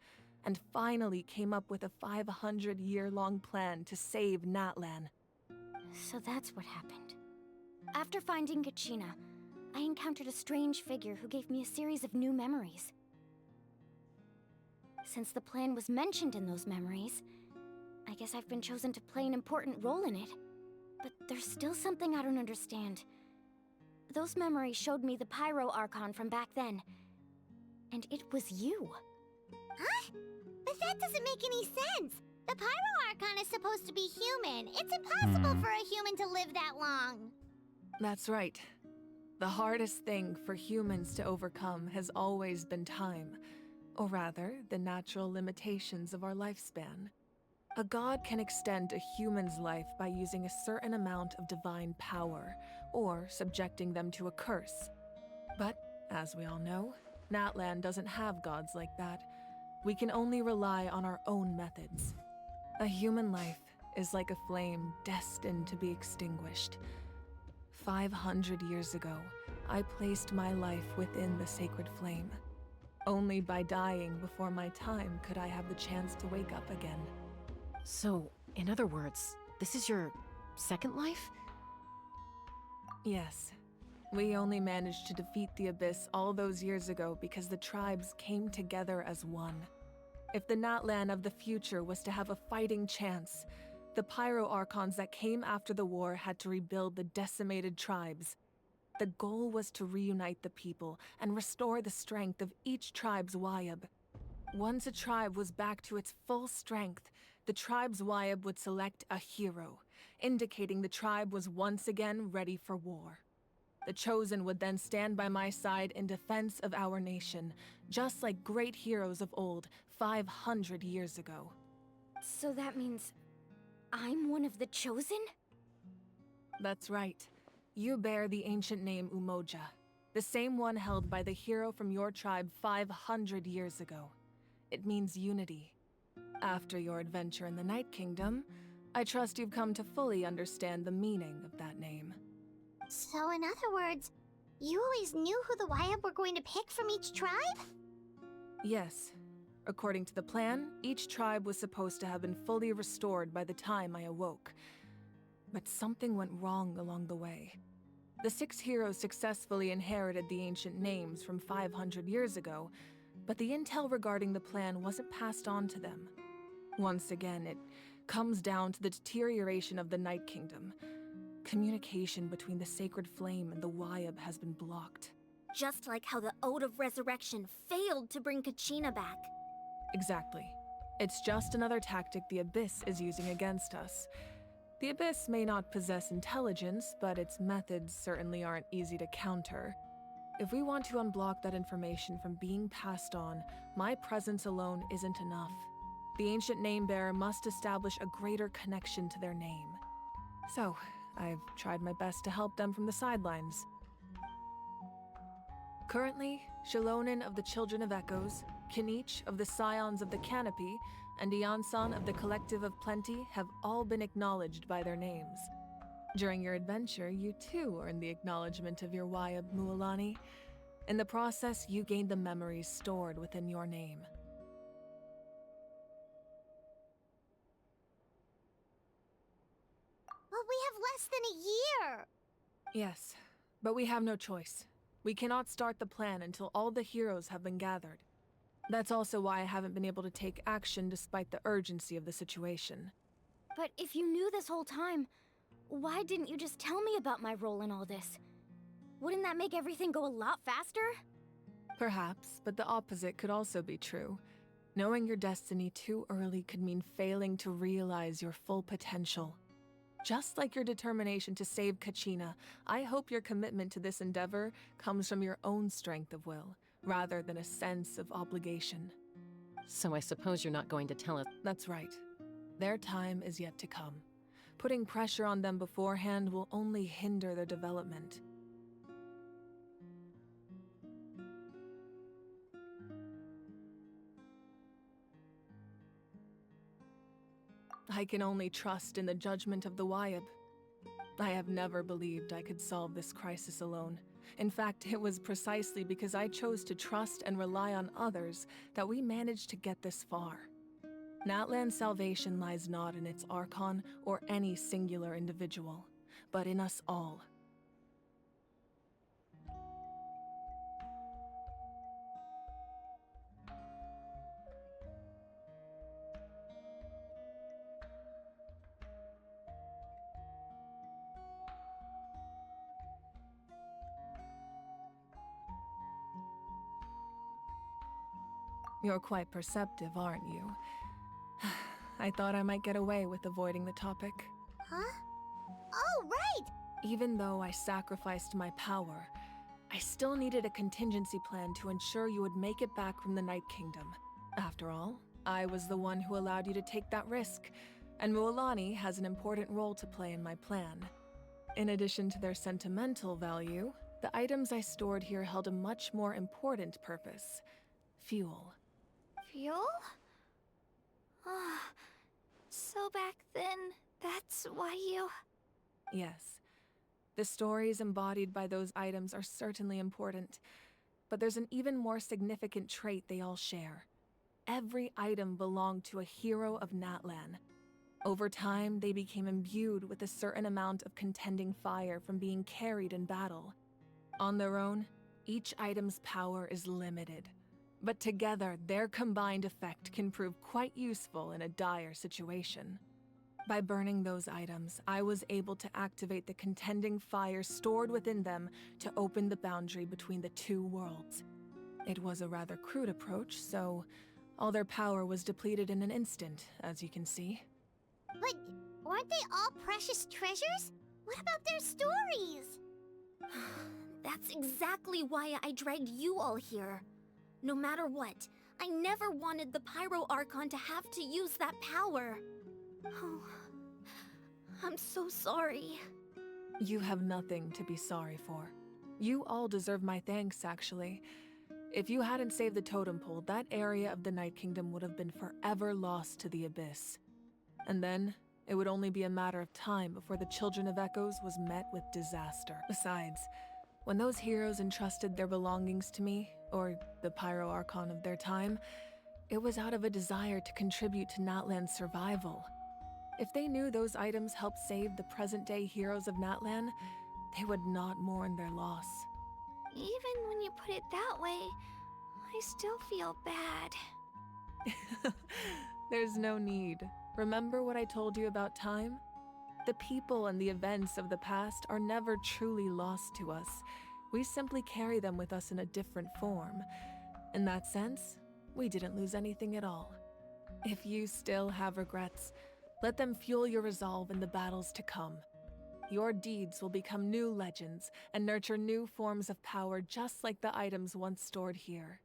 and finally came up with a 500-year-long plan to save Natlan. So that's what happened. After finding Kachina, I encountered a strange figure who gave me a series of new memories. Since the plan was mentioned in those memories, I guess I've been chosen to play an important role in it. But there's still something I don't understand. Those memories showed me the Pyro Archon from back then. And it was you. Huh? But that doesn't make any sense. The Pyro Archon is supposed to be human. It's impossible for a human to live that long. That's right. The hardest thing for humans to overcome has always been time, or rather, the natural limitations of our lifespan. A god can extend a human's life by using a certain amount of divine power, or subjecting them to a curse. But, as we all know, Natlan doesn't have gods like that. We can only rely on our own methods. A human life is like a flame destined to be extinguished. 500 years ago, I placed my life within the sacred flame. Only by dying before my time could I have the chance to wake up again. So, in other words, this is your second life? Yes. We only managed to defeat the Abyss all those years ago because the tribes came together as one. If the Natlan of the future was to have a fighting chance, the Pyro Archons that came after the war had to rebuild the decimated tribes. The goal was to reunite the people and restore the strength of each tribe's Wayab. Once a tribe was back to its full strength, the tribe's Wayab would select a hero, indicating the tribe was once again ready for war. The Chosen would then stand by my side in defense of our nation, just like great heroes of old, 500 years ago. So that means I'm one of the Chosen? That's right. You bear the ancient name Umoja, the same one held by the hero from your tribe 500 years ago. It means unity. After your adventure in the Night Kingdom, I trust you've come to fully understand the meaning of that name. So in other words, you always knew who the Wyab were going to pick from each tribe? Yes. According to the plan, each tribe was supposed to have been fully restored by the time I awoke. But something went wrong along the way. The 6 heroes successfully inherited the ancient names from 500 years ago, but the intel regarding the plan wasn't passed on to them. Once again, it comes down to the deterioration of the Night Kingdom. Communication between the Sacred Flame and the Wyab has been blocked. Just like how the Ode of Resurrection failed to bring Kachina back. Exactly. It's just another tactic the Abyss is using against us. The Abyss may not possess intelligence, but its methods certainly aren't easy to counter. If we want to unblock that information from being passed on, my presence alone isn't enough. The ancient name-bearer must establish a greater connection to their name. So, I've tried my best to help them from the sidelines. Currently, Shilonen of the Children of Echoes, Kinich of the Scions of the Canopy, and Iansan of the Collective of Plenty have all been acknowledged by their names. During your adventure, you too earned the acknowledgement of your Wyab, Mualani. In the process, you gained the memories stored within your name. But we have less than a year! Yes, but we have no choice. We cannot start the plan until all the heroes have been gathered. That's also why I haven't been able to take action despite the urgency of the situation. But if you knew this whole time, why didn't you just tell me about my role in all this? Wouldn't that make everything go a lot faster? Perhaps, but the opposite could also be true. Knowing your destiny too early could mean failing to realize your full potential. Just like your determination to save Kachina, I hope your commitment to this endeavor comes from your own strength of will, rather than a sense of obligation. So I suppose you're not going to tell us. That's right. Their time is yet to come. Putting pressure on them beforehand will only hinder their development. I can only trust in the judgment of the Wyab. I have never believed I could solve this crisis alone. In fact, it was precisely because I chose to trust and rely on others that we managed to get this far. Natlan's salvation lies not in its Archon or any singular individual, but in us all. You're quite perceptive, aren't you? I thought I might get away with avoiding the topic. Huh? Oh, right! Even though I sacrificed my power, I still needed a contingency plan to ensure you would make it back from the Night Kingdom. After all, I was the one who allowed you to take that risk, and Mualani has an important role to play in my plan. In addition to their sentimental value, the items I stored here held a much more important purpose: fuel. Fuel? Ah, so back then, that's why you... Yes. The stories embodied by those items are certainly important, but there's an even more significant trait they all share. Every item belonged to a hero of Natlan. Over time, they became imbued with a certain amount of contending fire from being carried in battle. On their own, each item's power is limited, but together, their combined effect can prove quite useful in a dire situation. By burning those items, I was able to activate the contending fire stored within them to open the boundary between the two worlds. It was a rather crude approach, so all their power was depleted in an instant, as you can see. But weren't they all precious treasures? What about their stories? That's exactly why I dragged you all here. No matter what, I never wanted the Pyro Archon to have to use that power. Oh, I'm so sorry. You have nothing to be sorry for. You all deserve my thanks, actually. If you hadn't saved the totem pole, that area of the Night Kingdom would have been forever lost to the Abyss. And then, it would only be a matter of time before the Children of Echoes was met with disaster. Besides, when those heroes entrusted their belongings to me, or the Pyro Archon of their time, it was out of a desire to contribute to Natlan's survival. If they knew those items helped save the present-day heroes of Natlan, they would not mourn their loss. Even when you put it that way, I still feel bad. There's no need. Remember what I told you about time? The people and the events of the past are never truly lost to us. We simply carry them with us in a different form. In that sense, we didn't lose anything at all. If you still have regrets, let them fuel your resolve in the battles to come. Your deeds will become new legends and nurture new forms of power just like the items once stored here.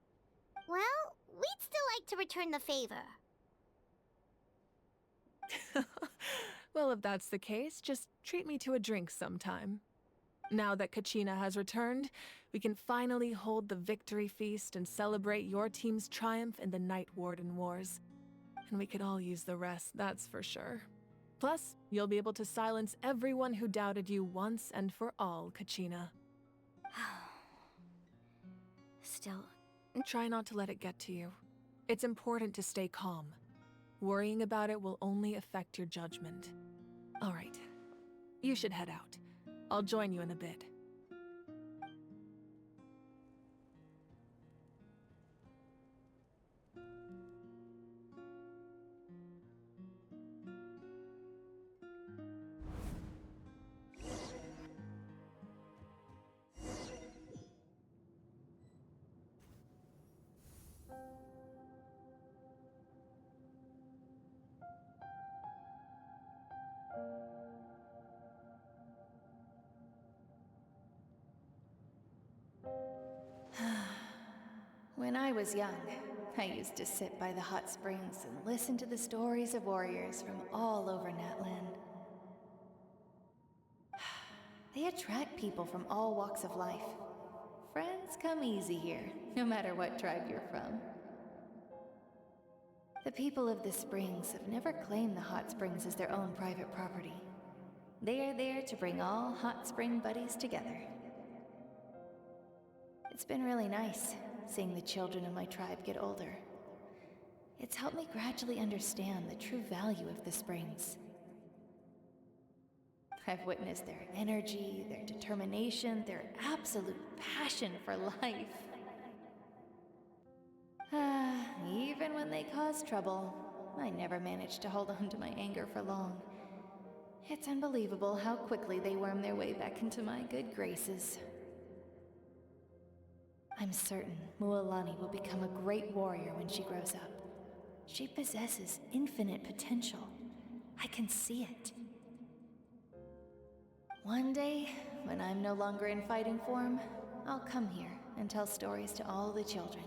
Well, we'd still like to return the favor. Well, if that's the case, just treat me to a drink sometime. Now that Kachina has returned, we can finally hold the victory feast and celebrate your team's triumph in the Night Warden Wars. And we could all use the rest, that's for sure. Plus, you'll be able to silence everyone who doubted you once and for all, Kachina. Still, try not to let it get to you. It's important to stay calm. Worrying about it will only affect your judgment. All right, you should head out. I'll join you in a bit. When I was young, I used to sit by the hot springs and listen to the stories of warriors from all over Natlan. They attract people from all walks of life. Friends come easy here, no matter what tribe you're from. The people of the springs have never claimed the hot springs as their own private property. They are there to bring all hot spring buddies together. It's been really nice, seeing the children of my tribe get older. It's helped me gradually understand the true value of the springs. I've witnessed their energy, their determination, their absolute passion for life. Even when they cause trouble, I never managed to hold on to my anger for long. It's unbelievable how quickly they worm their way back into my good graces. I'm certain Mualani will become a great warrior when she grows up. She possesses infinite potential. I can see it. One day, when I'm no longer in fighting form, I'll come here and tell stories to all the children,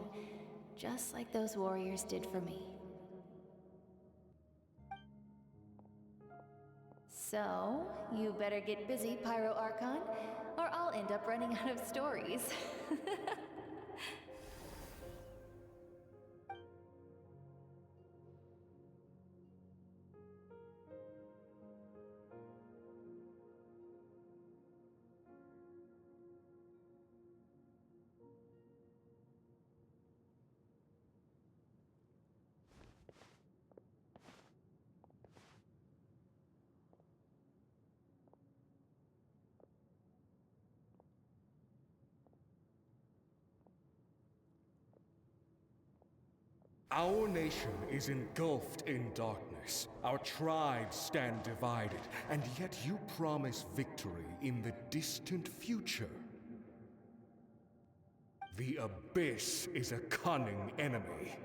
just like those warriors did for me. So, you better get busy, Pyro Archon, or I'll end up running out of stories. Our nation is engulfed in darkness. Our tribes stand divided, and yet you promise victory in the distant future. The Abyss is a cunning enemy,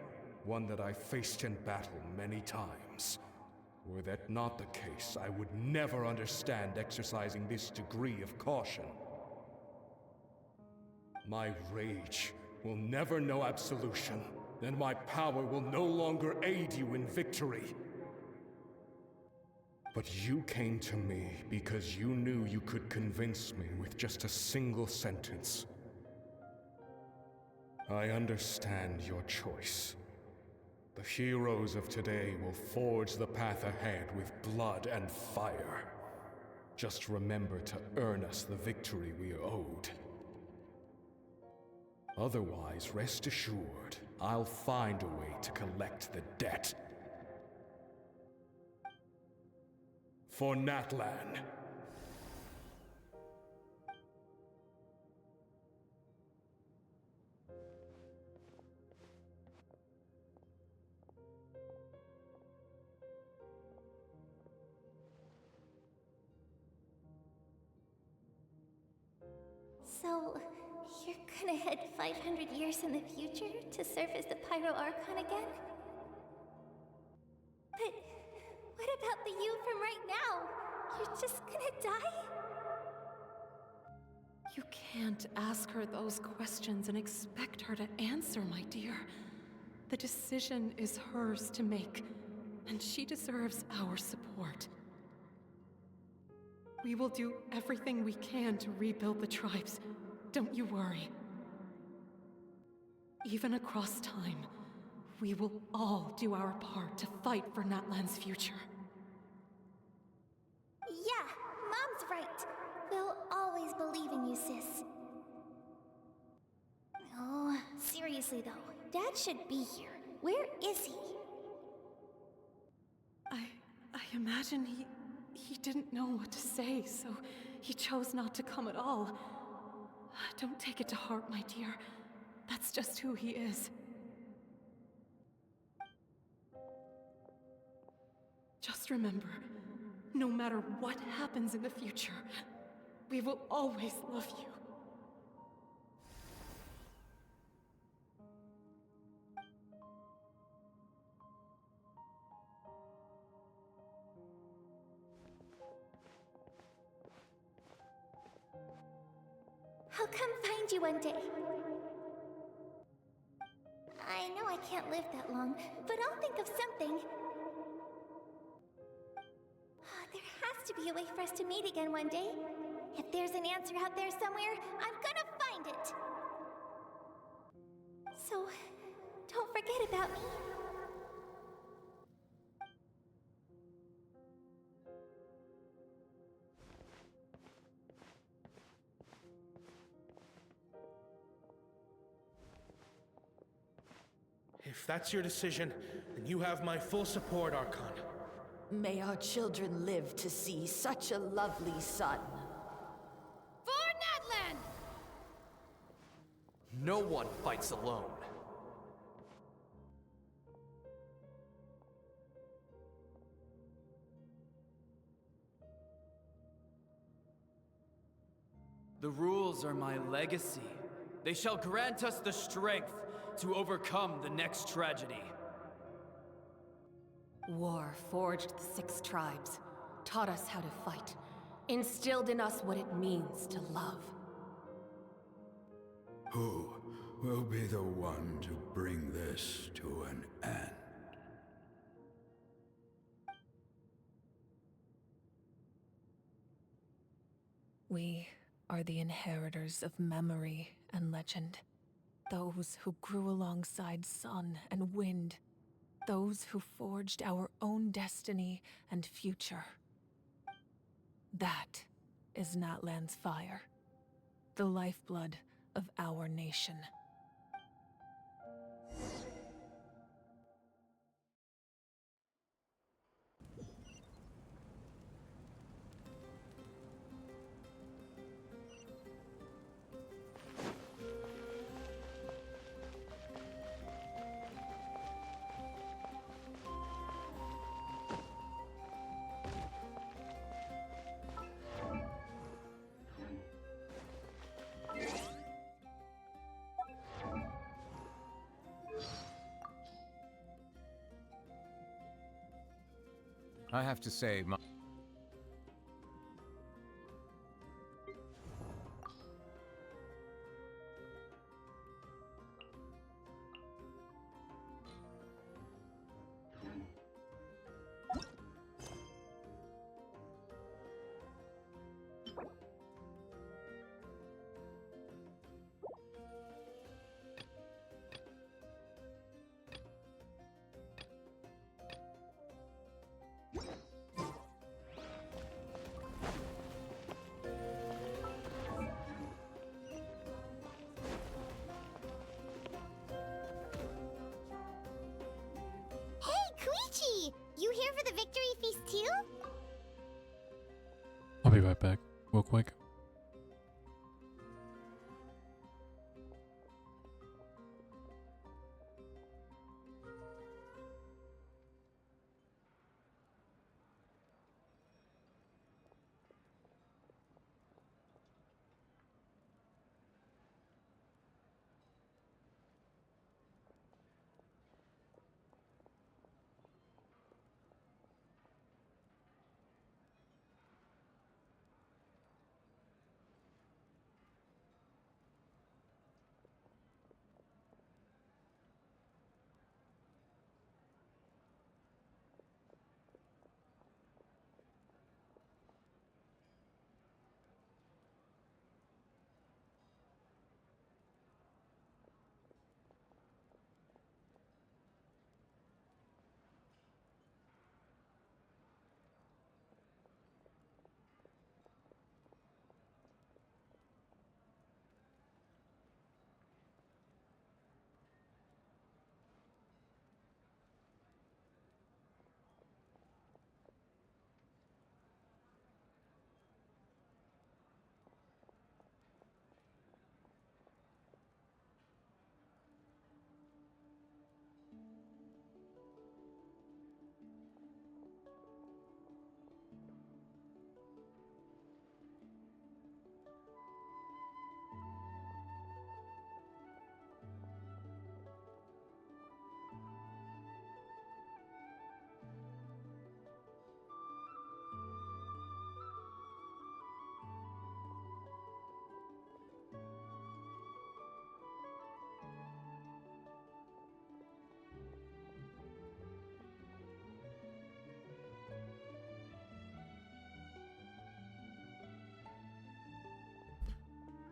one that I faced in battle many times. Were that not the case, I would never understand exercising this degree of caution. My rage will never know absolution, and my power will no longer aid you in victory. But you came to me because you knew you could convince me with just a single sentence. I understand your choice. The heroes of today will forge the path ahead with blood and fire. Just remember to earn us the victory we are owed. Otherwise, rest assured, I'll find a way to collect the debt. For Natlan. So, you're gonna head 500 years in the future to serve as the Pyro Archon again? But what about the you from right now? You're just gonna die? You can't ask her those questions and expect her to answer, my dear. The decision is hers to make, and she deserves our support. We will do everything we can to rebuild the tribes. Don't you worry. Even across time, we will all do our part to fight for Natlan's future. Yeah, Mom's right. We'll always believe in you, sis. Oh, seriously though, Dad should be here. Where is he? I imagine he didn't know what to say, so he chose not to come at all. Don't take it to heart, my dear. That's just who he is. Just remember, no matter what happens in the future, we will always love you. I'll come find you one day. I know I can't live that long, but I'll think of something. There has to be a way for us to meet again one day. If there's an answer out there somewhere, I'm gonna find it. So, don't forget about me. If that's your decision, then you have my full support, Archon. May our children live to see such a lovely son. For Natlan! No one fights alone. The rules are my legacy. They shall grant us the strength to overcome the next tragedy. War forged the 6 tribes, taught us how to fight, instilled in us what it means to love. Who will be the one to bring this to an end? We are the inheritors of memory and legend. Those who grew alongside sun and wind. Those who forged our own destiny and future. That is Natlan's fire. The lifeblood of our nation. I have to say, be right back, real quick.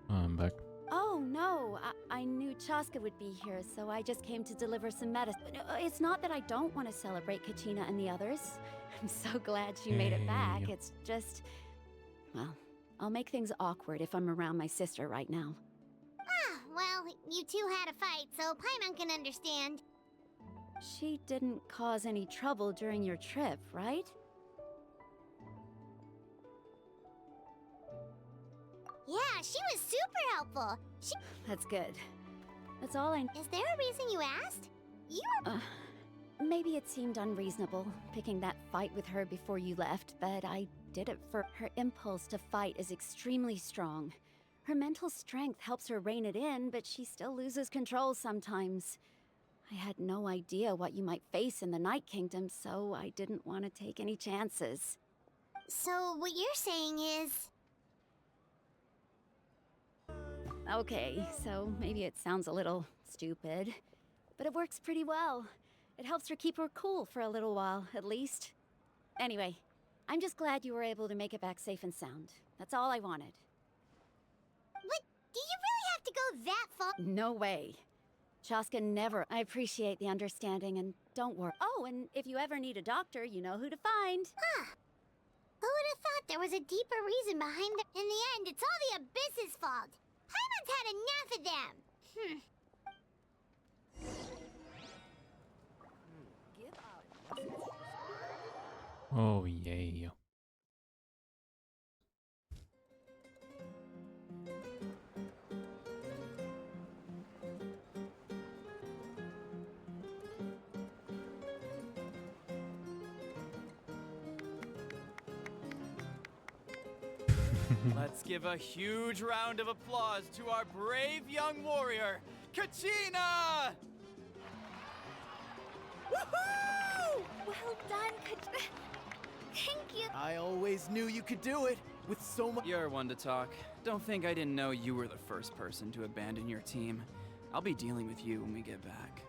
I'm back. Oh, no. I knew Chaska would be here, so I just came to deliver some medicine. It's not that I don't want to celebrate Kachina and the others. I'm so glad she made it back. Hey. It's just... Well, I'll make things awkward if I'm around my sister right now. Ah, well, you two had a fight, so Paimon can understand. She didn't cause any trouble during your trip, right? Yeah, she was super helpful. That's good. That's all I... Is there a reason you asked? You were... Maybe it seemed unreasonable, picking that fight with her before you left, but I did it for... Her impulse to fight is extremely strong. Her mental strength helps her rein it in, but she still loses control sometimes. I had no idea what you might face in the Night Kingdom, so I didn't want to take any chances. So what you're saying is... Okay, so maybe it sounds a little stupid, but it works pretty well. It helps her keep her cool for a little while, at least. Anyway, I'm just glad you were able to make it back safe and sound. That's all I wanted. But do you really have to go that far? No way. Chaska never... I appreciate the understanding, and don't worry. Oh, and if you ever need a doctor, you know who to find. Huh. Who would have thought there was a deeper reason behind the... In the end, it's all the Abyss's fault. Paimon's had enough of them. Oh, yay. Let's give a huge round of applause to our brave young warrior, Kachina! Woohoo! Well done, Thank you. I always knew you could do it, with so much— You're one to talk. Don't think I didn't know you were the first person to abandon your team. I'll be dealing with you when we get back.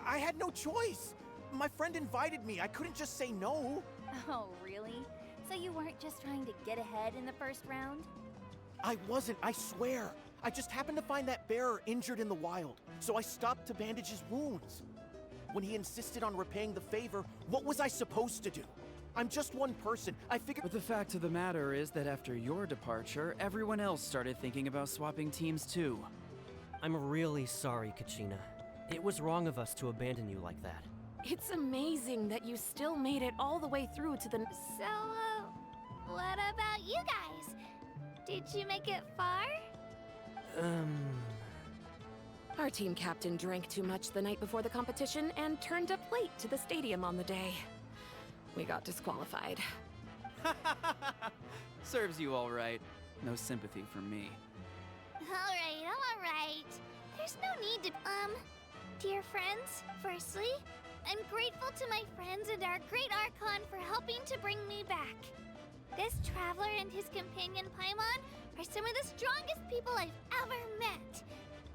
I had no choice. My friend invited me. I couldn't just say no. Oh, really? So you weren't just trying to get ahead in the first round? I wasn't, I swear. I just happened to find that bearer injured in the wild, so I stopped to bandage his wounds. When he insisted on repaying the favor, what was I supposed to do? I'm just one person. I figured— But the fact of the matter is that after your departure, everyone else started thinking about swapping teams too. I'm really sorry, Kachina. It was wrong of us to abandon you like that. It's amazing that you still made it all the way through to the... So, What about you guys? Did you make it far? Our team captain drank too much the night before the competition and turned up late to the stadium on the day. We got disqualified. Serves you all right. No sympathy for me. Alright. There's no need to, Dear friends, firstly, I'm grateful to my friends and our great Archon for helping to bring me back. This traveler and his companion Paimon are some of the strongest people I've ever met.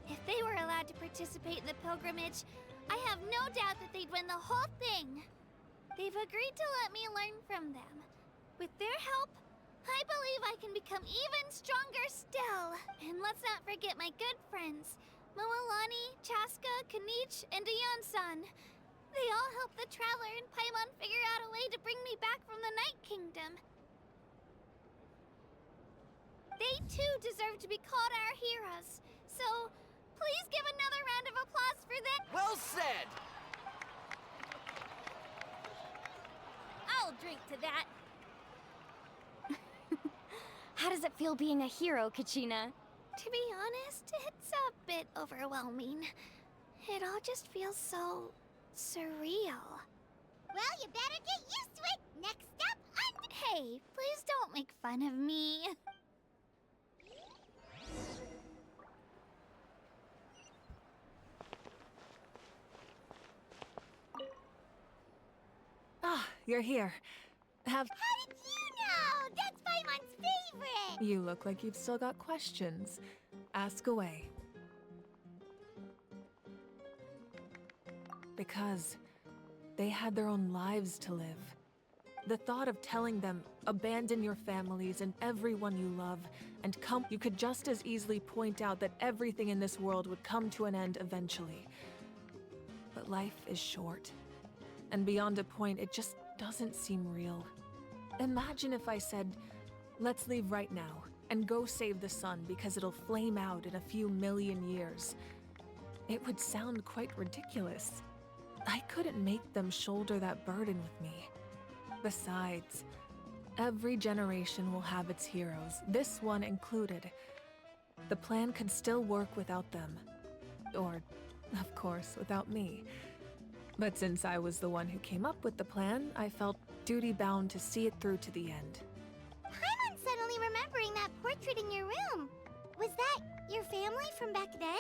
If they were allowed to participate in the pilgrimage, I have no doubt that they'd win the whole thing. They've agreed to let me learn from them. With their help, I believe I can become even stronger still. And let's not forget my good friends, Moalani, Chaska, Kanich, and Dion-san. They all helped the Traveler and Paimon figure out a way to bring me back from the Night Kingdom. They too deserve to be called our heroes. So, please give another round of applause for them. Well said! I'll drink to that. How does it feel being a hero, Kachina? To be honest, it's a bit overwhelming. It all just feels so surreal. Well, you better get used to it. Next up, Hey, please don't make fun of me. Ah, you're here. How did you know? That's Paimon's favorite! You look like you've still got questions. Ask away. Because they had their own lives to live. The thought of telling them, abandon your families and everyone you love, and come, you could just as easily point out that everything in this world would come to an end eventually. But life is short. And beyond a point, it just doesn't seem real. Imagine if I said, let's leave right now, and go save the sun because it'll flame out in a few million years. It would sound quite ridiculous. I couldn't make them shoulder that burden with me. Besides, every generation will have its heroes, this one included. The plan could still work without them. Or, of course, without me. But since I was the one who came up with the plan, I felt duty-bound to see it through to the end. Paimon's suddenly remembering that portrait in your room. Was that your family from back then?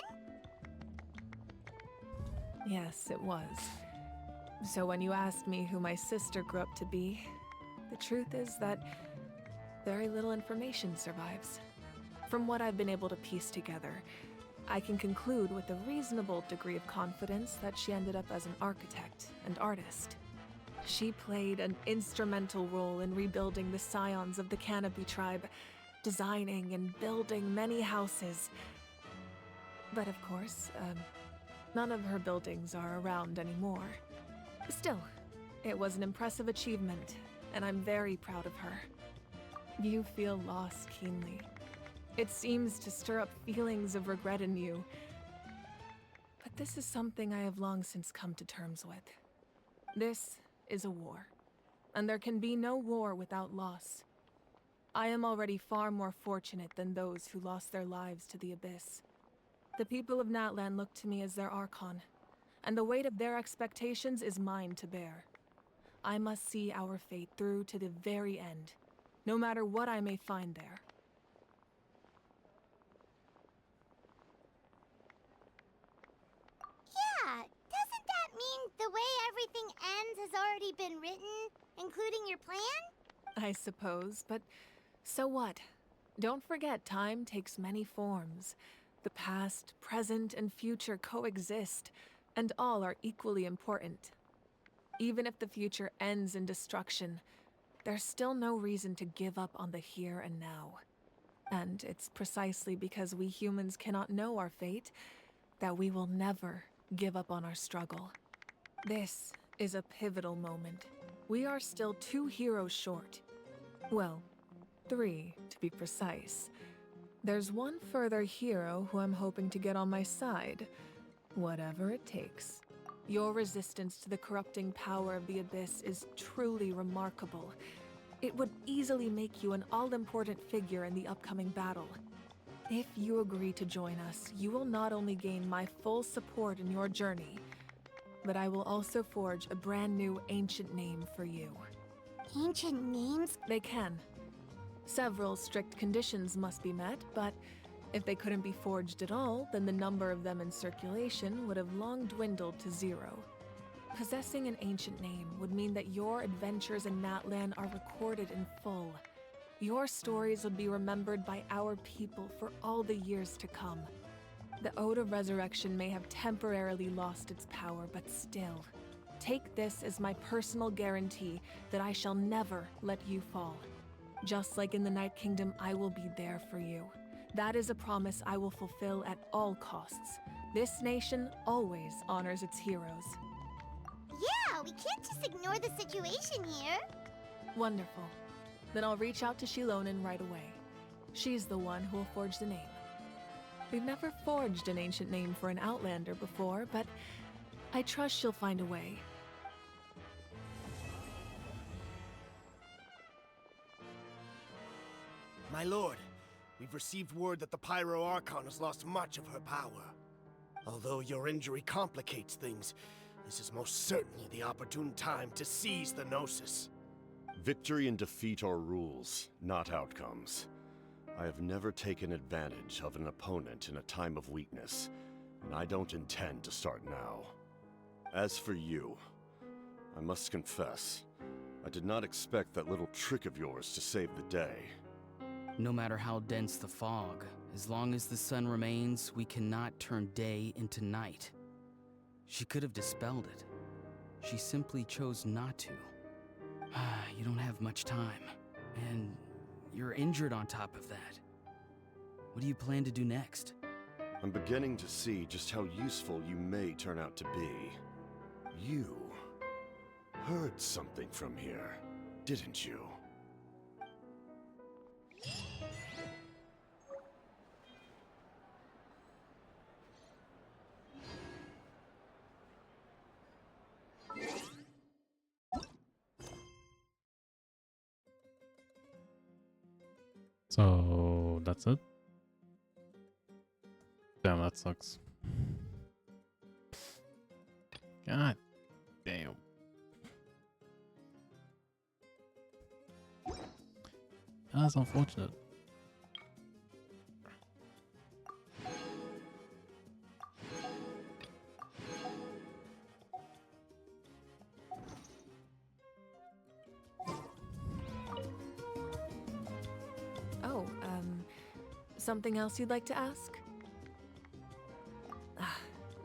Yes, it was. So when you asked me who my sister grew up to be, the truth is that very little information survives. From what I've been able to piece together, I can conclude with a reasonable degree of confidence that she ended up as an architect and artist. She played an instrumental role in rebuilding the scions of the Canopy tribe, designing and building many houses. But of course, none of her buildings are around anymore. Still, it was an impressive achievement, and I'm very proud of her. You feel loss keenly. It seems to stir up feelings of regret in you. But this is something I have long since come to terms with. This is a war, and there can be no war without loss. I am already far more fortunate than those who lost their lives to the Abyss. The people of Natlan look to me as their Archon, and the weight of their expectations is mine to bear. I must see our fate through to the very end, no matter what I may find there. Yeah, doesn't that mean the way everything ends has already been written, including your plan? I suppose, but so what? Don't forget, time takes many forms. The past, present, and future coexist, and all are equally important. Even if the future ends in destruction, there's still no reason to give up on the here and now. And it's precisely because we humans cannot know our fate that we will never give up on our struggle. This is a pivotal moment. We are still 2 heroes short. Well, 3 to be precise. There's one further hero who I'm hoping to get on my side, whatever it takes. Your resistance to the corrupting power of the Abyss is truly remarkable, It would easily make you an all-important figure in the upcoming battle. If you agree to join us, you will not only gain my full support in your journey, but I will also forge a brand new ancient name for you. Ancient names? They can. Several strict conditions must be met, but if they couldn't be forged at all, then the number of them in circulation would have long dwindled to 0. Possessing an ancient name would mean that your adventures in Natlan are recorded in full. Your stories would be remembered by our people for all the years to come. The Ode of Resurrection may have temporarily lost its power, but still, take this as my personal guarantee that I shall never let you fall. Just like in the Night Kingdom, I will be there for you. That is a promise I will fulfill at all costs. This nation always honors its heroes. Yeah, we can't just ignore the situation here. Wonderful. Then I'll reach out to Shilonen right away. She's the one who will forge the name. We've never forged an ancient name for an Outlander before, but I trust she'll find a way. My lord, we've received word that the Pyro Archon has lost much of her power. Although your injury complicates things, this is most certainly the opportune time to seize the Gnosis. Victory and defeat are rules, not outcomes. I have never taken advantage of an opponent in a time of weakness, and I don't intend to start now. As for you, I must confess, I did not expect that little trick of yours to save the day. No matter how dense the fog, as long as the sun remains, we cannot turn day into night. She could have dispelled it. She simply chose not to. You don't have much time, and you're injured on top of that. What do you plan to do next? I'm beginning to see just how useful you may turn out to be. You heard something from here, didn't you? So that's it. Damn, that sucks. God damn. That's unfortunate. Oh, something else you'd like to ask?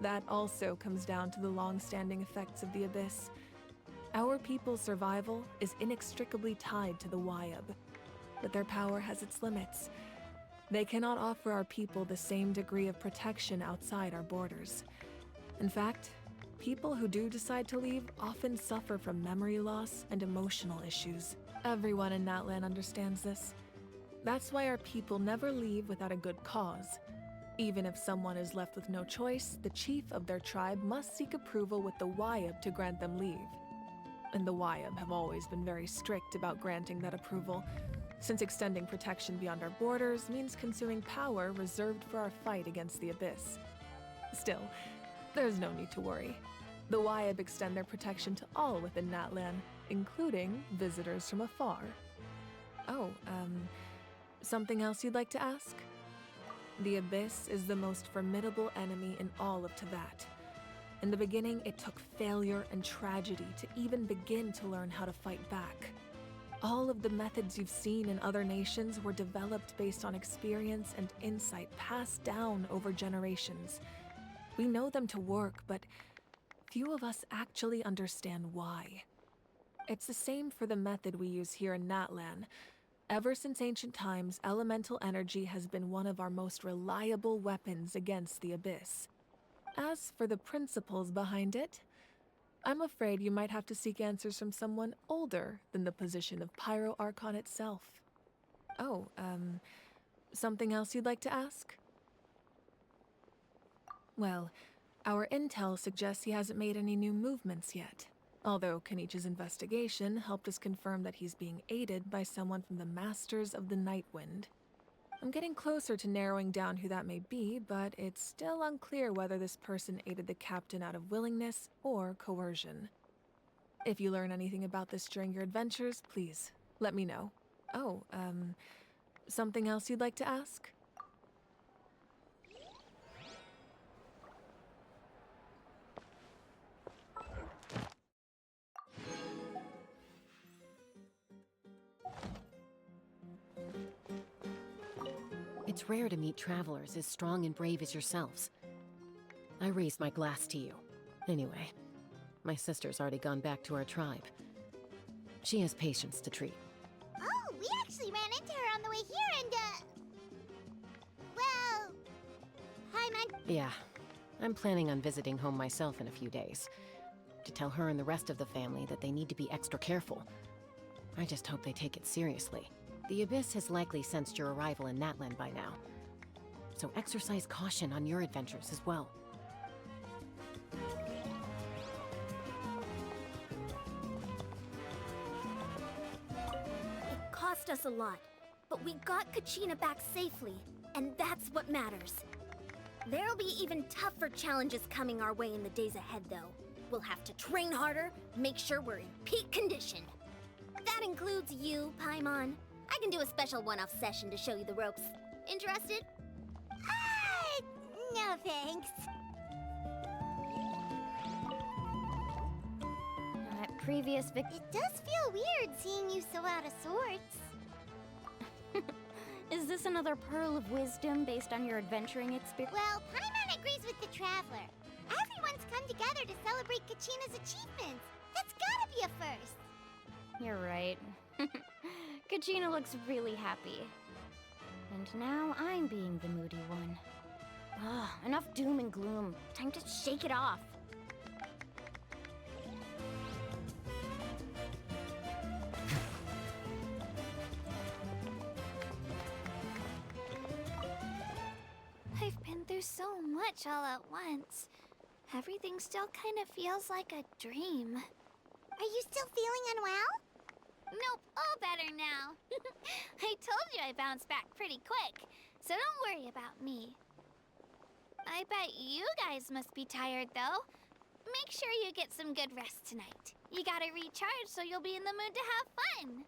That also comes down to the long-standing effects of the Abyss. Our people's survival is inextricably tied to the Wyab, but their power has its limits. They cannot offer our people the same degree of protection outside our borders. In fact, people who do decide to leave often suffer from memory loss and emotional issues. Everyone in Natlan understands this. That's why our people never leave without a good cause. Even if someone is left with no choice, the chief of their tribe must seek approval with the Wyab to grant them leave. And the Wyab have always been very strict about granting that approval, since extending protection beyond our borders means consuming power reserved for our fight against the Abyss. Still, there's no need to worry. The Wyab extend their protection to all within Natlan, including visitors from afar. Oh, something else you'd like to ask? The Abyss is the most formidable enemy in all of Teyvat. In the beginning, it took failure and tragedy to even begin to learn how to fight back. All of the methods you've seen in other nations were developed based on experience and insight passed down over generations. We know them to work, but few of us actually understand why. It's the same for the method we use here in Natlan. Ever since ancient times, elemental energy has been one of our most reliable weapons against the Abyss. As for the principles behind it, I'm afraid you might have to seek answers from someone older than the position of Pyro Archon itself. Oh, something else you'd like to ask? Well, our intel suggests he hasn't made any new movements yet. Although Kenichi's investigation helped us confirm that he's being aided by someone from the Masters of the Nightwind. I'm getting closer to narrowing down who that may be, but it's still unclear whether this person aided the captain out of willingness or coercion. If you learn anything about this during your adventures, please let me know. Oh, something else you'd like to ask? It's rare to meet travelers as strong and brave as yourselves. I raise my glass to you. Anyway, my sister's already gone back to our tribe. She has patients to treat. Oh, we actually ran into her on the way here and, well... Hi, man. Yeah, I'm planning on visiting home myself in a few days. To tell her and the rest of the family that they need to be extra careful. I just hope they take it seriously. The Abyss has likely sensed your arrival in Natlan by now. So exercise caution on your adventures as well. It cost us a lot, but we got Kachina back safely, and that's what matters. There'll be even tougher challenges coming our way in the days ahead, though. We'll have to train harder, make sure we're in peak condition. That includes you, Paimon. I can do a special one-off session to show you the ropes. Interested? No thanks. Previous It does feel weird seeing you so out of sorts. Is this another pearl of wisdom based on your adventuring experience? Well, Paimon agrees with the Traveler. Everyone's come together to celebrate Kachina's achievements. That's gotta be a first. You're right. Kachina looks really happy. And now I'm being the moody one. Enough doom and gloom. Time to shake it off. I've been through so much all at once. Everything still kind of feels like a dream. Are you still feeling unwell? Nope, all better now. I told you I bounced back pretty quick, so don't worry about me. I bet you guys must be tired, though. Make sure you get some good rest tonight. You gotta recharge so you'll be in the mood to have fun.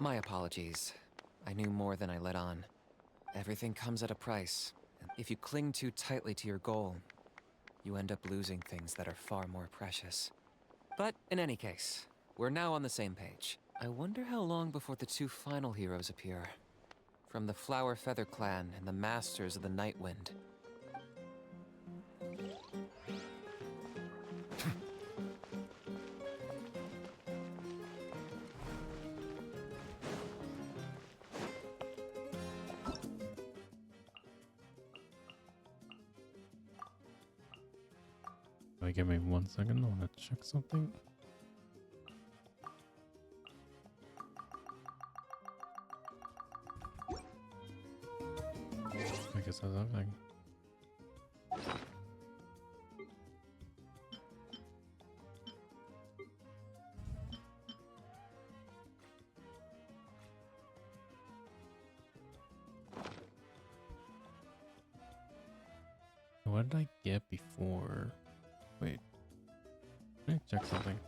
My apologies. I knew more than I let on. Everything comes at a price. If you cling too tightly to your goal, you end up losing things that are far more precious. But in any case, we're now on the same page. I wonder how long before the two final heroes appear. From the Flower Feather Clan and the Masters of the Nightwind. Give me 1 second. I want to check something. I guess that's everything. What did I get before? Wait, let me check something.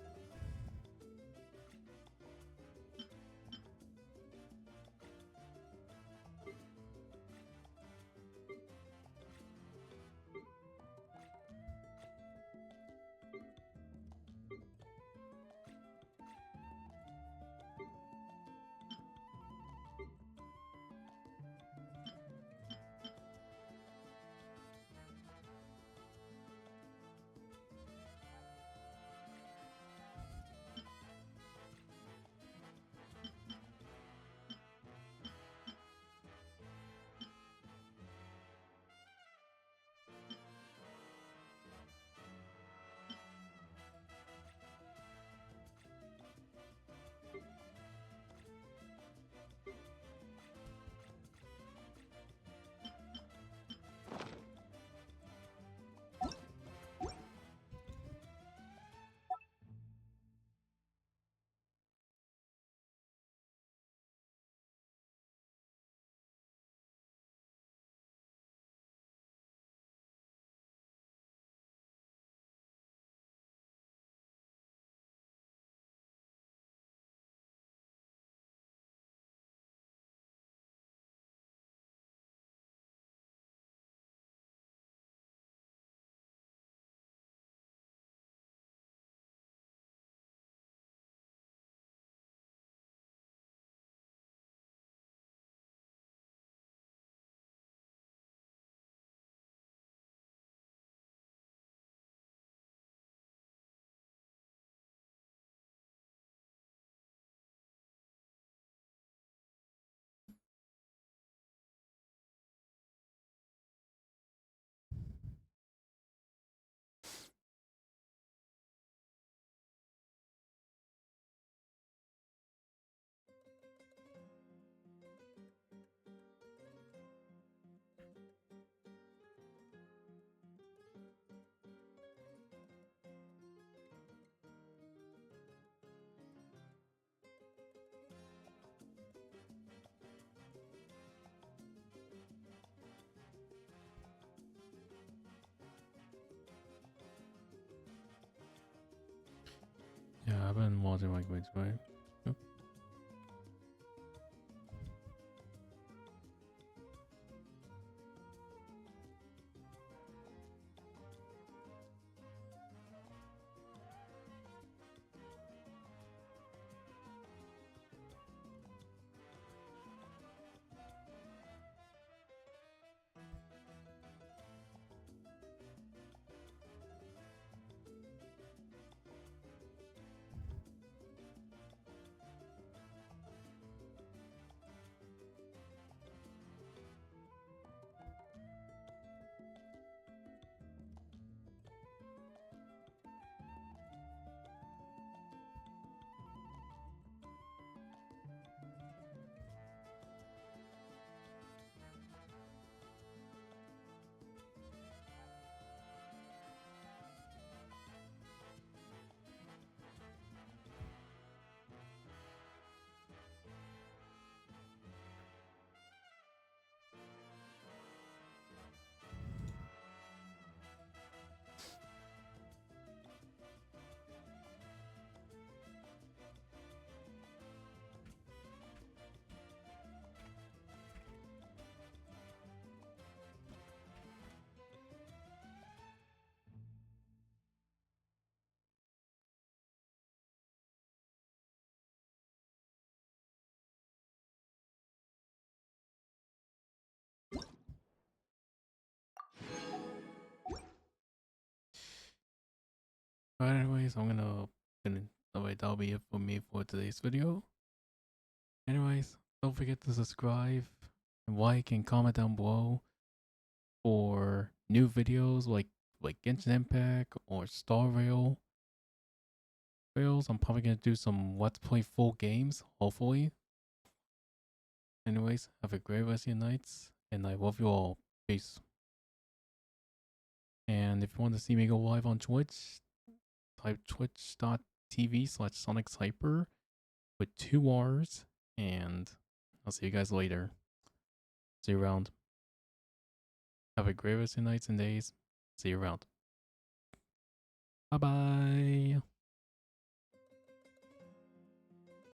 I've been watching like which way. Yep. But anyways, wait, that'll be it for me for today's video. Anyways, don't forget to subscribe and like and comment down below for new videos like Genshin Impact or Star Rail. I'm probably gonna do some Let's Play full games, hopefully. Anyways, have a great rest of your nights, and I love you all. Peace. And if you want to see me go live on Twitch, type twitch.tv/SonicsHyper with 2 R's, and I'll see you guys later. See you around. Have a great rest of your nights and days. See you around. Bye bye.